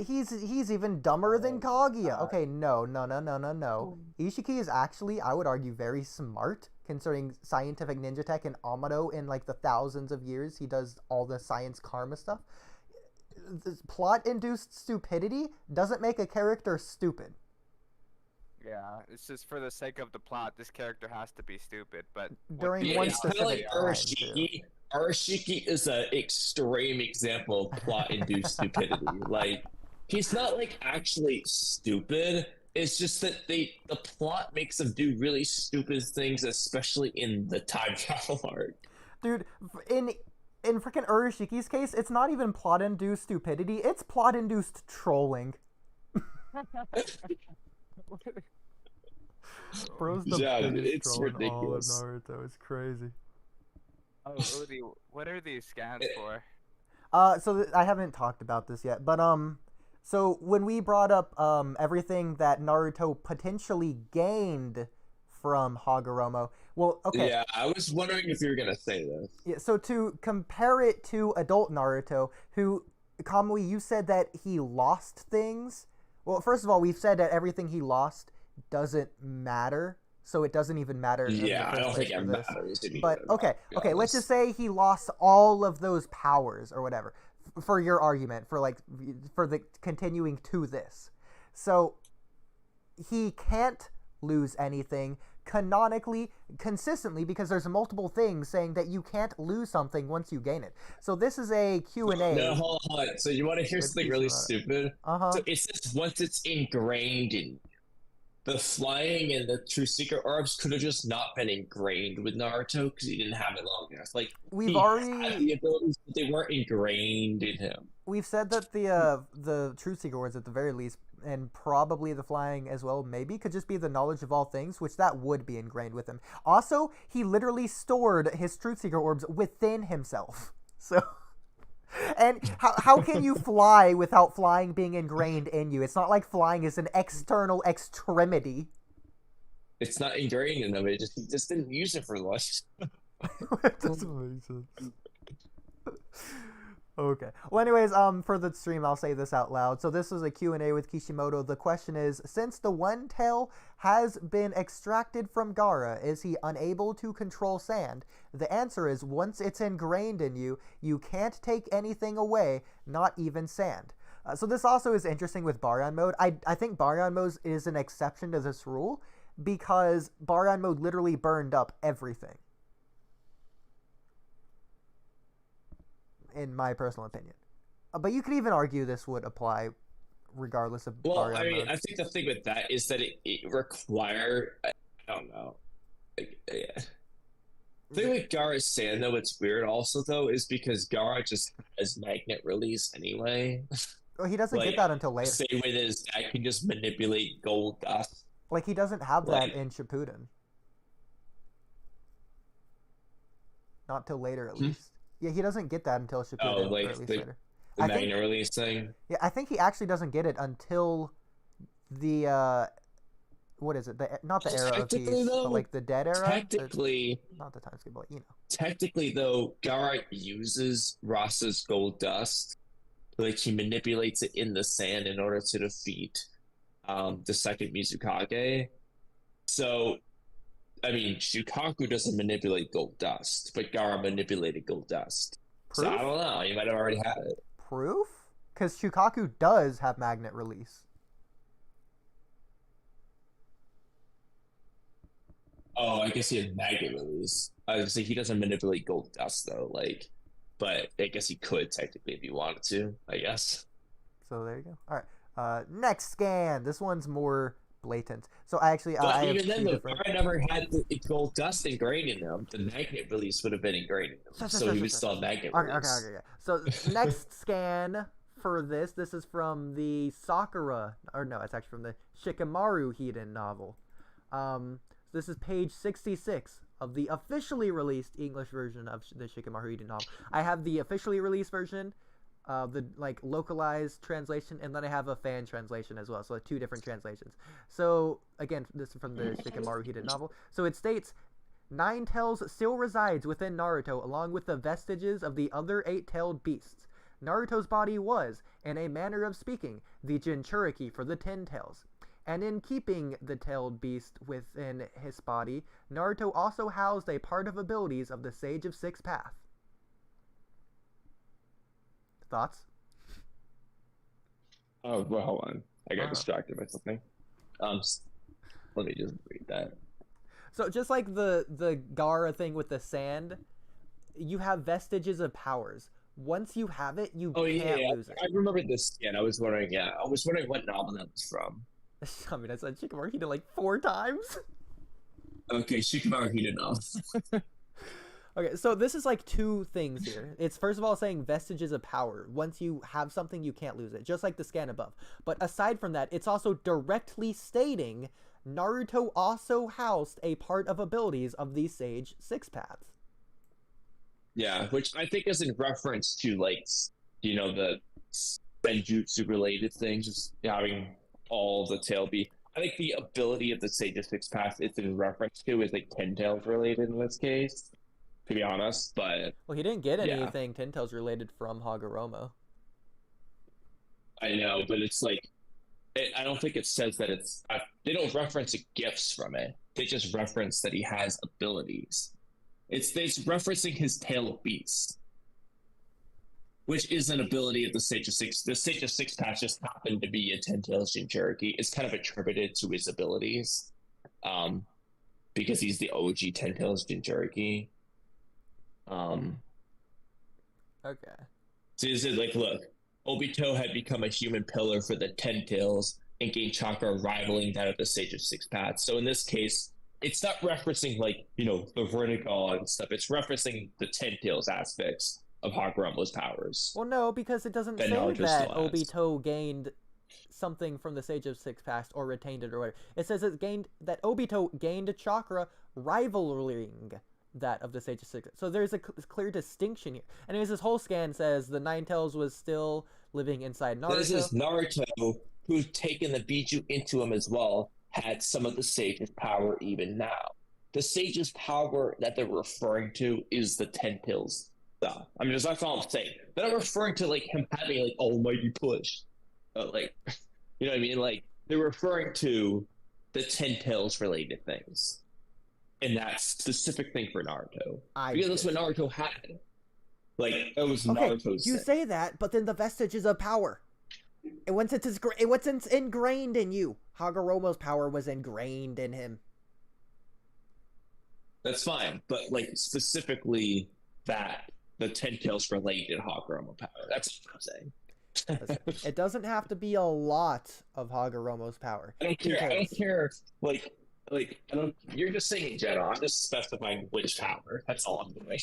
He's even dumber than Kaguya. Okay, no. Isshiki is actually, I would argue, very smart concerning scientific ninja tech and Amado in like the thousands of years he does all the science karma stuff. This plot-induced stupidity doesn't make a character stupid. Yeah, it's just for the sake of the plot. This character has to be stupid, but During Yeah, one it's kind of like specific time, too. Arashiki is an extreme example of plot-induced stupidity. Like, he's not like actually stupid. It's just that the plot makes him do really stupid things, especially in the time travel arc. Dude, in freaking Urashiki's case, it's not even plot-induced stupidity, it's plot-induced trolling. Bro's the Yeah, biggest it's troll in all of ridiculous. Naruto. It's crazy. Oh, Oodie, what are these scans for? So I haven't talked about this yet, but so when we brought up everything that Naruto potentially gained from Hagaromo, well, okay. Yeah, I was wondering if you were gonna say this. Yeah, so to compare it to adult Naruto, who, Kamui, you said that he lost things. Well, first of all, we've said that everything he lost doesn't matter, so it doesn't even matter. in the Yeah, I first don't place think it for this. matters. But okay, let's just say he lost all of those powers or whatever, for your argument, for the continuing to this. So he can't lose anything canonically, consistently, because there's multiple things saying that you can't lose something once you gain it. So this is a Q&A. No, hold on. So you want to hear With something really Kishimoto. stupid? Uh-huh. So it says once it's ingrained in the flying and the true secret orbs could have just not been ingrained with Naruto because he didn't have it long enough. Like We've he already- had the abilities, but they weren't ingrained in him. We've said that the true secret words at the very least, and probably the flying as well, maybe could just be the knowledge of all things, which that would be ingrained with him. Also, he literally stored his truth secret orbs within himself. So, and how can you fly without flying being ingrained in you? It's not like flying is an external extremity. It's not ingrained in him. He just didn't use it for much. It doesn't make sense. Okay. Well, anyways, for the stream, I'll say this out loud. So this is a Q&A with Kishimoto. The question is, since the One Tail has been extracted from Gaara, is he unable to control sand? The answer is, once it's ingrained in you, you can't take anything away, not even sand. So this also is interesting with Baryon mode. I think Baryon mode is an exception to this rule, because Baryon mode literally burned up everything. In my personal opinion. But you could even argue this would apply regardless of Well, Baryon I mean, mode. I think the thing with that is that it require. I don't know. Yeah. The thing with Gaara's sand, though, it's weird also, though, is because Gaara just has magnet release anyway. Well, he doesn't Like, get that until later. same way that his dad can just manipulate gold dust. Like, he doesn't have that Like- in Shippuden. Not till later, at least. Yeah, he doesn't get that until Shippuden, like or at least the- later. The I magnet think- release thing. Yeah, I think he actually doesn't get it until the what is it? Not the era of peace, Technically, though, but like the dead era. Technically, Not the time skip, but you know. technically, though, Gaara uses Rasa's gold dust. Like, he manipulates it in the sand in order to defeat the second Mizukage. So, I mean, Shukaku doesn't manipulate gold dust, but Gaara manipulated gold dust. So I Proof? don't know. You might have already had it. Proof? Because Shukaku does have magnet release. Oh, I guess he had magnet release. I was gonna say he doesn't manipulate gold dust though. Like, but I guess he could technically if he wanted to. I guess. So there you go. All right. Next scan. This one's more blatant. So I actually, But I have even then, two though, different. Gaara never had the gold dust ingrained in them. The magnet release would have been ingrained in them, so he would still have magnet Okay, release. okay. So next scan for this is from the Sakura, or no, it's actually from the Shikamaru Hiden novel. This is page 66 of the officially released English version of the Shikamaru Hiden novel. I have the officially released version, the like localized translation, and then I have a fan translation as well. So two different translations. So again, this is from the Shikamaru Hiden novel. So it states, Nine-Tails still resides within Naruto along with the vestiges of the other eight-tailed beasts. Naruto's body was, in a manner of speaking, the Jinchuriki for the Ten-Tails. And in keeping the tailed beast within his body, Naruto also housed a part of abilities of the Sage of Six Path. Thoughts? Oh, well, hold on. I got Wow. distracted by something. Let me just read that. So just like the Gaara thing with the sand, you have vestiges of powers. Once you have it, you Oh can't yeah, lose it. I remember this. Yeah, I was wondering. Yeah, I was wondering what novel that was from. I mean, I said Shikamaru Hiden like 4 times. Okay, Shikamaru Hiden novel. Okay, so this is like two things here. It's first of all saying vestiges of power. Once you have something, you can't lose it, just like the scan above. But aside from that, it's also directly stating Naruto also housed a part of abilities of the Sage Six Paths. Yeah, which I think is in reference to like, the Senjutsu related things, just having all the tail be. I think the ability of the Sage of Six Paths it's in reference to is like Ten Tails related in this case, to be honest. But Well, he didn't get Yeah. anything Ten Tails related from Hagaromo. I know, but it's like, I don't think it says that it's. They don't reference gifts from it. They just reference that he has abilities. It's referencing his tail beast, which is an ability of the Sage of Six. The Sage of Six Paths just happened to be a Ten Tails Jinchuriki. It's kind of attributed to his abilities, because he's the OG Ten Tails Jinchuriki. Okay. So is it like, look, Obito had become a human pillar for the Ten Tails and gained chakra rivaling that of the Sage of Six Paths. So in this case, it's not referencing like, the Rinnegan and stuff. It's referencing the Ten Tails aspects of Hagaromo's powers. Well, no, because it doesn't That say Naruto that still has. Obito gained something from the Sage of Six Paths or retained it or whatever. It says that Obito gained chakra rivaling that of the Sage of Six. So there's a clear distinction here. Anyways, this whole scan says the Nine-Tails was still living inside Naruto. This is Naruto, who's taken the Biju into him as well, had some of the Sage's power even now. The Sage's power that they're referring to is the Ten Tails stuff. I mean, that's all I'm saying. They're not referring to like him having like almighty push. Like, you know what I mean? Like, they're referring to the Ten Tails related things. And that specific thing for Naruto. Because that's what Naruto had. Like, that was Okay, Naruto's you thing. say that, but then the vestiges of power. Once it's ingrained in you. Hagaromo's power was ingrained in him. That's fine, but like specifically that the Ten Tails related Hagaromo power. That's what I'm saying. It doesn't have to be a lot of Hagaromo's power. I don't care. I don't Because- care. Like I don't. You're just saying in general. I'm just specifying which power. That's all I'm doing.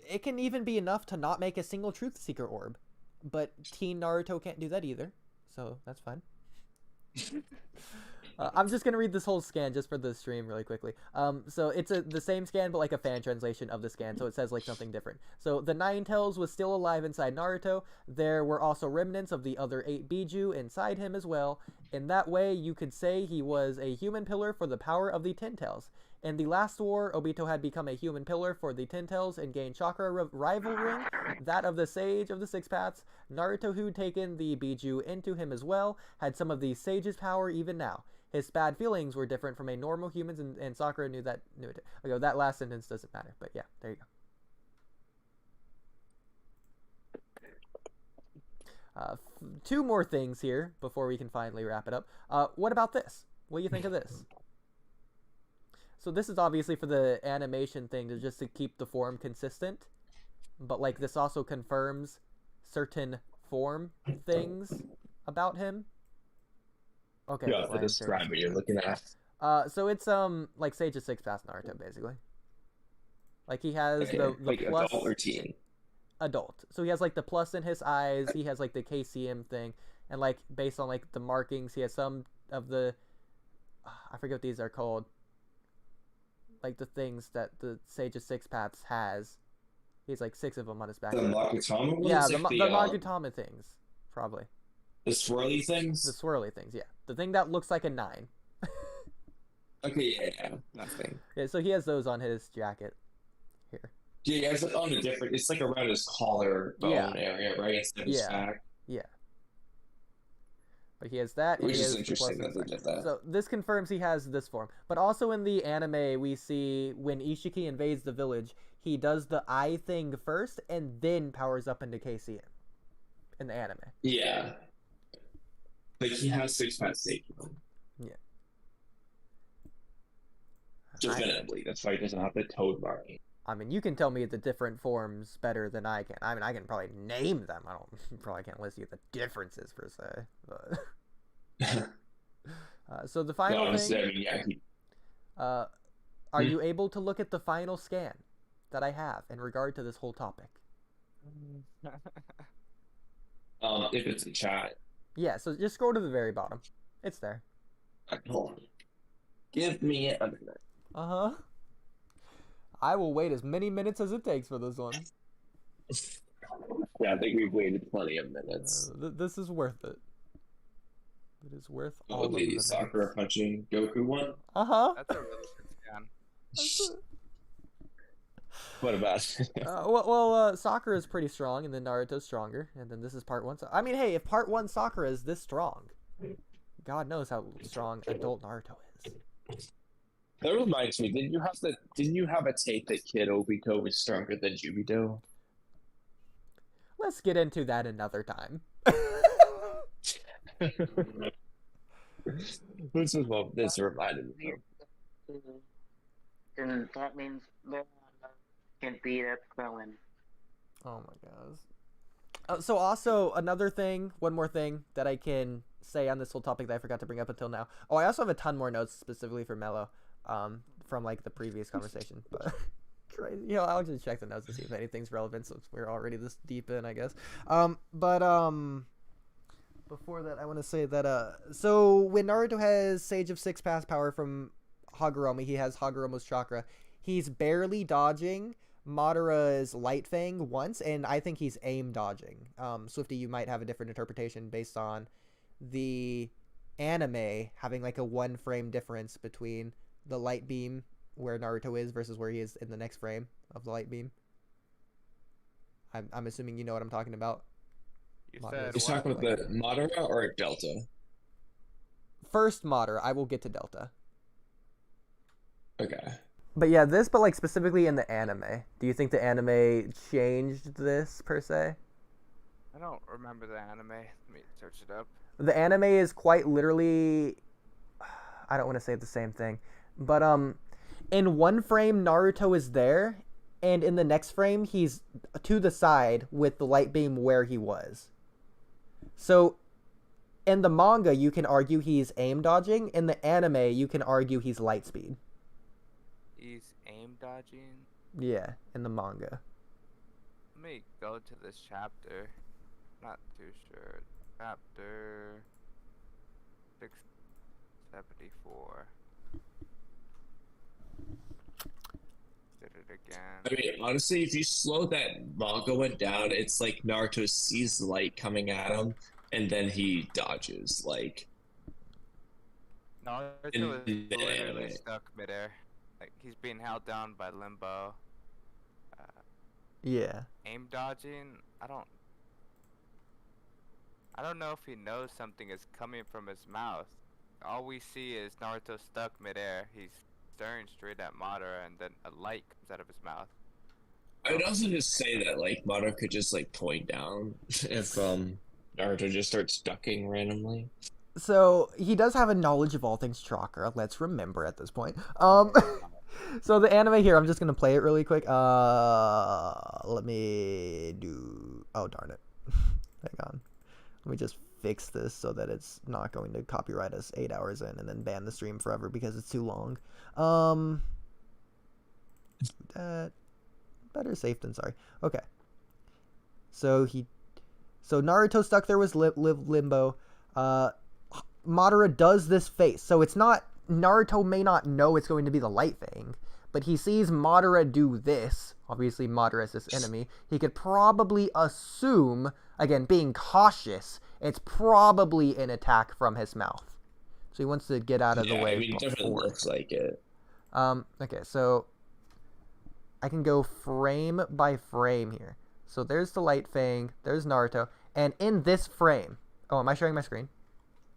It can even be enough to not make a single Truth Seeker orb. But Teen Naruto can't do that either. So that's fine. I'm just gonna read this whole scan just for the stream really quickly. So it's the same scan but like a fan translation of the scan, so it says like something different. So the Nine Tails was still alive inside Naruto. There were also remnants of the other 8 Biju inside him as well. In that way, you could say he was a human pillar for the power of the Ten Tails. In the last war, Obito had become a human pillar for the Ten Tails and gained Chakra rival ring, that of the Sage of the Six Paths. Naruto, who'd taken the Biju into him as well, had some of the Sage's power even now. His bad feelings were different from a normal human, and Sakura knew it. Okay, that last sentence doesn't matter, but yeah, there you go. 2 more things here before we can finally wrap it up. What about this? What do you think of this? So this is obviously for the animation thing, just to keep the form consistent, but like this also confirms certain form things about him. Okay. You have to describe what you're looking at. So it's like Sage of Six Paths Naruto basically. Like he has Okay, the like plus adult or teen? Adult. So he has like the plus in his eyes. He has like the KCM thing, and like based on like the markings, he has some of the I forget what these are called. Like the things that the Sage of Six Paths has. He's like 6 of them on his back. The Makutama ones? Yeah, Like the Makutama things, probably. the swirly things? The swirly things, yeah. The thing that looks like a 9. Okay, yeah, nothing. Yeah, so he has those on his jacket here. Yeah, it's like on a different. It's like around his collar bone area, right? Instead of his back. Yeah. But he has that. Which and he is has interesting plus that they did that. So this confirms he has this form. But also in the anime, we see when Isshiki invades the village, he does the eye thing first and then powers up into KCM in the anime. Yeah. Like he has 6 paths taken. Yeah. Definitively. That's why he doesn't have the toad marking. I mean, you can tell me the different forms better than I can. I mean, I can probably name them. I don't probably can't list you the differences per se. But so the final honestly, thing. I mean, yeah, are you able to look at the final scan that I have in regard to this whole topic? if it's a chat. Yeah. So just scroll to the very bottom. It's there. Hold on. Give me a minute. Uh-huh. I will wait as many minutes as it takes for this one. Yeah, I think we've waited plenty of minutes. This is worth it. It is worth all Oh, of the the Sakura minutes. punching Goku one? Uh-huh. That's a really good scan. What about it? Sakura is pretty strong, and then Naruto's stronger, and then this is part 1. So, I mean, hey, if part 1 Sakura is this strong, God knows how strong adult Naruto is. That reminds me, didn't you have a take that Kid Obito was stronger than Jubito? Let's get into that another time. This is what this reminded me of. Then that means Leon can beat up Krillin. Oh my gosh. So also one more thing that I can say on this whole topic that I forgot to bring up until now. Oh, I also have a ton more notes specifically for Mello, from like the previous conversation. But crazy, I'll just check the notes to see if anything's relevant since we're already this deep in, I guess. Before that, I want to say that so when Naruto has Sage of Six Paths power from Hagaromo, he has Hagaromo's chakra. He's barely dodging Madara's Light Fang once, and I think he's aim dodging. Swifty, you might have a different interpretation based on the anime having like a 1 frame difference between the light beam where Naruto is versus where he is in the next frame of the light beam. I'm assuming you know what I'm talking about. You Madara. said You're talking about the Madara or Delta? First Madara, I will get to Delta. Okay. But yeah, but like specifically in the anime, do you think the anime changed this per se? I don't remember the anime. Let me search it up. The anime is quite literally, I don't want to say the same thing, but in 1 frame Naruto is there, and in the next frame, he's to the side with the light beam where he was. So, in the manga, you can argue he's aim dodging. In the anime, you can argue he's light speed. He's aim dodging. Yeah, in the manga. Let me go to this chapter. Not too sure. Chapter 674. Did it again. I mean, honestly, if you slow that manga one down, it's like Naruto sees the light coming at him, and then he dodges. Like Naruto in is the literally anime. stuck midair. Like he's being held down by limbo. Yeah. Aim dodging. I don't know if he knows something is coming from his mouth. All we see is Naruto stuck midair. He's staring straight at Madara, and then a light comes out of his mouth. I would also just say that like Madara could just like point down if Naruto just starts ducking randomly. So he does have a knowledge of all things chakra. Let's remember at this point. So the anime here, I'm just gonna play it really quick. Let me do. Oh darn it! Hang on. Let me just fix this so that it's not going to copyright us 8 hours in and then ban the stream forever because it's too long. That better safe than sorry. Okay. So Naruto stuck there was limbo. Madara does this face. So it's not, Naruto may not know it's going to be the light thing, but he sees Madara do this. Obviously, Madara is this enemy. He could probably assume, again, being cautious, it's probably an attack from his mouth. So he wants to get out of the way. I mean, it definitely looks like it. Okay, so I can go frame by frame here. So there's the light fang, there's Naruto, and in this frame, oh, am I sharing my screen?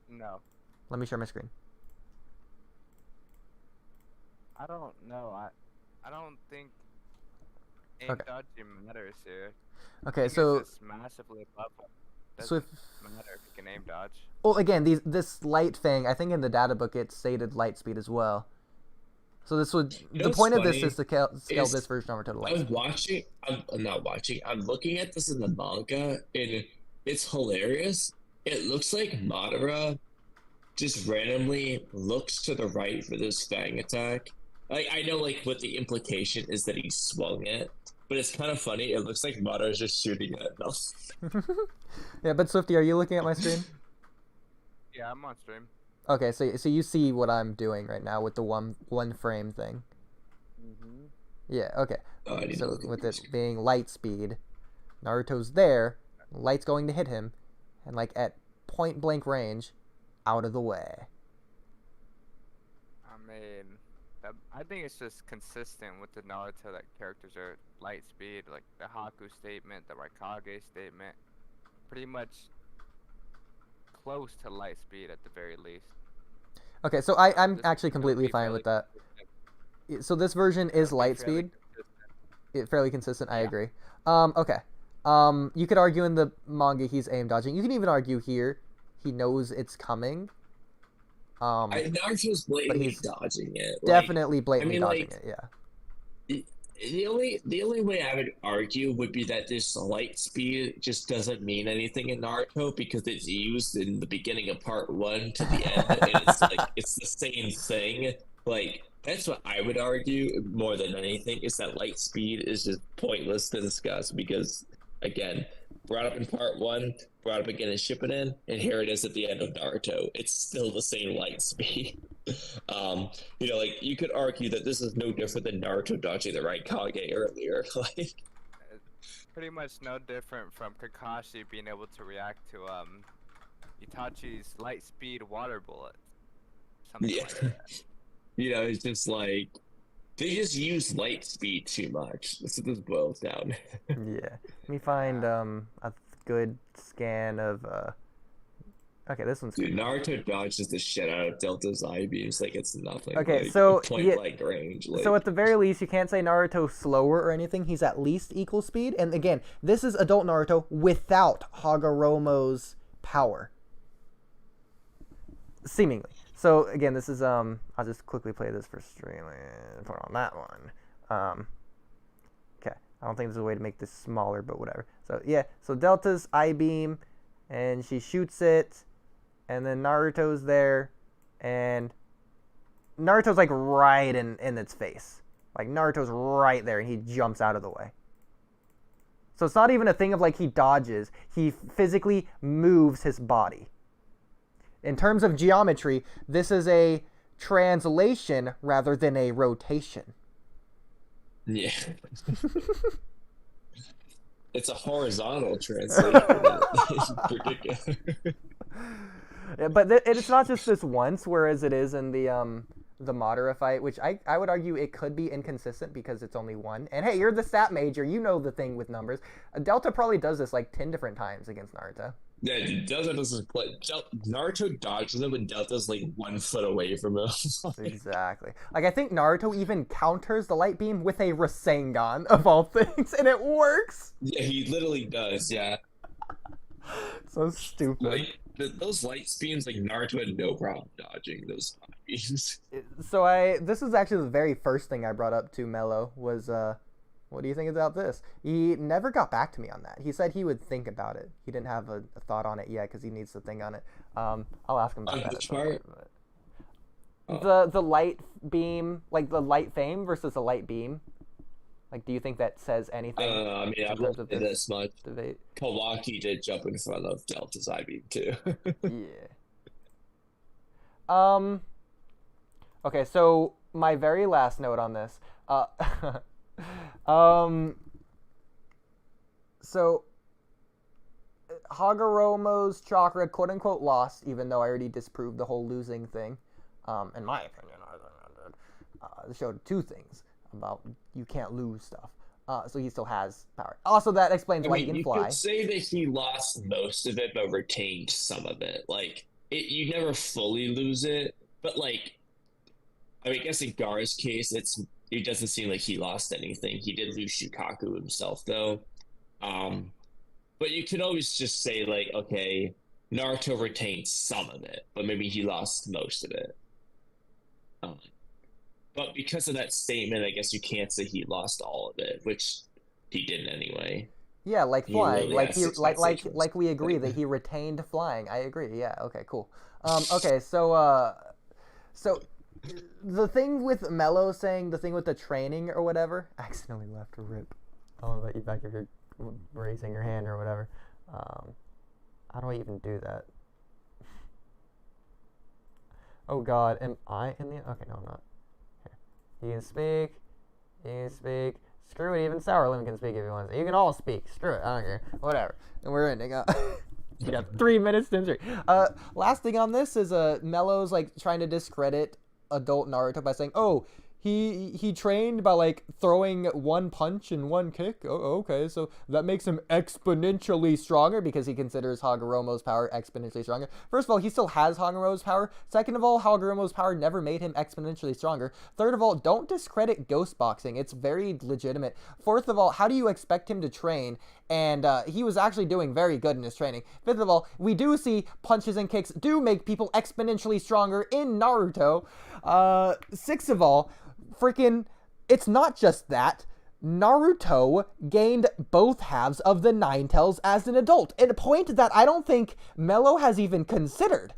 No. Let me share my screen. I don't know. I don't think aim Okay. dodging matters here. Okay, I think so it's just massively above him. Doesn't matter if you can aim dodge. well, again, this light fang, I think in the data book it stated light speed as well. So this would You know the what's point of this funny is to scale is this version over to the I light was speed. watching. I'm not watching. I'm looking at this in the manga, and it's hilarious. It looks like Madara just randomly looks to the right for this fang attack. Like I know, like what the implication is that he swung it, but it's kind of funny. It looks like Madara's just shooting at him. Yeah, but Swifty, are you looking at my screen? Yeah, I'm on stream. Okay, so you see what I'm doing right now with the one frame thing. Mm-hmm. Yeah, okay. Oh, I need to So look at with this. it being light speed, Naruto's there, light's going to hit him, and like at point blank range, out of the way. I mean, I think it's just consistent with the Naruto that characters are light speed, like the Haku statement, the Raikage statement, pretty much close to light speed at the very least. Okay, so I'm This actually is gonna completely be fine fairly with that. consistent. So this version is It'll be light fairly speed. consistent. Fairly consistent, I Yeah. agree. Okay. You could argue in the manga he's aim dodging. You can even argue here he knows it's coming. Naruto's blatantly he's dodging it. Definitely blatantly mean, dodging like, it, yeah. The only way I would argue would be that this light speed just doesn't mean anything in Naruto because it's used in the beginning of part 1 to the end, and it's like it's the same thing. Like that's what I would argue more than anything is that light speed is just pointless to discuss because again, brought up in part 1, brought up again in Shippuden, and here it is at the end of Naruto. It's still the same light speed. Like you could argue that this is no different than Naruto dodging the right Kage earlier. Like, Pretty much no different from Kakashi being able to react to Itachi's light speed water bullet. Something yeah, like that. it's just like they just use light speed too much. That's what this boils down. Yeah. Let me find a good scan of okay, this one's Dude, good. Naruto dodges the shit out of Delta's eye beams like it's nothing. Okay, like, so, point yeah, blank range. Like, So at the very least, you can't say Naruto's slower or anything. He's at least equal speed. And again, this is adult Naruto without Hagaromo's power. Seemingly. So again, this is I'll just quickly play this for stream and put on that one. Okay. I don't think there's a way to make this smaller, but whatever. So yeah, so Delta's I-beam, and she shoots it, and then Naruto's there, and Naruto's like right in its face. Like Naruto's right there, and he jumps out of the way. So it's not even a thing of like he dodges. He physically moves his body. In terms of geometry, this is a translation rather than a rotation. Yeah. It's a horizontal translation. It's ridiculous. Yeah, but it's not just this once, whereas it is in the Madara fight, which I would argue it could be inconsistent because it's only one. And hey, you're the stat major, you know the thing with numbers. Delta probably does this like 10 different times against Naruto. Yeah, Delta doesn't play. Naruto dodges him, and Delta's like 1 foot away from him. Exactly. Like I think Naruto even counters the light beam with a Rasengan of all things, and it works. Yeah, he literally does. Yeah. So stupid. Like those light beams, like Naruto had no problem dodging those beams. So this is actually the very first thing I brought up to Mello was what do you think about this? He never got back to me on that. He said he would think about it. He didn't have a thought on it yet because he needs to think on it. I'll ask him about that. Which part? The light beam, like the light fame versus the light beam. Like, do you think that says anything? I mean, I won't say this much. Debate? Kawaki did jump in front of Delta's I-beam too. Yeah. Okay, so my very last note on this. So Hagaromo's chakra, quote unquote, lost, even though I already disproved the whole losing thing. In my opinion, it showed 2 things about you can't lose stuff. So he still has power. Also, that explains why he can fly. You could say that he lost most of it, but retained some of it. Like, you never fully lose it, but like, I mean, I guess in Gaara's case, it doesn't seem like he lost anything. He did lose Shukaku himself, though. But you can always just say, like, okay, Naruto retained some of it, but maybe he lost most of it. But because of that statement, I guess you can't say he lost all of it, which he didn't anyway. Yeah, like flying, really like we agree that he retained flying. I agree. Yeah. Okay. Cool. Okay. So the thing with Mello saying the thing with the training or whatever, I accidentally left a rip. I'll let you back if you're raising your hand or whatever. How do I even do that? Oh God, am I in the? Okay, no, I'm not. Here. You can speak. You can speak. Screw it. Even Sour Limb can speak if he wants. You can all speak. Screw it. I don't care. Whatever. And we're ending up. You got 3 minutes to insert. Last thing on this is Mello's like trying to discredit adult Naruto by saying, "Oh, he trained by like throwing 1 punch and 1 kick. Oh, okay, so that makes him exponentially stronger because he considers Hagaromo's power exponentially stronger." First of all, he still has Hagaromo's power. Second of all, Hagaromo's power never made him exponentially stronger. Third of all, don't discredit ghost boxing. It's very legitimate. Fourth of all, how do you expect him to train? And he was actually doing very good in his training. Fifth of all, we do see punches and kicks do make people exponentially stronger in Naruto. Sixth of all, freaking, it's not just that. Naruto gained both halves of the Nine Tails as an adult, at a point that I don't think Mello has even considered.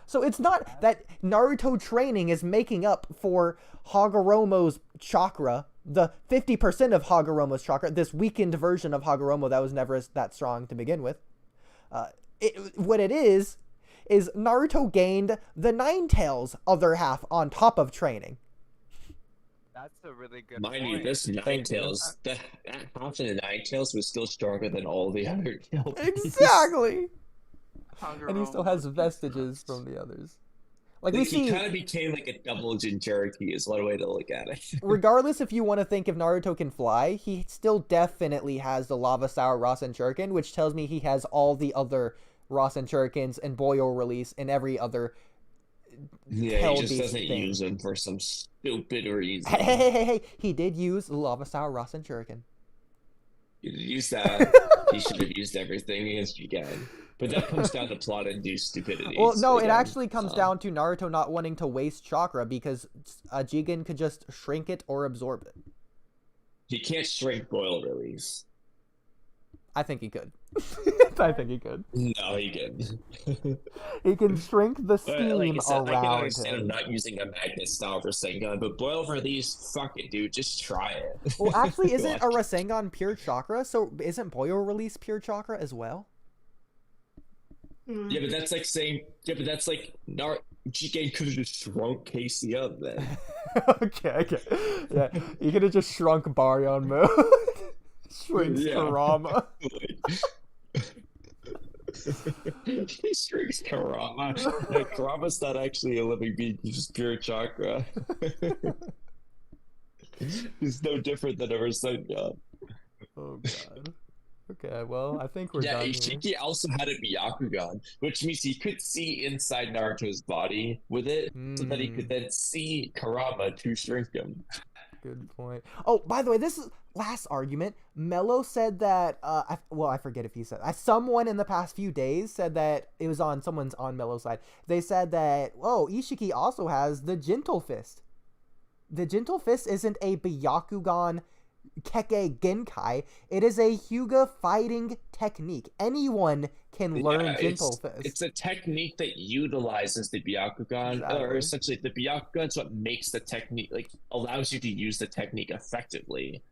So it's not that Naruto training is making up for Hagaromo's chakra, the 50% of Hagaromo's chakra, this weakened version of Hagaromo that was never that strong to begin with. What it is Naruto gained the Nine Tails other half on top of training. That's a really good Mind point. you, this Nine Tails, that half of the Nine Tails was still stronger than all the other tails. Exactly! And he still has vestiges from the others. Like we see, he kind of became like a double Jinchuriki is one way to look at it. Regardless if you want to think if Naruto can fly, he still definitely has the Lava Sour Rasen Shuriken, which tells me he has all the other Rasen Shurikens and Boyo release and every other. Yeah, he just doesn't use them for some stupid reason. Hey! He did use the Lava Sour Rasen Shuriken. He did use that. He should have used everything against Jigen. But that comes down to plot-induced stupidity. Well, no, it actually comes down to Naruto not wanting to waste chakra because Jigen could just shrink it or absorb it. He can't shrink boil release. I think he could. I think he could. No, he can. He can shrink the But steam like I said, I can around understand him him. not using a magnet style Rasengan, but boil release, fuck it, dude. Just try it. Well, actually, isn't a Like, Rasengan pure chakra? So isn't boil release pure chakra as well? yeah, but that's like saying, yeah, but that's like Jigen could have just shrunk Casey up then. Okay. Yeah, you could have just shrunk Baryon mode. Shrinks Yeah. Kurama. He shrinks Kurama. No, Kurama's not actually a living being, he's just pure chakra. He's no different than a Rasengan. Oh god. Okay, well, I think we're Yeah, done here. Isshiki also had a Byakugan, which means he could see inside Naruto's body with it, so that he could then see Kurama to shrink him. Good point. Oh, by the way, this is last argument. Mello said that, I forget if he said, someone in the past few days said that it was on someone's on Mello's side. They said that, Isshiki also has the Gentle Fist. The Gentle Fist isn't a Byakugan Keke Genkai. It is a Hyuga fighting technique. Anyone can learn Gentle Fist. It's a technique that utilizes the Byakugan, or essentially the Byakugan is what makes the technique, like, allows you to use the technique effectively.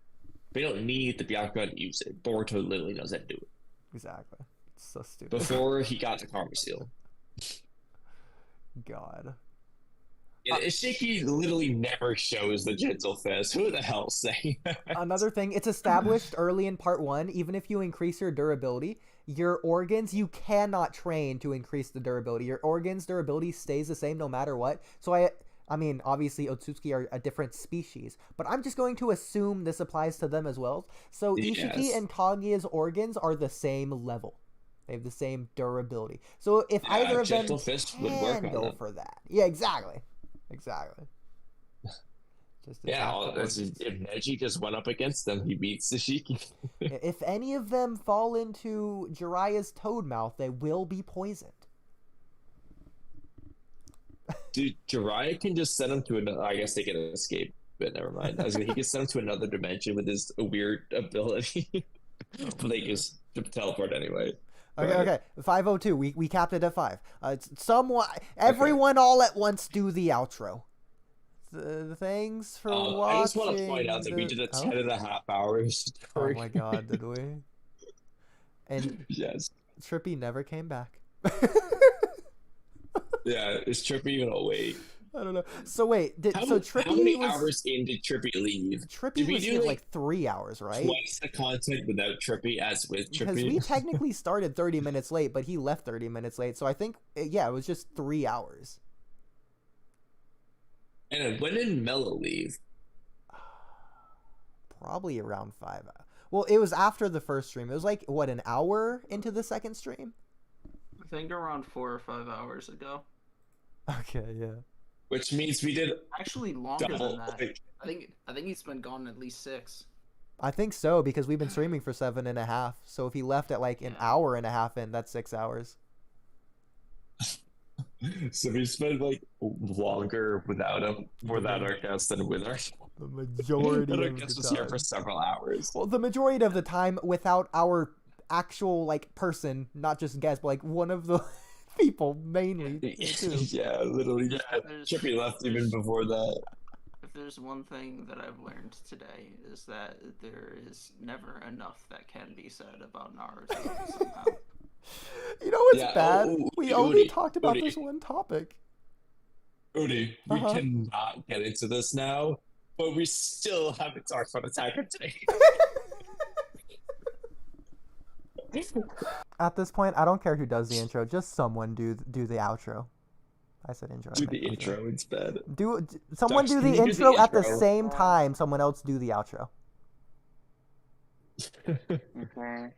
They don't need the Byakugan to use it. Boruto literally knows how to do it. Exactly. It's so stupid. Before he got the Karma Seal. God. Isshiki literally never shows the Gentle Fist. Who the hell's saying that? Another thing, it's established early in part 1, even if you increase your durability, your organs, you cannot train to increase the durability. Your organs' durability stays the same no matter what. So I mean, obviously Otsutsuki are a different species, but I'm just going to assume this applies to them as well. So Isshiki and Kaguya's organs are the same level. They have the same durability. So if either of them Gentle Fist would work on go them. for that. Yeah, exactly. Just Yeah, if Neji just went up against them, he beats Isshiki. if any of them fall into Jiraiya's toad mouth, they will be poisoned. Dude, Jiraiya can just send him to another. I guess they can escape, but never mind. He can send him to another dimension with his weird ability. But they just teleport anyway. Okay. 502. We capped it at 5. Everyone all at once do the outro. Thanks for watching. I just want to point out that we did 10.5 hours. Oh my god, did we? And yes, Trippy never came back. Yeah, is Trippy even awake? I don't know. So wait, Trippy how many was, hours in did Trippy leave? Trippy was here like 3 hours, right? Twice the content without Trippy as with Trippy. Because we technically started 30 minutes late, but he left 30 minutes late. So I think, yeah, it was just 3 hours. And when did Mello leave? Probably around 5 hours. Well, it was after the first stream. It was like, what, an hour into the second stream? I think around 4 or 5 hours ago. Okay, yeah. Which means we did actually longer double, than that. I think he's been gone at least 6. I think so, because we've been streaming for 7.5. So if he left at like an hour and a half in, that's 6 hours. So we spent like longer without him, without our guest than with our. The majority our of guest the was time. here for several hours. Well, the majority of the time without our actual like person, not just guest, but like one of the people mainly. Too. Yeah, literally. Yeah, Trippy left even before that. If there's one thing that I've learned today is that there is never enough that can be said about Naruto somehow. You know what's bad? We only talked about this one topic. Oodie, we cannot get into this now, but we still haven't talked about Attack on Titan. At this point, I don't care who does the intro. Just someone do the outro. I said intro. Do the intro instead. Someone do the intro at the same time. Someone else do the outro. Okay.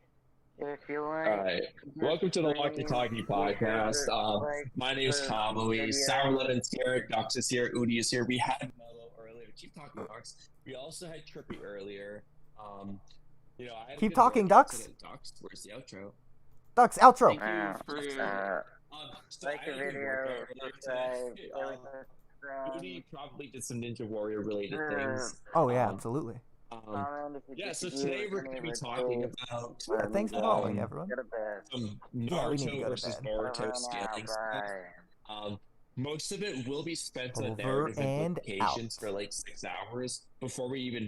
If you like, Alright, welcome to the Walky Talky podcast. My name is Kamui, Sour Lemon's here, Dux is here, Oodie is here. We had Mello earlier. Keep talking, Dux. We also had Trippy earlier. You know, I had Keep talking, Dux. Dux, where's the outro? Dux, outro. like the video, Oodie probably did some Ninja Warrior related things. Oh yeah, absolutely. Yeah, so today we're going to be talking about Yeah, thanks for following, um, everyone. Go to bed. some Yeah, we need to Naruto go to versus bed. Boruto scaling stuff. Bye. Most of it will be spent on Over narrative and implications out. for like 6 hours before we even